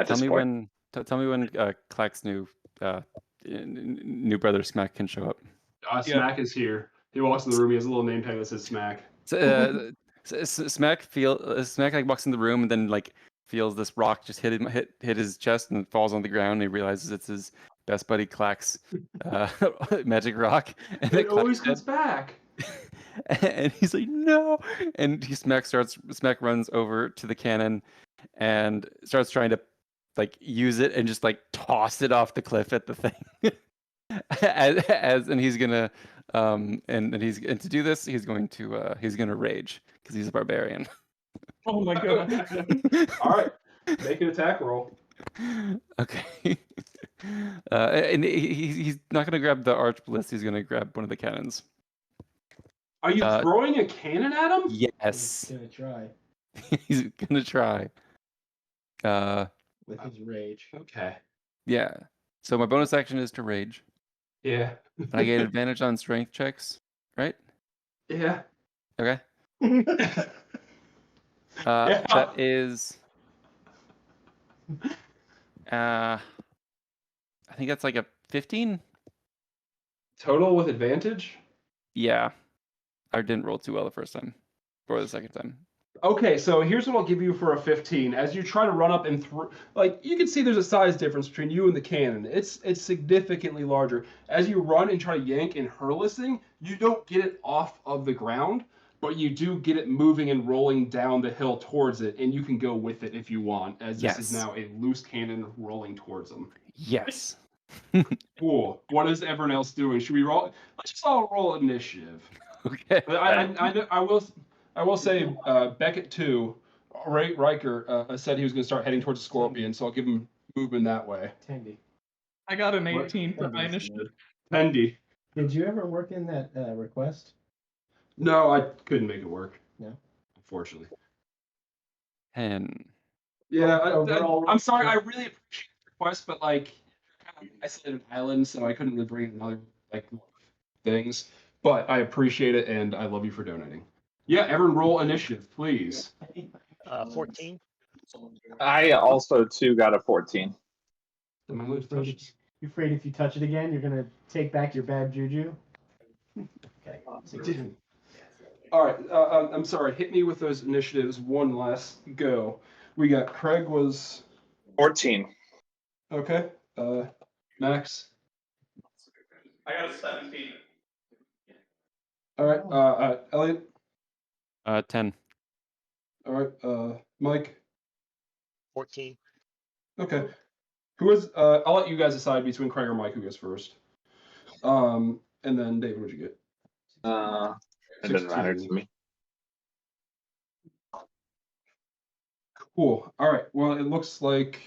L: Tell me when Clack's new brother Smack can show up.
F: Smack is here. He walks in the room. He has a little name tag that says Smack.
L: Smack like walks in the room and then like feels this rock just hit his chest and falls on the ground. And he realizes it's his best buddy Clack's magic rock. And
F: it always comes back.
L: And he's like, no. And Smack runs over to the cannon and starts trying to like use it and just like toss it off the cliff at the thing. and he's gonna and to do this he's gonna rage because he's a barbarian.
O: Oh my god.
F: All right, make an attack roll.
L: Okay. And he's not gonna grab the archbalist. He's gonna grab one of the cannons.
F: Are you throwing a cannon at him?
L: Yes.
J: He's gonna try.
L: He's gonna try.
J: With his rage.
F: Okay.
L: Yeah. So my bonus action is to rage.
F: Yeah.
L: And I get advantage on strength checks, right?
F: Yeah.
L: Okay.
F: Yeah.
L: That is. I think that's like a 15.
F: Total with advantage?
L: Yeah. I didn't roll too well the first time. for the second time.
F: Okay, so here's what I'll give you for a 15. As you try to run up and through, like you can see, there's a size difference between you and the cannon. It's significantly larger. As you run and try to yank and hurl this thing, you don't get it off of the ground, but you do get it moving and rolling down the hill towards it, and you can go with it if you want, as this is now a loose cannon rolling towards them.
L: Yes.
F: Cool. What is everyone else doing? Should we roll? Let's just all roll initiative.
L: Okay.
F: I will say Beckett too. Riker said he was going to start heading towards the Scorpion, so I'll give him movement that way.
J: Tendy.
B: I got an 18 for my initiative.
F: Pendy.
J: Did you ever work in that request?
F: No, I couldn't make it work.
J: No.
F: Unfortunately.
L: 10.
F: Yeah, I'm sorry. I really appreciate the request, but like, I isolated an island, so I couldn't really bring in other like things. But I appreciate it, and I love you for donating. Yeah, everyone roll initiative, please.
I: 14.
H: I also too got a 14.
J: You afraid if you touch it again, you're gonna take back your bad juju? Okay. 16.
F: All right. I'm sorry. Hit me with those initiatives. One last go. We got Craig was
H: 14.
F: Okay. Max.
B: I got a 17.
F: All right. Elliot.
L: 10.
F: All right. Mike.
I: 14.
F: Okay. Who is? I'll let you guys decide between Craig or Mike who goes first. And then David, what'd you get?
H: It doesn't matter to me.
F: Cool. All right. Well, it looks like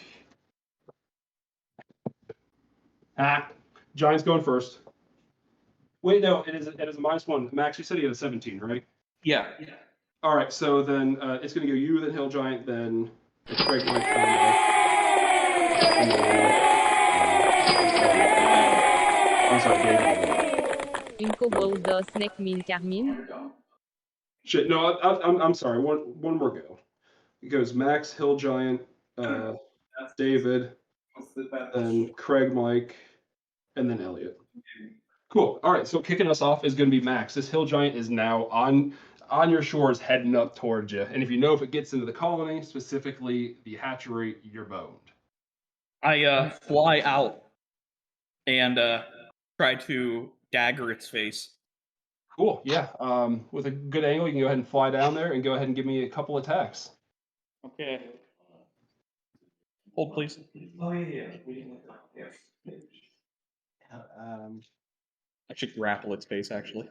F: Giant's going first. Wait, no, it is a -1. Max, you said he had a 17, right?
B: Yeah.
F: All right. So then it's going to go you, then Hill Giant, then Craig, Mike, I'm sorry, David.
Q: Une kobold snack mille Carmine.
F: Shit, no, I'm sorry. One more go. It goes Max, Hill Giant, David, then Craig, Mike, and then Elliot. Cool. All right. So kicking us off is going to be Max. This Hill Giant is now on your shores, heading up towards you. And if you know if it gets into the colony, specifically the hatchery, you're boned.
B: I fly out and try to dagger its face.
F: Cool. Yeah. With a good angle, you can go ahead and fly down there and go ahead and give me a couple attacks.
B: Okay. Hold, please.
J: Oh yeah.
B: I should grapple its face, actually.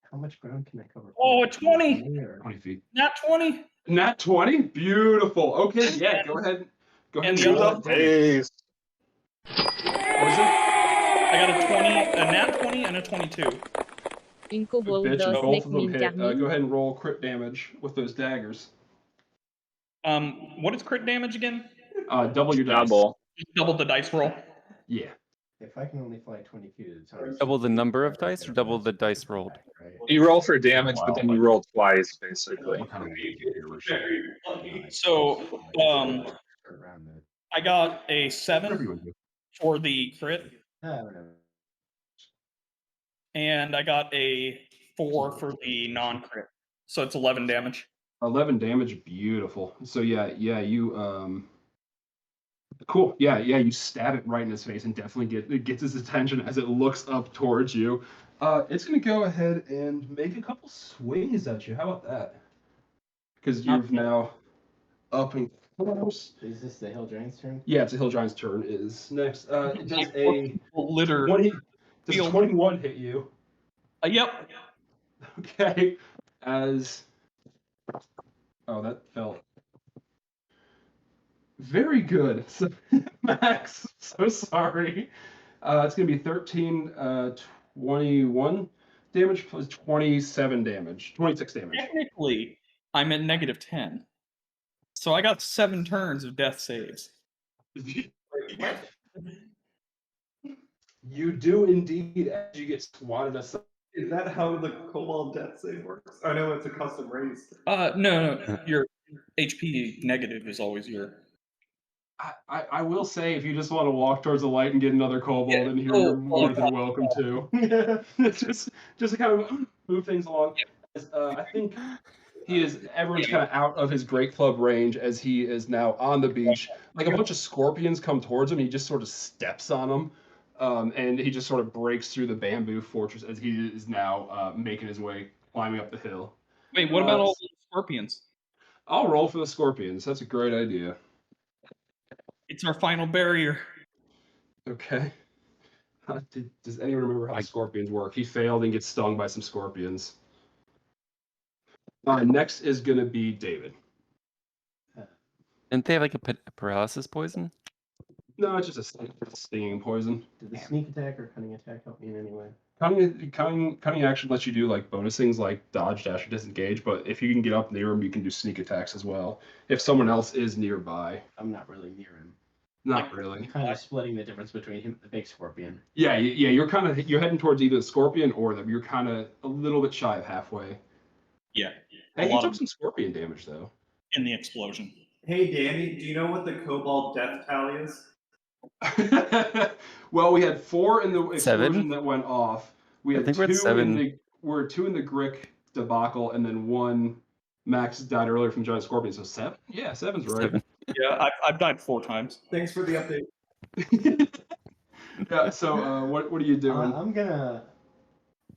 J: How much ground can I cover?
B: Oh, a 20!
F: 20 feet.
B: Not 20!
F: Nat 20? Beautiful. Okay, yeah, go ahead. Go ahead and
B: the
F: do
B: other-
F: that. What was it?
B: I got a nat 20 and a 22.
Q: Une kobold
F: Bitch, and both
Q: snack
F: of them
Q: mille
F: hit.
Q: Carmine.
F: Go ahead and roll crit damage with those daggers.
B: What is crit damage again?
F: Double your dice.
B: Double the dice roll.
F: Yeah.
J: If I can only fly 20 feet at a time.
L: Double the number of dice or double the dice rolled?
H: You roll for damage, but then you roll twice, basically.
B: So, I got a 7 for the crit, and I got a 4 for the non-crit. So it's 11 damage.
F: 11 damage, beautiful. So yeah, you cool. Yeah, you stab it right in his face and definitely it gets his attention as it looks up towards you. It's gonna go ahead and make a couple swings at you. How about that? Because you've now up and close.
J: Is this the Hill Giant's turn?
F: Yeah, it's a Hill Giant's turn. Is next. It does a
B: litter.
F: 20. Does a 21 hit you?
B: Yep.
F: Okay. As that fell. Very good. So, Max, so sorry. It's going to be 13, 21 damage plus 27 damage. 26 damage.
B: Technically, I'm at -10. So I got 7 turns of death saves.
F: You do indeed, as you get swatted aside.
N: Is that how the Kobold death save works? I know it's a custom race.
B: No. Your HP negative is always your.
F: I will say, if you just want to walk towards the light and get another kobold in here, you're more than welcome to. just to kind of move things along. I think everyone's kind of out of his great club range as he is now on the beach. Like a bunch of scorpions come towards him. He just sort of steps on them. And he just sort of breaks through the bamboo fortress as he is now making his way, climbing up the hill.
B: Wait, what about all the scorpions?
F: I'll roll for the scorpions. That's a great idea.
B: It's our final barrier.
F: Okay. Does anyone remember how scorpions work? He failed and gets stung by some scorpions. Next is going to be David.
L: Didn't they have like a paralysis poison?
F: No, it's just a stinging poison.
J: Did the sneak attack or cunning attack help me in any way?
F: Cunning action lets you do like bonus things like dodge, dash, or disengage, but if you can get up near him, you can do sneak attacks as well. If someone else is nearby.
J: I'm not really near him.
F: Not really.
J: I'm kind of splitting the difference between him and the big scorpion.
F: Yeah, you're heading towards either the scorpion or them. You're kind of a little bit shy of halfway.
B: Yeah.
F: Hey, he took some scorpion damage though.
B: In the explosion.
N: Hey, Danny, do you know what the Kobold death tally is?
F: Well, we had 4 in the explosion
L: 7?
F: that went off. We had
L: I think we're at 7.
F: We're 2 in the Grick debacle, and then 1 Max died earlier from giant scorpion. So 7? Yeah, 7's right.
L: 7.
B: Yeah, I've died 4 times.
N: Thanks for the update.
F: Yeah. So what are you doing?
J: I'm gonna.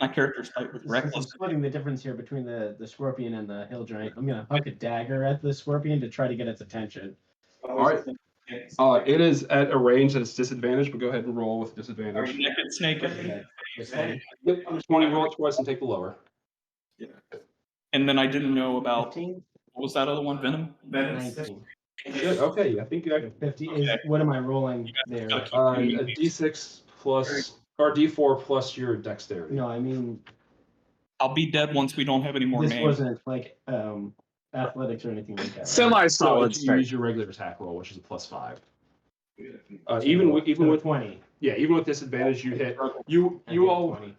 B: My character's fight with
J: Since I'm
B: reckless.
J: splitting the difference here between the scorpion and the hill giant, I'm gonna hook a dagger at the scorpion to try to get its attention.
F: All right. It is at a range that is disadvantaged, but go ahead and roll with disadvantage.
B: Naked snake.
F: Yep. 20. Roll it twice and take the lower.
B: Yeah. And then I didn't know about
J: 15?
B: what was that other one? Venom.
J: 19.
F: Good. Okay. I think you got
J: 50 is what am I rolling there?
F: a D6 plus or D4 plus your dexterity.
J: No, I mean
B: I'll be dead once we don't have any more
J: this
B: names.
J: wasn't like athletics or anything like that. Right?
H: Semi-solid
F: You
H: strength.
F: use your regular attack roll, which is a +5. Even with
J: 20.
F: Yeah, even with disadvantage, you hit. You all.
J: 20.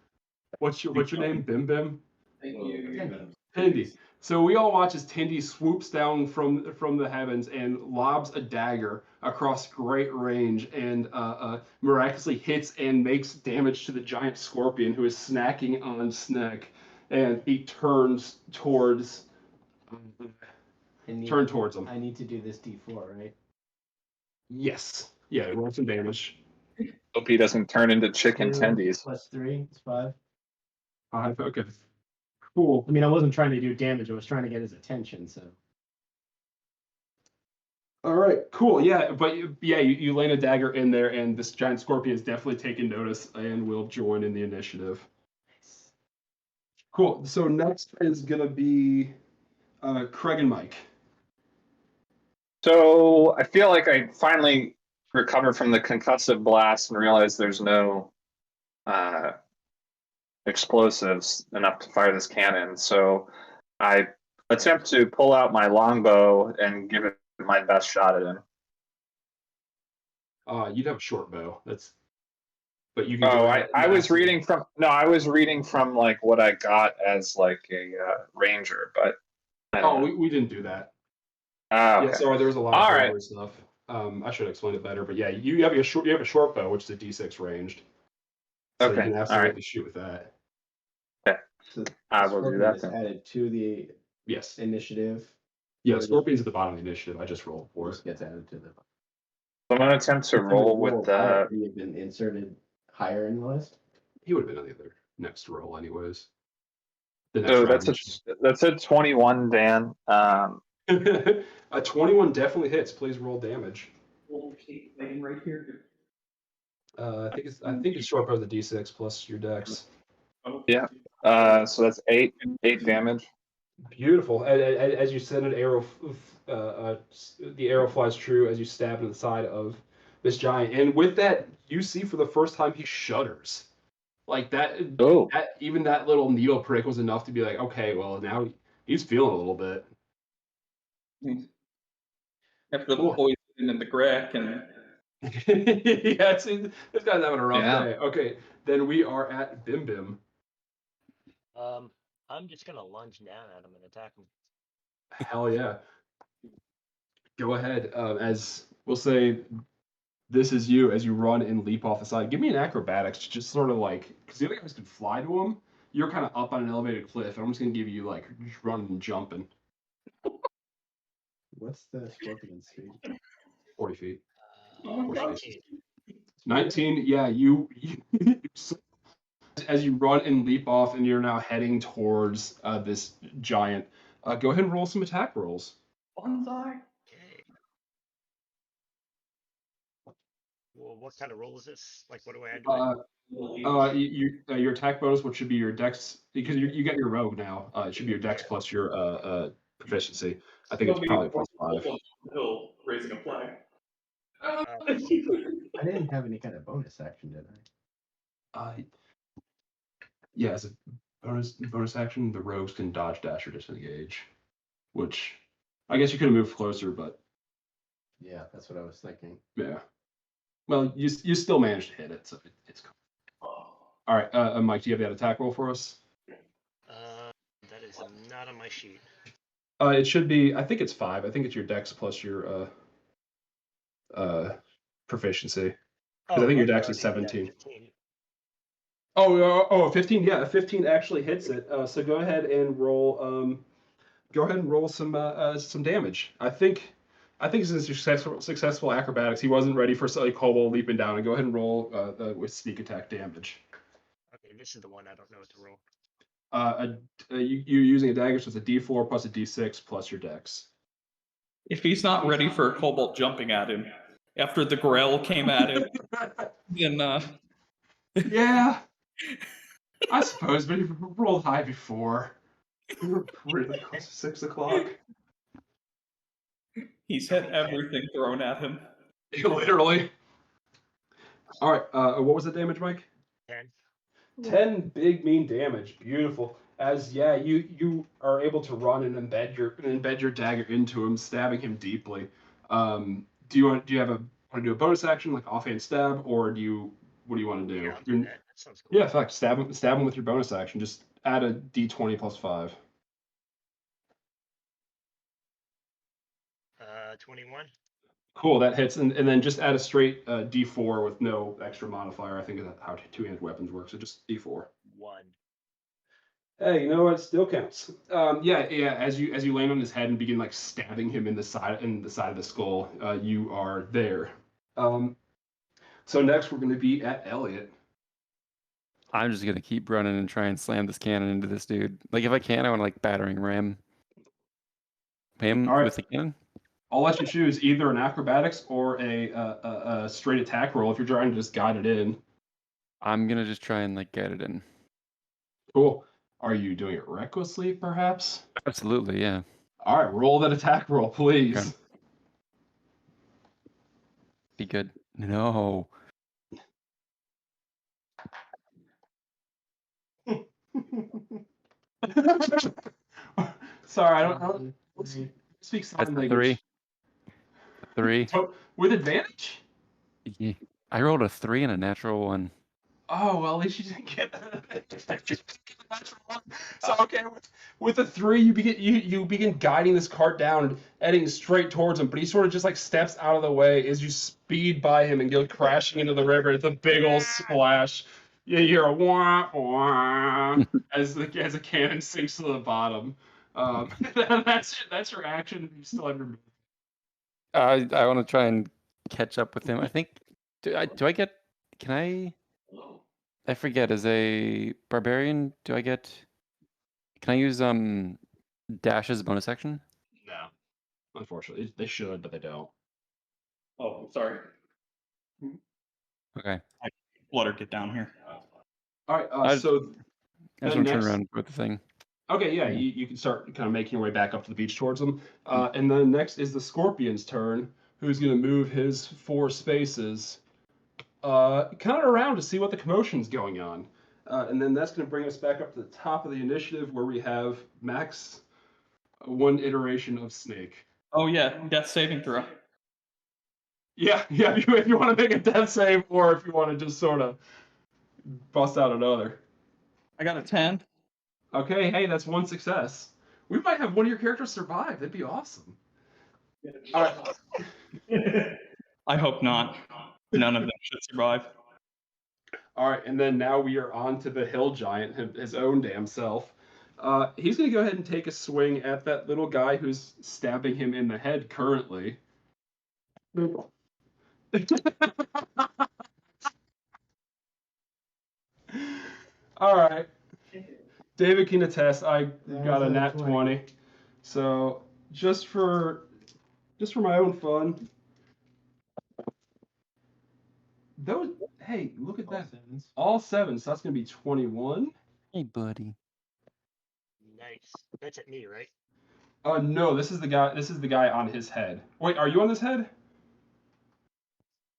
F: What's your name? Bim Bim.
N: Thank you.
F: Tindy. So we all watch as Tindy swoops down from the heavens and lobs a dagger across great range and miraculously hits and makes damage to the giant scorpion who is snacking on Sneck, and he turns towards him.
J: I need to do this D4, right?
F: Yes. Yeah, roll some damage.
H: Hope he doesn't turn into chicken
J: 2
H: tendies.
J: plus 3 is 5.
F: 5. Okay. Cool.
J: I mean, I wasn't trying to do damage. I was trying to get his attention. So.
F: All right. Cool. Yeah, but yeah, you land a dagger in there, and this giant scorpion is definitely taking notice and will join in the initiative.
J: Nice.
F: Cool. So next is gonna be Craig and Mike.
H: So I feel like I finally recovered from the concussive blast and realized there's no explosives enough to fire this cannon. So I attempt to pull out my longbow and give it my best shot at him.
F: You'd have a short bow. But you can.
H: Oh, I was reading from like what I got as like a ranger, but I don't know.
F: we didn't do that.
H: Okay.
F: Yeah, sorry, there was a lot
H: All
F: of
H: right.
F: stuff. I should have explained it better, but yeah, you have a short bow, which is a D6 ranged. So
H: Okay,
F: you can
H: all
F: absolutely
H: right.
F: shoot with that.
J: So
H: I will do
J: Scorpion
H: that
J: is
H: then.
J: added to the
F: Yes.
J: initiative.
F: Yeah, Scorpion's at the bottom of the initiative. I just rolled for
J: Just
F: it.
J: gets added to the.
H: I'm gonna attempt to roll with the.
J: He had been inserted higher in the list.
F: He would have been on the other next roll, anyways. The next
H: So
F: round.
H: that's a 21, Dan.
F: A 21 definitely hits. Please roll damage.
N: Right here.
F: I think it's short bow the D6 plus your dex.
H: Yeah. So that's 8 damage.
F: Beautiful. As you send an arrow, the arrow flies true as you stab in the side of this giant. And with that, you see for the first time he shudders. Like that.
H: Oh.
F: Even that little needle prick was enough to be like, okay, well now he's feeling a little bit.
B: After the poison and the crack and.
F: Yeah, see, this guy's having a rough
H: Yeah.
F: day. Okay, then we are at Bim Bim.
I: I'm just gonna lunge down at him and attack him.
F: Hell yeah. Go ahead. As we'll say, this is you as you run and leap off the side. Give me an acrobatics, just sort of like, because the other guys can fly to him. you're kind of up on an elevated cliff, and I'm just gonna give you like running and jumping.
J: What's the scorpion speed?
F: 40 feet.
I: 19.
F: 19. Yeah, you as you run and leap off, and you're now heading towards this giant. Go ahead and roll some attack rolls.
N: Bonsai.
I: Okay. Well, what kind of roll is this? Like, what do I add to it?
F: Your attack bonus, which should be your dex, because you got your rogue now. It should be your dex plus your proficiency. I think it's probably plus 5.
O: Hill raising a flag.
J: I didn't have any kind of bonus action, did I?
F: Yeah, as a bonus action, the rogues can dodge, dash, or disengage, which I guess you could have moved closer, but
J: Yeah, that's what I was thinking.
F: yeah. Well, you still managed to hit it, so it's cool. All right, Mike, do you have that attack roll for us?
I: That is not on my sheet.
F: It should be. I think it's 5. I think it's your dex plus your proficiency. Because I think your dex is 17.
I: 15.
F: Oh, 15. Yeah, 15 actually hits it. So go ahead and roll. Go ahead and roll some damage. I think since successful acrobatics, he wasn't ready for a kobold leaping down. And go ahead and roll with sneak attack damage.
I: Okay, this is the one I don't know what to roll.
F: You're using a dagger, so it's a D4 plus a D6 plus your dex.
O: If he's not ready for a kobold jumping at him after the Grell came at him, then
F: Yeah, I suppose, but you rolled high before. You were really close to 6 o'clock.
O: he's had everything thrown at him.
F: Literally. All right. What was the damage, Mike?
I: 10.
F: 10 big mean damage. Beautiful. As you are able to run and embed your dagger into him, stabbing him deeply. Do you do a bonus action like offhand stab, or what do you want to do?
I: Yeah, I'll do that. That sounds cool.
F: Yeah, in fact, stab him with your bonus action. Just add a D20 plus 5.
I: 21.
F: Cool, that hits, and then just add a straight D4 with no extra modifier. I think that's how two-handed weapons work. So just D4.
I: 1.
F: Hey, you know what? Still counts. Yeah. As you land on his head and begin like stabbing him in the side of the skull, you are there. So next we're going to be at Elliot.
L: I'm just gonna keep running and try and slam this cannon into this dude. Like if I can, I want to like battering ram him
F: All right.
L: with the cannon.
F: I'll let you choose either an acrobatics or a straight attack roll if you're trying to just guide it in.
L: I'm gonna just try and like get it in.
F: Cool. Are you doing it recklessly, perhaps?
L: Absolutely, yeah.
F: All right, roll that attack roll, please.
L: Okay. Be good. No.
F: Sorry, I don't speak sign
L: That's a
F: language.
L: 3.
F: With advantage?
L: Yeah. I rolled a 3 and a natural 1.
F: Oh, well, at least you didn't get natural one. So okay, with a 3, you begin guiding this cart down, heading straight towards him, but he sort of just like steps out of the way as you speed by him and go crashing into the river. It's a big old splash. You hear a wah wah as the cannon sinks to the bottom. That's your action. You still have your move.
L: I want to try and catch up with him. I think. Do I get? Can I? I forget. As a barbarian, do I get? Can I use dash as a bonus action?
F: No, unfortunately, they should, but they don't.
O: Oh, I'm sorry.
L: Okay.
O: Let her get down here.
F: All right.
L: I just want to turn
F: next-
L: around with the thing.
F: Okay, yeah, you can start kind of making your way back up to the beach towards them. And then next is the Scorpion's turn, who's going to move his 4 spaces kind of around to see what the commotion's going on. And then that's going to bring us back up to the top of the initiative where we have max 1 iteration of Snake.
O: Oh yeah, death saving throw.
F: Yeah, if you want to make a death save or if you want to just sort of bust out another.
O: I got a 10.
F: Okay, hey, that's 1 success. We might have one of your characters survive. That'd be awesome. All right.
O: I hope not. None of them should survive.
F: All right, and then now we are on to the hill giant, his own damn self. He's going to go ahead and take a swing at that little guy who's stabbing him in the head currently. All right. David can attest, I got a nat 20. So just for my own fun. Those, hey, look at that. All sevens. So that's going to be 21.
L: Hey, buddy.
I: Nice. That's at me, right?
F: No, this is the guy on his head. Wait, are you on his head?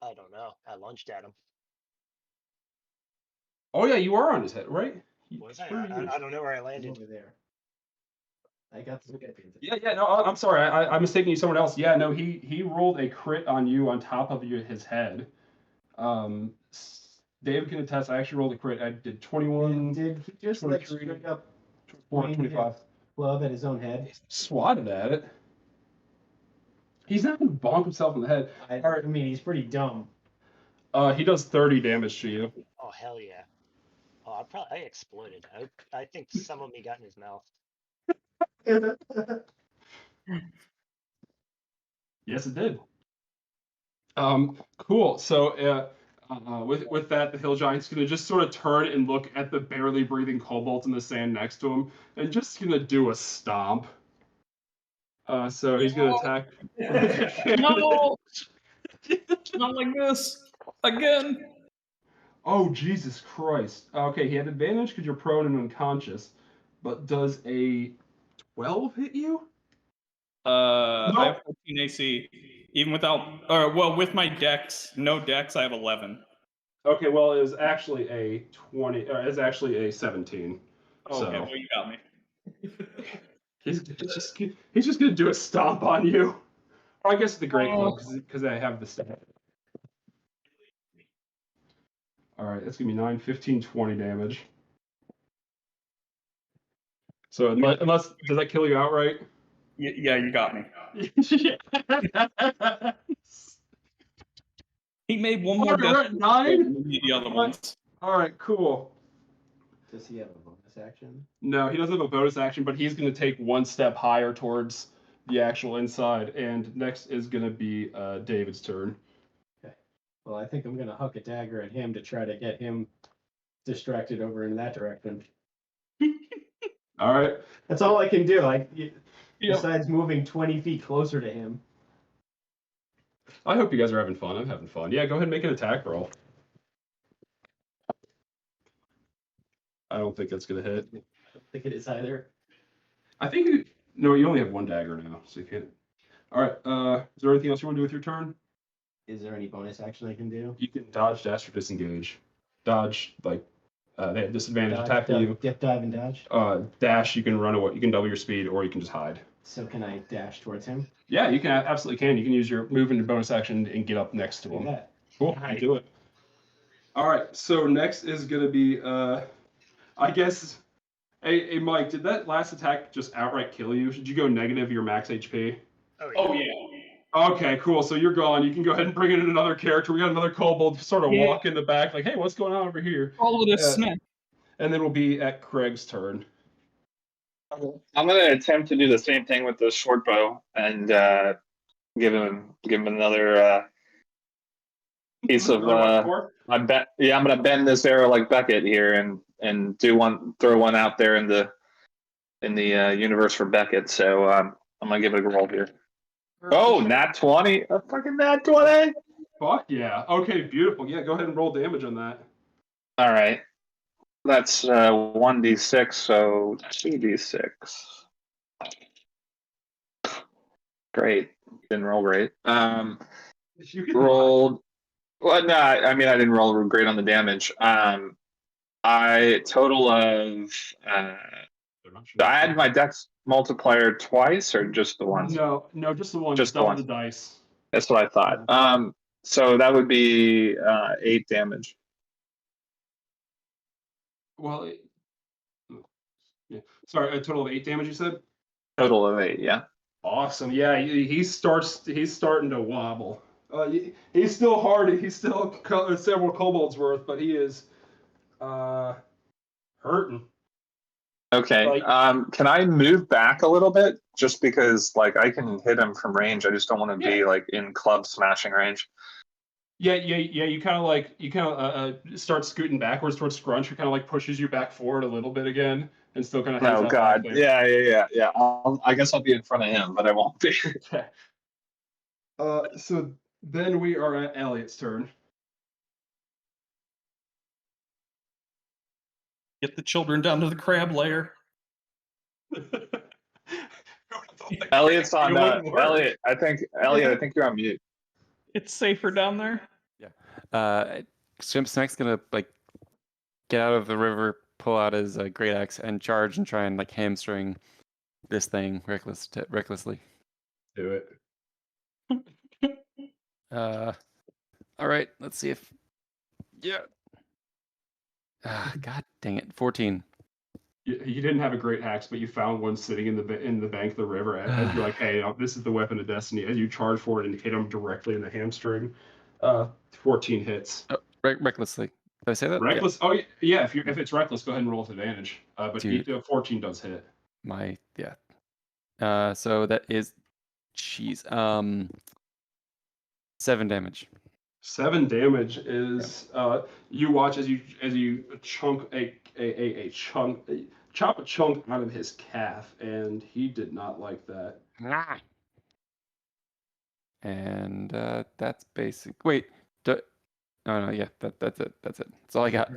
I: I don't know. I lunged at him.
F: Oh yeah, you are on his head, right?
I: Was I? I don't know where I landed.
J: Over there. I got the
F: Yeah. No, I'm sorry. I'm mistaking you someone else. Yeah, no, he rolled a crit on you on top of his head. David can attest. I actually rolled a crit. I did 21.
J: Did he just like straight up
F: 25
J: club at his own head?
F: Swatted at it. He's not going to bonk himself in the head.
J: I mean, he's pretty dumb.
F: He does 30 damage to you.
I: Oh hell yeah! Oh, I exploded. I think some of me got in his mouth.
F: Yes, it did. Cool. So, with that, the hill giant's gonna just sort of turn and look at the barely breathing kobolds in the sand next to him, and just gonna do a stomp. So he's gonna attack.
O: No, not like this again.
F: Oh Jesus Christ! Okay, he had advantage because you're prone and unconscious, but does a 12 hit you?
O: I have 14 AC. Even without, with my dex, no dex, I have 11.
F: Okay, well, it was actually a 20. It's actually a 17.
O: Oh, okay,
F: so.
O: well, you got me.
F: He's just gonna do a stomp on you. Or I guess the great club because I have the stat. All right, that's gonna be 9, 15, 20 damage. So unless does that kill you outright?
O: Yeah, you got me. He made one more
F: death. At 9.
O: The other ones.
F: All right, cool.
J: Does he have a bonus action?
F: No, he doesn't have a bonus action, but he's going to take one step higher towards the actual inside. And next is going to be David's turn.
J: Okay. Well, I think I'm going to huck a dagger at him to try to get him distracted over in that direction.
F: All right.
J: That's all I can do. Besides moving 20 feet closer to him.
F: I hope you guys are having fun. I'm having fun. Yeah, go ahead and make an attack roll. I don't think that's going to hit.
J: I don't think it is either.
F: I think no, you only have one dagger now, so you can't. All right. Is there anything else you want to do with your turn?
J: Is there any bonus action I can do?
F: You can dodge, dash, or disengage. Dodge, they have disadvantage attacking you.
J: Dip, dive, and dodge.
F: Dash, you can run away. You can double your speed, or you can just hide.
J: So can I dash towards him?
F: Yeah, you can absolutely can. You can use your move and your bonus action and get up next to him.
J: That.
F: Cool, you do it. All right, so next is gonna be I guess. Hey, Mike, did that last attack just outright kill you? Should you go negative your max HP?
O: Oh yeah.
F: Okay, cool. So you're gone. You can go ahead and bring in another character. We got another kobold sort of walk in the back, like, hey, what's going on over here?
O: All of this snack.
F: And then we'll be at Craig's turn.
H: I'm going to attempt to do the same thing with the short bow and give him another piece of my bet. Yeah, I'm going to bend this arrow like Beckett here and throw one out there in the universe for Beckett. So I'm going to give it a roll here. Oh, nat 20! A fucking nat 20!
F: Fuck yeah. Okay, beautiful. Yeah, go ahead and roll damage on that.
H: All right. That's 1d6, so 2d6. Great. Didn't roll great. Rolled... Well, no, I mean, I didn't roll great on the damage. I total of... I add my dex multiplier twice, or just the once?
F: No, just the one.
H: Just
F: double
H: the
F: the dice.
H: That's what I thought. So that would be 8 damage.
F: Well, yeah. Sorry, a total of 8 damage. You said.
H: Total of 8, yeah.
F: Awesome. Yeah, he's starting to wobble. He's still hard. He's still several kobolds worth, but he is Hurting.
H: Okay.
F: Like-
H: Can I move back a little bit? Just because, like, I can hit him from range. I just don't want to be like in club smashing range.
F: Yeah. You kind of start scooting backwards towards Scrunch, who kind of like pushes you back forward a little bit again, and still kind of hangs
H: Oh
F: out
H: God.
F: back there.
H: Yeah. I guess I'll be in front of him, but I won't be.
F: Okay. So then we are at Elliot's turn.
O: Get the children down to the crab lair.
H: Elliot's on.
F: It wouldn't work.
H: Elliot, I think you're on mute.
O: It's safer down there.
L: Snake's gonna like get out of the river, pull out his great axe, and charge and try and like hamstring this thing recklessly.
F: Do it.
L: All right, let's see if. Yeah. God dang it! 14.
F: You didn't have a great axe, but you found one sitting in the bank of the river. As you're like, hey, this is the weapon of destiny. As you charge for it and hit him directly in the hamstring, 14 hits.
L: Oh, recklessly. Did I say that?
F: Reckless. Yeah. Oh yeah. If it's reckless, go ahead and roll with advantage. But
L: Dude.
F: 14 does hit.
L: So that is, 7 damage.
F: 7 damage is you watch as you chop a chunk out of his calf, and he did not like that.
L: And that's basic. Wait, no, yeah, that's it. That's all I got.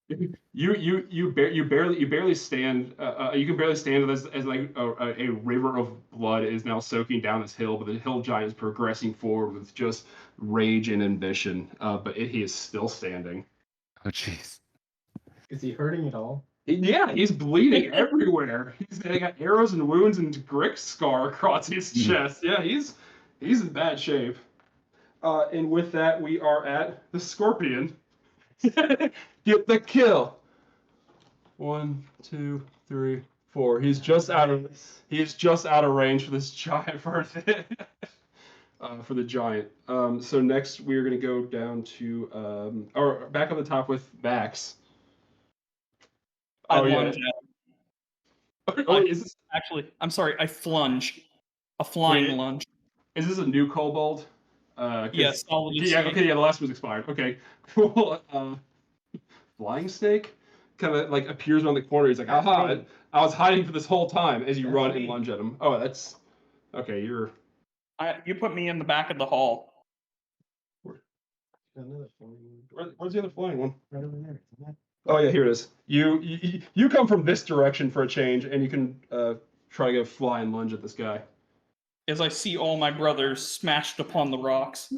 F: You barely stand. You can barely stand as like a river of blood is now soaking down this hill, but the hill giant is progressing forward with just rage and ambition. But he is still standing.
L: Oh jeez.
J: Is he hurting at all?
F: Yeah, he's bleeding everywhere. He's got arrows and wounds and Grick scar across his chest. Yeah, he's in bad shape. And with that, we are at the Scorpion. Get the kill. 1, 2, 3, 4. He's just out of range for this giant for the giant. So next we're gonna go down to or back on the top with Max.
O: I lunge
F: is this
O: actually? I'm sorry. I flunge. A flying lunge.
F: Is this a new kobold?
O: Yes.
F: Yeah. Okay. Yeah. The last one's expired. Okay. Cool. Flying snake kind of like appears around the corner. He's like, "Aha! I was hiding for this whole time." As you run and lunge at him. Oh, that's okay.
O: You put me in the back of the hall.
F: Where's the other flying one?
J: Right over there.
F: Oh yeah, here it is. You come from this direction for a change, and you can try to get a flying lunge at this guy.
O: As I see all my brothers smashed upon the rocks.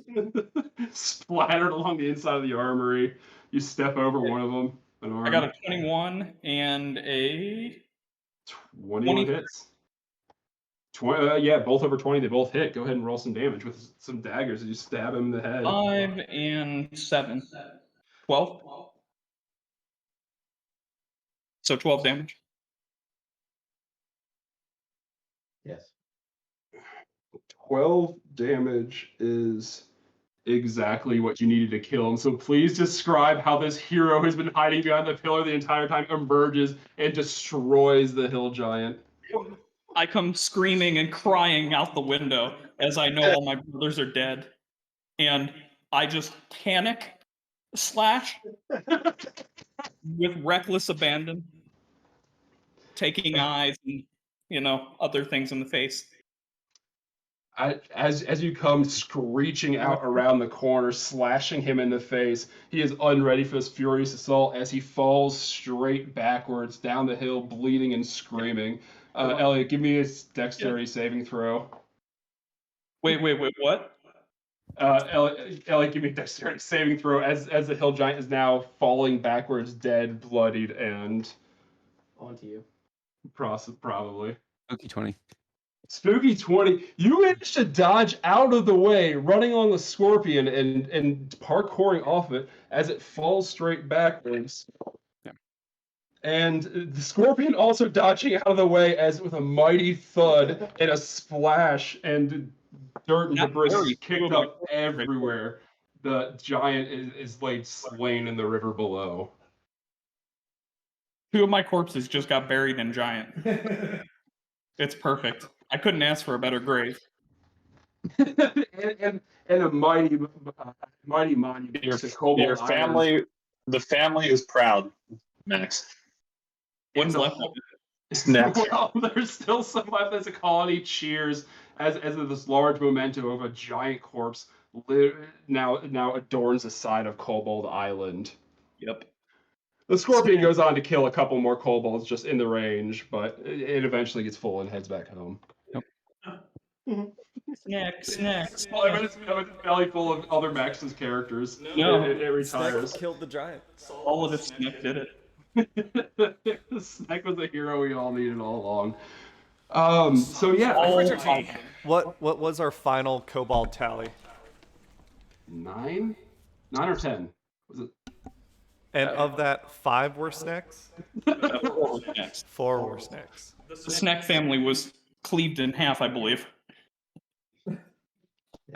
F: Splattered along the inside of the armory. You step over one of them.
O: I got a 21 and a
F: 21 hits. Yeah, both over 20. They both hit. Go ahead and roll some damage with some daggers as you stab him in the head.
O: 5 and 7. 12. So 12 damage.
J: Yes.
F: 12 damage is exactly what you needed to kill him. So please describe how this hero who's been hiding behind the pillar the entire time emerges and destroys the hill giant.
O: I come screaming and crying out the window as I know all my brothers are dead. And I just panic slash with reckless abandon, taking eyes and, other things in the face.
F: As you come screeching out around the corner, slashing him in the face, he is unready for this furious assault as he falls straight backwards down the hill, bleeding and screaming. Elliot, give me a dexterity saving throw.
O: Wait, what?
F: Elliot, give me a dexterity saving throw as the hill giant is now falling backwards, dead, bloodied, and
J: onto you.
F: Probably.
L: Spooky 20.
F: Spooky 20. You managed to dodge out of the way, running on the scorpion and parkouring off it as it falls straight backwards.
L: Yeah.
F: And the scorpion also dodging out of the way as with a mighty thud and a splash and dirt and debris kicked up everywhere. The giant is laid slain in the river below.
O: 2 of my corpses just got buried in giant. It's perfect. I couldn't ask for a better grave.
F: and a mighty monument to Kobold
H: Your
F: Island.
H: family, the family is proud, Max.
O: What's
F: And the
O: left of
F: whole-
O: it?
H: Snacks.
F: Well, there's still some left as a colony cheers as this large memento of a giant corpse now adorns the side of Kobold Island.
O: Yep.
F: The scorpion goes on to kill a couple more kobolds just in the range, but it eventually gets full and heads back home.
O: Snacks.
F: Well, I bet it's a belly full of other Max's characters.
O: No.
F: It retires.
C: Snack killed the giant.
O: All of it Snack did it.
F: Snack was the hero we all needed all along. So yeah,
C: What was our final kobold tally?
F: 9 or 10? Was it?
C: And of that, 5 were snacks?
O: 4 were Snacks.
C: 4 were snacks.
O: The Snack family was cleaved in half, I believe.
L: I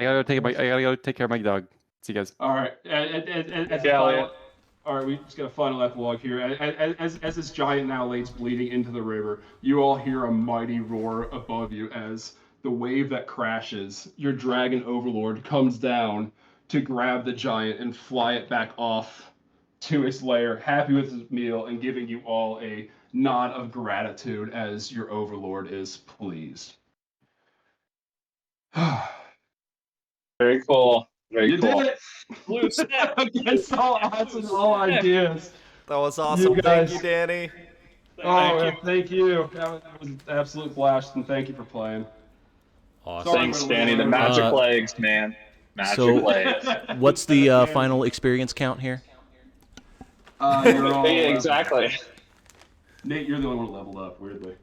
L: gotta go take care of my dog. See you guys.
F: All right. All right, we just got a final epilogue here. As this giant now lays bleeding into the river, you all hear a mighty roar above you as the wave that crashes, your dragon overlord, comes down to grab the giant and fly it back off to its lair, happy with his meal and giving you all a nod of gratitude as your overlord is pleased.
H: Very cool. Very
F: You
H: cool.
F: did it! Blue snap against all odds and all ideas.
C: That was awesome.
F: You
C: Thank
F: guys-
C: you, Danny.
F: Thank you. That was an absolute blast, and thank you for playing.
A: Awesome.
F: Sorry,
H: Thanks,
F: we're
H: Danny. The
F: losing.
H: magic legs, man. Magic
A: So-
H: legs.
A: What's the final experience count here?
F: You're all,
H: Yeah, exactly.
F: Nate, you're the only one who leveled up, weirdly.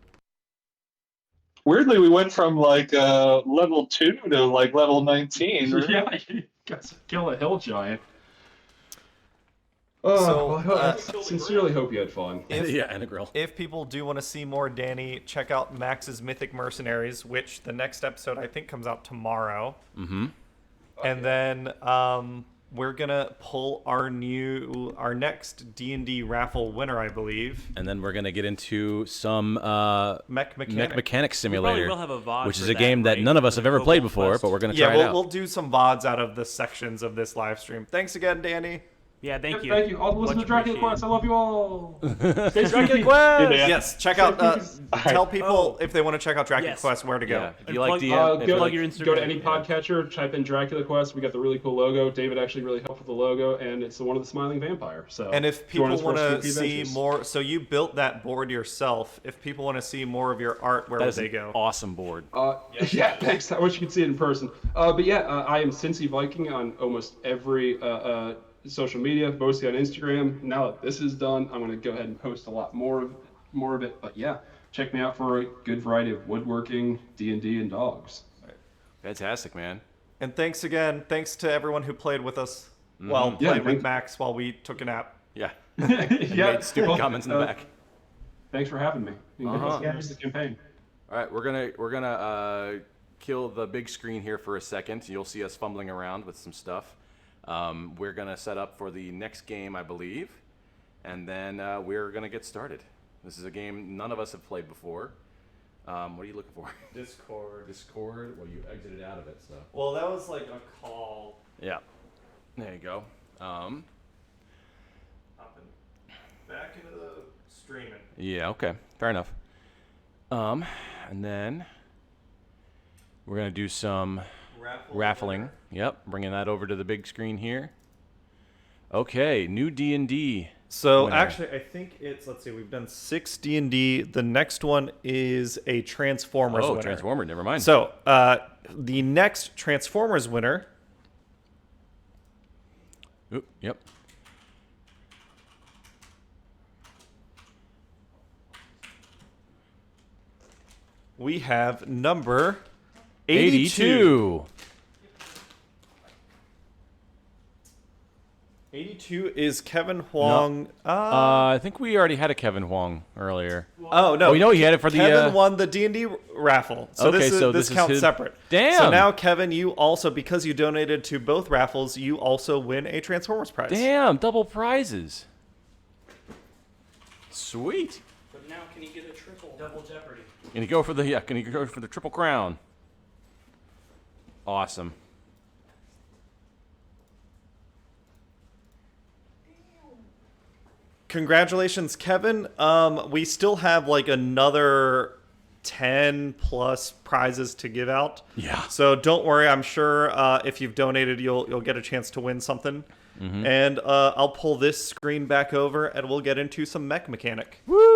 H: Weirdly, we went from like level 2 to like level 19. Right?
F: Yeah, you guys kill a hill giant.
C: So,
F: I sincerely hope you had fun.
A: Yeah, and a grill.
C: If people do want to see more Danny, check out Max's Mythic Mercenaries, which the next episode I think comes out tomorrow.
A: Mm-hmm.
C: And then we're gonna pull our next D&D Raffle winner, I believe.
A: And then we're gonna get into some
C: Mech
A: Mechanics Simulator,
R: will have a VOD
A: which is
R: for
A: a
R: that,
A: game that
R: right?
A: none of us
R: For
A: have
R: the
A: ever played
R: Kobold
A: before,
R: Quest.
A: but we're gonna
C: Yeah,
A: try it out.
C: we'll do some VODs out of the sections of this live stream. Thanks again, Danny.
R: Yeah, thank you.
F: Thank you. All the listeners of Dracula Quest, I love you all. Stay
C: Dracula
F: spooky.
C: Quest!
H: Yeah.
C: Yes, check out. Tell people if they want to check out Dracula
R: Yes.
C: Quest where to go.
A: Yeah. If
R: And
A: you like
R: plug-
A: the
R: plug
F: Go,
R: your
F: go
R: Instagram.
F: to any podcatcher, type in Dracula Quest. We got the really cool logo. David actually really helped with the logo, and it's the one of the smiling vampire. So,
C: And if
F: join
C: people
F: us for
C: want to
F: spooky
C: see
F: adventures.
C: more, so you built that board yourself. If people want to see more of your art, where
A: That
C: would
A: is
C: they
A: an
C: go?
A: awesome board.
F: Yeah, thanks. I wish you could see it in person. But yeah, I am Cincy Viking on almost every social media, mostly on Instagram. Now that this is done, I'm going to go ahead and post a lot more of it. But yeah, check me out for a good variety of woodworking, D&D, and dogs.
A: Fantastic, man.
C: And thanks again. Thanks to everyone who played with us.
A: Mhm.
C: Well,
F: Yeah,
C: played with
F: thank-
C: Max while we took a nap.
A: Yeah.
F: Yeah,
A: Made stupid
F: well,
A: comments in the back.
F: Thanks for having me.
A: Uh-huh.
F: Here's the campaign.
A: All right, we're gonna kill the big screen here for a second. You'll see us fumbling around with some stuff. We're gonna set up for the next game, I believe, and then we're gonna get started. This is a game none of us have played before. What are you looking for?
C: Discord.
A: Discord. Well, you exited out of it, so.
C: Well, that was like a call.
A: Yeah. There you go.
C: Hopping back into the streaming.
A: Yeah. Okay. Fair enough. And then we're gonna do some raffling. Yep. Bringing that over to the big screen here. Okay. New D&D.
C: So
A: winner.
C: actually, I think it's, let's see, we've done 6 D&D. The next one is a Transformers winner.
A: Transformer. Never mind.
C: So the next Transformers winner.
A: Oop, yep.
C: We have number
A: 82.
C: 82 is Kevin Huang.
A: I think we already had a Kevin Huang earlier.
C: Oh no!
A: Oh, you know he had it for the.
C: Kevin won the D&D raffle, so
A: Okay,
C: this is,
A: so
C: this
A: this is
C: counts
A: his-
C: separate.
A: Damn.
C: So now, Kevin, you also, because you donated to both raffles, you also win a Transformers prize.
A: Damn, double prizes. Sweet.
O: But now, can he get a triple? Double Jeopardy.
A: Can you go for the Can you go for the triple crown? Awesome.
C: Congratulations, Kevin. We still have like another 10 plus prizes to give out.
A: Yeah.
C: So don't worry. I'm sure if you've donated, you'll get a chance to win something.
A: Mm-hmm.
C: And I'll pull this screen back over, and we'll get into some mech mechanic.
A: Woo!